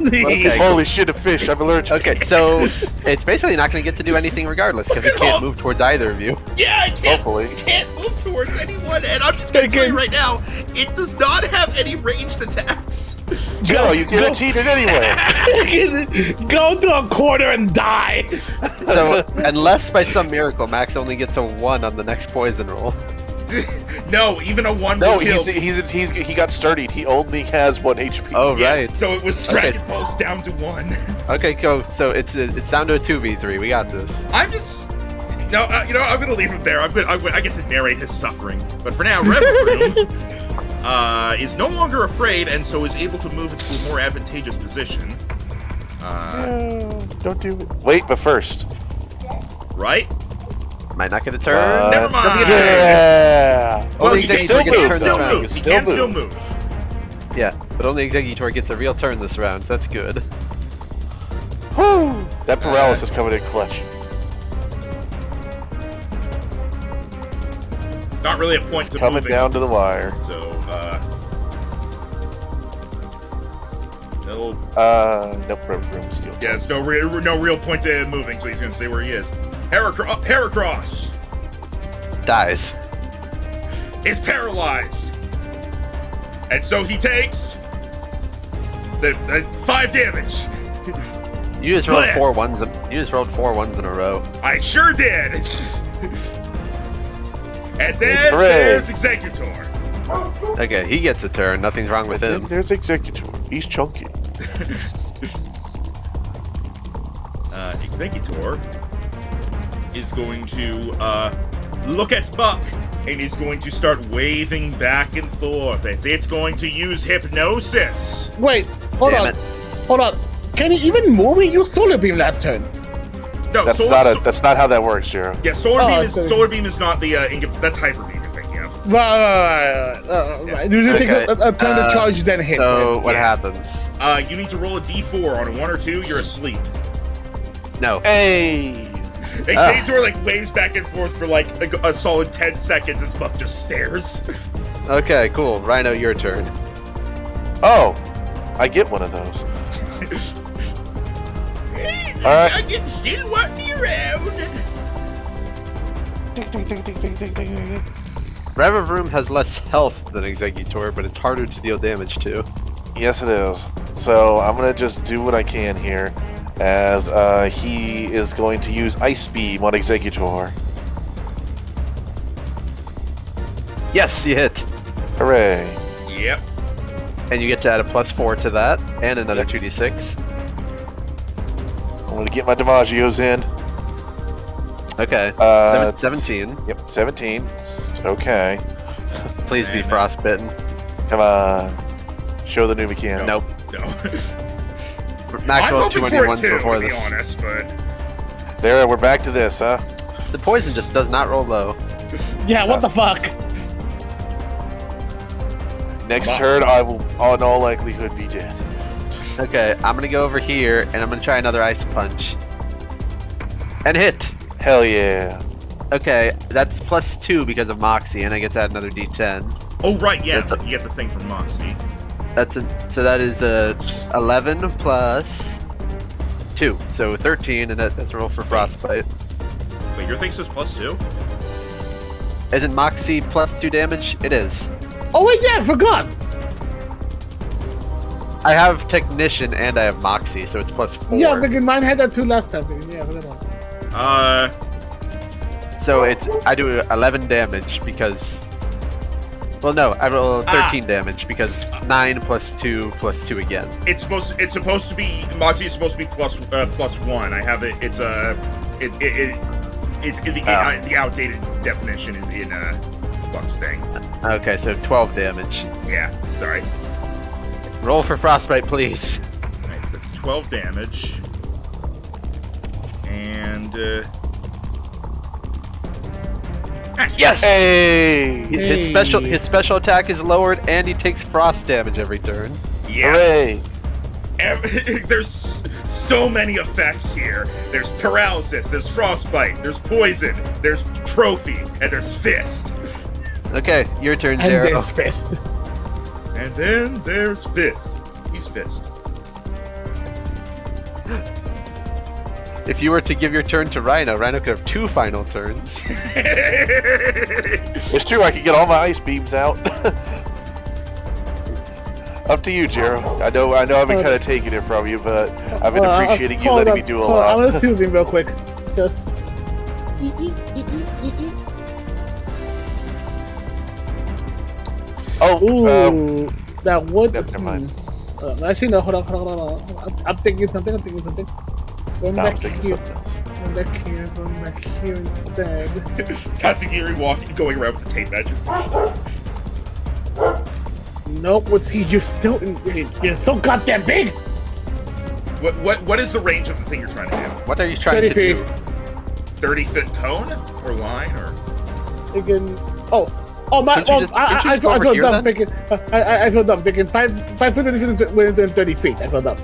Okay. Holy shit, a fish! I'm allergic. Okay, so it's basically not going to get to do anything regardless because it can't move towards either of you. Yeah, I can't. Hopefully. Can't move towards anyone, and I'm just gonna tell you right now, it does not have any ranged attacks. No, you guaranteed it anyway. Go to a corner and die. So unless by some miracle Max only gets a 1 on the next poison roll. No, even a 1 No, will kill. he got sturdied. He only has 1 HP. Oh Yeah, right. so it was Dragon Pulse down to 1. Okay, go. So it's down to a 2v3. We got this. I'm just. No, you know, I'm gonna leave him there. I get to narrate his suffering. But for now, Reverend is no longer afraid, and so is able to move into a more advantageous position. Don't do it. Wait, but first. Right? Might not get a turn. Never mind. Doesn't get a turn. Yeah. Well, Only he can Exeggutor still gets a move. turn this round. He can still move. Yeah, but only Exeggutor gets a real turn this round. That's good. Whew. That paralysis coming in clutch. Not really a point It's to coming moving. down to the wire. So, he'll. Nope, room steal. Yeah, there's no real point to moving, so he's gonna stay where he is. Heracross Dies. is paralyzed, and so he takes the 5 damage. You just rolled Blech. 4 ones. You just rolled 4 ones in a row. I sure did. And then Hooray. there's Exeggutor. Okay, he gets a turn. Nothing's wrong with him. There's Exeggutor. He's chunky. Exeggutor is going to look at Buck and is going to start waving back and forth as it's going to use hypnosis. Wait, hold Damn on. it. Hold on. Can he even move? He used Solar Beam last turn. No, That's not how that works, Jero. Yeah, Solar Oh, Beam is so- Solar Beam is not the that's Hyper Beam you're thinking of. Right. You need to take Okay, a turn to charge, then hit. So right? what Yeah. happens? You need to roll a D4 on a 1 or 2. You're asleep. No. Hey! Exeggutor like waves back and forth for like a solid 10 seconds as Buck just stares. Okay, cool. Rhino, your turn. Oh, I get one of those. All right. I can still walk me around. Revavroom has less health than Exeggutor, but it's harder to deal damage to. Yes, it is. So I'm gonna just do what I can here, as he is going to use Ice Beam on Exeggutor. Yes, you hit. Hooray! Yep. And you get to add a +4 to that, and another 2d6. I'm gonna get my DiMaggios in. Okay. Uh, 17. Yep, 17. Okay. Please be And- frostbitten. Come on. Show the new mechanic. Nope. No. Max I'm rolled hoping 2 for on it ones too, before to be this. honest, but There, we're back to this, huh? The poison just does not roll low. Yeah, what the fuck? Next turn, I will, in all likelihood, be dead. Okay, I'm gonna go over here, and I'm gonna try another Ice Punch. And hit! Hell yeah. Okay, that's +2 because of Moxie, and I get to add another d10. oh right, yeah, That's you get the thing from Moxie. So that is 11 plus 2, so 13, and that's a roll for Frostbite. Wait, your thing says +2? Isn't Moxie +2 damage? It is. Oh wait, yeah, I forgot. I have Technician and I have Moxie, so it's +4. Yeah, freaking mine had that too last time. Yeah, forgot about it. So I do 11 damage because Well, no, I roll 13 damage because 9 plus 2 plus 2 again. It's supposed to be Moxie. It's supposed to be +1. I have it. It's the outdated definition is in Buck's thing. Okay, so 12 damage. Yeah, sorry. Roll for frostbite, please. Alright, so that's 12 damage. And Yes! Hey! His special attack is lowered, and he takes frost damage every turn. yeah. Hooray! There's so many effects here. There's paralysis, there's frostbite, there's poison, there's trophy, and there's fist. Okay, your turn, And Zero. there's fist. And then there's fist. He's fist. If you were to give your turn to Rhino, Rhino could have 2 final turns. It's true, I can get all my ice beams out. Up to you, Jero. I know I've been kind of taking it from you, but I've been appreciating you letting me do a I'm lot. gonna see something real quick. Just. Ooh, that would. never mind. Actually, no. Hold on. I'm thinking something. Going No, I back was thinking here. something else. Going back here instead. Tatsugiri going around with the tape measure. Nope. What's he? You're so goddamn big. What is the range of the thing you're trying to do? What are you trying 30 to feet. do? 30-foot cone or line or? Again. Oh, my. Couldn't you just- I couldn't you just go feel over here, dumb then? thinking. I feel dumb thinking 5 foot within 30 feet. I feel dumb.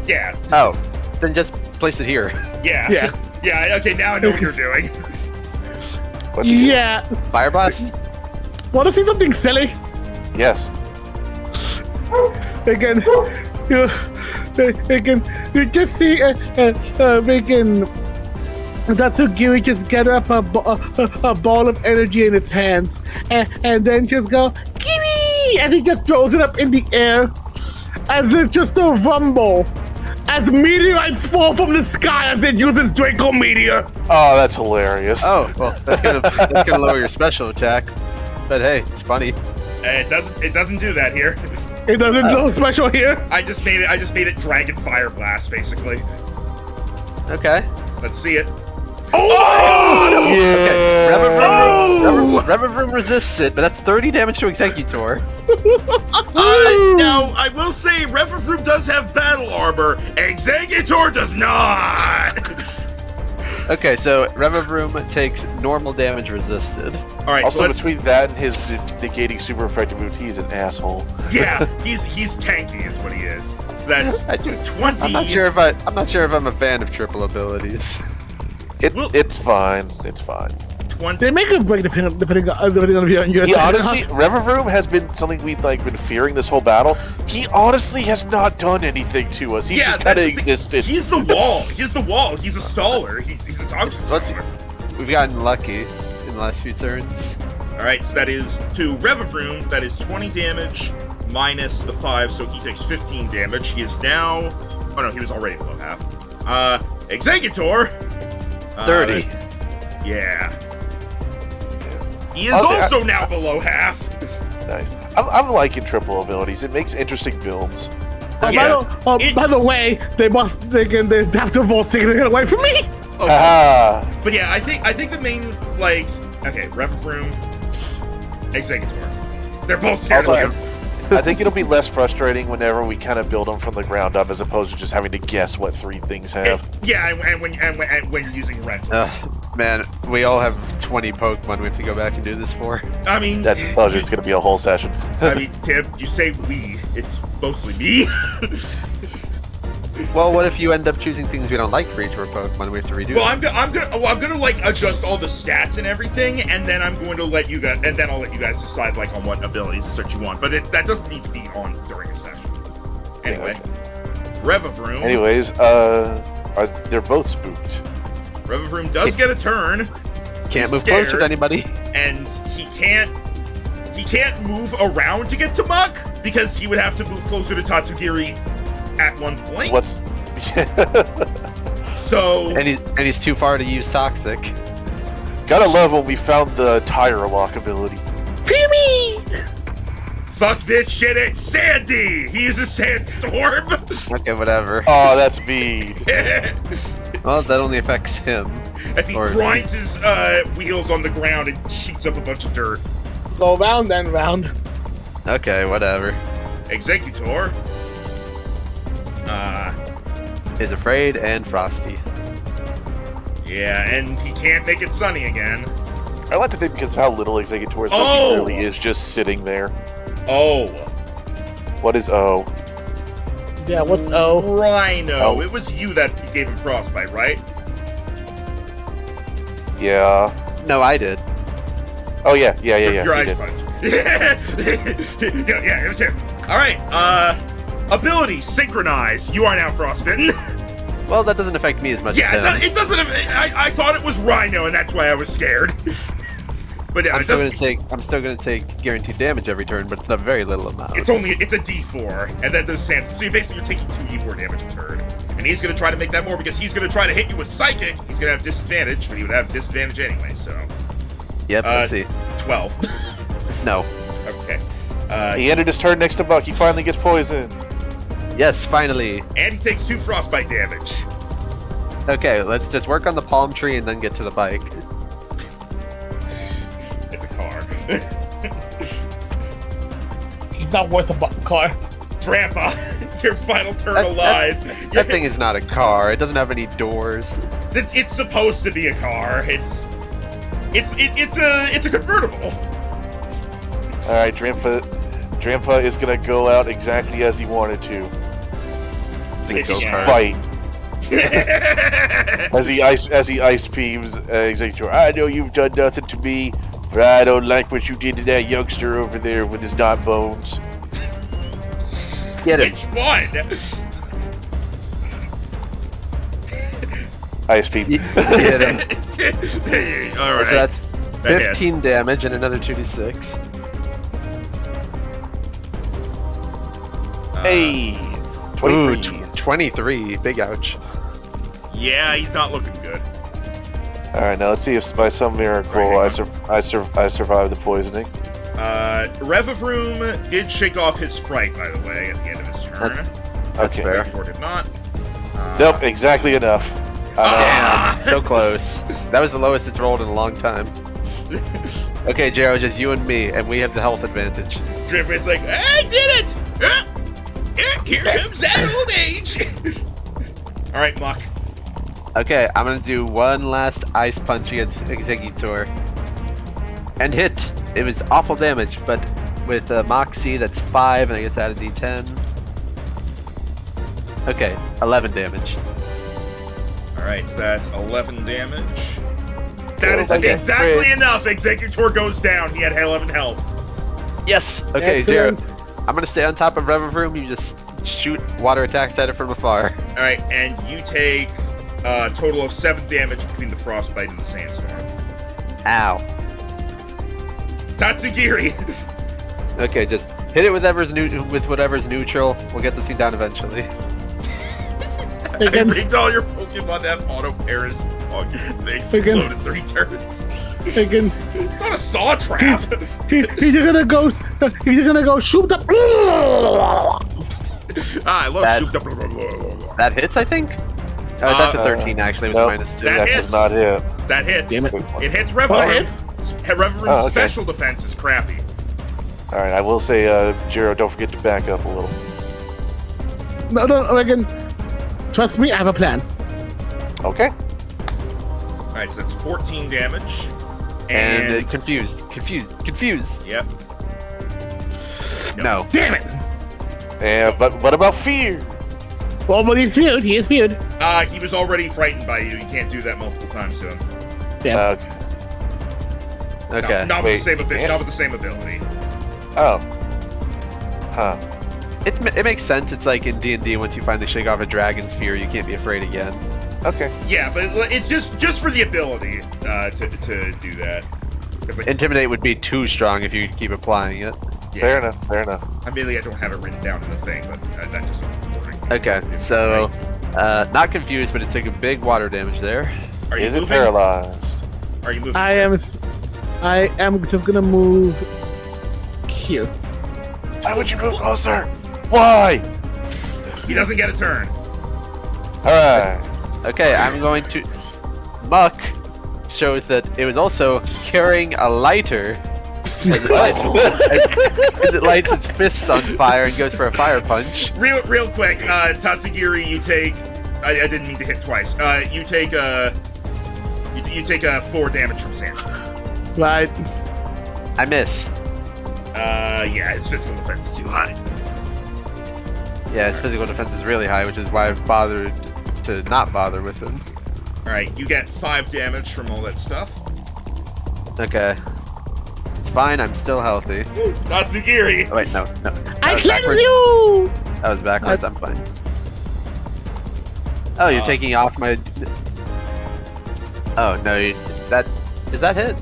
Yeah, Oh, then just place it here. yeah, Yeah. yeah. Okay, now I know what you're doing. What's he doing? Yeah. Fire blast? Want to see something silly? Yes. Again, you just see making Tatsugiri just get up a ball of energy in its hands and then just go kiwi, and he just throws it up in the air as if just a rumble as meteorites fall from the sky as it uses Draco Meteor. Oh, that's hilarious. Oh, well, that's gonna lower your special attack. But hey, it's funny. It doesn't do that here. It doesn't so special here. I just made it Dragon Fire Blast basically. Okay. Let's see it. Yeah. Revavroom resists it, but that's 30 damage to Executor. Now I will say Revavroom does have battle armor. Executor does not. Okay, so Revavroom takes normal damage resisted. All right. Also, so let's, between that and his negating super effective moves, he's an asshole. yeah, he's tanky is what he is. So that's I do- 20. I'm not sure if I'm a fan of triple abilities. It's fine. It's fine. 20. They make it break depending on your He honestly, Revavroom has been something we've been fearing this whole battle. He honestly has not done anything to us. He's just kind of that's the thing. existed. He's the wall. He's the wall. He's a staller. He's a toxic Let's- staller. We've gotten lucky in the last few turns. All right, so that is to Revavroom. That is 20 damage minus the 5, so he takes 15 damage. He is now. Oh no, he was already below half. Executor. 30. Yeah. He is Honestly, also now below half. Nice. I'm liking triple abilities. It makes interesting builds. Yeah. By the way, they have to vote to get away from me. Okay. Ah, But yeah, I think the main okay, Revavroom, Executor. They're both scared. also, I think it'll be less frustrating whenever we kind of build them from the ground up, as opposed to just having to guess what 3 things have. Yeah, and when you're using rental. Man, we all have 20 Pokemon we have to go back and do this for. I mean, That tells you it's going to be a whole session. I mean, Tim, you say we. It's mostly me. Well, what if you end up choosing things we don't like for each of our Pokemon? We have to redo Well, it. I'm gonna like adjust all the stats and everything, and then I'm going to let you guys, and then I'll let you guys decide like on what abilities and such you want. But that doesn't need to be on during a session. Anyway, Revavroom. Anyways, they're both spooked. Revavroom does get a turn, Can't move scared. closer to anybody. and he can't move around to get to Muck because he would have to move closer to Tatsugiri at one point. What's So And he's too far to use Toxic. gotta love when we found the tire lock ability. Fear me. Fuck this shit, it's Sandy! He uses Sandstorm! Okay, whatever. Oh, that's mean. Well, that only affects him. As he Or- grinds his wheels on the ground and shoots up a bunch of dirt. Go round and round. Okay, whatever. Executor. Is afraid and frosty. Yeah, and he can't make it sunny again. I like to think because of how little Executor is, Oh! he really is just sitting there. Oh. What is O? Yeah, what's O? Rhino. Oh. It was you that gave him frostbite, right? Yeah. No, I did. Oh, yeah. Your he ice did. punch. yeah, it was him. Alright, ability, synchronize. You are now frostbitten. Well, that doesn't affect me as much Yeah, as him. it doesn't. I thought it was Rhino, and that's why I was scared. But yeah, I'm it still doesn't. gonna take guaranteed damage every turn, but it's a very little amount. It's a D4, and then those sands. So basically, you're taking 2 E4 damage a turn, and he's gonna try to make that more because he's gonna try to hit you with psychic. He's gonna have disadvantage, but he would have disadvantage anyway. So Yep, let's see. 12. No. Okay. He ended his turn next to Buck. He finally gets poisoned. Yes, finally. And he takes 2 frostbite damage. Okay, let's just work on the palm tree and then get to the bike. It's a car. He's not worth a car. Grandpa, your final turn That- alive. That thing is not a car. It doesn't have any doors. It's supposed to be a car. It's a convertible. All right, Drampa is gonna go out exactly as he wanted to. It's a Yeah. go-kart. Fight as he ice beams Executor. I know you've done nothing to me, but I don't like what you did to that youngster over there with his knot bones. Get it. Which one? Ice beam. Get him. All right. So that's That 15 damage and another 2d6. Hey, Ooh, 23. 23. Big ouch. Yeah, he's not looking good. All right, now let's see if by some miracle Right, I survived the poisoning. Revavroom did shake off his fright, by the way, at the end of his turn. Okay. fair. Or did not. Nope, exactly enough. Ah! Damn, so close. That was the lowest it's rolled in a long time. Okay, Jero, just you and me, and we have the health advantage. Griffith's like, I did it! Here comes that old age! All right, Muck. Okay, I'm gonna do one last ice punch against Executor. And hit. It was awful damage, but with Moxie, that's 5, and I get to add a d10. Okay, 11 damage. All right, so that's 11 damage. That is Okay, exactly Fritz. enough. Executor goes down. He had 11 health. Yes! Okay, Jero, Excellent. I'm gonna stay on top of Revavroom. You just shoot water attacks at it from afar. All right, and you take a total of 7 damage between the frostbite and the sandstorm. Ow. Tatsugiri. Okay, just hit it with whatever's neutral. We'll get this thing down eventually. I Again. rigged all your Pokemon to have auto Paris, so they explode in 3 turns. Again, It's not a saw trap. he's just gonna go. He's just gonna go shoot the. I love That- shoot the blah, blah, blah, blah, blah. That hits, I think? Oh, that's a 13 actually with nope. a -2. That That hits. does not hit. That hits. Damn it. It hits Oh, Revavroom. it hits? Revavroom's Oh, okay. special defense is crappy. All right, I will say, Jero, don't forget to back up a little. No, again. Trust me, I have a plan. Okay. All right, so that's 14 damage. And confused. Yep. No. Damn it! And but what about fear? Well, but he's feared. He is feared. He was already frightened by you. You can't do that multiple times to him. Yeah. Okay. Okay. Not with Wait, the same ability. yeah. Not with the same ability. Oh. Huh. It makes sense. It's like in D&D, once you finally shake off a dragon's fear, you can't be afraid again. Okay. Yeah, but it's just for the ability to do that. 'Cause, like, Intimidate would be too strong if you keep applying it. yeah. Fair enough. Fair enough. I mean, I don't have it written down in the thing, but that's just recording. Okay, so not confused, but it took a big water damage there. Are you Is it moving? paralyzed? Are you moving? I am just gonna move here. Why would you move closer? Why? He doesn't get a turn. Alright. Okay, I'm going to... Muck shows that it was also carrying a lighter as it lights its fists on fire and goes for a fire punch. Real quick, Tatsugiri, you take... I didn't mean to hit twice. You take 4 damage from Sandstorm. Right. I miss. Yeah, his physical defense is too high. Yeah, his physical defense is really high, which is why I've bothered to not bother with him. Alright, you get 5 damage from all that stuff. Okay. It's fine, I'm still healthy. Tatsugiri! Oh, wait, no. I was cleanse backwards. you! That was backwards, I'm fine. Oh, you're taking off my... Oh, no, is that hit?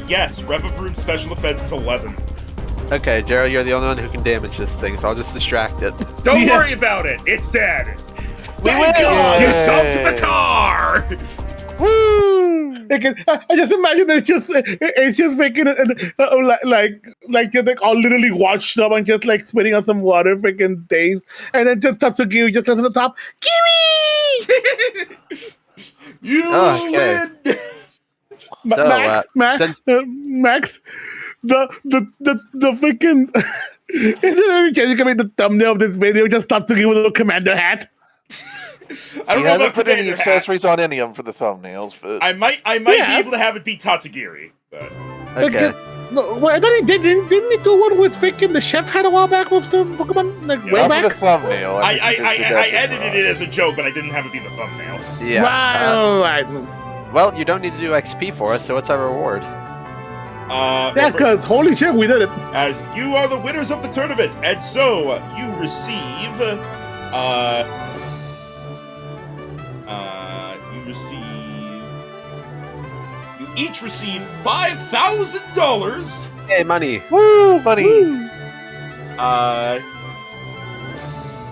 Yes, Revavroom's special defense is 11. Okay, Gerald, you're the only one who can damage this thing, so I'll just distract it. Don't worry about it, it's dead! We Thank win! God you Yay! sunk the car! Woo! I just imagine it's just making it like just like all literally washed up and just like spitting out some water, freaking days, and then just Tatsugiri just on the top, Kiwi! You Okay. win! So, Max, since- Max, the freaking is there any chance you can make the thumbnail of this video just Tatsugiri with a little commander hat? I He don't know hasn't about put any Commander Hat. accessories on any of them for the thumbnails, but I might Yeah. be able to have it be Tatsugiri, but Okay. No, wait, I thought he didn't he do one with freaking the chef hat a while back with the Pokemon like Yeah. way not back? for the thumbnail. I think he just did that just for edited it us. as a joke, but I didn't have it be the thumbnail. Yeah. Right. Well, you don't need to do XP for us, so what's our reward? Yeah, Well, because holy shit, we did it. as you are the winners of the tournament, and so you receive, you each receive $5,000. Hey, money. Woo, money.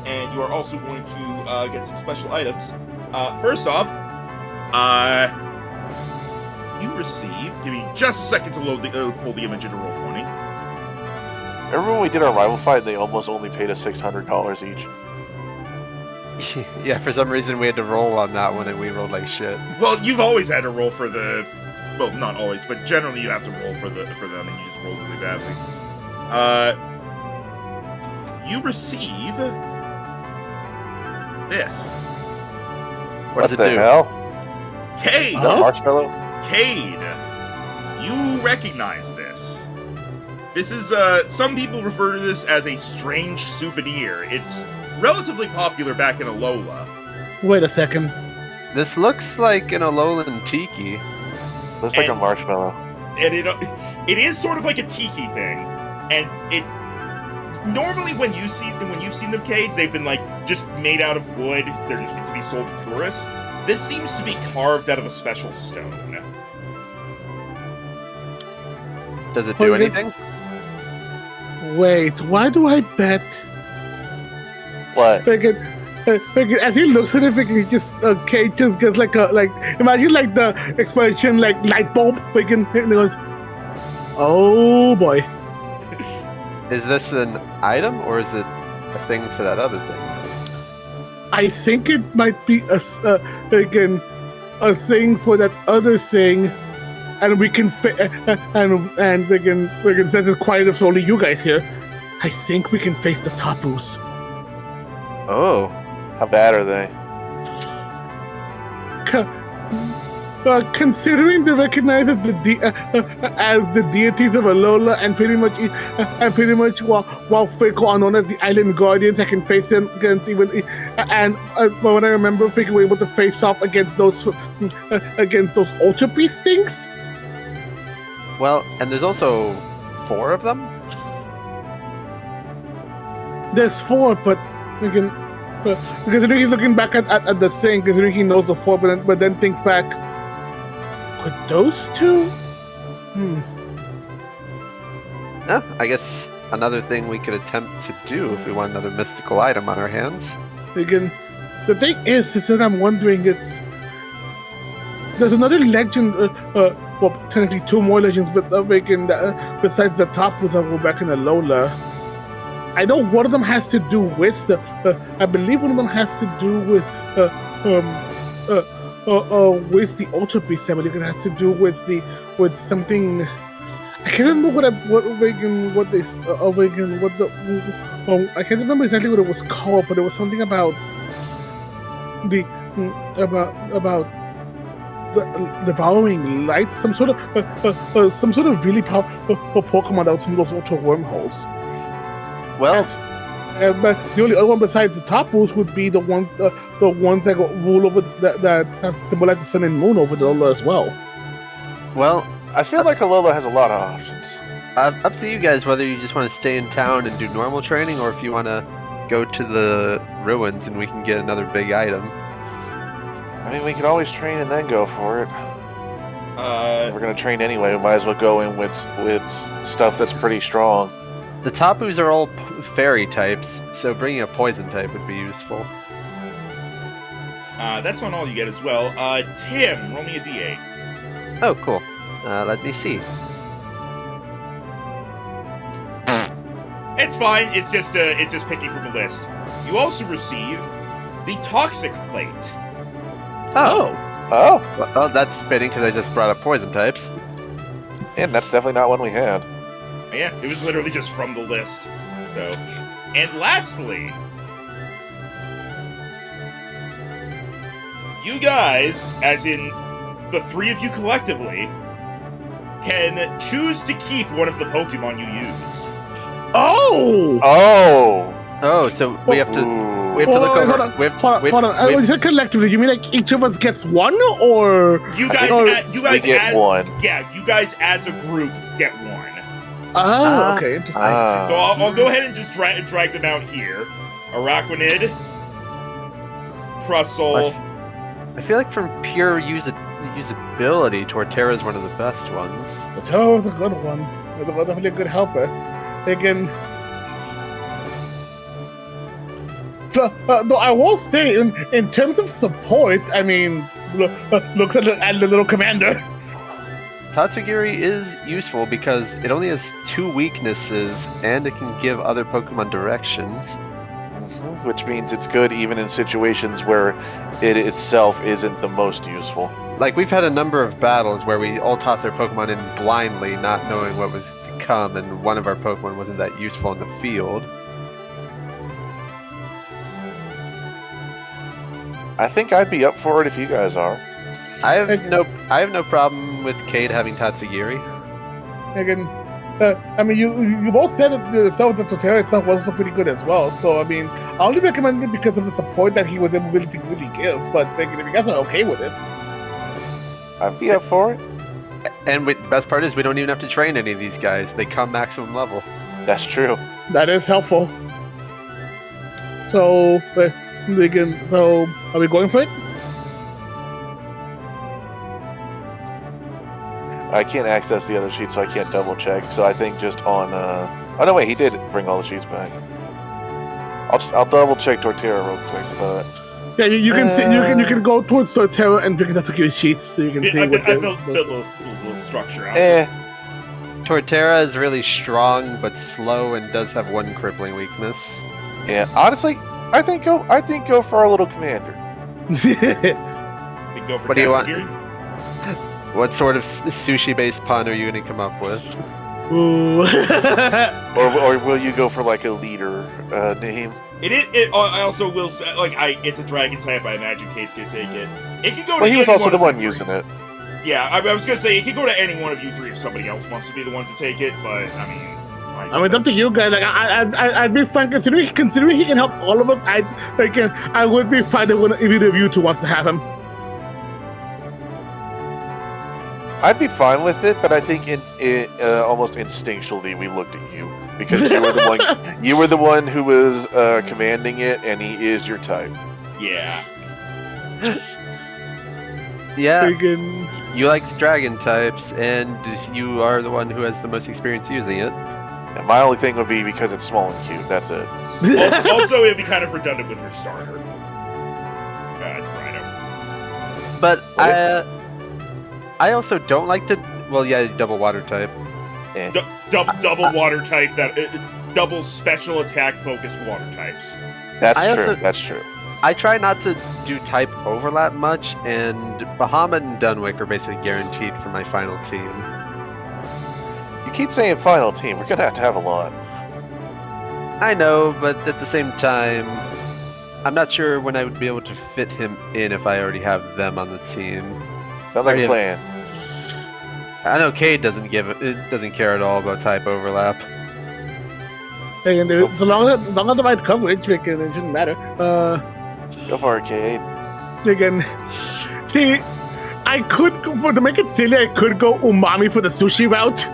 And you are also going to get some special items. First off, you receive. Give me just a second to load pull the image into Roll20. Remember when we did our rival fight? They almost only paid us $600 each. Yeah, for some reason we had to roll on that one and we rolled like shit. Well, you've always had to roll for the. Well, not always, but generally you have to roll for them, and you just roll really badly. You receive this. What does it the do? hell? Cade! Is that a marshmallow? Cade! You recognize this. This is, some people refer to this as a strange souvenir. It's relatively popular back in Alola. Wait a second. This looks like an Alolan Tiki. Looks like a And- marshmallow. And it is sort of like a tiki thing. And it normally when you've seen them, Cade, they've been like just made out of wood. They're just meant to be sold to tourists. This seems to be carved out of a special stone. Does it do Okay. anything? Wait, why do I bet? What? As he looks at it, he just Kate just gets like imagine like the expression like light bulb. And he goes, "Oh boy." Is this an item or is it a thing for that other thing? I think it might be a thing for that other thing, and we can and we can since it's quiet if only you guys here. I think we can face the Tapus. Oh. How bad are they? Considering they recognize as the deities of Alola, and pretty much while Faker are known as the Island Guardians, I can face them against even and from what I remember, Faker were able to face off against those Ultra Beast things. Well, and there's also 4 of them? There's 4, but again, because he's looking back at the thing, considering he knows the 4, but then thinks back. Could those 2? I guess another thing we could attempt to do if we want another mystical item on our hands. Again, the thing is that I'm wondering, there's another legend well, technically 2 more legends, but freaking besides the top ones that go back in the Alola. I know one of them has to do with the. I believe one of them has to do with with the Ultra Beast. I believe it has to do with something. I can't remember I can't remember exactly what it was called, but it was something about the the devouring light, some sort of really powerful Pokemon that was some of those Ultra Wormholes. Well, But the only other one besides the top rules would be the ones that rule over that symbolize the sun and moon over the Alola as well. well, I feel like Alola has a lot of options. up to you guys whether you just want to stay in town and do normal training, or if you want to go to the ruins and we can get another big item. I mean, we could always train and then go for it. If we're gonna train anyway, we might as well go in with stuff that's pretty strong. The Tapus are all fairy types, so bringing a poison type would be useful. That's not all you get as well. Tim, roll me a d8. Oh, cool. Let me see. It's fine. It's just picking from a list. You also receive the Toxic Plate. Oh, Oh, well, that's fitting because I just brought up poison types. and that's definitely not one we had. Yeah, it was literally just from the list. So, and lastly, you guys, as in the 3 of you collectively, can choose to keep one of the Pokemon you used. Oh! Oh, so we have to Ooh. look Hold over. on. We have to, Hold on. You said collectively. You mean like each of us gets one, or You guys, We get one. Yeah, you guys as a group get one. Oh, okay, interesting. So I'll go ahead and just drag them out here. Araquanid, Trussel. I feel like from pure usability, Torterra is one of the best ones. The Torterra was a good one. It was definitely a good helper. Again, though I will say, in terms of support, I mean, look at the little commander. Tatsugiri is useful because it only has 2 weaknesses and it can give other Pokemon directions. Which means it's good even in situations where it itself isn't the most useful. Like, we've had a number of battles where we all tossed our Pokemon in blindly, not knowing what was to come, and one of our Pokemon wasn't that useful in the field. I think I'd be up for it if you guys are. I have no problem with Cade having Tatsugiri. Again, I mean, you both said it yourself that Torterra itself was also pretty good as well. So I mean, I only recommend it because of the support that he was able to really give. But if you guys are okay with it, I'd be up for it. And the best part is we don't even have to train any of these guys. They come maximum level. That's true. that is helpful. So, so are we going for it? I can't access the other sheets, so I can't double check. So I think just on. Oh no, wait, he did bring all the sheets back. I'll double check Torterra real quick, but Yeah, you can see, you can go towards Torterra and pick up the sheets, so you can see I what built a little structure out. Torterra is really strong but slow and does have 1 crippling weakness. Yeah. Honestly, I think go for our little commander. We go for What do you want? Tatsugiri. What sort of sushi-based pun are you going to come up with? Ooh. Or will you go for like a leader name? I also will say, like, it's a dragon type. I imagine Kate's gonna take it. It could go. Well, to he was any also the of you one three. using it. Yeah, I was gonna say it could go to any one of you 3 if somebody else wants to be the one to take it. But I mean, I mean, it's up to you guys. Like, I'd be fine considering he can help all of us. I would be fine if either of you 2 wants to have him. I'd be fine with it, but I think almost instinctually we looked at you because you were the one. You were the one who was commanding it, and he is your type. yeah. Yeah, Friggin- you like dragon types, and you are the one who has the most experience using it. And my only thing would be because it's small and cute. That's it. Also, it'd be kind of redundant with her starter. Rhino. But I also don't like to. Well, yeah, double water type. Double water type that double special attack focused water types. That's true. I try not to do type overlap much, and Bahamut and Dunwick are basically guaranteed for my final team. You keep saying final team. We're gonna have a lot. I know, but at the same time, I'm not sure when I would be able to fit him in if I already have them on the team. Sounds like a plan. I know Cade doesn't care at all about type overlap. And as long as the right coverage, it shouldn't matter. Go for it, Cade. Again, see, I could to make it silly. I could go umami for the sushi route.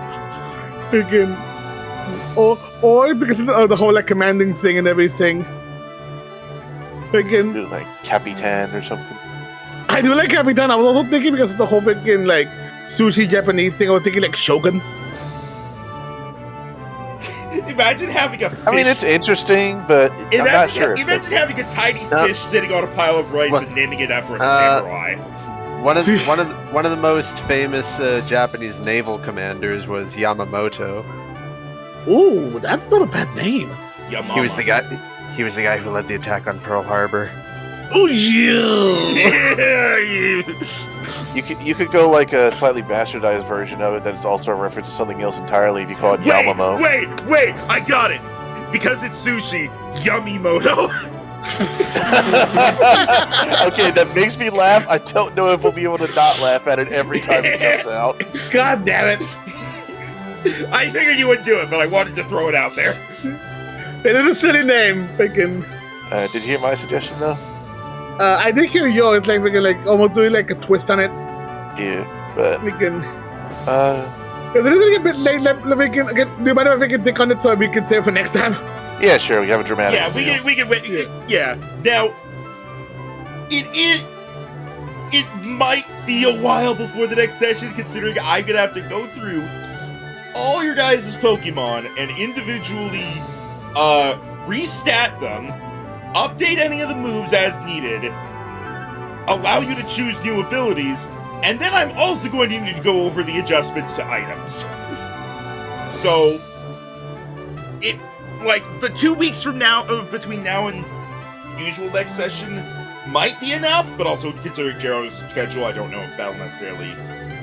Again, or because of the whole like commanding thing and everything. Again, Do like Capitan or something. I do like Capitan. I was also thinking because of the whole freaking like sushi Japanese thing. I was thinking like Shogun. Imagine having a fish. I mean, it's interesting, but I'm not sure. Imagine having a tiny fish sitting on a pile of rice and naming it after a samurai. One of the most famous Japanese naval commanders was Yamamoto. Ooh, that's not a bad name. Yamama. He was the guy who led the attack on Pearl Harbor. Oh yeah. You could go like a slightly bastardized version of it that is also a reference to something else entirely if you call it Yamamo. Wait, I got it. Because it's sushi, Yamimoto. Okay, that makes me laugh. I don't know if we'll be able to not laugh at it every time it comes out. God damn it. I figured you would do it, but I wanted to throw it out there. It is a silly name, freaking. Did you hear my suggestion though? I did hear yours, like freaking, like almost doing like a twist on it. Yeah, but Freaking. do It is getting a bit late. Do you mind if I can think on it so we can save it for next time? yeah, sure. We have a dramatic. Yeah, we can wait. Yeah. Now, it might be a while before the next session, considering I'm gonna have to go through all your guys' Pokemon and individually restat them, update any of the moves as needed, allow you to choose new abilities, and then I'm also going to need to go over the adjustments to items. So, the 2 weeks from now, between now and usual next session, might be enough, but also considering Jero's schedule, I don't know if that'll necessarily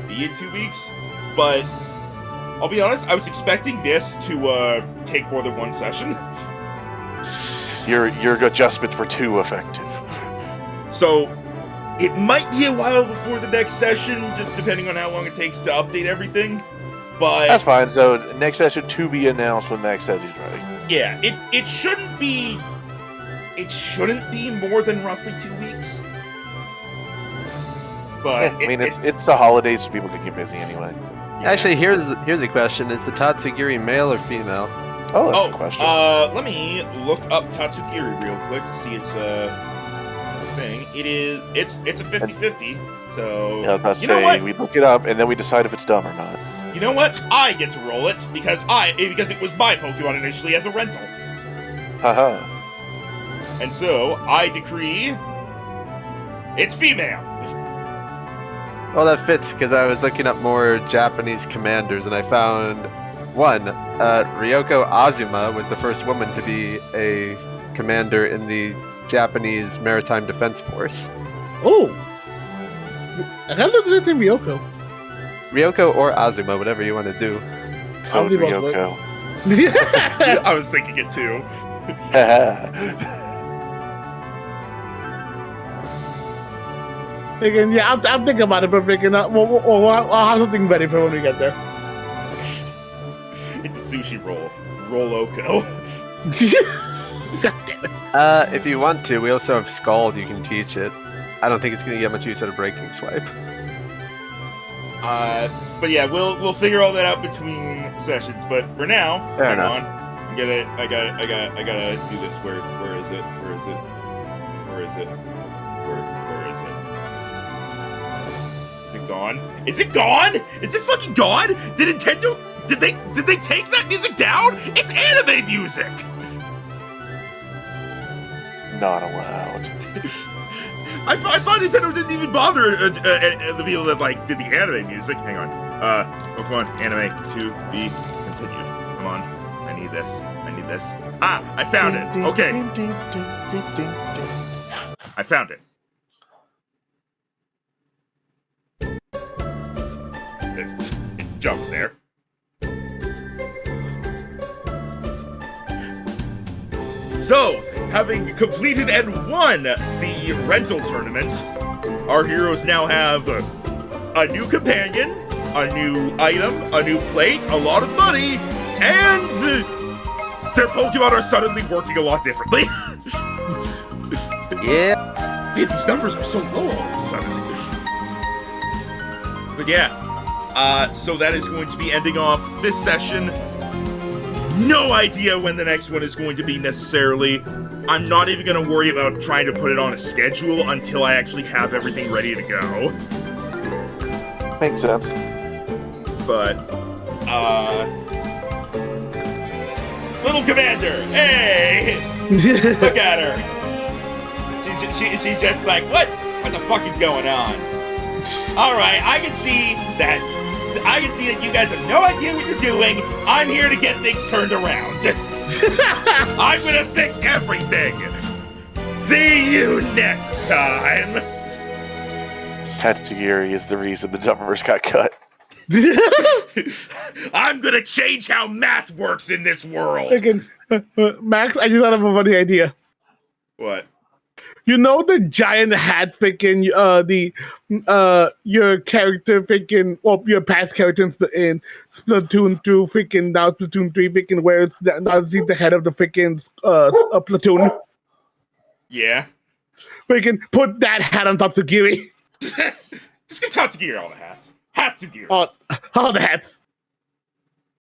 be in 2 weeks. But I'll be honest, I was expecting this to take more than one session. Your adjustments were too effective. So it might be a while before the next session, just depending on how long it takes to update everything. But That's fine. So next session to be announced when Max says he's ready. yeah, it shouldn't be more than roughly 2 weeks. But I mean, it's the holidays, so people can get busy anyway. yeah. Actually, here's a question: is the Tatsugiri male or female? Oh, that's a question. Let me look up Tatsugiri real quick to see its thing. It's a 50-50. So Yeah, I was about to you know say, what? we look it up and then we decide if it's dumb or not. You know what? I get to roll it because it was my Pokemon initially as a rental. Haha. And so I decree it's female. Well, that fits because I was looking up more Japanese commanders and I found one. Ryoko Azuma was the first woman to be a commander in the Japanese Maritime Defense Force. Oh. I kind of looked at Ryoko. Ryoko or Azuma, whatever you want to do. Code I'll be wrong, Ryoko. I was thinking it too. Again, yeah, I'll think about it, but freaking, I'll have something ready for when we get there. It's a sushi roll. Roloko. God damn it. If you want to, we also have Scald. You can teach it. I don't think it's going to get much use out of Breaking Swipe. But yeah, we'll figure all that out between sessions. But for now, Fair hang enough. on. I gotta do this. Where is it? Where is it? Where is it? Where is it? Is it gone? Is it gone? Is it fucking gone? Did Nintendo? Did they take that music down? It's anime music. Not allowed. I thought Nintendo didn't even bother the people that like did the anime music. Hang on. Pokemon anime to be continued. Come on. I need this. Ah, I found it. Okay. I found it. It jumped there. So, having completed and won the rental tournament, our heroes now have a new companion, a new item, a new plate, a lot of money, and their Pokemon are suddenly working a lot differently. Yeah. Man, these numbers are so low all of a sudden. But yeah, so that is going to be ending off this session. No idea when the next one is going to be necessarily. I'm not even going to worry about trying to put it on a schedule until I actually have everything ready to go. Makes sense. But, Little Commander, hey! Look at her. She's just like, what the fuck is going on? Alright, I can see that you guys have no idea what you're doing. I'm here to get things turned around. I'm gonna fix everything. See you next time. Tatsugiri is the reason the numbers got cut. I'm gonna change how math works in this world. Max, I just thought of a funny idea. What? You know the giant hat freaking your character freaking your past character in Splatoon 2 freaking now Splatoon 3 freaking where it's now the head of the freaking platoon. Yeah. Freaking put that hat on Tatsugiri. Just give Tatsugiri all the hats. Hatsugiri. All the hats.